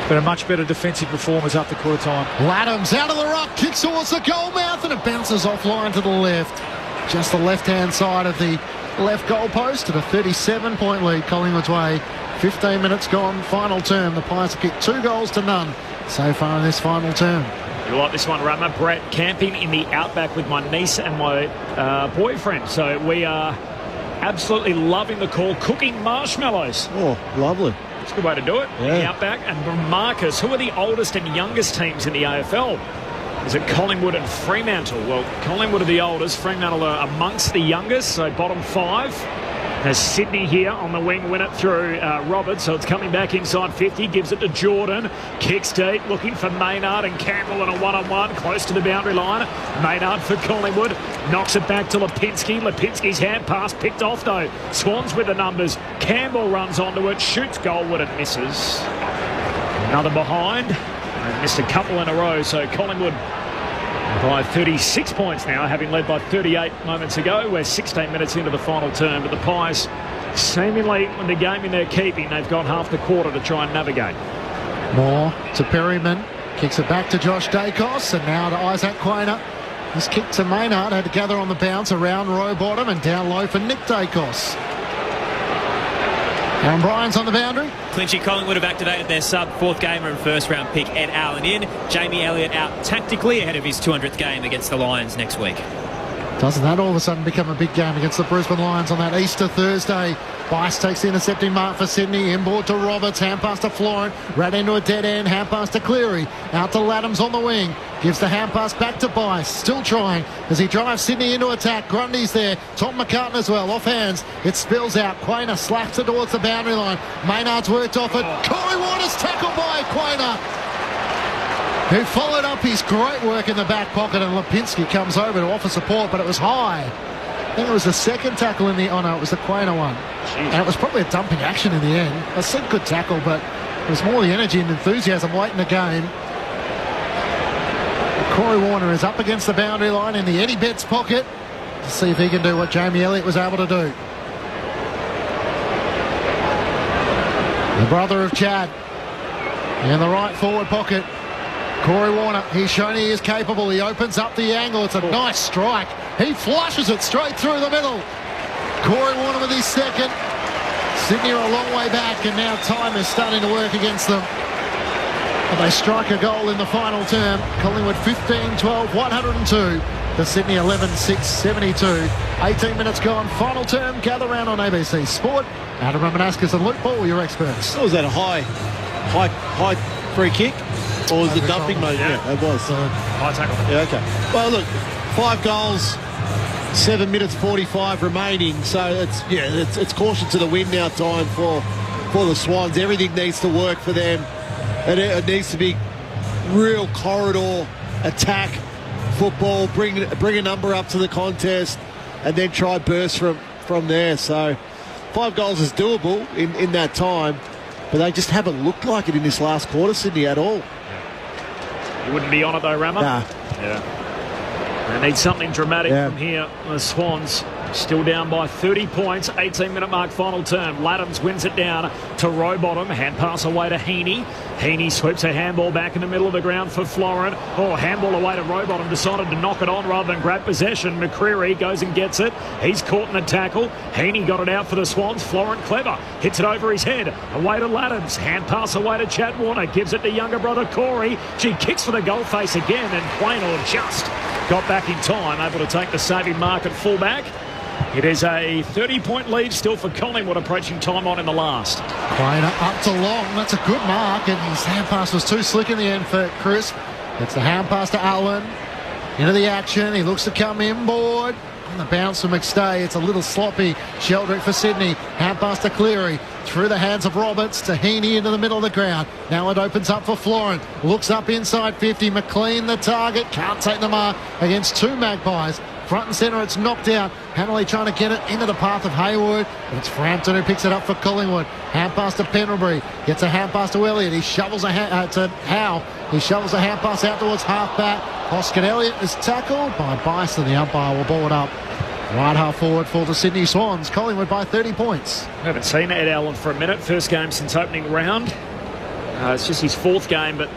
But a much better defensive performance after quarter time. Laddams out of the ruck, kicks towards the goal mouth, and it bounces offline to the left. Just the left-hand side of the left goal post at a 37-point lead Collingwood's way. 15 minutes gone, final term. The Pies have kicked 2 goals to none so far in this final term. You like this one, Rammer? Brett camping in the outback with my niece and my boyfriend. So we are absolutely loving the call. Cooking marshmallows. Oh, lovely. It's a good way to do it. Yeah. In the outback. And Marcus, who are the oldest and youngest teams in the AFL? is it Collingwood and Fremantle? Well, Collingwood are the oldest. Fremantle are amongst the youngest, so bottom 5. As Sydney here on the wing win it through Roberts, so it's coming back inside 50, gives it to Jordan, kicks deep, looking for Maynard and Campbell in a one-on-one, close to the boundary line. Maynard for Collingwood, knocks it back to Lipinski. Lipinski's hand pass picked off though. Swans with the numbers. Campbell runs onto it, shoots goalward and misses. Another behind, and missed a couple in a row, so Collingwood by 36 points now, having led by 38 moments ago. We're 16 minutes into the final term, but the Pies seemingly, with the game in their keeping, they've got half the quarter to try and navigate. Moore to Perryman, kicks it back to Josh Dacos, and now to Isaac Quainer. This kick to Maynard, had to gather on the bounce around row bottom and down low for Nick Dacos. Aaron Bryant's on the boundary. Clinchy Collingwood have activated their sub, 4th gamer and 1st round pick Ed Allen in. Jamie Elliott out tactically ahead of his 200th game against the Lions next week. Doesn't that all of a sudden become a big game against the Brisbane Lions on that Easter Thursday? Bice takes the intercepting mark for Sydney. Inboard to Roberts. Hand pass to Florent. Right into a dead end. Hand pass to Cleary. Out to Laddams on the wing. Gives the hand pass back to Bice. Still trying as he drives Sydney into attack. Grundy's there. Tom McCartan as well. Off hands. It spills out. Quainer slaps it towards the boundary line. Maynard's worked off it. Corey Waters tackled by Quainer, who followed up his great work in the back pocket, and Lipinski comes over to offer support, but it was high. I think it was the second tackle in the... Oh, no, it was the Quainer one. And it was probably a dumping action in the end. I said good tackle, but it was more the energy and enthusiasm late in the game. Corey Warner is up against the boundary line in the Eddie Betts pocket to see if he can do what Jamie Elliott was able to do. The brother of Chad in the right forward pocket. Corey Warner, he's shown he is capable. He opens up the angle. It's a nice strike. He flushes it straight through the middle. Corey Warner with his second. Sydney are a long way back, and now time is starting to work against them. But they strike a goal in the final term. Collingwood 15-12, 102. To Sydney 11-6, 72. 18 minutes gone. Final term. Gather round on ABC Sport. Adam Romanascus and Luke Ball, your experts. Was that a high free kick? Or was it dumping? Yeah, it was. High tackle. Yeah, okay. Well, look, 5 goals, 7 minutes 45 remaining. So it's caution to the wind now time for the Swans. Everything needs to work for them. It needs to be real corridor attack football. Bring a number up to the contest, and then try burst from there. So 5 goals is doable in that time, but they just haven't looked like it in this last quarter, Sydney, at all. You wouldn't be on it though, Rama? Nah. Yeah. They need something dramatic from here. The Swans still down by 30 points. 18-minute mark final term. Laddams wins it down to Rowbottom. Hand pass away to Heaney. Heaney sweeps a handball back in the middle of the ground for Florent. Handball away to Rowbottom. Decided to knock it on rather than grab possession. McCreary goes and gets it. He's caught in the tackle. Heaney got it out for the Swans. Florent clever. Hits it over his head. Away to Laddams. Hand pass away to Chad Warner. Gives it to younger brother Corey. She kicks for the goal face again, and Quaynor just got back in time, able to take the saving mark at fullback. It is a 30-point lead still for Collingwood, approaching time on in the last. Quainer up to Long. That's a good mark, and his hand pass was too slick in the end for Crisp. It's the hand pass to Allen. Into the action. He looks to come inboard. On the bounce for McStay. It's a little sloppy. Sheldrick for Sydney. Hand pass to Cleary. Through the hands of Roberts to Heaney into the middle of the ground. Now it opens up for Florent. Looks up inside 50. McLean the target. Can't take the mark against 2 Magpies. Front and centre, it's knocked out. Hanley trying to get it into the path of Hayward. But it's Frampton who picks it up for Collingwood. Hand pass to Pendlebury. Gets a hand pass to Elliott. He shovels to Howe. He shovels a hand pass out towards half-back. Hoskin Elliott is tackled by Bison. The umpire will ball it up. Right half forward for the Sydney Swans. Collingwood by 30 points. We haven't seen Ed Allen for a minute. First game since opening round. It's just his 4th game, but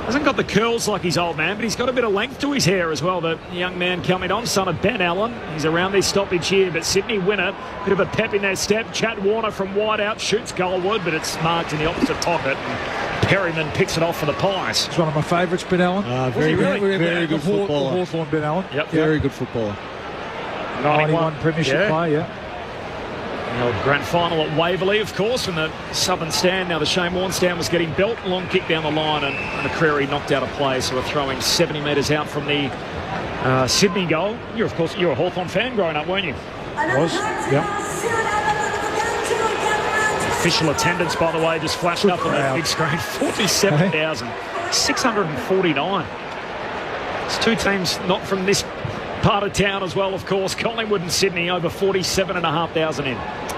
hasn't got the curls like his old man, but he's got a bit of length to his hair as well. The young man coming on, son of Ben Allen. He's around this stoppage here, but Sydney win it. Bit of a pep in their step. Chad Warner from wide out shoots goalward, but it's marked in the opposite pocket. Perryman picks it off for the Pies. It's one of my favourites, Ben Allen. Very good footballer. Hawthorn Ben Allen. Yep. Very good footballer. 91 premiership player, The old grand final at Waverley, of course, in the southern stand. Now the Shane Warne stand was getting built. Long kick down the line, and McCreary knocked out of play. So we're throwing 70 metres out from the Sydney goal. You're a Hawthorn fan growing up, weren't you? Was, yeah. Official attendance, by the way, just flashed up on that big screen. 47,649. It's two teams not from this part of town as well, of course. Collingwood and Sydney over 47,500 in.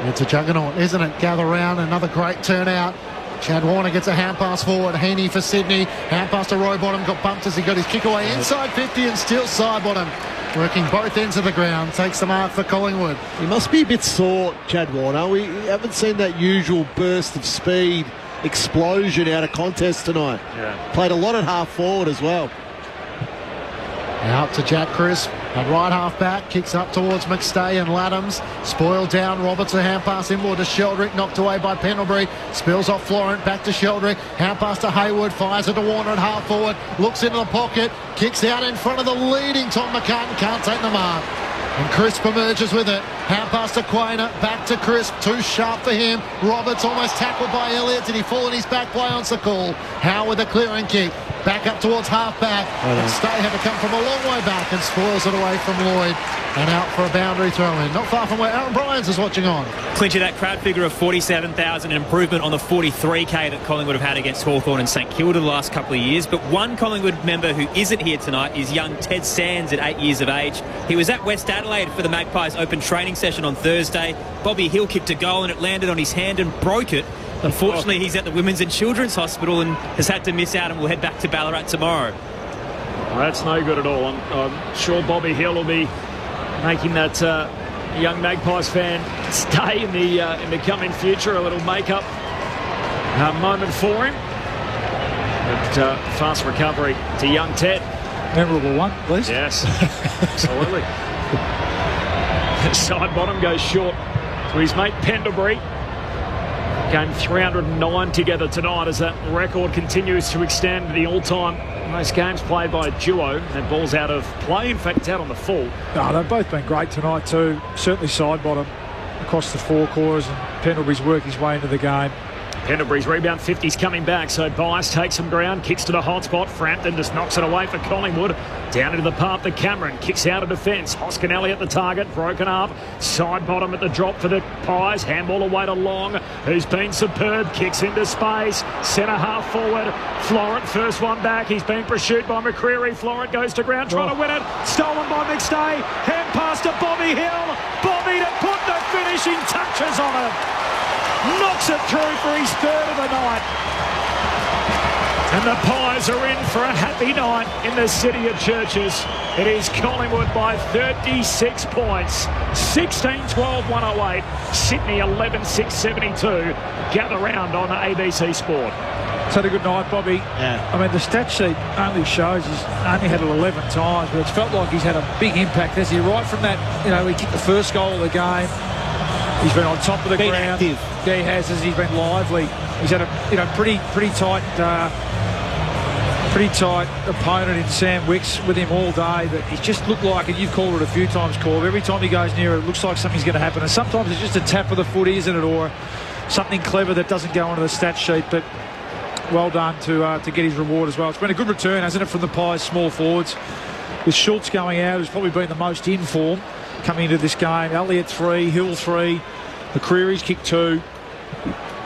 It's a juggernaut, isn't it? Gather round, another great turnout. Chad Warner gets a hand pass forward. Heaney for Sydney. Hand pass to Rowbottom. Got bumped as he got his kick away inside 50 and still side bottom. Working both ends of the ground. Takes the mark for Collingwood. He must be a bit sore, Chad Warner. We haven't seen that usual burst of speed, explosion out of contest tonight. Yeah. Played a lot at half forward as well. Out to Jack Crisp. At right half back, kicks up towards McStay and Laddams. Spoiled down, Roberts, a hand pass inboard to Sheldrick, knocked away by Pendlebury. Spills off Florent, back to Sheldrick. Hand pass to Hayward, fires it to Warner at half forward. Looks into the pocket, kicks out in front of the leading Tom McCartan, can't take the mark. And Crisp emerges with it. Hand pass to Quainer, back to Crisp, too sharp for him. Roberts almost tackled by Elliott. Did he fall in his back play on Sakul? Howe with a clearing kick. Back up towards half back. McStay had to come from a long way back and spoils it away from Lloyd. And out for a boundary throw in. Not far from where Aaron Bryans is watching on. Clincher, that crowd figure of 47,000, an improvement on the 43k that Collingwood have had against Hawthorn and St Kilda the last couple of years. But one Collingwood member who isn't here tonight is young Ted Sands at 8 years of age. He was at West Adelaide for the Magpies open training session on Thursday. Bobby Hill kicked a goal and it landed on his hand and broke it. Unfortunately, he's at the Women's and Children's Hospital and has had to miss out and will head back to Ballarat tomorrow. Well, that's no good at all. I'm sure Bobby Hill will be making that young Magpies fan stay in the coming future. A little make-up moment for him. But fast recovery to young Ted. Memorable one, please. Yes, absolutely. Side bottom goes short to his mate Pendlebury. Game 309 together tonight as that record continues to extend to the all-time most games played by a duo. That ball's out of play. In fact, it's out on the full. No, they've both been great tonight too. Certainly side bottom across the four quarters, and Pendlebury's worked his way into the game. Pendlebury's rebound 50's coming back, so Bias takes some ground, kicks to the hot spot. Frampton just knocks it away for Collingwood. Down into the path to Cameron, kicks out of defence. Hoskinelli at the target, broken up. Side bottom at the drop for the Pies. Handball away to Long, who's been superb. Kicks into space. Centre half forward. Florent, first one back. He's been pursued by McCreary. Florent goes to ground, trying to win it. Stolen by McStay. Hand pass to Bobby Hill. Bobby to put the finishing touches on it. Knocks it through for his third of the night. And the Pies are in for a happy night in the city of churches. It is Collingwood by 36 points. 16-12-108. Sydney 11-6-72. Gather round on ABC Sport. It's had a good night, Bobby. Yeah. I mean, the stat sheet only shows he's only had it 11 times, but it's felt like he's had a big impact, has he? Right from that, he kicked the first goal of the game. He's been on top of the ground. Active. Yeah, he has. He's been lively. He's had a pretty tight opponent in Sam Wicks with him all day. But he's just looked like, and you've called it a few times, Corb, every time he goes near it, it looks like something's going to happen. And sometimes it's just a tap of the foot, isn't it, or something clever that doesn't go onto the stat sheet. But well done to get his reward as well. It's been a good return, hasn't it, from the Pies small forwards, with Schultz going out, who's probably been the most in form coming into this game. Elliott 3, Hill 3, McCreary's kick 2.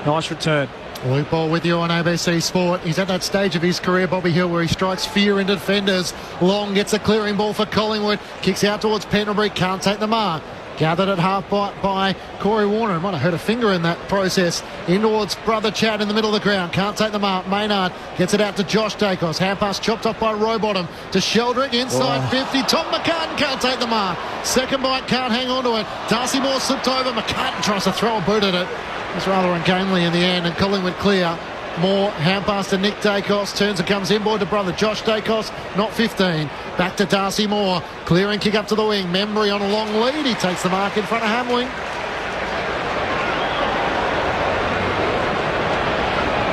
Nice return. Luke Ball with you on ABC Sport. He's at that stage of his career, Bobby Hill, where he strikes fear into defenders. Long gets a clearing ball for Collingwood. Kicks out towards Pendlebury. Can't take the mark. Gathered at half by Corey Warner. Might have hurt a finger in that process. In towards brother Chad in the middle of the ground. Can't take the mark. Maynard gets it out to Josh Dacos. Hand pass chopped off by Rowbottom to Sheldrick inside 50. Tom McCartan can't take the mark. Second bite, can't hang on to it. Darcy Moore slipped over. McCartan tries to throw a boot at it. It's rather ungainly in the end, and Collingwood clear. Moore, hand pass to Nick Dacos, turns and comes inboard to brother Josh Dacos, not 15. Back to Darcy Moore, clearing kick up to the wing. Membry on a long lead, he takes the mark in front of Hamling.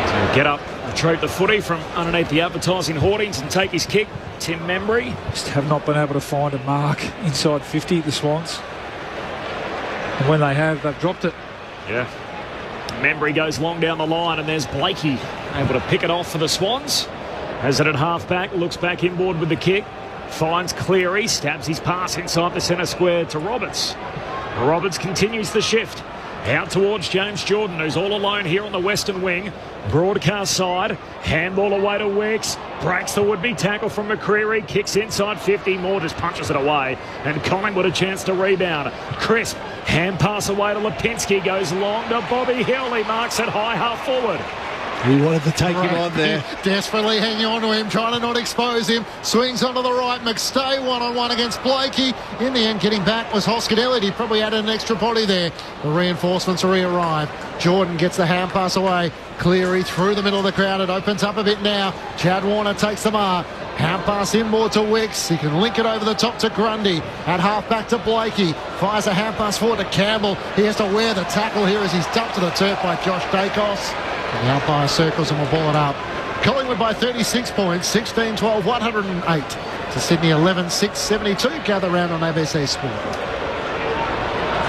So get up, retrieve the footy from underneath the advertising hoardings and take his kick. Tim Membry. Just have not been able to find a mark inside 50, the Swans. And when they have, they've dropped it. Yeah. Membry goes long down the line, and there's Blakey able to pick it off for the Swans. Has it at half-back, looks back inboard with the kick. Finds Cleary, stabs his pass inside the centre square to Roberts. Roberts continues the shift. Out towards James Jordan, who's all alone here on the western wing. Broadcast side, handball away to Wicks. Breaks the would-be tackle from McCreary, kicks inside 50. Moore just punches it away, and Collingwood a chance to rebound. Crisp, hand pass away to Lipinski, goes long to Bobby Hill. He marks it high half forward. He wanted to take him on there. Desperately hanging on to him, trying to not expose him. Swings onto the right. McStay one-on-one against Blakey. In the end, getting back was Hoskin-Elliott. He probably added an extra body there. The reinforcements re-arrive. Jordan gets the hand pass away. Cleary through the middle of the crowd. It opens up a bit now. Chad Warner takes the mark. Hand pass inboard to Wicks. He can link it over the top to Grundy. At half back to Blakey. Fires a hand pass forward to Campbell. He has to wear the tackle here as he's dumped to the turf by Josh Dacos. The umpire circles and will ball it up. Collingwood by 36 points, 16-12, 108 to Sydney 11-6, 72. Gather round on ABC Sport.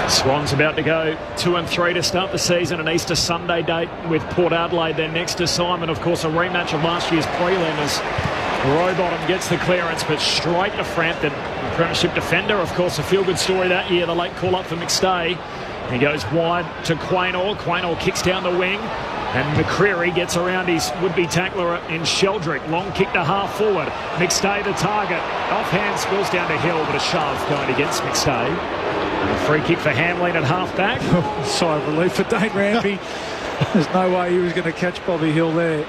Swans about to go 2-3 to start the season. An Easter Sunday date with Port Adelaide. Their next assignment, of course, a rematch of last year's prelim as Rowbottom gets the clearance, but straight to Frampton. The premiership defender, of course, a feel-good story that year. The late call-up for McStay. He goes wide to Quaynor. Quaynor kicks down the wing. And McCreary gets around his would-be tackler in Sheldrick. Long kick to half forward. McStay the target. Offhand spills down to Hill, but a shove going against McStay. And a free kick for Hamlin at half-back. Sigh of relief for Dane Rampy. There's no way he was going to catch Bobby Hill there.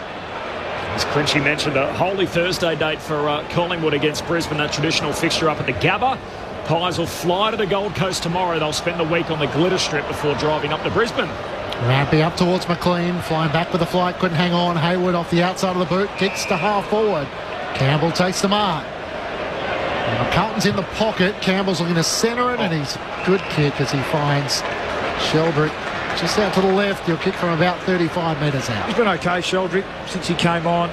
As Clinchy mentioned, a Holy Thursday date for Collingwood against Brisbane, that traditional fixture up at the Gabba. Pies will fly to the Gold Coast tomorrow. They'll spend the week on the Glitter Strip before driving up to Brisbane. Rampy up towards McLean, flying back with the flight, couldn't hang on. Hayward off the outside of the boot, kicks to half forward. Campbell takes the mark. And Carlton's in the pocket. Campbell's looking to centre it, and he's a good kick as he finds Sheldrick just out to the left. He'll kick from about 35 metres out. He's been okay, Sheldrick, since he came on.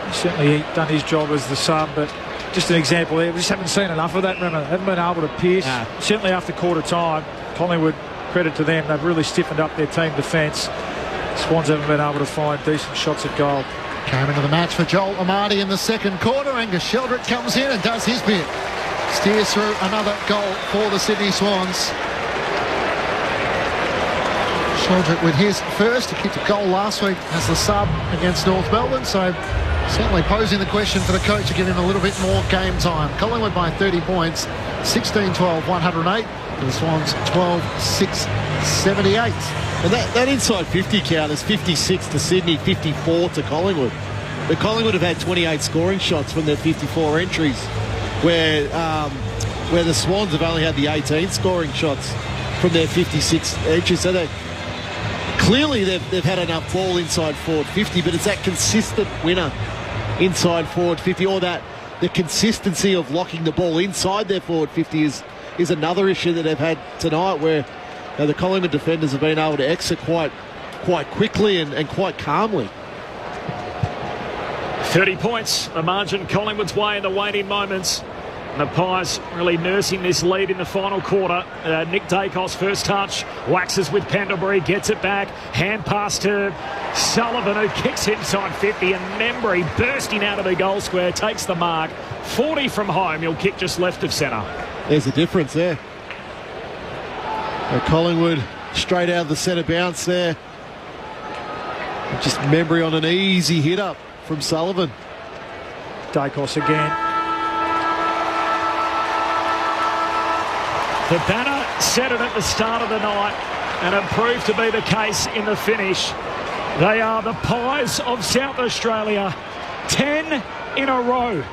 He's certainly done his job as the sub, but just an example there. We just haven't seen enough of that, remember. Haven't been able to pierce. Certainly after quarter time, Collingwood, credit to them, they've really stiffened up their team defence. Swans haven't been able to find decent shots at goal. Came into the match for Joel Amadi in the second quarter. Angus Sheldrick comes in and does his bit. Steers through another goal for the Sydney Swans. Sheldrick with his first. He kicked a goal last week as the sub against North Melbourne, so certainly posing the question for the coach to give him a little bit more game time. Collingwood by 30 points, 16-12, 108. The Swans 12-6, 78. And that inside 50 count is 56 to Sydney, 54 to Collingwood. But Collingwood have had 28 scoring shots from their 54 entries, where the Swans have only had the 18 scoring shots from their 56 entries. So clearly they've had enough ball inside forward 50, but it's that consistent winner inside forward 50, or that the consistency of locking the ball inside their forward 50 is another issue that they've had tonight, where the Collingwood defenders have been able to exit quite quickly and quite calmly. 30 points, the margin Collingwood's way in the waning moments. And the Pies really nursing this lead in the final quarter. Nick Dacos, first touch, waxes with Pendlebury, gets it back. Hand pass to Sullivan, who kicks inside 50, and Membry bursting out of the goal square, takes the mark. 40 from home, he'll kick just left of centre. There's a difference there. Collingwood straight out of the centre bounce there. Just Membry on an easy hit up from Sullivan. Dacos again. The banner set it at the start of the night, and it proved to be the case in the finish. They are the Pies of South Australia. 10 in a row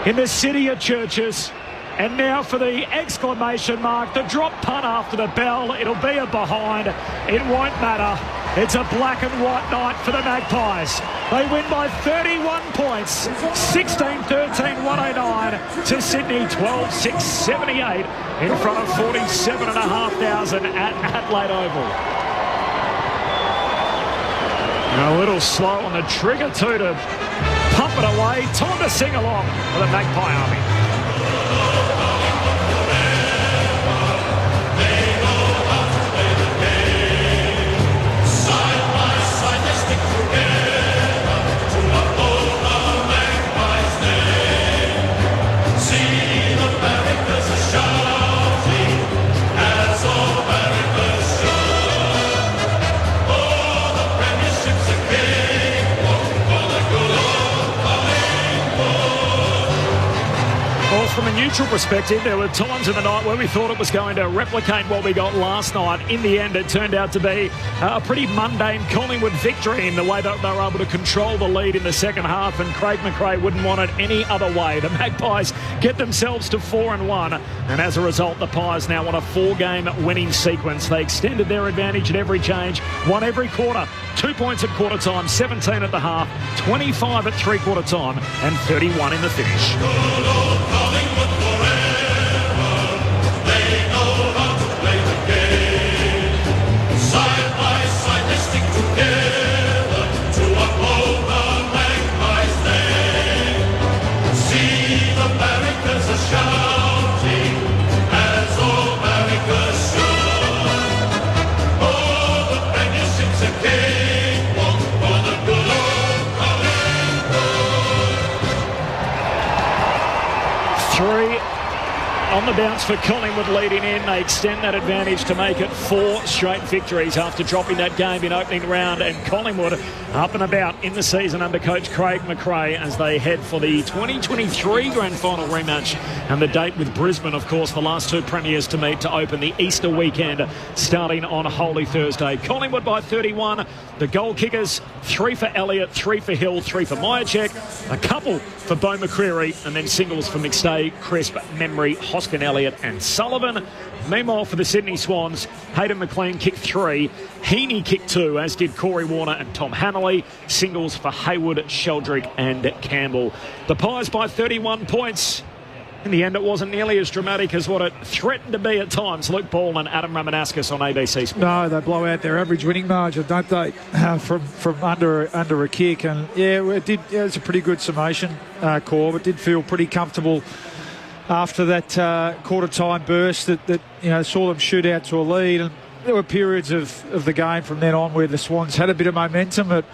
in the city of churches. And now for the exclamation mark, the drop punt after the bell. It'll be a behind. It won't matter. It's a black and white night for the Magpies. They win by 31 points, 16-13, 109 to Sydney, 12-6, 78 in front of 47,500 at Adelaide Oval. And a little slow on the trigger too to pump it away. Time to sing along for the Magpie Army. From a neutral perspective, there were times in the night where we thought it was going to replicate what we got last night. In the end, it turned out to be a pretty mundane Collingwood victory in the way that they were able to control the lead in the second half, and Craig McRae wouldn't want it any other way. The Magpies get themselves to 4-1, and as a result, the Pies now want a 4-game winning sequence. They extended their advantage at every change, won every quarter, 2 points at quarter time, 17 at the half, 25 at three-quarter time, and 31 in the finish. On the bounce for Collingwood leading in. They extend that advantage to make it 4 straight victories after dropping that game in opening round, and Collingwood up and about in the season under coach Craig McRae as they head for the 2023 grand final rematch, and the date with Brisbane, of course, the last 2 premiers to meet to open the Easter weekend starting on Holy Thursday. Collingwood by 31. The goal kickers, 3 for Elliott, 3 for Hill, 3 for Myercheck, a couple for Beau McCreary, and then singles for McStay, Crisp, Memory, Hoskin Elliott and Sullivan. Meanwhile, for the Sydney Swans, Hayden McLean kicked 3, Heaney kicked 2, as did Corey Warner and Tom Hannelly. Singles for Hayward, Sheldrick and Campbell. The Pies by 31 points. In the end, it wasn't nearly as dramatic as what it threatened to be at times. Luke Ball and Adam Ramanauskas on ABC Sport. No, they blow out their average winning margin, don't they, from under a kick. And, yeah, it did. Yeah, it's a pretty good summation, Corb. It did feel pretty comfortable after that quarter-time burst that saw them shoot out to a lead. And there were periods of the game from then on where the Swans had a bit of momentum, but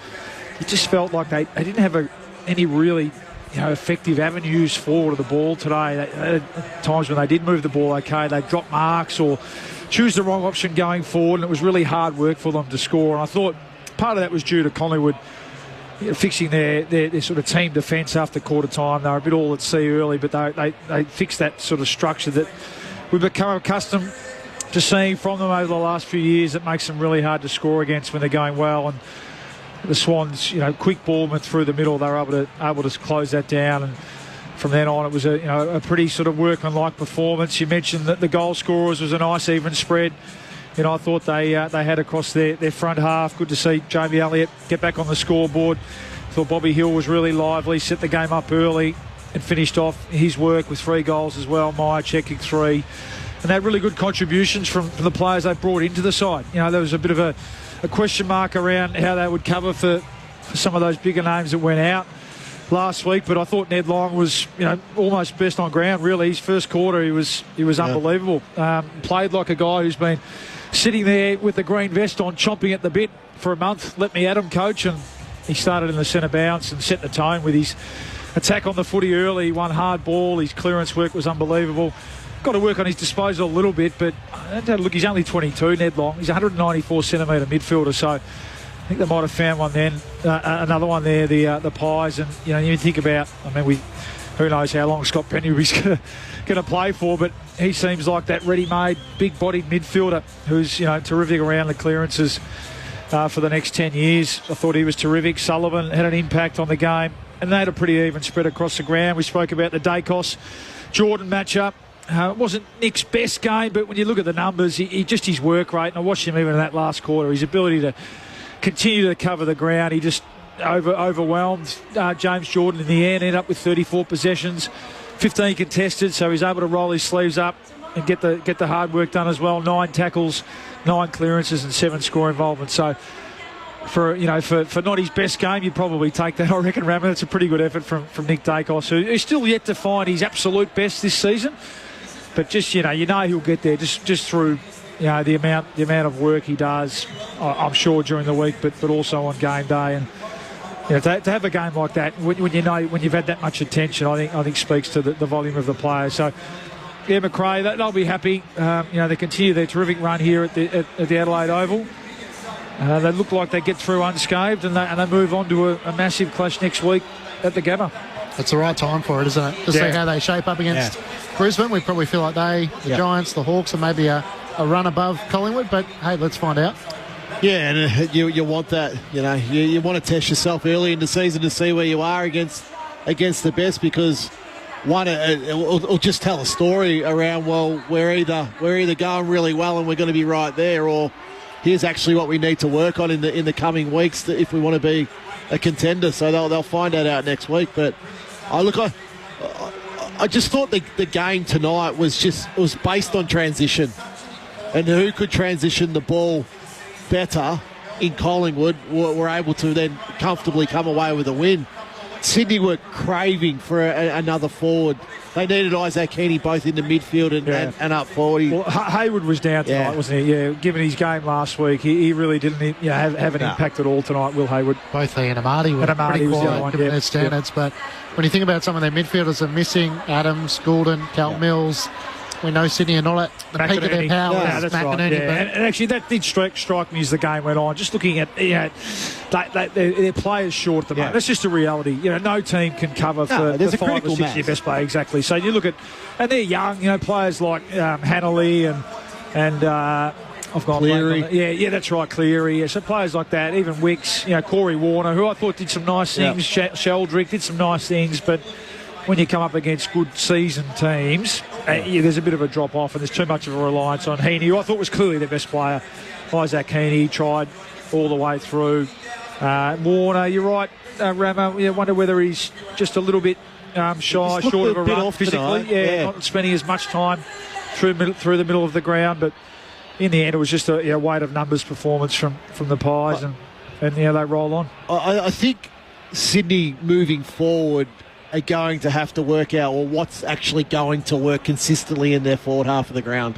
it just felt like they didn't have any really effective avenues forward of the ball today. At times when they did move the ball okay, they'd drop marks or choose the wrong option going forward, and it was really hard work for them to score. And I thought part of that was due to Collingwood fixing their sort of team defence after quarter time. They were a bit all at sea early, but they fixed that sort of structure that we've become accustomed to seeing from them over the last few years. It makes them really hard to score against when they're going well. And the Swans, quick ball went through the middle. They were able to close that down, and from then on it was a pretty sort of workmanlike performance. You mentioned that the goal scorers was a nice even spread. I thought they had across their front half. Good to see Jamie Elliott get back on the scoreboard. Thought Bobby Hill was really lively, set the game up early and finished off his work with 3 goals as well. Myercheck kicked 3. And they had really good contributions from the players they brought into the side. There was a bit of a question mark around how they would cover for some of those bigger names that went out last week, but I thought Ned Long was almost best on ground. Really, his first quarter he was unbelievable. Played like a guy who's been sitting there with the green vest on, chomping at the bit for a month. Let me at him, coach. And he started in the centre bounce and set the tone with his attack on the footy early. He won hard ball. His clearance work was unbelievable. Got to work on his disposal a little bit, but look, he's only 22, Ned Long. He's 194 centimetre midfielder, so I think they might have found one then. Another one there, the Pies, and you think about, who knows how long Scott Penny's going to play for, but he seems like that ready-made, big-bodied midfielder who's terrific around the clearances for the next 10 years. I thought he was terrific. Sullivan had an impact on the game, and they had a pretty even spread across the ground. We spoke about the Dacos-Jordan matchup. It wasn't Nick's best game, but when you look at the numbers, his work rate, and I watched him even in that last quarter, his ability to continue to cover the ground, he just overwhelmed James Jordan in the end, ended up with 34 possessions, 15 contested, so he's able to roll his sleeves up and get the hard work done as well. 9 tackles, 9 clearances and 7 score involvements. So for not his best game, you'd probably take that, I reckon, Raman. It's a pretty good effort from Nick Dacos, who's still yet to find his absolute best this season. But just he'll get there just through the amount of work he does, I'm sure, during the week, but also on game day. And to have a game like that when you've had that much attention, I think speaks to the volume of the players. So yeah, McRae, they'll be happy. They continue their terrific run here at the Adelaide Oval. They look like they get through unscathed, and they move on to a massive clash next week at the Gabba. It's the right time for it, isn't it? To see how they shape up against Brisbane. We probably feel like the Giants, the Hawks, are maybe a run above Collingwood, but hey, let's find out. Yeah, and you want that, you want to test yourself early in the season to see where you are against the best, because one, it'll just tell a story around, well, we're either going really well and we're going to be right there, or here's actually what we need to work on in the coming weeks if we want to be a contender. So they'll find that out next week. But I just thought the game tonight was based on transition, and who could transition the ball better in Collingwood were able to then comfortably come away with a win. Sydney were craving for another forward. They needed Isaac Heaney both in the midfield and up forward. Well, Hayward was down tonight, wasn't he? Yeah, given his game last week, he really didn't have an impact at all tonight, Will Hayward. Both he and Amadi were pretty quiet given their standards. But when you think about some of their midfielders are missing, Adams, Goulden, Cal Mills, we know Sydney are not at the peak of their power. That's right. And actually, that did strike me as the game went on. Just looking at their players short at the moment. That's just a reality. No team can cover for the 5 or 6 of your best player. Exactly. So you look at, and they're young. Players like Hanley and I've got Cleary. That's right, Cleary. So players like that, even Wicks, Corey Warner, who I thought did some nice things. Sheldrick did some nice things, but when you come up against good seasoned teams, there's a bit of a drop off, and there's too much of a reliance on Heaney, who I thought was clearly their best player. Isaac Heaney tried all the way through. Warner, you're right, Ramo. Wonder whether he's just a little bit shy, short of a run physically. Not spending as much time through the middle of the ground, but in the end, it was just a weight of numbers performance from the Pies, and they roll on. I think Sydney moving forward are going to have to work out what's actually going to work consistently in their forward half of the ground.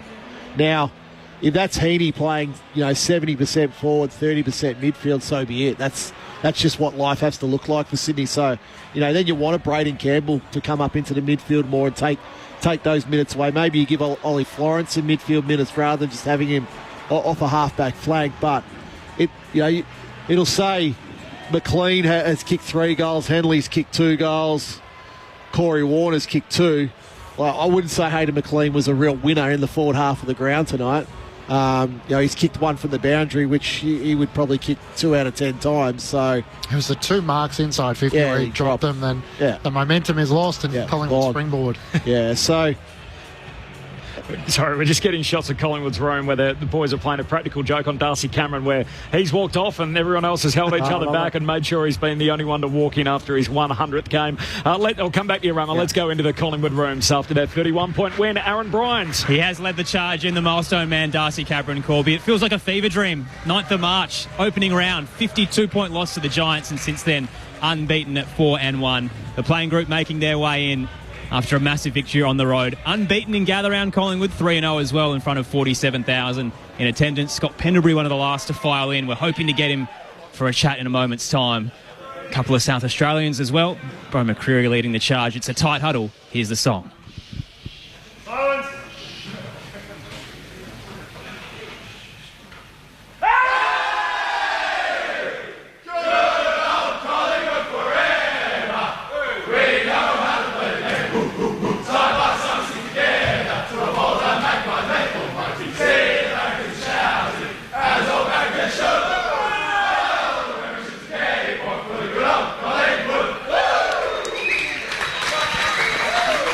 Now, if that's Heaney playing, 70% forward, 30% midfield, so be it. That's just what life has to look like for Sydney. So, then you want a Braden Campbell to come up into the midfield more and take those minutes away. Maybe you give Ollie Florence some midfield minutes rather than just having him off a half-back flank. But it'll say McLean has kicked 3 goals, Henley's kicked 2 goals, Corey Warner's kicked 2. Well, I wouldn't say Hayden McLean was a real winner in the forward half of the ground tonight. He's kicked 1 from the boundary, which he would probably kick 2 out of 10 times. So it was the 2 marks inside 50 where he dropped them. Then the momentum is lost and Collingwood springboard. So. Sorry, we're just getting shots of Collingwood's room where the boys are playing a practical joke on Darcy Cameron, where he's walked off and everyone else has held each other back and made sure he's been the only one to walk in after his 100th game. I'll come back to you, Rama. Let's go into the Collingwood rooms after that 31-point win. Aaron Bryans. He has led the charge in the milestone man, Darcy Cameron, Corby. It feels like a fever dream. 9th of March, opening round, 52-point loss to the Giants, and since then, unbeaten at 4-1. The playing group making their way in after a massive victory on the road. Unbeaten in gather round Collingwood, 3-0 as well in front of 47,000 in attendance. Scott Pendlebury, one of the last to file in. We're hoping to get him for a chat in a moment's time. A couple of South Australians as well. Bro McCreary leading the charge. It's a tight huddle. Here's the song. Silence.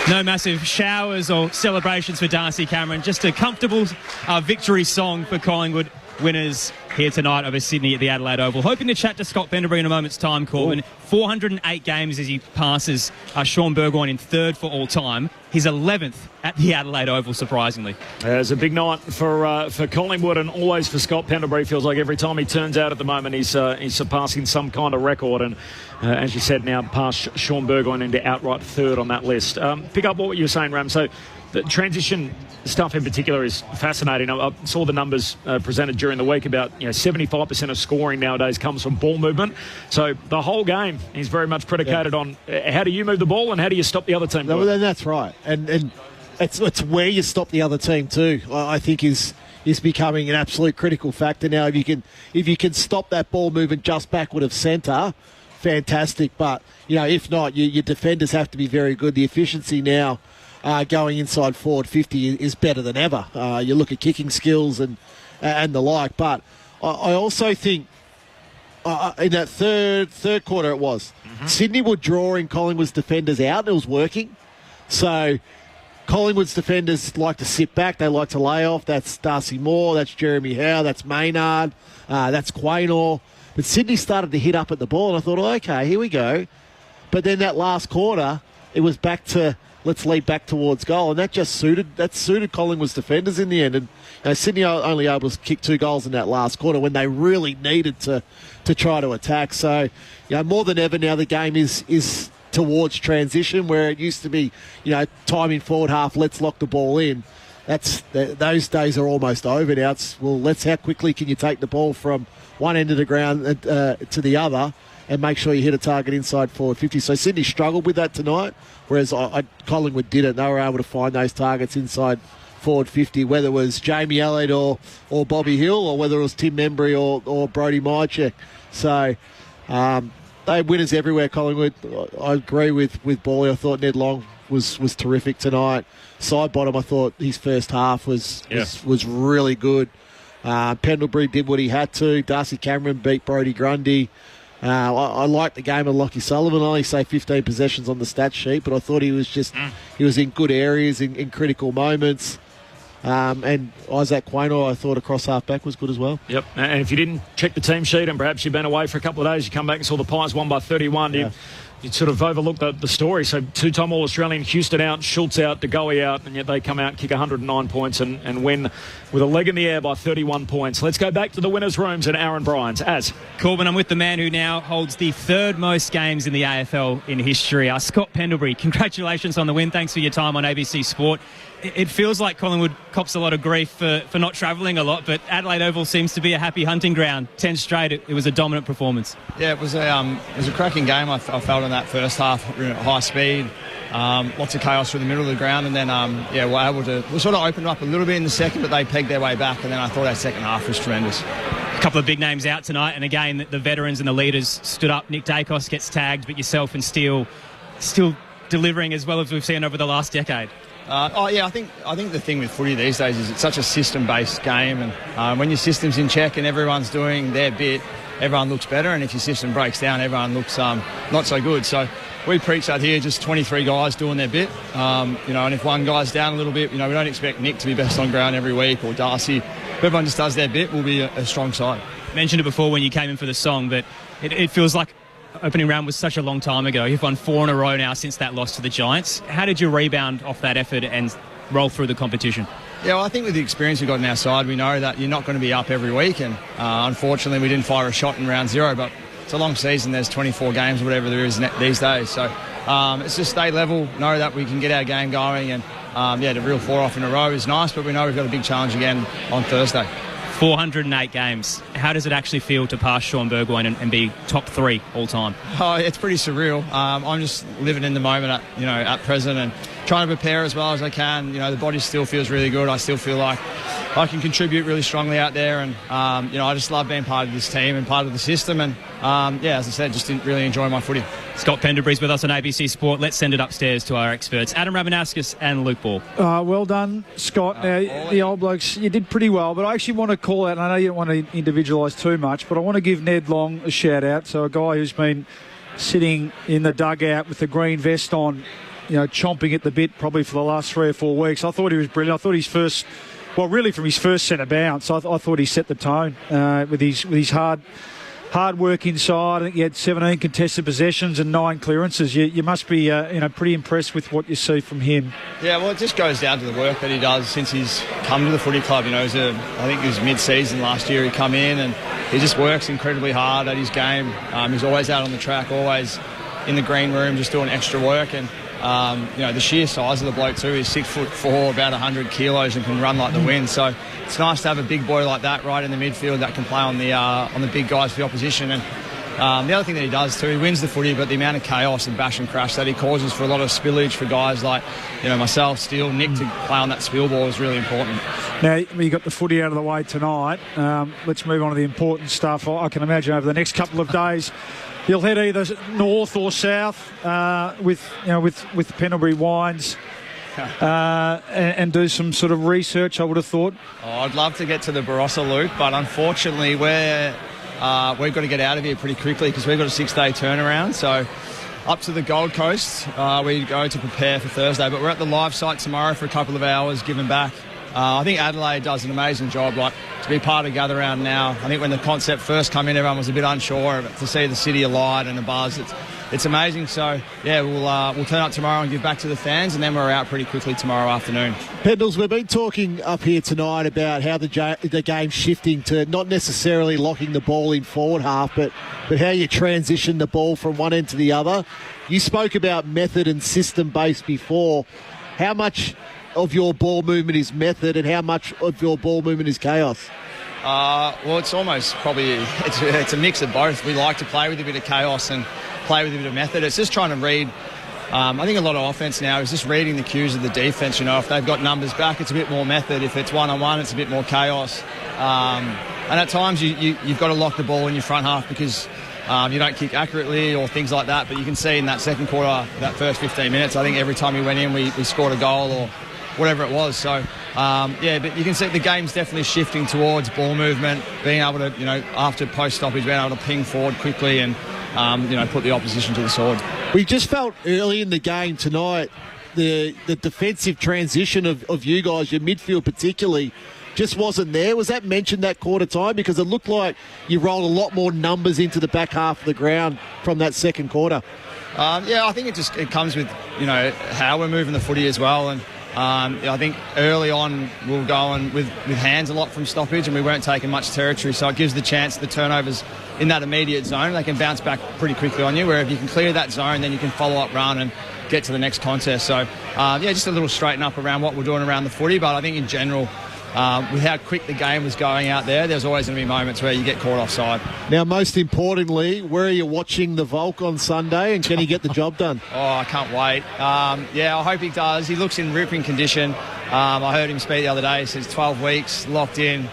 No massive showers or celebrations for Darcy Cameron. Just a comfortable victory song for Collingwood winners here tonight over Sydney at the Adelaide Oval. Hoping to chat to Scott Pendlebury in a moment's time, Corbin. 408 games as he passes Sean Burgoyne in 3rd for all time. His 11th at the Adelaide Oval, surprisingly. It's a big night for Collingwood, and always for Scott Pendlebury. Feels like every time he turns out at the moment, he's surpassing some kind of record. And as you said, now past Sean Burgoyne into outright 3rd on that list. Pick up what you were saying, Ram. So the transition stuff in particular is fascinating. I saw the numbers presented during the week about 75% of scoring nowadays comes from ball movement. So the whole game is very much predicated on how do you move the ball and how do you stop the other team. That's right, and it's where you stop the other team too. I think is becoming an absolute critical factor now. If you can stop that ball movement just backward of centre fantastic. But, if not, your defenders have to be very good. The efficiency now going inside forward 50 is better than ever. You look at kicking skills and the like. But I also think in that third quarter it was, Sydney were drawing Collingwood's defenders out, and it was working. So Collingwood's defenders like to sit back. They like to lay off. That's Darcy Moore. That's Jeremy Howe. That's Maynard. That's Quaynor. But Sydney started to hit up at the ball, and I thought, okay, here we go. But then that last quarter, it was back to let's lead back towards goal, and that suited Collingwood's defenders in the end. And Sydney are only able to kick 2 goals in that last quarter when they really needed to try to attack. So, more than ever now, the game is towards transition, where it used to be, timing forward half, let's lock the ball in. Those days are almost over now. How quickly can you take the ball from one end of the ground to the other and make sure you hit a target inside forward 50. So Sydney struggled with that tonight, whereas Collingwood didn't. They were able to find those targets inside forward 50, whether it was Jamie Elliott or Bobby Hill, or whether it was Tim Membry or Brodie Mychek. So they winners everywhere, Collingwood. I agree with Bally. I thought Ned Long was terrific tonight. Sidebottom, I thought his first half was really good. Pendlebury did what he had to. Darcy Cameron beat Brodie Grundy. I like the game of Lockie Sullivan. I only say 15 possessions on the stat sheet, but I thought he was in good areas in critical moments. And Isaac Quaynor, I thought across half-back was good as well. Yep, and if you didn't check the team sheet and perhaps you've been away for a couple of days, you come back and saw the Pies won by 31, you'd sort of overlook the story. So 2-time All-Australian, Houston out, Schultz out, DeGoey out, and yet they come out, kick 109 points and win with a leg in the air by 31 points. Let's go back to the winners' rooms and Aaron Bryans. Corbin, I'm with the man who now holds the 3rd most games in the AFL in history, Scott Pendlebury. Congratulations on the win. Thanks for your time on ABC Sport. It feels like Collingwood cops a lot of grief for not travelling a lot, but Adelaide Oval seems to be a happy hunting ground. 10 straight, it was a dominant performance. Yeah, it was a cracking game. I felt in that first half, high speed, lots of chaos through the middle of the ground, and then we sort of opened up a little bit in the second, but they pegged their way back, and then I thought our second half was tremendous. A couple of big names out tonight, and again the veterans and the leaders stood up. Nick Dacos gets tagged, but yourself and Steele still delivering as well as we've seen over the last decade. I think the thing with footy these days is it's such a system-based game, and when your system's in check and everyone's doing their bit, everyone looks better, and if your system breaks down, everyone looks not so good. So we preach that here, just 23 guys doing their bit, and if one guy's down a little bit, we don't expect Nick to be best on ground every week or Darcy. If everyone just does their bit, we'll be a strong side. I mentioned it before when you came in for the song, but it feels like opening round was such a long time ago. You've won 4 in a row now since that loss to the Giants. How did you rebound off that effort and roll through the competition? Yeah, well, I think with the experience we've got on our side, we know that you're not going to be up every week, and unfortunately we didn't fire a shot in round 0, but it's a long season. There's 24 games or whatever there is these days, so it's just stay level, know that we can get our game going, and to reel 4 off in a row is nice, but we know we've got a big challenge again on Thursday. 408 games. How does it actually feel to pass Sean Burgoyne and be top 3 all time? Oh, it's pretty surreal. I'm just living in the moment at present and trying to prepare as well as I can. The body still feels really good. I still feel like I can contribute really strongly out there, and I just love being part of this team and part of the system, and as I said, just didn't really enjoy my footy. Scott Pendlebury's with us on ABC Sport. Let's send it upstairs to our experts, Adam Rabanauskas and Luke Ball. Well done, Scott. The old blokes, you did pretty well, but I actually want to call out, and I know you don't want to individualise too much, but I want to give Ned Long a shout out. So a guy who's been sitting in the dugout with the green vest on, chomping at the bit probably for the last 3 or 4 weeks. I thought he was brilliant. I thought from his first centre bounce, I thought he set the tone with his hard work inside. I think he had 17 contested possessions and 9 clearances. You must be pretty impressed with what you see from him. Yeah, well, it just goes down to the work that he does since he's come to the footy club. I think it was mid-season last year he come in, and he just works incredibly hard at his game. He's always out on the track, always in the green room, just doing extra work, and the sheer size of the bloke too. He's 6'4", about 100 kilos, and can run like the wind. So it's nice to have a big boy like that right in the midfield that can play on the big guys for the opposition. And The other thing that he does too, he wins the footy, but the amount of chaos and bash and crash that he causes for a lot of spillage for guys like, myself, Steele, Nick to play on that spill ball is really important. Now, you got the footy out of the way tonight. Let's move on to the important stuff. I can imagine over the next couple of days you'll head either north or south with Pendlebury Wines and do some sort of research, I would have thought. I'd love to get to the Barossa loop, but unfortunately we've got to get out of here pretty quickly because we've got a 6-day turnaround. So up to the Gold Coast, we go to prepare for Thursday, but we're at the live site tomorrow for a couple of hours, giving back. I think Adelaide does an amazing job, to be part of Gather Round now. I think when the concept first came in, everyone was a bit unsure, but to see the city alight and a buzz, it's amazing. So, yeah, we'll turn up tomorrow and give back to the fans, and then we're out pretty quickly tomorrow afternoon. Pendles, we've been talking up here tonight about how the game's shifting to not necessarily locking the ball in forward half, but how you transition the ball from one end to the other. You spoke about method and system-based before. How much of your ball movement is method and how much of your ball movement is chaos? Well, it's almost probably it's a mix of both. We like to play with a bit of chaos and play with a bit of method. It's just trying to read. I think a lot of offense now is just reading the cues of the defense. If they've got numbers back, it's a bit more method. If it's one-on-one, it's a bit more chaos. And at times you've got to lock the ball in your front half because you don't kick accurately or things like that. But you can see in that second quarter, that first 15 minutes, I think every time we went in, we scored a goal or whatever it was. So, but you can see the game's definitely shifting towards ball movement, being able to, after post-stoppage, being able to ping forward quickly and, put the opposition to the sword. We just felt early in the game tonight, the defensive transition of you guys, your midfield particularly, just wasn't there. Was that mentioned that quarter time? Because it looked like you rolled a lot more numbers into the back half of the ground from that second quarter. I think it comes with, how we're moving the footy as well. And I think early on we'll go on with hands a lot from stoppage and we weren't taking much territory, so it gives the chance the turnovers in that immediate zone, they can bounce back pretty quickly on you, where if you can clear that zone then you can follow up run and get to the next contest. So just a little straighten up around what we're doing around the footy, but I think in general with how quick the game was going out there's always going to be moments where you get caught offside. Now, most importantly, where are you watching the Volk on Sunday, and can he get the job done? I can't wait. I hope he does. He looks in ripping condition. I heard him speak the other day. He says 12 weeks, locked in.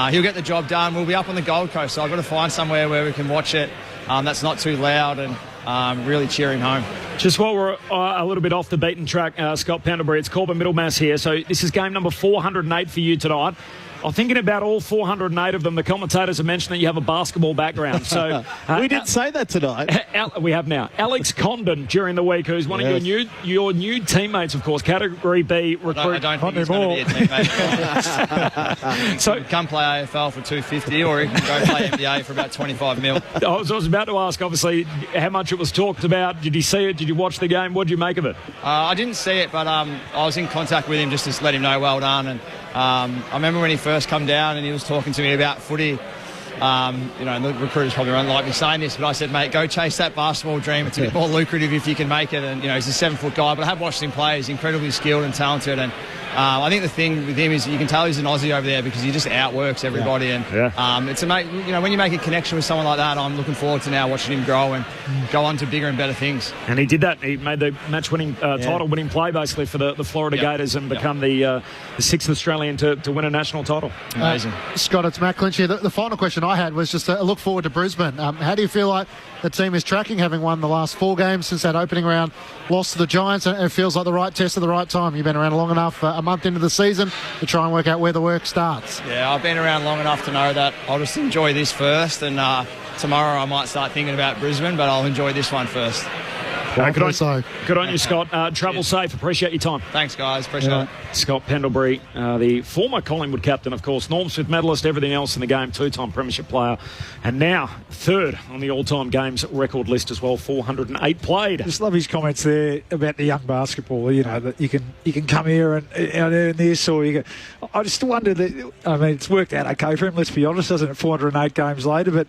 He'll get the job done. We'll be up on the Gold Coast, so I've got to find somewhere where we can watch it that's not too loud and really cheer him home. Just while we're a little bit off the beaten track, Scott Pendlebury, it's Corbin Middlemass here. So this is game number 408 for you tonight. I'm thinking about all 408 of them. The commentators have mentioned that you have a basketball background. So we didn't say that tonight. We have now. Alex Condon during the week, who's one of your new teammates, of course, Category B recruit. I don't think he's going to be a teammate. So come play AFL for $250, or he can go play NBA for about $25 million. I was about to ask, obviously, how much it was talked about. Did you see it? Did you watch the game? What did you make of it? I didn't see it, but I was in contact with him just to let him know well done. And I remember when he first come down and he was talking to me about footy. And the recruiters probably won't like me saying this, but I said, mate, go chase that basketball dream. It's a bit more lucrative if you can make it. And, he's a 7-foot guy, but I have watched him play. He's incredibly skilled and talented. And I think the thing with him is you can tell he's an Aussie over there because he just outworks everybody. And it's amazing. When you make a connection with someone like that, I'm looking forward to now watching him grow and go on to bigger and better things. And he did that. He made the match-winning, title-winning play basically for the Florida Gators and become the sixth Australian to win a national title. Amazing. Scott, it's Matt Clinch here. The final question I had was just a look forward to Brisbane. How do you feel like the team is tracking, having won the last 4 games since that opening round loss to the Giants? And it feels like the right test at the right time. You've been around long enough, a month into the season, to try and work out where the work starts. Yeah, I've been around long enough to know that I'll just enjoy this first, and tomorrow I might start thinking about Brisbane, but I'll enjoy this one first. Good on you, Scott. Travel safe. Appreciate your time. Thanks, guys. Appreciate it. Scott Pendlebury, the former Collingwood captain, of course, Norm Smith medalist, everything else in the game, 2-time premiership player, and now third on the all-time games record list as well, 408 played. Just love his comments there about the young basketball. That you can come here and earn this, or you can. I just wonder that. I mean, it's worked out okay for him. Let's be honest, doesn't it? 408 games later, but.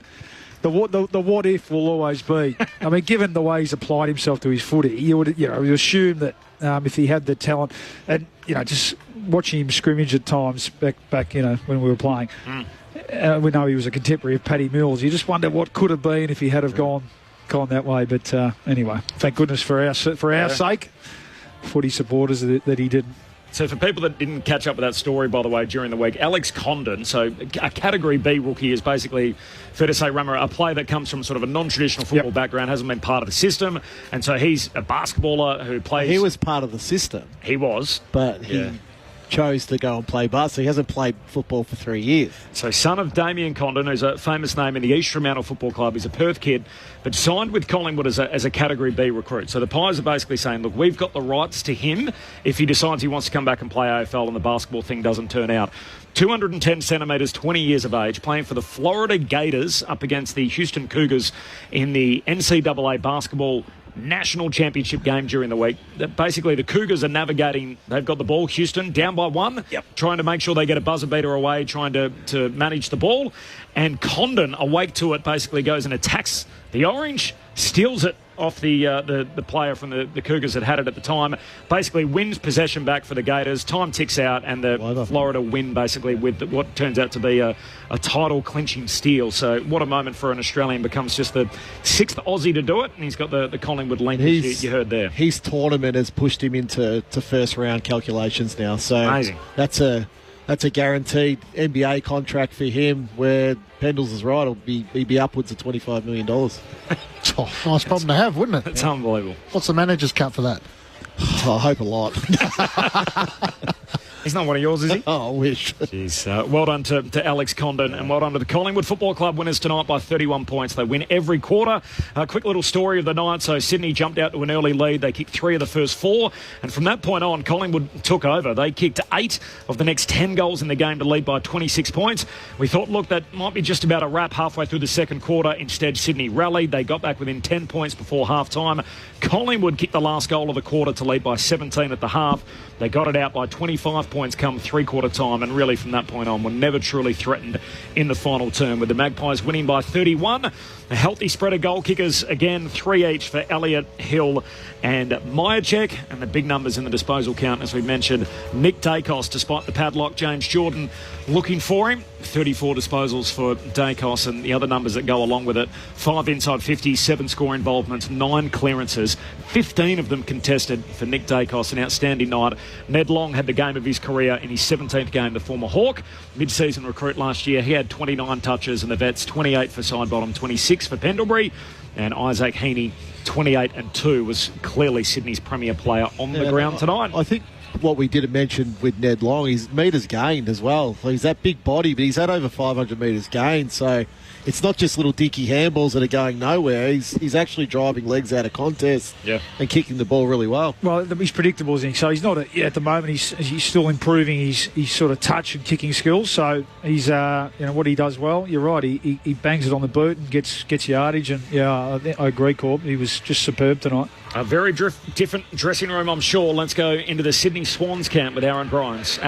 The what if will always be. I mean, given the way he's applied himself to his footy, you would assume that if he had the talent, and just watching him scrimmage at times back when we were playing, We know he was a contemporary of Paddy Mills. You just wonder what could have been if he had have gone that way. But anyway, thank goodness for our sake, footy supporters, that he didn't. So for people that didn't catch up with that story, by the way, during the week, Alex Condon, so a Category B rookie, is basically, fair to say, Rummer, a player that comes from sort of a non-traditional football background, hasn't been part of the system, and so he's a basketballer who plays... He was part of the system. He was. But he chose to go and play basketball, so he hasn't played football for 3 years. So son of Damien Condon, who's a famous name in the East Fremantle Football Club. He's a Perth kid, but signed with Collingwood as a Category B recruit. So the Pies are basically saying, look, we've got the rights to him if he decides he wants to come back and play AFL and the basketball thing doesn't turn out. 210 centimetres, 20 years of age, playing for the Florida Gators up against the Houston Cougars in the NCAA basketball national championship game during the week. Basically, the Cougars are navigating. They've got the ball, Houston, down by 1, trying to make sure they get a buzzer beater away, trying to manage the ball. And Condon, awake to it, basically goes and attacks the Orange, steals it off the player from the Cougars that had it at the time, basically wins possession back for the Gators. Time ticks out, and the Florida win basically with what turns out to be a title-clinching steal. So what a moment for an Australian. Becomes just the 6th Aussie to do it, and he's got the Collingwood link you heard there. His tournament has pushed him into first-round calculations now. So amazing. That's a guaranteed NBA contract for him, where Pendles is right, he'd be upwards of $25 million. Nice problem to have, wouldn't it? It's unbelievable. What's the manager's cut for that? I hope a lot. He's not one of yours, is he? Oh, I wish. Jeez. Well done to Alex Condon, and well done to the Collingwood Football Club, winners tonight by 31 points. They win every quarter. A quick little story of the night. So Sydney jumped out to an early lead. They kicked 3 of the first 4, and from that point on, Collingwood took over. They kicked 8 of the next 10 goals in the game to lead by 26 points. We thought, look, that might be just about a wrap halfway through the second quarter. Instead, Sydney rallied. They got back within 10 points before half-time. Collingwood kicked the last goal of the quarter to lead by 17 at the half. They got it out by 25 points come three-quarter time, and really from that point on were never truly threatened in the final term, with the Magpies winning by 31. A healthy spread of goal kickers, again, 3 each for Elliott, Hill and Myercheck, and the big numbers in the disposal count, as we mentioned. Nick Dacos, despite the padlock, James Jordan looking for him. 34 disposals for Dacos, and the other numbers that go along with it: 5 inside 50, 7 score involvements, 9 clearances, 15 of them contested for Nick Dacos. An outstanding night. Ned Long had the game of his career in his 17th game, the former Hawk. Mid-season recruit last year. He had 29 touches, and the Vets 28 for Sidebottom, 26 for Pendlebury. And Isaac Heaney, 28 and 2, was clearly Sydney's premier player on the ground tonight. I think what we didn't mention with Ned Long is metres gained as well. So he's that big body, but he's had over 500 metres gained. So it's not just little dinky handballs that are going nowhere. He's actually driving legs out of contest and kicking the ball really well. Well, he's predictable, isn't he? So he's not at the moment. He's still improving his sort of touch and kicking skills. So he's what he does well. You're right. He bangs it on the boot and gets yardage. And I agree, Corb. He was just superb tonight. A very different dressing room, I'm sure. Let's go into the Sydney Swans camp with Aaron Grimes.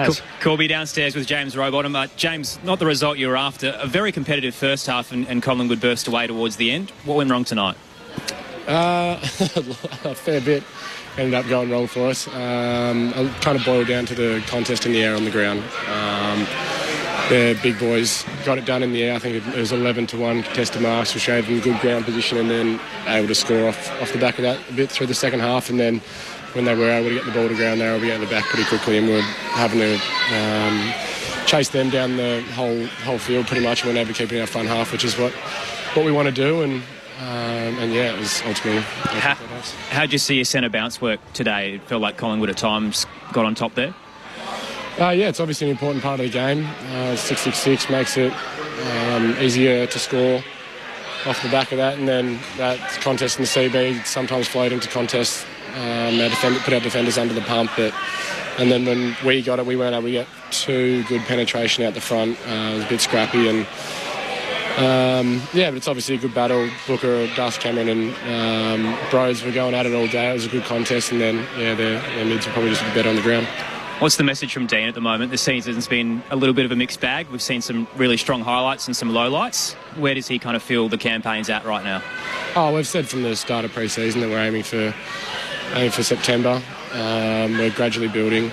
Corby downstairs with James Rowbottom. James, not the result you were after. A very competitive first half, and Collingwood burst away towards the end. What went wrong tonight? A fair bit ended up going wrong for us. It kind of boiled down to the contest in the air on the ground. The big boys got it done in the air. I think it was 11-1 contested marks, which gave them good ground position, and then able to score off the back of that a bit through the second half. And then when they were able to get the ball to ground, they were able to get the back pretty quickly, and we were having to chase them down the whole field pretty much, and we were able to keep it in our front half, which is what we want to do. And it was ultimately. How did you see your centre bounce work today? It felt like Collingwood at times got on top there. It's obviously an important part of the game. 666 makes it easier to score off the back of that, and then that contest in the CB sometimes flowed into contests. Put our defenders under the pump, and then when we got it, we weren't able to get too good penetration out the front. It was a bit scrappy, and but it's obviously a good battle. Booker, Gus Cameron and Bros were going at it all day. It was a good contest, and then their mids were probably just a bit better on the ground. What's the message from Dean at the moment? The season's been a little bit of a mixed bag. We've seen some really strong highlights and some lowlights. Where does he kind of feel the campaign's at right now? We've said from the start of pre-season that we're aiming for September. We're gradually building.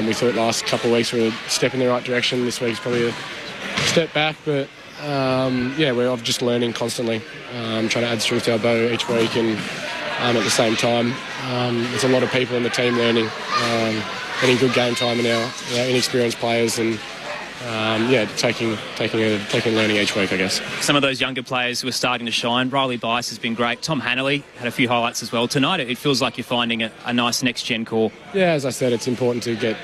We thought last couple of weeks we were a step in the right direction. This week's probably a step back, but we're just learning constantly, trying to add strength to our bow each week, and at the same time, there's a lot of people in the team learning, getting good game time in our inexperienced players, and taking learning each week, I guess. Some of those younger players who are starting to shine. Riley Bice has been great. Tom Hanley had a few highlights as well tonight. It feels like you're finding a nice next-gen core. Yeah, as I said, it's important to get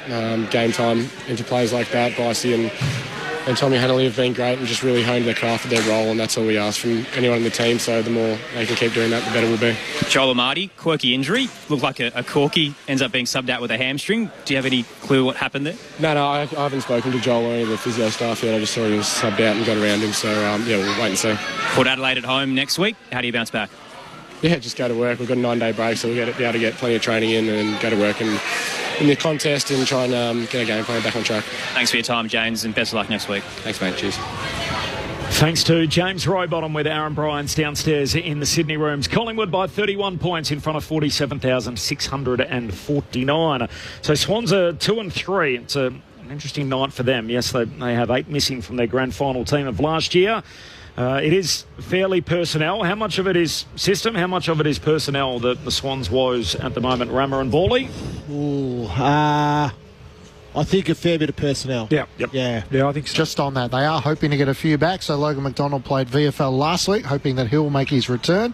game time into players like that. Bice and Tommy Hanley have been great and just really honed their craft of their role, and that's all we ask from anyone in the team. So the more they can keep doing that, the better we'll be. Joel Amati, quirky injury. Looked like a corky, ends up being subbed out with a hamstring. Do you have any clue what happened there? No, I haven't spoken to Joel or any of the physio staff yet. I just saw he was subbed out and got around him. So, we'll wait and see. Port Adelaide at home next week. How do you bounce back? Yeah, just go to work. We've got a 9-day break, so we'll be able to get plenty of training in and go to work and in the contest and try and get our game plan back on track. Thanks for your time, James, and best of luck next week. Thanks, mate. Cheers. Thanks to James Rowbottom with Aaron Bryans downstairs in the Sydney rooms. Collingwood by 31 points in front of 47,649. So Swans are 2-3. It's an interesting night for them. Yes, they have 8 missing from their grand final team of last year. It is fairly personnel. How much of it is system? How much of it is personnel that the Swans woes at the moment? Rammer and Bawley? I think a fair bit of personnel. Yeah, I think so. Just on that, they are hoping to get a few back. So Logan McDonald played VFL last week, hoping that he'll make his return.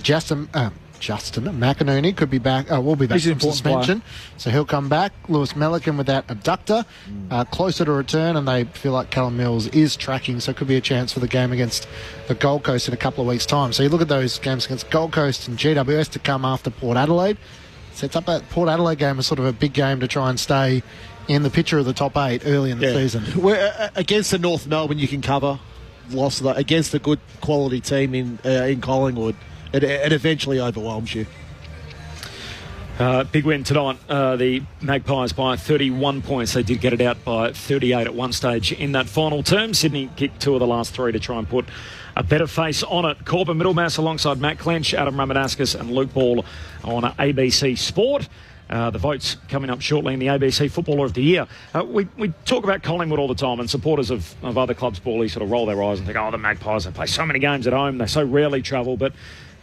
Justin McInerney could be back. Will be back from suspension, so he'll come back. Lewis Melican with that adductor, closer to return, and they feel like Callum Mills is tracking, so it could be a chance for the game against the Gold Coast in a couple of weeks' time. So you look at those games against Gold Coast and GWS to come after Port Adelaide. Sets up that Port Adelaide game as sort of a big game to try and stay in the picture of the top 8 early in the season. Against the North Melbourne, you can cover loss against a good quality team in Collingwood. It eventually overwhelms you. Big win tonight. The Magpies by 31 points. They did get it out by 38 at one stage in that final term. Sydney kicked 2 of the last 3 to try and put a better face on it. Corbin Middlemass alongside Matt Clench, Adam Ramanaskas and Luke Ball on ABC Sport. The votes coming up shortly in the ABC Footballer of the Year. We talk about Collingwood all the time, and supporters of other clubs, Bawley, sort of roll their eyes and think, the Magpies, they play so many games at home, they so rarely travel. But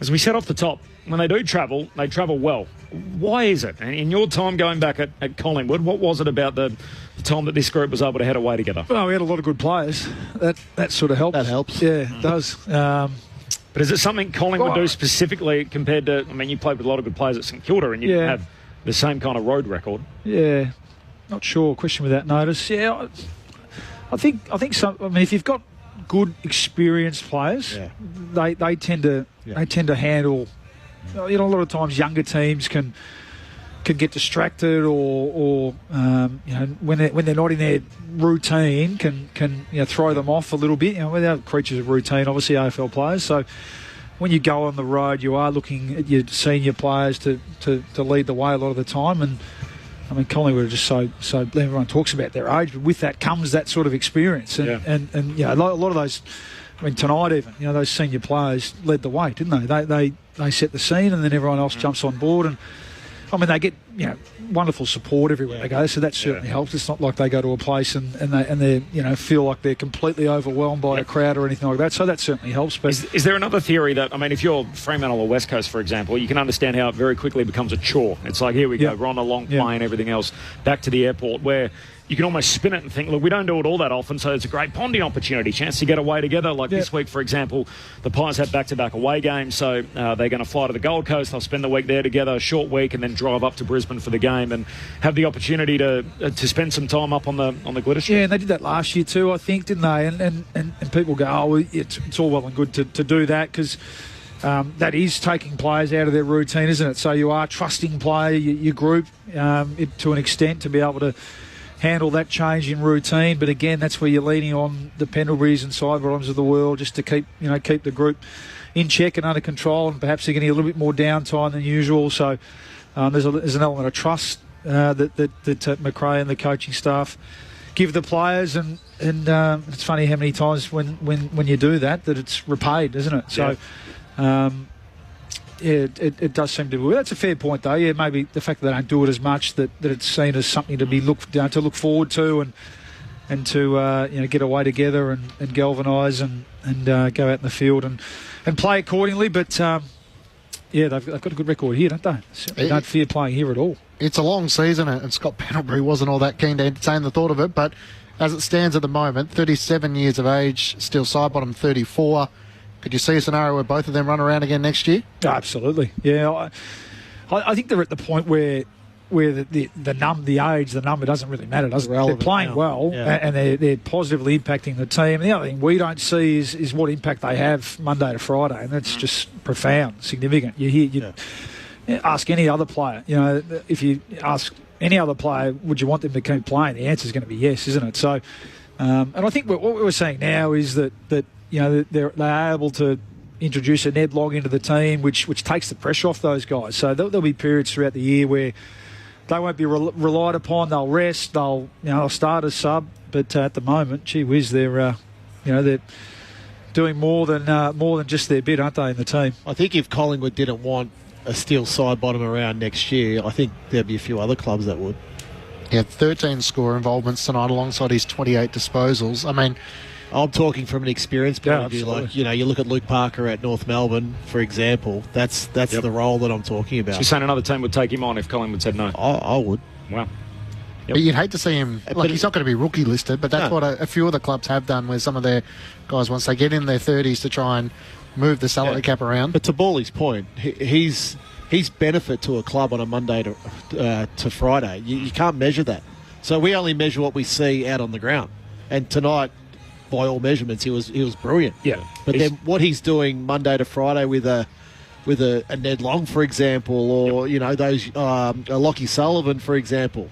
as we said off the top, when they do travel, they travel well. Why is it? And in your time going back at Collingwood, what was it about the time that this group was able to head away together? Well, we had a lot of good players. That sort of helps. That helps. Yeah, it does. But is it something Collingwood do specifically compared to, you played with a lot of good players at St Kilda and you have the same kind of road record? Yeah, not sure. Question without notice. Yeah, I think some. If you've got good, experienced players, they tend to handle. A lot of times younger teams can get distracted, or when they're not in their routine, can throw them off a little bit. They're creatures of routine, obviously AFL players. So when you go on the road, you are looking at your senior players to lead the way a lot of the time. And Collingwood are just so everyone talks about their age, but with that comes that sort of experience. And a lot of those, tonight even, those senior players led the way, didn't they? They set the scene, and then everyone else jumps on board. And they get wonderful support everywhere they go, so that certainly helps. It's not like they go to a place and they feel like they're completely overwhelmed by a crowd or anything like that. So that certainly helps. But is there another theory that if you're Fremantle or West Coast, for example, you can understand how it very quickly becomes a chore. It's like, here we go, we're on a long plane, everything else, back to the airport, where you can almost spin it and think, look, we don't do it all that often, so it's a great bonding opportunity, chance to get away together. Like this week, for example, the Pies have back-to-back away games, so they're going to fly to the Gold Coast. They'll spend the week there together, a short week, and then drive up to Brisbane for the game and have the opportunity to spend some time up on the Glitter Street. Yeah, and they did that last year too, I think, didn't they? And people go, it's all well and good to do that, because that is taking players out of their routine, isn't it? So you are trusting your group to an extent to be able to handle that change in routine. But again, that's where you're leaning on the Pendleburys and Sidebottoms of the world just to keep the group in check and under control, and perhaps they're getting a little bit more downtime than usual. So there's an element of trust that McRae and the coaching staff give the players, and it's funny how many times when you do that it's repaid, isn't it? So it does seem to be. That's a fair point, though. Yeah, maybe the fact that they don't do it as much, that it's seen as something to be look forward to, and to get away together and galvanise and go out in the field and play accordingly. But they've got a good record here, don't they? They don't fear playing here at all. It's a long season, and Scott Pendlebury wasn't all that keen to entertain the thought of it, but as it stands at the moment, 37 years of age, still side bottom 34. Could you see a scenario where both of them run around again next year? Absolutely. Yeah, I think they're at the point where the number doesn't really matter, does it? They're playing well, and they're positively impacting the team. And the other thing we don't see is what impact they have Monday to Friday, and that's just profound, significant. Ask any other player. If you ask any other player, would you want them to keep playing? The answer is going to be yes, isn't it? So, and I think what we're seeing now is that they're able to introduce a Ned Long into the team, which takes the pressure off those guys. So there'll be periods throughout the year where they won't be relied upon. They'll rest. They'll start as sub. But at the moment, gee whiz, they're doing more than just their bit, aren't they, in the team? I think if Collingwood didn't want a steel side bottom around next year, I think there'd be a few other clubs that would. He had 13 score involvements tonight alongside his 28 disposals. I mean, I'm talking from an experience point of view. absolutely. Like, you look at Luke Parker at North Melbourne, for example. That's the role that I'm talking about. So you're saying another team would take him on if Collingwood said no? I would. Wow. But you'd hate to see him, he's not going to be rookie listed, but that's what a few of the clubs have done with some of their guys once they get in their 30s to try and move the salary cap around. But to Ballie's point, he's benefit to a club on a Monday to Friday. You can't measure that. So we only measure what we see out on the ground. And tonight, by all measurements, he was brilliant. Yeah. But then what he's doing Monday to Friday with a Ned Long, for example, or those a Lockie Sullivan, for example,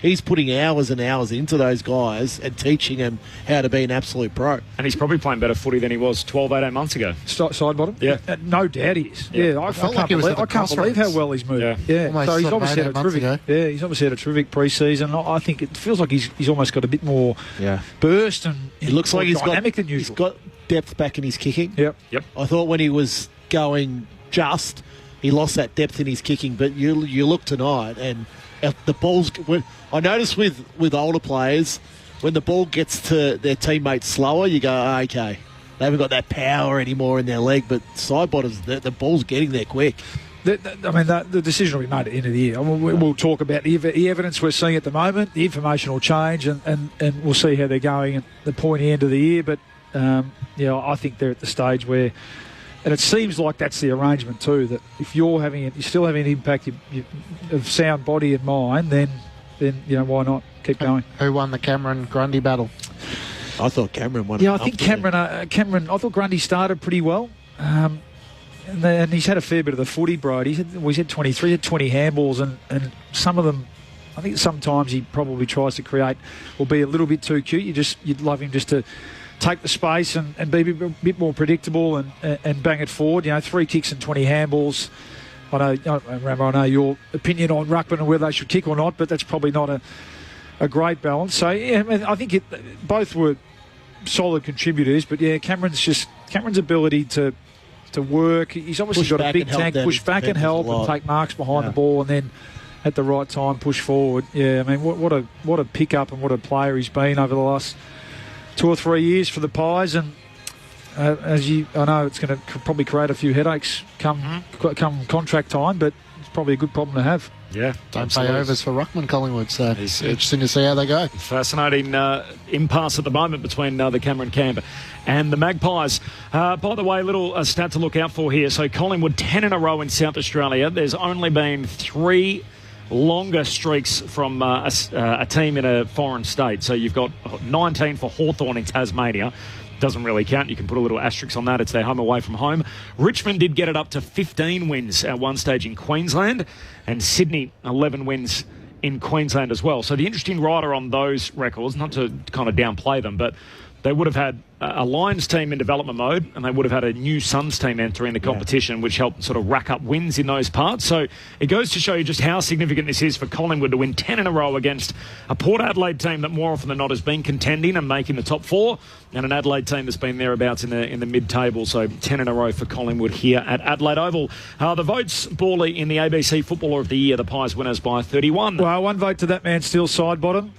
he's putting hours and hours into those guys and teaching them how to be an absolute pro. And he's probably playing better footy than he was 12, 18 months ago. Side bottom? Yeah. No doubt he is. Yeah, I can't believe how well he's moved. Yeah. So he's obviously had a terrific. Yeah, he's obviously had a terrific pre-season. I think it feels like he's almost got a bit more burst and it looks like he's dynamic than usual. He's got depth back in his kicking. Yep. I thought when he was going he lost that depth in his kicking. But you look tonight and the balls. I notice with older players, when the ball gets to their teammates slower, you go, okay, they haven't got that power anymore in their leg. But side bottoms, the ball's getting there quick. The decision will be made at the end of the year. We'll talk about the evidence we're seeing at the moment. The information will change, and we'll see how they're going at the pointy end of the year. But I think they're at the stage where, and it seems like that's the arrangement too. That if you're still having an impact of sound body and mind, then why not keep going? Who won the Cameron Grundy battle? I thought Cameron won. Yeah, I think Cameron. I thought Grundy started pretty well. And he's had a fair bit of the footy, Brody. He's had 23, had 20 handballs, and some of them, I think sometimes he probably tries to create or be a little bit too cute. You'd love him just to take the space and be a bit more predictable and bang it forward. 3 kicks and 20 handballs. I know your opinion on ruckman and whether they should kick or not, but that's probably not a great balance. So I think both were solid contributors, but Cameron's ability to work. He's obviously got a big tank, push back and help and take marks behind the ball, and then at the right time push forward. Yeah, I mean, what a pick-up and what a player he's been over the last 2 or 3 years for the Pies, and I know it's going to probably create a few headaches come contract time, but it's probably a good problem to have. Yeah, don't pay overs for ruckman Collingwood, so it's interesting to see how they go. Fascinating impasse at the moment between the Cameron camp and the Magpies. By the way, a little stat to look out for here. So Collingwood 10 in a row in South Australia. There's only been 3 longer streaks from a team in a foreign state. So you've got 19 for Hawthorn in Tasmania. Doesn't really count. You can put a little asterisk on that. It's their home away from home. Richmond did get it up to 15 wins at one stage in Queensland, and Sydney 11 wins in Queensland as well. So the interesting rider on those records, not to kind of downplay them, but they would have had a Lions team in development mode, and they would have had a new Suns team entering the competition, which helped sort of rack up wins in those parts. So it goes to show you just how significant this is for Collingwood to win 10 in a row against a Port Adelaide team that more often than not has been contending and making the top 4, and an Adelaide team that's been thereabouts in the mid-table. So 10 in a row for Collingwood here at Adelaide Oval. The votes, Bawley, in the ABC Footballer of the Year, the Pies winners by 31. Well, one vote to that man still side bottom.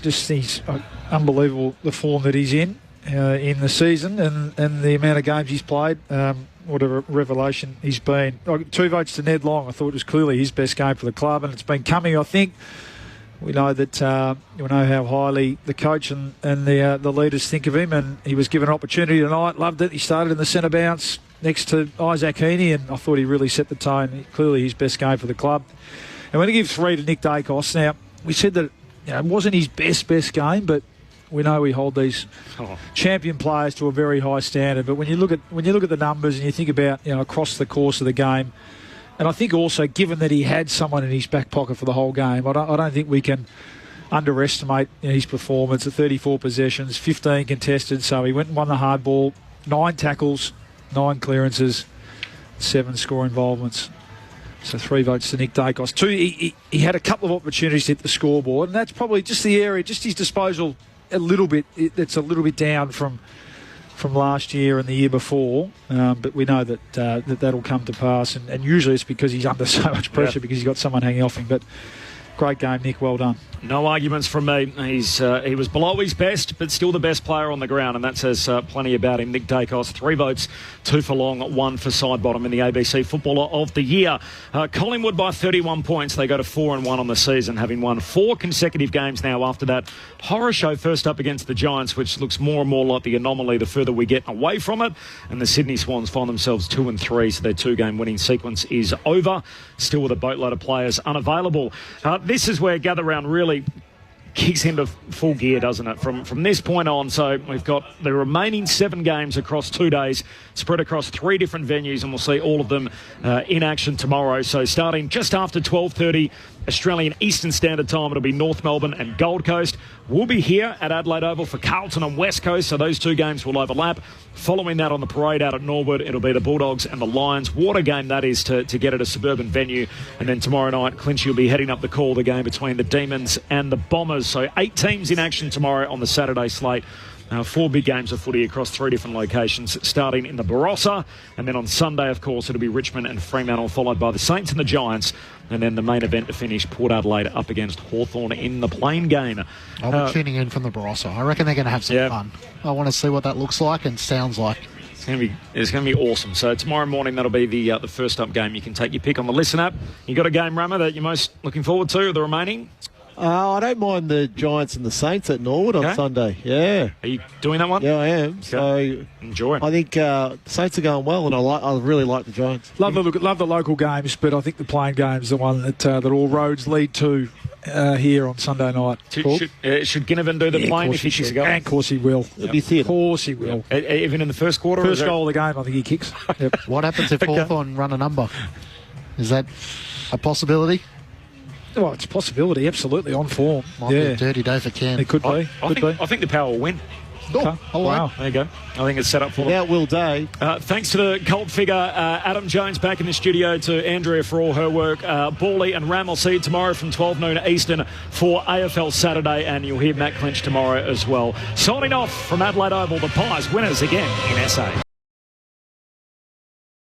Just he's unbelievable, the form that he's in the season and the amount of games he's played. What a revelation he's been. 2 votes to Ned Long. I thought it was clearly his best game for the club, and it's been coming, I think. We know that we know how highly the coach and the leaders think of him, and he was given an opportunity tonight. Loved it. He started in the centre bounce next to Isaac Heaney, and I thought he really set the tone. Clearly his best game for the club. And we're going to give 3 to Nick Dacos. Now, we said that it wasn't his best game, but we know we hold these champion players to a very high standard. But when you look at the numbers and you think about across the course of the game, and I think also given that he had someone in his back pocket for the whole game, I don't think we can underestimate his performance. At 34 possessions, 15 contested, so he went and won the hard ball, 9 tackles, 9 clearances, 7 score involvements. So 3 votes to Nick Dacos. 2, he had a couple of opportunities to hit the scoreboard, and that's probably just the area, just his disposal a little bit. It's a little bit down from last year and the year before, but we know that that'll come to pass, and usually it's because he's under so much pressure because he's got someone hanging off him. But great game, Nick. Well done. No arguments from me. He was below his best, but still the best player on the ground, and that says plenty about him. Nick Dacos, 3 votes, 2 for Long, 1 for Sidebottom in the ABC Footballer of the Year. Collingwood by 31 points. They go to 4-1 on the season, having won 4 consecutive games now after that horror show first up against the Giants, which looks more and more like the anomaly the further we get away from it. And the Sydney Swans find themselves 2-3, so their 2-game winning sequence is over, still with a boatload of players unavailable. This is where Gather Round really kicks into full gear, doesn't it? From this point on, so we've got the remaining 7 games across 2 days, spread across 3 different venues, and we'll see all of them in action tomorrow. So starting just after 12:30 Australian Eastern Standard Time, it'll be North Melbourne and Gold Coast. We'll be here at Adelaide Oval for Carlton and West Coast, so those 2 games will overlap. Following that on the parade out at Norwood, it'll be the Bulldogs and the Lions. What a game that is to get at a suburban venue. And then tomorrow night, Clinchy will be heading up the call, the game between the Demons and the Bombers. So 8 teams in action tomorrow on the Saturday slate. 4 big games of footy across 3 different locations, starting in the Barossa. And then on Sunday, of course, it'll be Richmond and Fremantle, followed by the Saints and the Giants. And then the main event to finish, Port Adelaide up against Hawthorn in the playing game. I'll be tuning in from the Barossa. I reckon they're going to have some fun. I want to see what that looks like and sounds like. It's going to be awesome. So tomorrow morning, that'll be the first up game. You can take your pick on the Listen app. You got a game, Rammer, that you're most looking forward to, the remaining? I don't mind the Giants and the Saints at Norwood on Sunday. Yeah. Are you doing that one? Yeah, I am. Okay. So enjoy. I think the Saints are going well, and I really like the Giants. Love the local games, but I think the playing game's the one that all roads lead to here on Sunday night. Should Ginnivan do the playing if he kicks a goal? Of course he will. Of course he will. Even in the first quarter? First goal of the game, I think he kicks. Yep. What happens if Hawthorn run a number? Is that a possibility? Well, it's a possibility, absolutely, on form. Might be a dirty day for Cam. It could be. I think the Power will win. Oh, wow. There you go. I think it's set up for Without Will Day. Thanks to the cult figure Adam Jones back in the studio, to Andrea for all her work. Bawley and Ram will see you tomorrow from 12 noon Eastern for AFL Saturday, and you'll hear Matt Clinch tomorrow as well. Signing off from Adelaide Oval, the Pies winners again in SA.